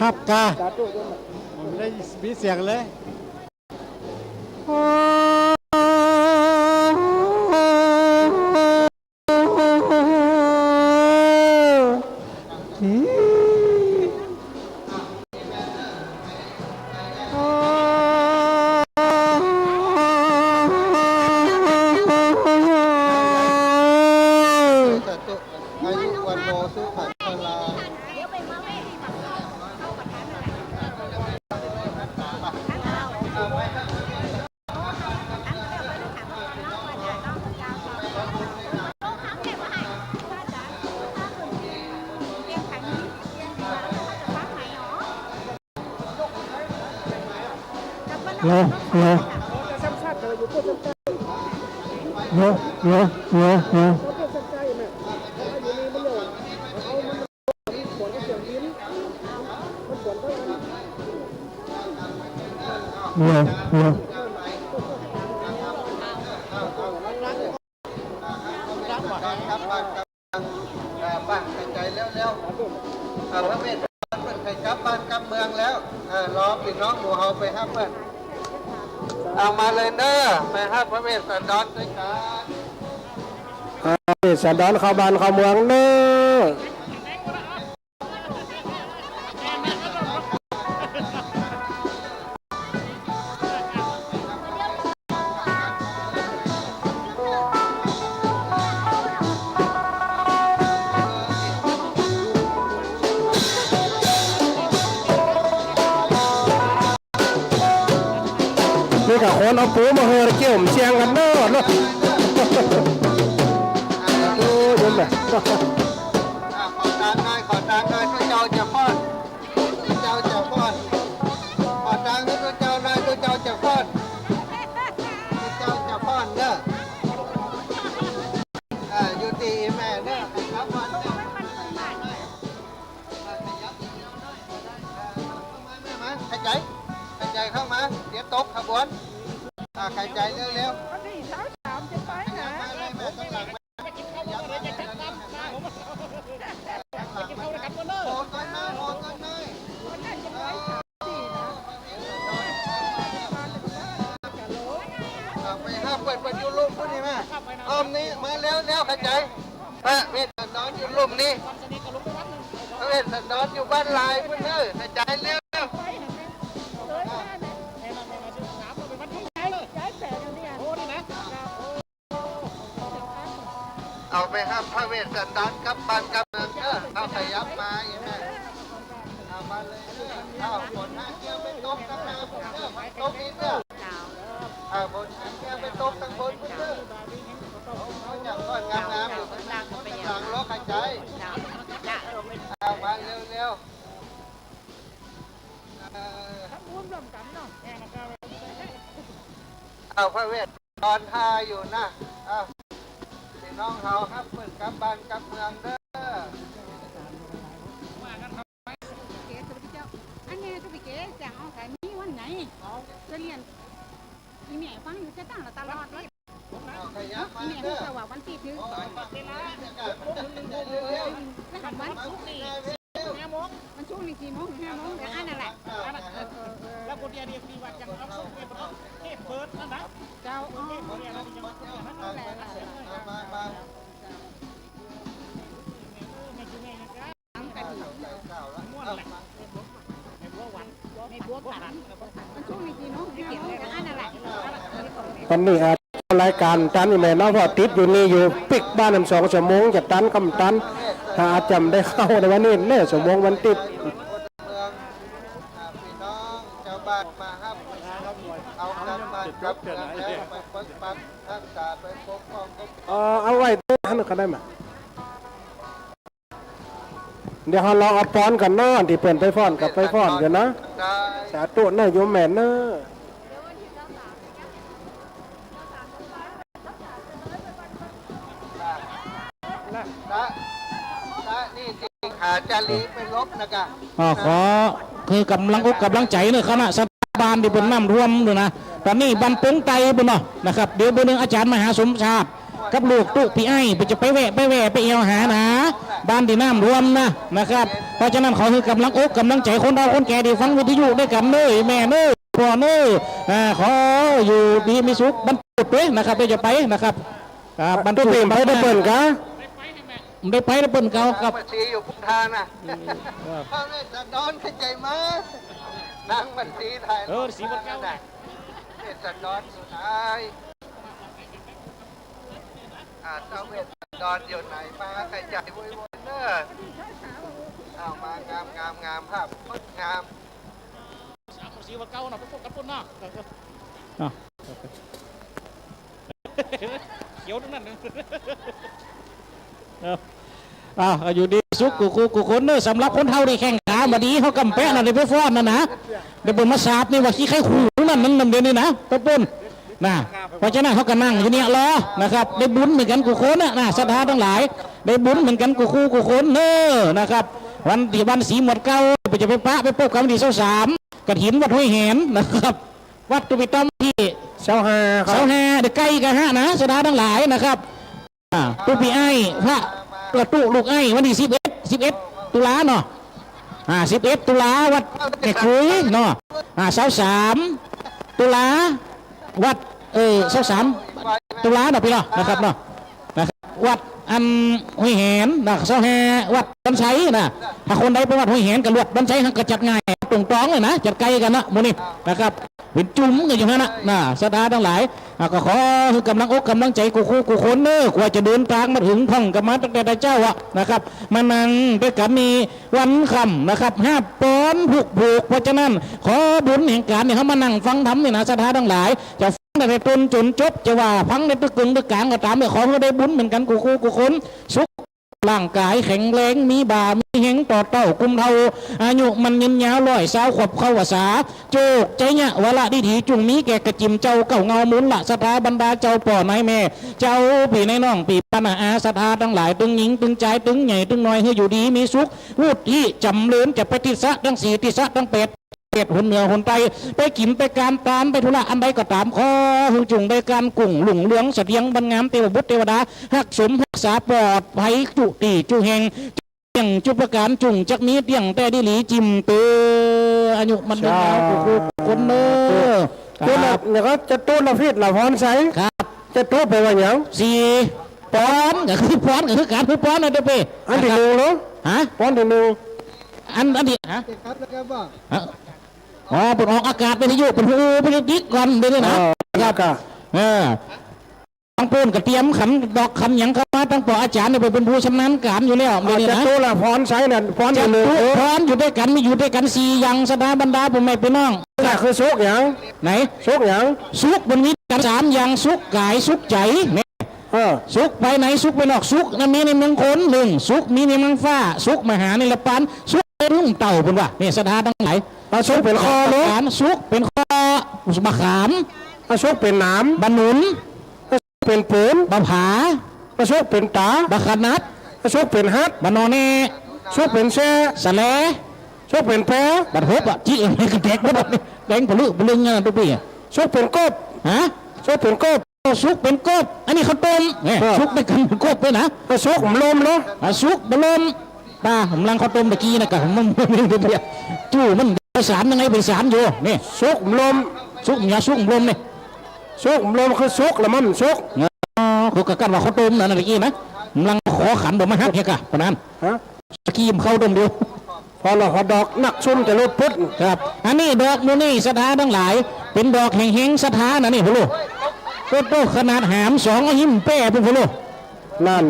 ฮับกาได้มีเสียงเลยโลบ้านใจเร็วๆพระเมธเปิดใครกลับบ้านกลับเมืองแล้วรอพี่น้องหมู่เฮาไปฮับเพื่อนเอามาเลยเนอะไปฮับพระเมธสันดอนด้วยกันสันดอนเข้าบ้านเข้าเมืองเนอะนี่กับคนเอาปูมาเฮอเกี่ยวมเชียงกันเนอะดูดูแบบขอตามหน่อยพระเจ้าจะป้อนพระเจ้าจะป้อนขอตามให้พระเจ้าหน่อยพระเจ้าจะป้อนพระเจ้าจะป้อนเนอะอยู่ที่แม่เนอะครับวันเนอะหายใจเข้ามาเดี๋ยวตกขบวนหายใจเร็วๆไปห้าเปิดประตูลุ่มพวกนี้มาอ้อมนี้มาแล้วหายใจพระเวทนอนอยู่ลุ่มนี้พระเวทนอนอยู่บ้านลายพวกนี้หายใจเร็วเอาไปห้ามพระเวสสันดรกับบ้านกับเมืองเอาขยับมาอย่างนี้เอามาเลยเอาฝนห้าเกี่ยวไปตกตั้งน้ำตกอีกฝนห้าเกี่ยวไปตกตั้งบนเขาอยากก้อนงามอยู่ข้างหลังล้อหายใจเอามาเร็วเอาพระเวสตอนท่าอยู่นะน้องเขาครับเปิดกับบ้านกับเมืองเด้ออันนี้จะไปเก๋จะเอาขายนี้วันไหนจะเรียนอีแม่ฟังอยู่จะตั้งตลอดเลยอีแม่พูดว่าวันที่ถึงแล้วหันวันศุกร์นี่มันช่วงนี้กี่โมง5 โมงแต่อันนั่นแหละแล้ว คนเดียวฟรีว่าจังเอาคนเดียวเอาเทพเปิดนั่นนะ เจ้าอ๋อ เทพเปิดเนี่ยเราจะมาคนเดียวนั่นแหละไม่ใช่แม่นะครับ ทำกัน ม่วนแหละในบัวหวาน ในบัวผันมันช่วงนี้เนาะไม่เกี่ยวกับอันนั้นแหละ ตอนนี้รายการตันนี่แม่เนาะเพอติดอยู่นี่อยู่ปิกบ้าน2 ชั่วโมงจะตันคำตันถ้าอาจำได้เข้าในวันนี้เน่ชั่วโมงมันติด เมืองพี่น้องชาวบ้านมาฮับเอากันมากลับกันแล้วไปปกปักรักษาไปปกป้องก็ เอาไว้ตัวนั้นก็ได้มาเดี๋ยวเราลองเอาป้อนกันเนาะที่เปิ่นไปฟ้อนกับไปฟ้อนกันนะ ได้ สาธุนะโยมแม่เนาะ นะนี่จริงหาจารีไปลบนะกะ ขอคือกำลังอกกำลังใจเนี่ยคณะสถาบาลที่เป็นน้ำท่วมด้วยนะตอนนี้บันปงไตบนเนาะนะครับเดี๋ยวบนนึงอาจารย์มหาสมชาติกับลูกตุ๊พี่ไอ้ไปจะไปแวะไปเอวหานะบ้านที่น้ำท่วมนะครับเพราะฉะนั้นขอคือกำลังอกกำลังใจคนเราคนแก่ที่ฟังวิทยุด้วยกันเน้อแม่เน้อพ่อเน้อขออยู่ดีมีสุขบรรจุด้วยนะครับเดี๋ยวจะไปนะครับบรรจุไปได้เปิ่นกะได้ไปได้เปิ่นเก่ากับ บัญชีอยู่พุทธานะเขาเนี่ยจะดอนเข้าใจมานั่งบัญชีไทย สีบนเก้า เนี่ยจะดอนอยู่ไหนเจ้าเวทดอนอยู่ไหนมาใครใจวุ่ยเนอะเอามางามภาพงดงาม สีบนเก้าเนาะพวกกระปุ้นเนาะเขียวทั้งนั้นอยู่ดีสุขกูคนเนอสำหรับคนเท่าที่แข่งขามาดีเขากำแปะน่ะในเพื่อฟ้อนนะเดี๋ยวบนมาสาบนี่ว่าขี้ไข่ขู่นั่นเดี๋ยวนี้นะตะปุ้นนะเพราะฉะนั้นเขาก็นั่งอยู่เนี่ยรอนะครับได้บุญเหมือนกันกูคนนะศรัทธาทั้งหลายได้บุญเหมือนกันกูคนเนอนะครับวันสีหมดเก้าไปจะไปปะไปพบกันที่23กระถินวัดห้วยแหนนะครับวัดตุบิต้อมที่เสาหาเด็กไก่กันฮะนะศรัทธาทั้งหลายนะครับตุปีไอ้พระกระตุลูกไอ้วันที่11ตุลาเนาะ11ตุลาวัดแก่คุยเนาะ23ตุลาวัด23ตุลาเนาะพี่เนาะนะครับเนาะวัดอันห้วยแหนนะวัดบันไชนะถ้าคนใดไปวัดห้วยแหนกับวัดบันไชเขาก็จัดง่ายตรงต้องเลยนะจัดไกลกันนะโมนี่นะครับเป็นจุ่มกันอย่างนั้นนะศรัทธาทั้งหลายก็ขอกำลังอกกำลังใจกูคนเนอกว่าจะเดินทางมาถึงท่องกับมาตั้งแต่เจ้านะครับมานั่งด้วยกันมีวันค่ำนะครับ5 ป้อนผูกเพราะฉะนั้นขอบุญแห่งการเนี่ยเขามานั่งฟังธรรมเนี่ยนะศรัทธาทั้งหลายจะฟังในต้นจนจบจะว่าฟังในตึกกึ่งตึกกลางก็ตามเนี่ยขอให้ได้บุญเหมือนกันกูคนสุขร่างกายแข็งแรงมีบ่ามีเฮงต่อเต้ากุมเทาอายุมันยืนยาว120 ขวบเข้าภาษาโจกใจเนี่ยวละดีถีจุงมีแก่กระจิมเจ้าเก่าเงามุนละสถาบรรดาเจ้าป่อนายแม่เจ้าพี่ในน้องปีปัญหาสถาทั้งหลายตึงหญิงตึงใจตึงใหญ่ตึงน้อยให้อยู่ดีมีสุขวูดที่จำเลือนจะไปติสะทั้ง4ติสะทั้ง8หุ่นเหนือหุ่นไตไปกินไปการตามไปธุระอันใดก็ตามขอหือจุงได้การกุ่งหลุ่งเหลืองเสถียงบรรงามเทวบุตรเทวดาหักสมรักษาปลอดภัยจุตีจุเฮงเตียงจุประการจุงจักมีเตียงแต่ดิหลีจิมเตออายุมันยาวคนเนอตัวเนี่ยก็จะตู้ละฟิดละพรใสครับจะตู้ไปว่าอย่าง4 ป้อนก็คือป้อนก็คือการคือป้อนนะเด้อเป้อันที่1เนาะป้อนที่1อันที่ครับแล้วก็บอกเป็นออกอากาศเป็นยุเป็นหูเป็นดิกก่อนเดี๋ยวนี้นะครับตั้งปูนกระเทียมขันดอกขันยังเข้ามาตั้งปออาจารย์เนี่ยเป็นผู้ชำนาญการอยู่แล้วเดี๋ยวนี้นะตู้ละพรใช้เนี่ยพรจะตู้พรอยู่ด้วยกันมีอยู่ด้วยกัน4 อย่างสถาบรรดาผมไม่เป็นน้องนั่นคือสุกอย่างไหนสุกอย่างสุกมันมีกัน3 อย่างสุกกายสุกใจเนี่ยสุกไปไหนสุกไปนอกสุกนั่นมีในเมืองคน1สุกมีในเมืองฟ้าสุกมหาในละปันสุกรุ่งเต่าเป็นว่าเนี่ยสถาทั้งหลายสุกเป็นคอลูกสุกเป็นคอมะขามสุกเป็นหนามบะหนุนเป็นปืนบะผาสุกเป็นตาบะขนัดสุกเป็นฮัดบะนอเน่สุกเป็นแช่สะเลสุกเป็นแพะบัดฮบจี้เองกระเด็กบัดแดงผลึกบลึงทุกปีสุกเป็นกบสุกเป็นกบสุกเป็นกบอันนี้เขาต้มสุกเป็นกันกบด้วยนะสุกผมลมเนาะสุกบะลมป้าผมลังข้าวต้มตะกี้นะกับผมมันไม่ได้เบียจู่มัน สารยังไงเป็นสารอยู่นี่ สุกลม ซุกหยาซุกลมนี่ สุกลมคือสุกแล้วมันสุก อ๋อเขากะกันว่าเขาต้มนั่นอะไรกี้นะกำลังขอขันบอกมาฮักเฮียกะปะนั้น ฮะ สกีมเข้าต้มเดียว พอเราหอดอกนักชุ่มจะลดพุทธ ครับอันนี้ดอกมูนี่สถาทั้งหลาย เป็นดอกแห่งๆสถานะนี่พ่อลูกโตขนาดหามสองหิมแป้เป็นพ่อลูก นั่น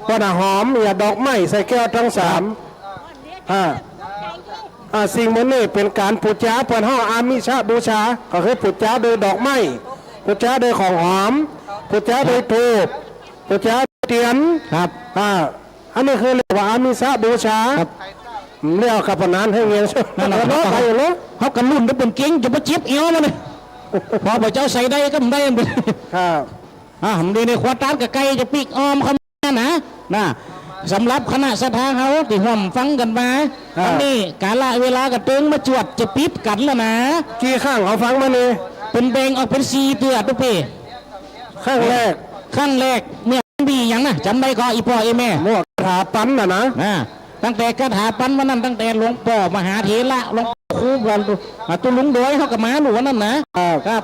พอหน้าหอมอย่าดอกไม้ใส่แก้วทั้งสามสิ่งมันนี่เป็นการปูจาเปิดห้องอามิชาบูชาก็คือปูจาโดยดอกไม้ปูจาโดยของหอมปูจาโดยทูบปูจาเทียน ครับ อันนี้คือเรียกว่าอามิชาบูชาเรียกกับปนานให้เงี้ยใช่ไหม นั่นแหละ แล้วไปเลย เขากันรุ่นได้เป็นเก่งจะมาจิบเอวมาเลยพอพระเจ้าใส่ได้ก็ไม่ได้เป็น ครับ ผมดีในควาตานกับไก่จะปีกออมเขานะสำหรับคณะสถาเขาที่ห่วมฟังกันมาอันนี้กาละเวลากระเติงมาจวดจะปิดกันแล้วนะ กี่ข้างเขาฟังมานี่ เป็นแบ่งออกเป็น4ตัวทุกปี ข้างแรก ขั้นแรกเนี่ยมีอย่างนะจำได้ก็อีพ่ออีแม่ หมวกถาปั้นนะ ตั้งแต่คาถาปั้นวันนั้นตั้งแต่หลวงพ่อมหาเถระหลวงครูกันตุลุงโดยเขากับมาหลวงนั่นนะครับ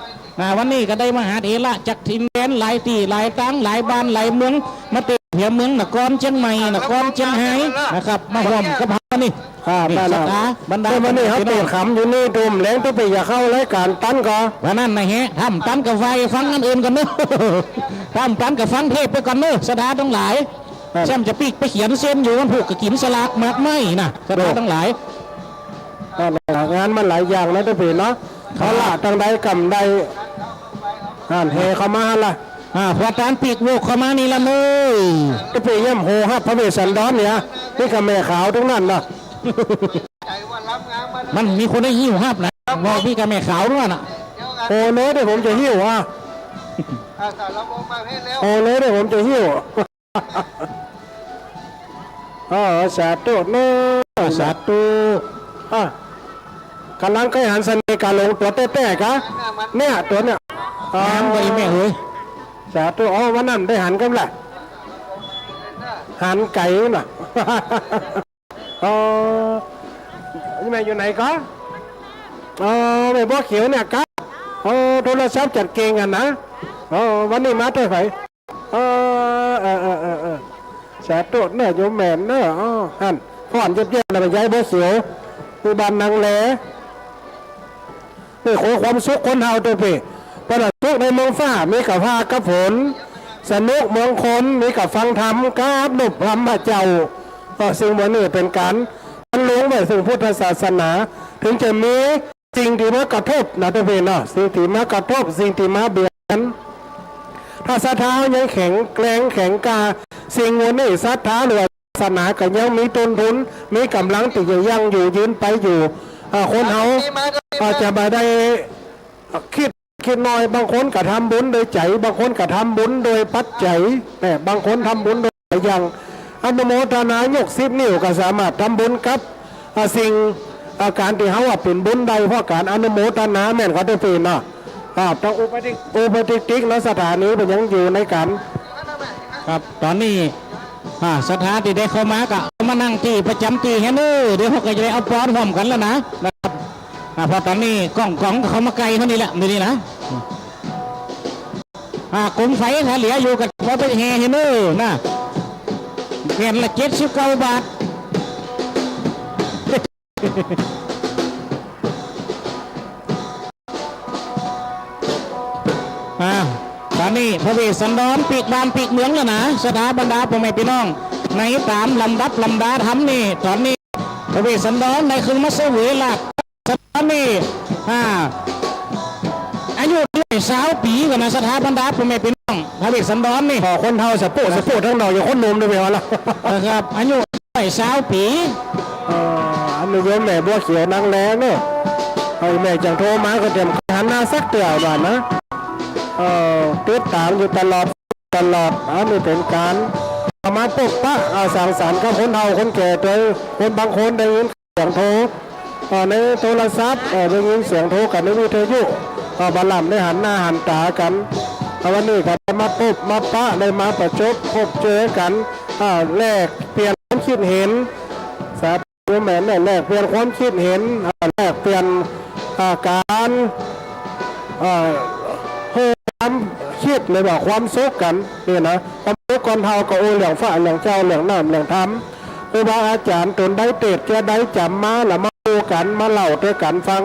วันนี้ก็ได้มหาเถระจากทินแดนหลายที่หลายตั้งหลายบ้านหลายเมืองมาเตะเหียเมืองนครเชียงใหม่นครเชียงไฮ้นะครับมาห่วมกับเขานี่ ได้ ส แล้ว ถาบรรดา วันนี้เขาเปิดขำอยู่นี่ดุมแรงตัวไปอย่าเข้ารายการตั้นก่อน วันนั้นนะฮะทำตั้นกับไฟฟังกันอื่นกันเนอะ ทำตั้นกับฟังเทพไปก่อนเนอะสถาทั้งหลายแซมจะปีกไปเขียนเส้นอยู่มันผูกกับกินสลากมากไม่นะสถาทั้งหลาย งานมันหลายอย่างนะตัวไปเนาะเขาละตั้งใดกำใดเฮเขามาละ พอตานปีกโวกเข้ามานี่ละเลย ตัวไปเยี่ยมโหฮับพระเวสสันดรเนี่ยนี่กับแม่ขาวทั้งนั้นนะ มันมีคนได้หิ้วฮับนะบอกพี่กับแม่ขาวด้วยนะ โอ้เนื้อเดี๋ยวผมจะหิ้วโอ้เนื้อเดี๋ยวผมจะหิ้วสาธุเนื้อสาธุกำลังใกล้หันสันในการลงตัวเต้ๆกะเนี่ยตัวเนี่ย น้ำก็อีแม่เฮ้ย สาธุวันนั้นได้หันกันแหละหันไก่น่ะนี่แม่อยู่ไหนก็แม่บัวเขียวเนี่ยก็โทรศัพท์จัดเก่งกันนะวันนี้มาเท่าไหร่สาธุเนอะโยมแม่เนอะหันก่อนเย็บๆนะไปย้ายบัวเขียวคือบ้านนางแหล่นี่ขอความสุขคนเฮาตัวพี่ประดับทุกในเมืองฟ้ามีกับผ้ากับฝนสนุกเมืองคนมีกับฟังธรรมกราบหนุบพระพระเจ้าซึ่งวันนี้เป็นการบรรลุไปถึงพุทธศาสนาถึงจะมีสิ่งที่มากระทบนะตัวพี่เนาะสิ่งที่มากระทบสิ่งที่มาเบียดถ้าศรัทธายังแข็งแกร่งแข็งกาสิ่งวันนี้ศรัทธาหรือศาสนาก็ยังมีต้นทุนมีกำลังที่จะยังอยู่ยืนไปอยู่คนเขาอาจจะมาได้คิดน้อยบางคนก็ทำบุญโดยใจบางคนก็ทำบุญโดยปัจจัยแต่บางคนทำบุญโดยอย่างอนุโมทนายก10 นิ้วก็สามารถทำบุญกับสิ่งอาการที่เขาว่าเป็นบุญใดเพราะการอนุโมทนาแม่นเขาได้เป็นเนาะต้องอุปติกและสถานีเป็นยังอยู่ในการ ครับตอนนี้สถาที่ได้เข้ามาก็มานั่งที่ประจำที่แฮนเนอร์เดี๋ยวเขาก็จะได้เอาป้อนพร้อมกันแล้วนะครับพอตอนนี้กล้องเขามาไกลเท่านี้แหละนี่นะกลมไฟถ้าเหลืออยู่กับพอไปแฮนเนอร์นะเงินละ79 บาทตอนนี้พระเวสสันดรปีกบ้านปีกเมืองแล้วนะสถาบรรดาพ่อแม่พี่น้องในตามลำดับลำดาทำนี่ตอนนี้พระเวสสันดรในคืนมาเสวยหลักตอนนี้อายุ20 ปีกันนะสถาบรรดาพ่อแม่พี่น้องพระเวสสันดรนี่คนเท่าสะโพกทั้งดอกอย่างคนหนุ่มเลยไปวะล่ะนะครับอายุ20 ปีอันนี้โยมแม่บัวเขียวนางแรงเนาะแม่จังโทรมาก็เตรียมหันหน้าสักเตือนว่านะติดตามอยู่ตลอดอันนี้เป็นการมาปกป้องสังสรรค์กับคนเฒ่าคนแก่โดยคนบางคนได้ยินเสียงโทรในโทรศัพท์ได้ยินเสียงโทรกันในวิทยุบาลามได้หันหน้าหันตากันวันนี้ก็มาพบมาปะได้มาประชบพบเจอกันแลกเปลี่ยนความคิดเห็นสาธุ แม่แลกเปลี่ยนความคิดเห็นแลกเปลี่ยนการให้ความคิดเลยว่าความสุขกันนี่นะความสุขคนเฮาก็โอเหลืองฟ้าเหลืองเจ้าเหลืองน้ำเหลืองธรรมครูบาอาจารย์ตนได้เตดจะได้จำมาแล้วมาดูกันมาเล่าด้วยกันฟัง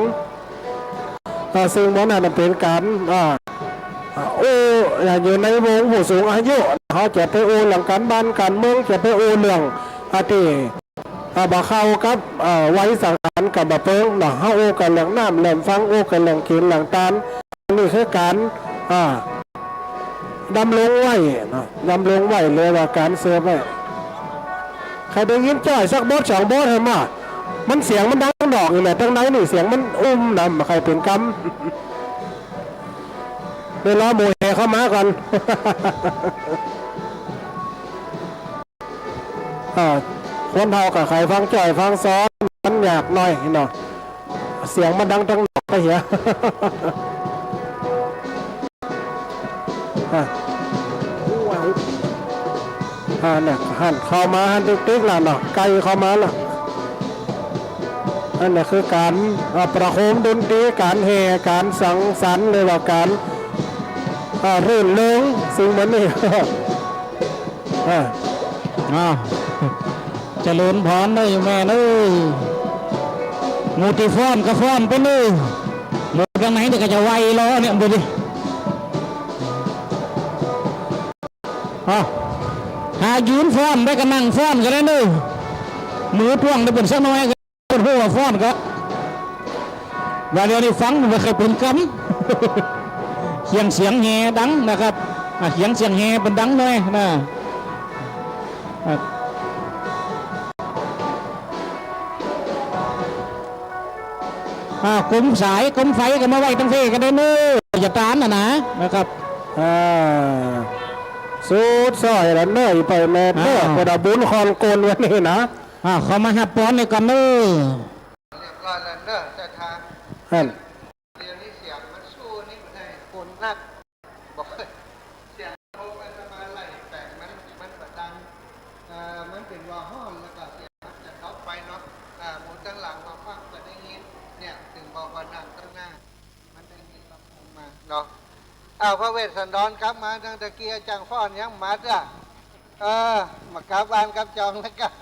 ซึ่งมันน่ะเป็นการอยู่ในวงผู้สูงอายุเขาจะไปโอเรื่องการบ้านการเมืองจะไปโอเรื่องที่บ่เข้ากับไว้สังหารกับบ่เปิ้งเนาะเฮาโอกันเรื่องน้ำเรื่องฟังโอกันเรื่องกินเรื่องตานนี่คือการดำรงไว้เนาะดำรงไว้เลยว่าการเสือไว้ใครได้ยินจ้อยสักบทสองบทให้มามันเสียงมันดังดอกอยู่แหละทั้งนั้นนี่เสียงมันนะใครเป็นกำเวลาโมยเข้ามาก่อนคนเท่ากับใครฟังจ่อยฟังซ้อนมันอยากหน่อยเนาะเสียงมันดังทั้งหนอกไปเหี้ยเนี่ยหันเข้ามาหันติ๊กๆล่ะเนาะไกลเข้ามาล่ะอันนี้คือการประโคมดนตรีการแห่การสังสรรค์เลยว่าการรื่นเริงสิ่งเหมือนนี้เจริญพรเลยแม่เลยมูติฟ้อนก็ฟ้อนไปเลยหมดทางไหนเดี๋ยวก็จะไวล้อเนี่ยดูดิหายืนฟ้อนได้ก็นั่งฟ้อนก็ได้เลยมือท่วงได้เป็นสักน้อยก็เป็นหัวฟ้อนก็ว่าเดี๋ยวนี้ฟังมันเคยเป็นกำเสียงแห่ดังนะครับเสียงแห่เป็นดังเลยนะกลมสายกลมไฟกันมาไว้ตั้งเฟ่กันได้เนื้ออย่าตานนะครับสูดซอยแล้วเนยไปแม่เนยกระบุญคอนโกนวันนี้นะเขามาหับป้อนในกันเนื้อเรียบร้อยแล้วเนอะจะทางเดี๋ยวนี้เสียงมันสู้นี่มันได้คนนักบอกเสียงโทรกันมาไล่แต่มันประดังมันเป็นวอห้อนแล้วก็เสียงมันจะท็อปไปเนาะหมูตั้งหลังมาฟังก็ได้ยินเนี่ยถึงบอกว่านั่งตั้งหน้ามันได้ยินลำโพงมาเนาะพระเวสสันดรครับมาตั้งตะเกียจังฟ้อนยังมาจ้ะมากราบบ้านกับจองแล้วกัน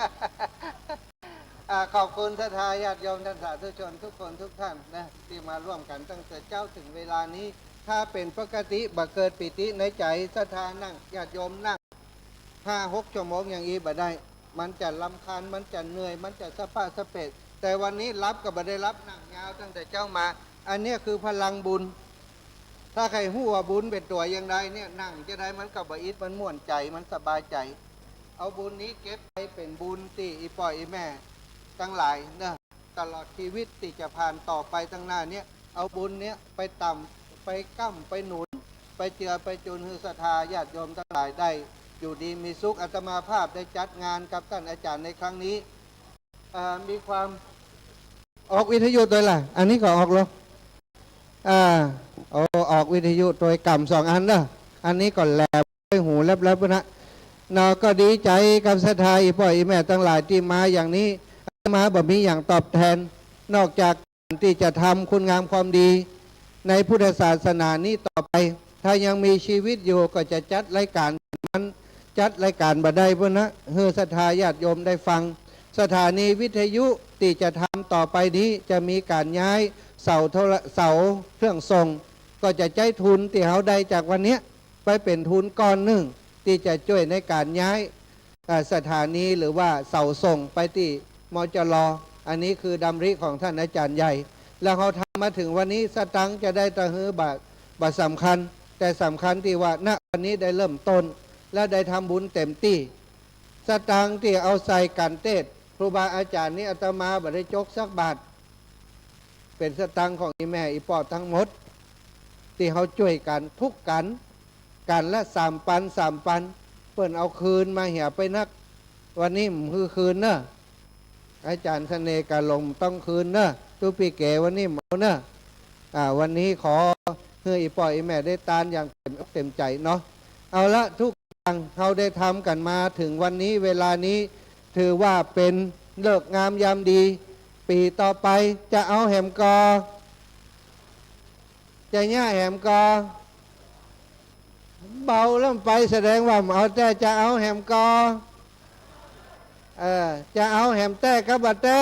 ขอบคุณททาญาติโยมท่านสาธุชนทุกคนทุกท่านนะที่มาร่วมกันตั้งแต่เจ้าถึงเวลานี้ถ้าเป็นปกติบัเกิดปิติในใจศรัทธานั่งญาติโยมนั่ง5-6 ชั่วโมงอย่างนี้บ่ได้มันจะรำคาญมันจะเหนื่อยมันจะสะพะสะเปดแต่วันนี้รับกับบ่ได้รับนั่งยาวตั้งแต่เจ้ามาอันนี้คือพลังบุญถ้าใครหัวบุญเป็นตัวอย่างไรเนี่ยนั่งจะได้มันกับบ่อิดมันม่วนใจมันสบายใจเอาบุญนี้เก็บไปเป็นบุญที่อีปล่อยอีแม่ทั้งหลายเนอะตลอดชีวิตที่จะผ่านต่อไปทั้งหน้าเนี้ยเอาบุญเนี้ยไปต่ำไปกั้มไปหนุนไปเจือไปจุนฮือศรัทธาญาติโยมทั้งหลายได้อยู่ดีมีสุขอาตมาภาพได้จัดงานกับท่านอาจารย์ในครั้งนี้มีความออกวิทยุโดยล่ะอันนี้ก็ออกแล้วออกวิทยุโดยกำ2 อันเนอะอันนี้ก่อนแลบไปหูแลบๆนะเราก็ดีใจกับศรัทธาอีพ่ออีแม่ทั้งหลายที่มาอย่างนี้มาแบบมีอย่างตอบแทนนอกจากที่จะทำคุณงามความดีในพุทธศาสนานี้ต่อไปถ้ายังมีชีวิตอยู่ก็จะจัดรายการนั้นจัดรายการบ่ได้เพื่อนนะเฮือศรัทธาญาติโยมได้ฟังสถานีวิทยุที่จะทำต่อไปนี้จะมีการย้ายเสาเครื่องส่งก็จะใช้ทุนที่เขาได้จากวันนี้ไปเป็นทุนก้อนหนึ่งที่จะช่วยในการย้ายสถานีหรือว่าเสาส่งไปที่มจร.อันนี้คือดำริของท่านอาจารย์ใหญ่แล้วเขาทำมาถึงวันนี้สตังค์จะได้ตะฮือบาทสำคัญแต่สำคัญที่ว่าณวันนี้ได้เริ่มต้นและได้ทำบุญเต็มที่สตังค์ที่เอาใส่กันเทศครูบาอาจารย์นี่อาตมาบ่ได้จกสักบาทเป็นสตังค์ของอีแม่อีปอดทั้งหมดที่เขาช่วยกันทุกกันละ3 ปันเปิ้นเอาคืนมาเหี่ยไปนักวันนี้คือคืนเนอะอาจารย์เสน่ห์การลงต้องคืนเนอะทุกปีเก๋วันนี้เอาเนอะวันนี้ขอเฮืออีปอยอีแม่ได้ตานอย่างเต็มใจเนาะเอาละทุกอย่างเขาได้ทำกันมาถึงวันนี้เวลานี้ถือว่าเป็น เลิกงามยามดี ปีต่อไปจะเอาแหมกอจะย่าแหมกอเบาแล้วไปแสดงว่าเอาแต่จะเอาแหมกอจะเอาแหมแต่กับบัดแต่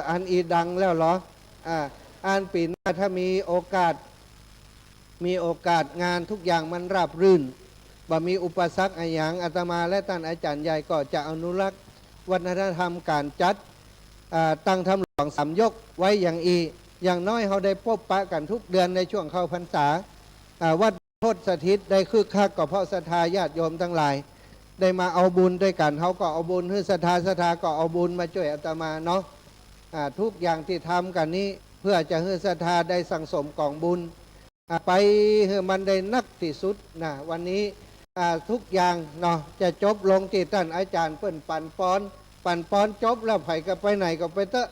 อันอีดังแล้วเหรออันปีหน้าถ้ามีโอกาสงานทุกอย่างมันราบรื่นบ่มีอุปสรรคอะไรอย่างอาตมาและท่านอาจารย์ใหญ่ก็จะอนุรักษ์วัฒนธรรมการจัดตั้งทำหลวงสามยกไว้อย่างน้อยเขาได้พบปะกันทุกเดือนในช่วงเข้าพรรษาวัดโพธิสถิตได้คึกคักก็เพราะศรัทธาญาติโยมทั้งหลายได้มาเอาบุญด้วยกันเขาก็เอาบุญให้ศรัทธาก็เอาบุญมาช่วยอาตมาเนาะทุกอย่างที่ทำกันนี้เพื่อจะให้ศรัทธาได้สั่งสมกองบุญไปให้มันได้นักที่สุดนะวันนี้ทุกอย่างเนาะจะจบลงที่ท่านอาจารย์เปิ้นปั่นป้อนจบแล้วไผ่ก็ไปไหนก็ไปเตอะ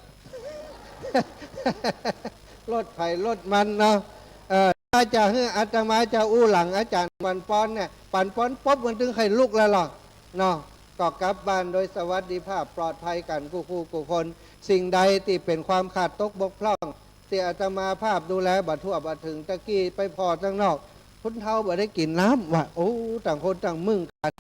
รถไผ่รถมันเนาะถ้าจะให้อาตมาจะอู้หลังอาจารย์ปั่นป้อนเนี่ยปั่นป้อนปุ๊บมันถึงใครลุกแล้วหรอกเนาะก็กลับบ้านโดยสวัสดิภาพปลอดภัยกันกูคนสิ่งใดที่เป็นความขาดตกบกพร่องที่อาตมาภาพดูแลบัดทั่วบัดถึงตะกี้ไปพอทั้งนอกคนเท่าบ่ได้กินน้ำว่าโอ้ต่างคนต่างมึงกัน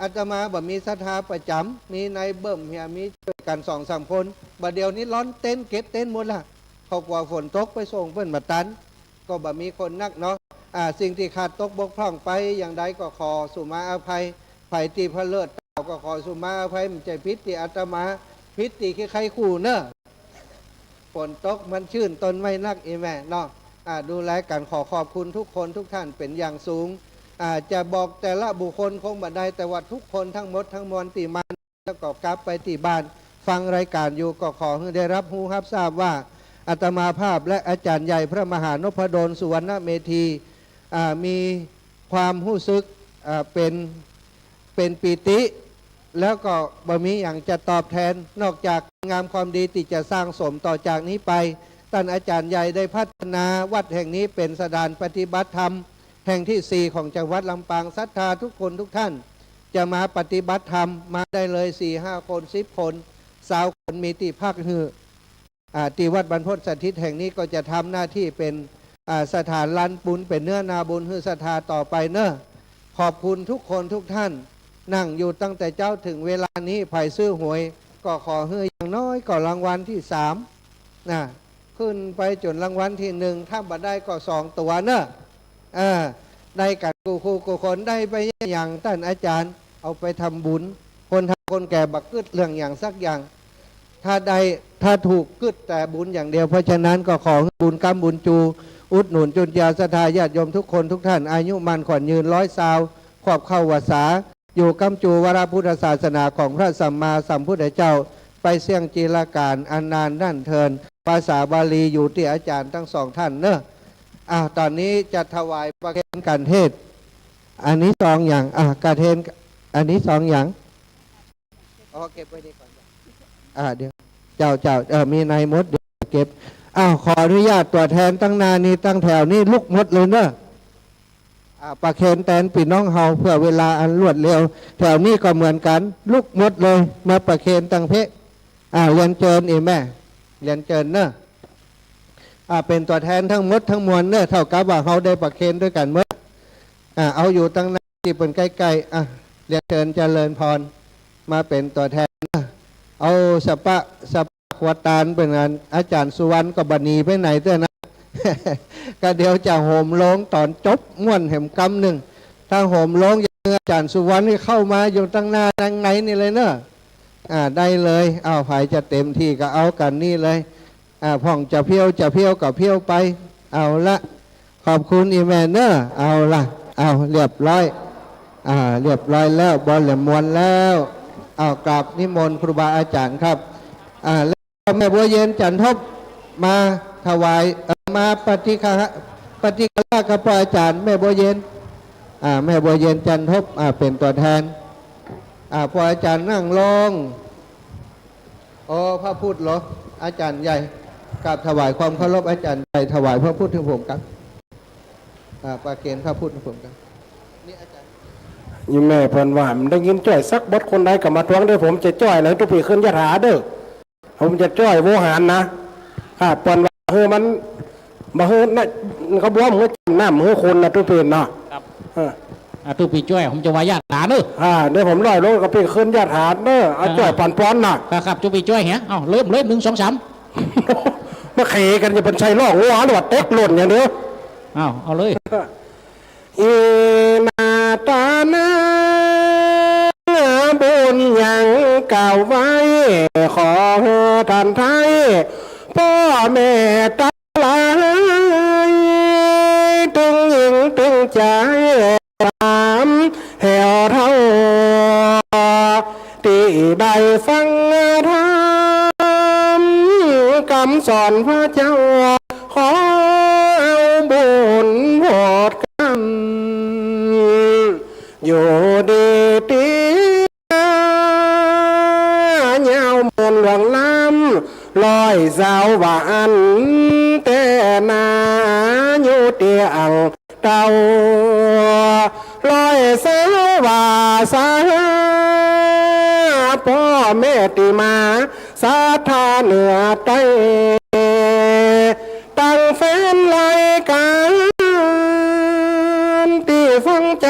อาตมาบ่มีศรัทธาประจำมีนายเบิ่มเฮียมีช่วยกัน2-3 คนบัดเดียวนี้ร้อนเต้นเก็บเต้นหมดละเขากว่าฝนตกไปส่งเพิ่นมาตันก็บ่มีคนนักเนาะสิ่งที่ขาดตกบกพร่องไปอย่างใดก็ขอสุมาอภัยไผ่ตีพระเลิศก็ขอสุมาอภัยมันใจพิษที่อาตมาพิษที่ใครคู่เนอะฝนตกมันชื่นตนไม่นักอีแม่เนาะดูแลกันขอขอบคุณทุกคนทุกท่านเป็นอย่างสูงจะบอกแต่ละบุคคลคงบัดใดแต่ว่าทุกคนทั้งหมดทั้งมวลตีมันแล้วก็กลับไปที่บ้านฟังรายการอยู่ก็ขอให้ได้รับรู้รับทราบว่าอาตมาภาพและอาจารย์ใหญ่พระมหานพดลสุวรรณเมธีมีความรู้สึกเป็นปิติแล้วก็บ่มีอย่างจะตอบแทนนอกจากงามความดีที่จะสร้างสมต่อจากนี้ไปท่านอาจารย์ใหญ่ได้พัฒนาวัดแห่งนี้เป็นสถานปฏิบัติธรรมแห่งที่4ของจังหวัดลำปางศรัทธาทุกคนทุกท่านจะมาปฏิบัติธรรมมาได้เลย 4-5 คน10 คน20 คนมีที่พักฮือที่วัดบรรพตสถิตแห่งนี้ก็จะทำหน้าที่เป็นสถานล้านบุญเป็นเนื้อนาบุญฮือศรัทธาต่อไปเนอะขอบคุณทุกคนทุกท่านนั่งอยู่ตั้งแต่เจ้าถึงเวลานี้ไผ่ซื้อหวยก็ขอให้อย่างน้อยก็รางวัลที่3นะขึ้นไปจนรางวัลที่1ถ้าบัดได้ก็2 ตัวเนอะได้กันกูคนได้ไปอย่างท่านอาจารย์เอาไปทำบุญคนแก่บักกึดเรื่องอย่างสักอย่างถ้าถูกกึดแต่บุญอย่างเดียวเพราะฉะนั้นก็ขอบุญกรรมบุญจูอุดหนุนจุนยาศรัทธาญาติโยมทุกคนทุกท่านอายุมันขวัญยืน100 ศาวขอบเข้าวสาอยู่กำจูวรพุทธศาสนาของพระสัมมาสัมพุทธเจ้าไปเสี่ยงจีรการอันนานนั่นเทินภาษาบาลีอยู่ที่อาจารย์ทั้ง2 ท่านเนอะตอนนี้จะถวายประเคนการเทศอันนี้2 อย่างการเทศอันนี้2 อย่างเก็บไว้ดีก่อนเดี๋ยวเจ้ามีนายมดเดี๋ยวเก็บขออนุญาตตัวแทนตั้งนานี้ตั้งแถวนี้ลุกมดเลยเนอะประเคนแตนปีน้องเฮาเพื่อเวลาอันรวดเร็วแถวนี้ก็เหมือนกันลุกมดเลยมาประเคนตั้งเพะเรียนเจิญแม่เรียนเจิญเนอะเป็นตัวแทนทั้งหมดทั้งมวลเนอะเท่ากับว่าเขาได้ประเคนด้วยกันเมื่อเอาอยู่ตั้งนาที่เป็นใกล้ๆเรียนเจิญเจริญพรมาเป็นตัวแทนเอาสปะขวดตาลเป็นงานอาจารย์สุวรรณก็บันีไปไหนเต้อนะ ก็เดี๋ยวจะโหมลงตอนจบม่วนแห่มกำหนึ่งถ้าโหมลงอย่างอาจารย์สุวรรณนี่เข้ามาอยู่ตั้งหน้าตั้งไหนนี่เลยเนอะได้เลยไผ่จะเต็มที่ก็เอากันนี่เลยพ่องจะเพี้ยวก็เพี้ยวไปเอาละขอบคุณอีแมนเนอร์เอาละเรียบร้อยเรียบร้อยแล้วบอลเหลี่ยมมวลแล้วกราบนิมนต์ครูบาอาจารย์ครับแล้วแม่บัวเย็นจันทบมาถวายมาปฏิฆากับพระอาจารย์แม่บัวเย็นแม่บัวเย็นจันทบเป็นตัวแทนพระอาจารย์นั่งลงพระพุทธเหรออาจารย์ใหญ่กราบถวายความเคารพอาจารย์ใหญ่ถวายพระพุทธผมครับประเคนพระพุทธผมครับนี่อาจารย์ ยี่แม่เพิ่นว่ามันได้ยินจ้อยสักบทคนใดกับมาทวงเด้อผมจะจ้อยเลยทุกปีขึ้นยะถาเด้อผมจะจ้อยโวหารนะเปิ้นว่ามันมาน่ะเขาบอกมึงน้ำมึงคนนะทุกปีเนาะครับทุกปีจ้อยผมจะว่าญาติหลานเด้อเดี๋ยวผมลอยลงกับปีขึ้นยะถาเด้อเอาจ้อยปั่นป้อนน่ะครับทุกปีจ้อยเหี้ยเริ่ม1 2 3มาเขกันจะเป็นชัยล่องหัวหรือว่าเต็กหล่นอย่างเดียวเอาเลยอีนาตานาบุญยังเก่าไว้ขอท่านไทยพ่อแม่ตาลายตึงหญิงตึงใจตามแหวเท่าตีได้ฟังธรรมคำสอนพระเจ้าขอเอาบุญโปรดกันอยู่ดีตีเงาเหมือนหลวงล้ำลอยสาวหวานแต่นาอยู่เตียงเต่าลอยสาวว่าสาพ่อแม่ติมาสาธาเหนือใต้ตั้งแฟนรายการที่ฟังใจ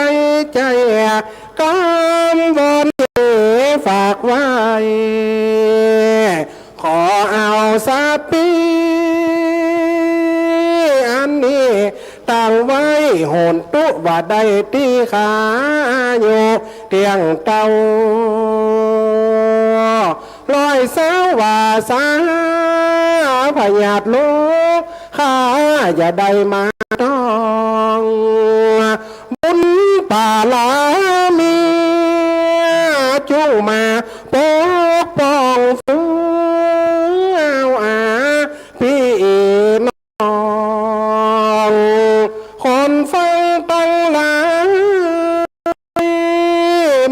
กำบนฝากไว้ขอเอาสักปีอันนี้ตั้งไว้โหนตุว่าได้ตีขาอยู่เตียงเตาลอยสาวว่าสาพญาตโลกข้าอย่าได้มาต้องบุญป่าลามีจุงมาปกป้องฟูพี่น้องคนฟังตั้งหลาย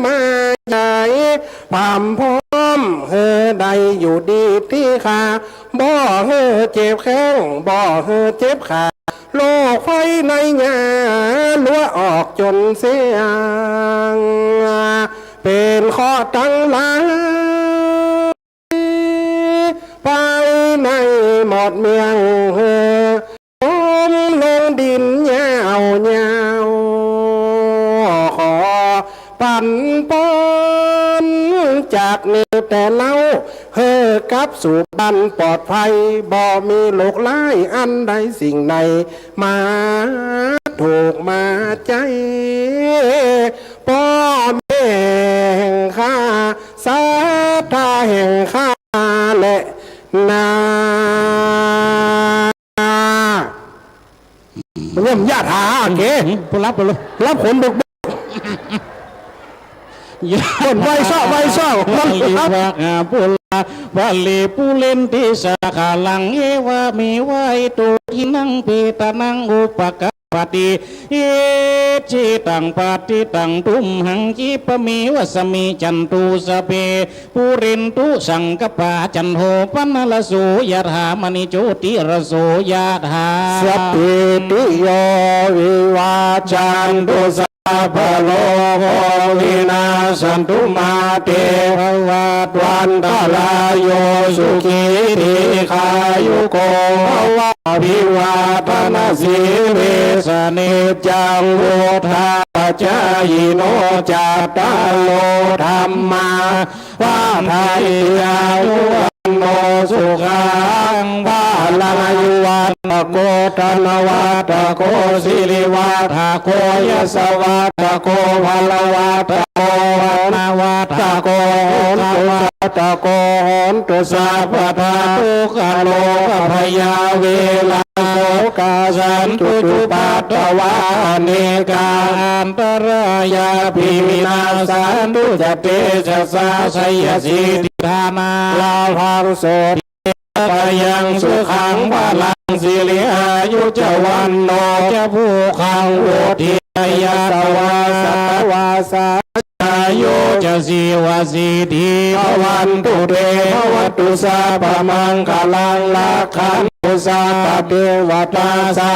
มาใหญ่ความพร้อมเฮอใดอยู่ดีที่ขาบ่เฮอเจ็บแข้งบ่เฮอเจ็บขาโลกไฟในหญ้าลัวออกจนเสียงเป็นข้อตั้งหลายไปในหมดเมียงเฮอมลงดินยาวขอปั่นป้อนจากนี้แต่เล่าเฮอกับสู่บันปลอดภัยบ่มีโรคร้ายอันใดสิ่งใดมาถูกมาใจพ่อแม่แห่งข้าสาธาแห่งข้าและนาเริ่มญาติหาเก๋ผู้รับไปเลยรับผลบุกคนไว้ซ่อวัลีวะปุลาวาลีปุเลนติสาขาลังเอวามีไว้ตุทินังปีตานังอุปกปฏิเอจิตังปฏิตังตุมหังจิปมีวสมีจันตุสเปปุรินตุสังกปาจันโหปันละโสยถามณิโจติระโสยถาสัพพิติโยวิวาจันตุสัพพโลกวินาสันตุมาเตภวัตวันตาลายโยสุขีติขายุโกภวะภิวาทนาสีเวสเนจังโวทาจายโนจัตตาโลธรรมาว่าไทยอายุวันโนสุขังภาลังยุวันโกธนวัตโกสิริวัตโกยสวัตโกภลวัตโกวนวัตโกนวัตโกนตุสัพพทาทุกขโลกพยาเวลาโสกาสันตุจุปัตตวาเนกาอันตรายาภิวินาสันตุจเตชะสาสยสิทธานาลาภังโสปยังสุขังพลังสิริอายุจวันโนจะผู้ขังโวทิยาตวาสัตวาสาอายุจะสีวาสีทีภวันตุเตภวัตุสาปมังคลังลักขันตุสาปเทวตาสา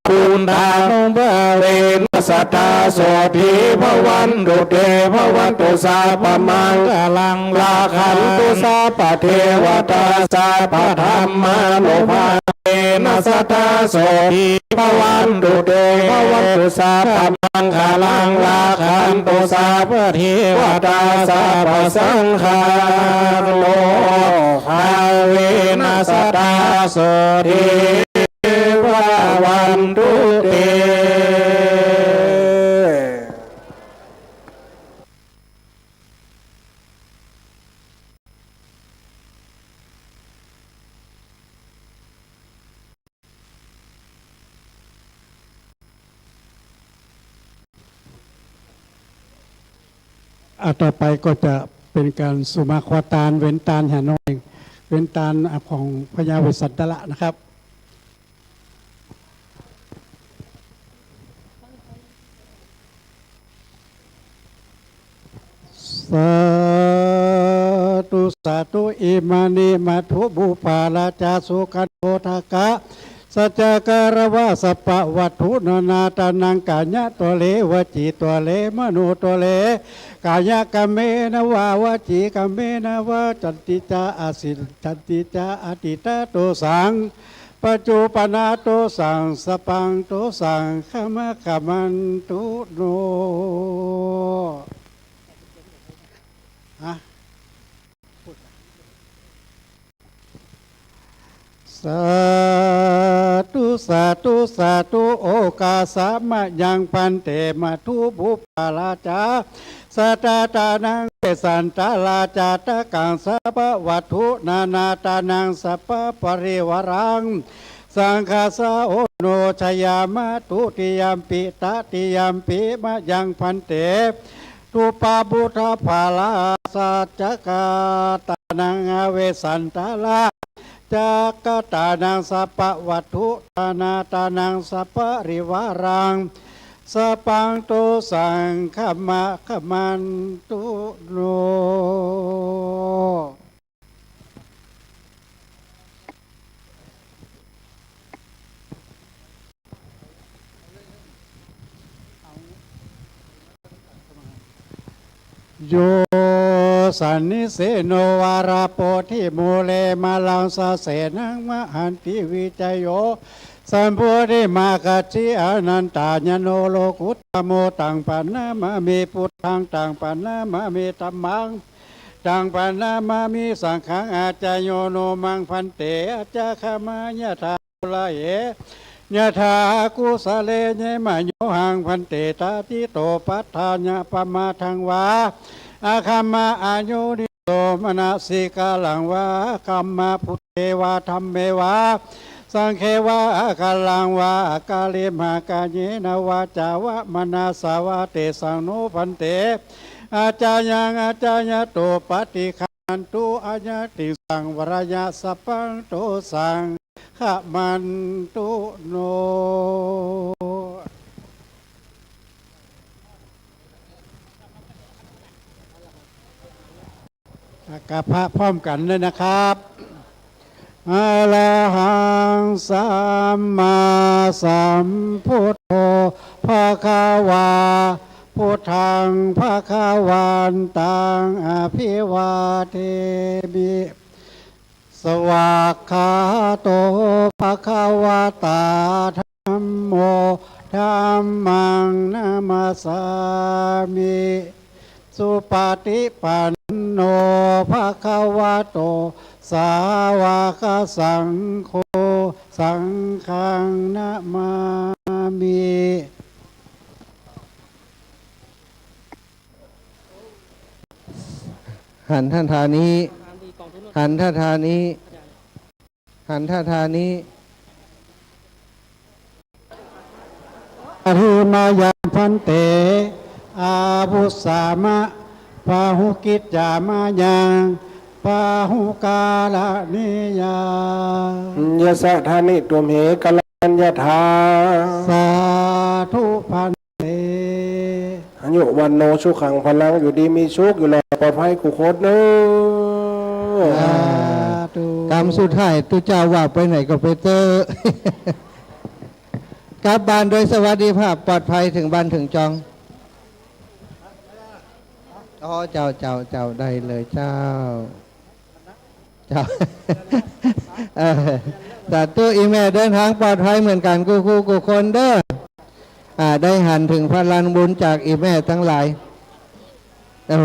คุณทานุภาเวนัสตาโสธีภวันตุเตภวันตุสาปมังกลังลาขันตุสาปเทวตาสาปธรรมานุภาเวนัสตาโสธีภวันตุเตภวันตุสาปมังกลังลาขันตุสาปเทวตาสาปสังฆาโลภาเวนัสตาโสธีวันตุเตต่อไปก็จะเป็นการสุมาควาตานเว้นตานหาน้อยเว้นตานของพญาเวสสันตละนะครับ สาธุสาธุอิมานิมัทุบุปาลาจาสุขันโททากะสัจจการวะสปะวัตถุนานาตานังกาญะตัวเลวจีตัวเลมโนตัวเลกายะกะเมนะวาวจีกะเมนะวะจันติจาอาสิจันติจาอติตาโตสังปัจจุปนาโตสังสปังโตสังขมะขมันตุโนสาธุสาธุสาธุโอกาสามะยังพันเตมาทุบุปาลาจาสัตตานังเปสันตาลาจาตะกังสัพวัตถุนานาตานังสัพปริวรังสังฆาสาโอโนชยามะตุติยามปิตติยามปิมะยังพันเตตุปาบุทภาลาสัจจกาตานังเวสันตาลาจักตานังสัพพวัตถุตานาตานังสัพพริวารังสปังตุสังขมะขมันตุโนโยสันนิเสโนวาราโปธิโมเลมาลังสาเสนังมหันติวิจโยสัมพุริมาคัจฉิอนันตาญโนโลกุตโมตังปันนามามีพุทธังตังปันนามามีธัมมังตังปันนามามีสังฆังอาจายโยโนมังพันเตอาจาขมายะทาปุระเยะถากุสะเลเยมะโยหังพันเตตาติโตปัฏฐาญะปมาทังวาอาคัมมาอายุริโตมนสิกาลังวาคัมมาพุทเทวาธรรมเมวาสังเขวะอาคาลังวาอากาลิมากาเยนวาจาวะมนาสาวะเตสังโนพันเตอาจายังอาจายะโตปฏิคันตุอาญาติสังวรายะสัพพังโตสังขมันตุโนกับพระพร้อมกันเลยนะครับอะระหังสัมมาสัมพุทโธภะคะวาพุทธังภะคะวันตังอภิวาเทมิสวากขาโตภะคะวะตาธัมโมธัมมังนามัสสามิสุปฏิปันโนภะคะวะโตสาวกสังโฆสังฆังนะมามิหันท่านทานี้หันท่าทานี้หันท่าทานี้อริมายังพันเตอาภุสามะปาหุกิจจามายังปาหุกาลนิยายะสะทานิตุมเหกัลยัญญาธาสาธุพันเตอายุวันโนสุขังพลังอยู่ดีมีสุขอยู่แล้วปลอดภัยกุโคตรเนอะกรรมสุดท้ายตุเจ้าว่าไปไหนก็ไปเตอ กลับบ้านโดยสวัสดิภาพปลอดภัยถึงบ้านถึงจองอ๋อเจ้าได้เลยเจ้า สาธุอีแม่เดินทางปลอดภัยเหมือนกันกูคนเด้อได้หันถึงพลังบุญจากอีแม่ทั้งหลายโอ้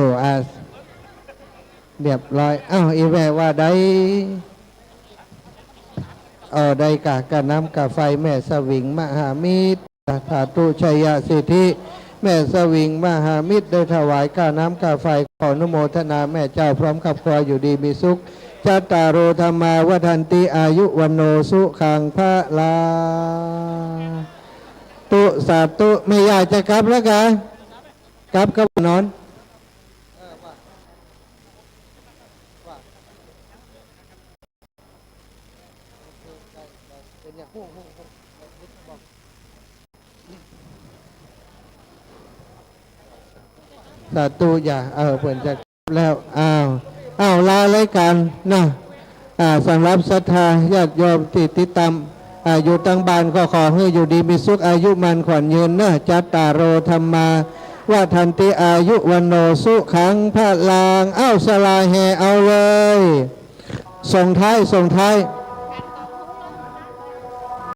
เรียบร้อยอีแม่ว่าได้ได้กะน้ำกะไฟแม่สวิงมหามิตรสาธุชัยสิทธิแม่สวิงมหามิตรได้ถวายกะน้ำกะไฟขออนุโมทนาแม่เจ้าพร้อมกับครัวอยู่ดีมีสุขจัตตารโอธรรมาวทันติอายุวันโนสุขังพระลาตุสาตุไม่อยากจะกลับแล้วกันกลับก็นอนสาตุอย่าเปิดจะแล้วลารายการนะสำหรับศรัทธาญาติโยมติดตามอยู่ตั้งบ้านก็ขอให้อยู่ดีมีสุขอายุมันขวัญยืนนะจัตตารโอธรรมาว่าทันติอายุวันโนสุขังพระลางสลาแห่เอาเลยส่งท้าย